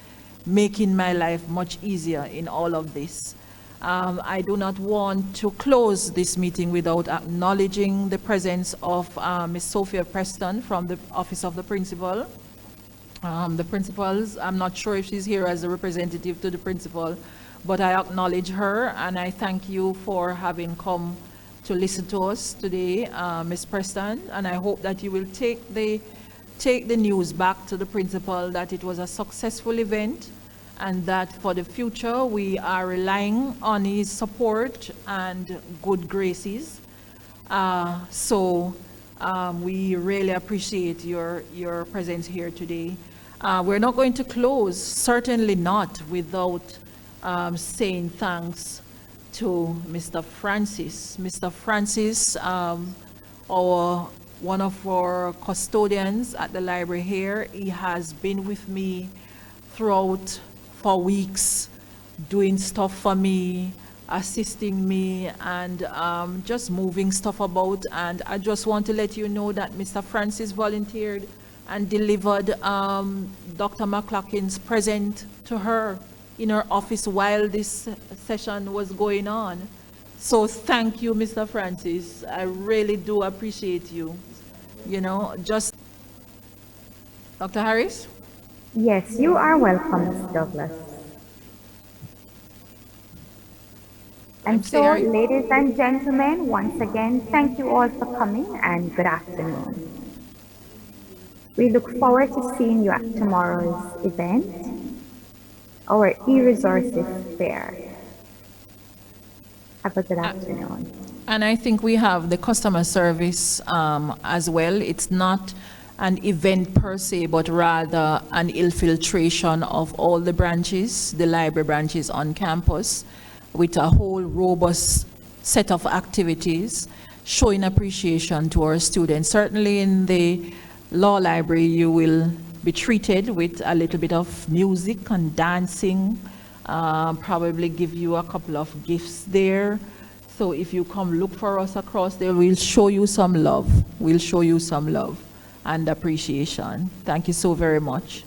making my life much easier in all of this. I do not want to close this meeting without acknowledging the presence of Ms. Sophia Preston from the Office of the Principal. The principals, I'm not sure if she's here as a representative to the principal, but I acknowledge her and I thank you for having come to listen to us today, Ms. Preston, and I hope that you will take the take the news back to the principal that it was a successful event and that for the future we are relying on his support and good graces. We really appreciate your presence here today. We're not going to close, certainly not, without saying thanks to Mr. Francis. Mr. Francis, one of our custodians at the library here, he has been with me throughout for weeks, doing stuff for me, assisting me, and just moving stuff about. And I just want to let you know that Mr. Francis volunteered and delivered Dr. McLaughlin's present to her in her office while this session was going on. So thank you, Mr. Francis. I really do appreciate you. You know, just, Dr. Harris? Yes, you are welcome, Ms. Douglas. And so, ladies and gentlemen, once again, thank you all for coming and good afternoon. We look forward to seeing you at tomorrow's event, our e-resources fair. Have a good afternoon. And I think we have the customer service as well. It's not an event per se, but rather an infiltration of all the branches, the library branches on campus, with a whole robust set of activities showing appreciation to our students. Certainly in the law library, you will be treated with a little bit of music and dancing, probably give you a couple of gifts there. So if you come look for us across there, we'll show you some love. We'll show you some love and appreciation. Thank you so very much.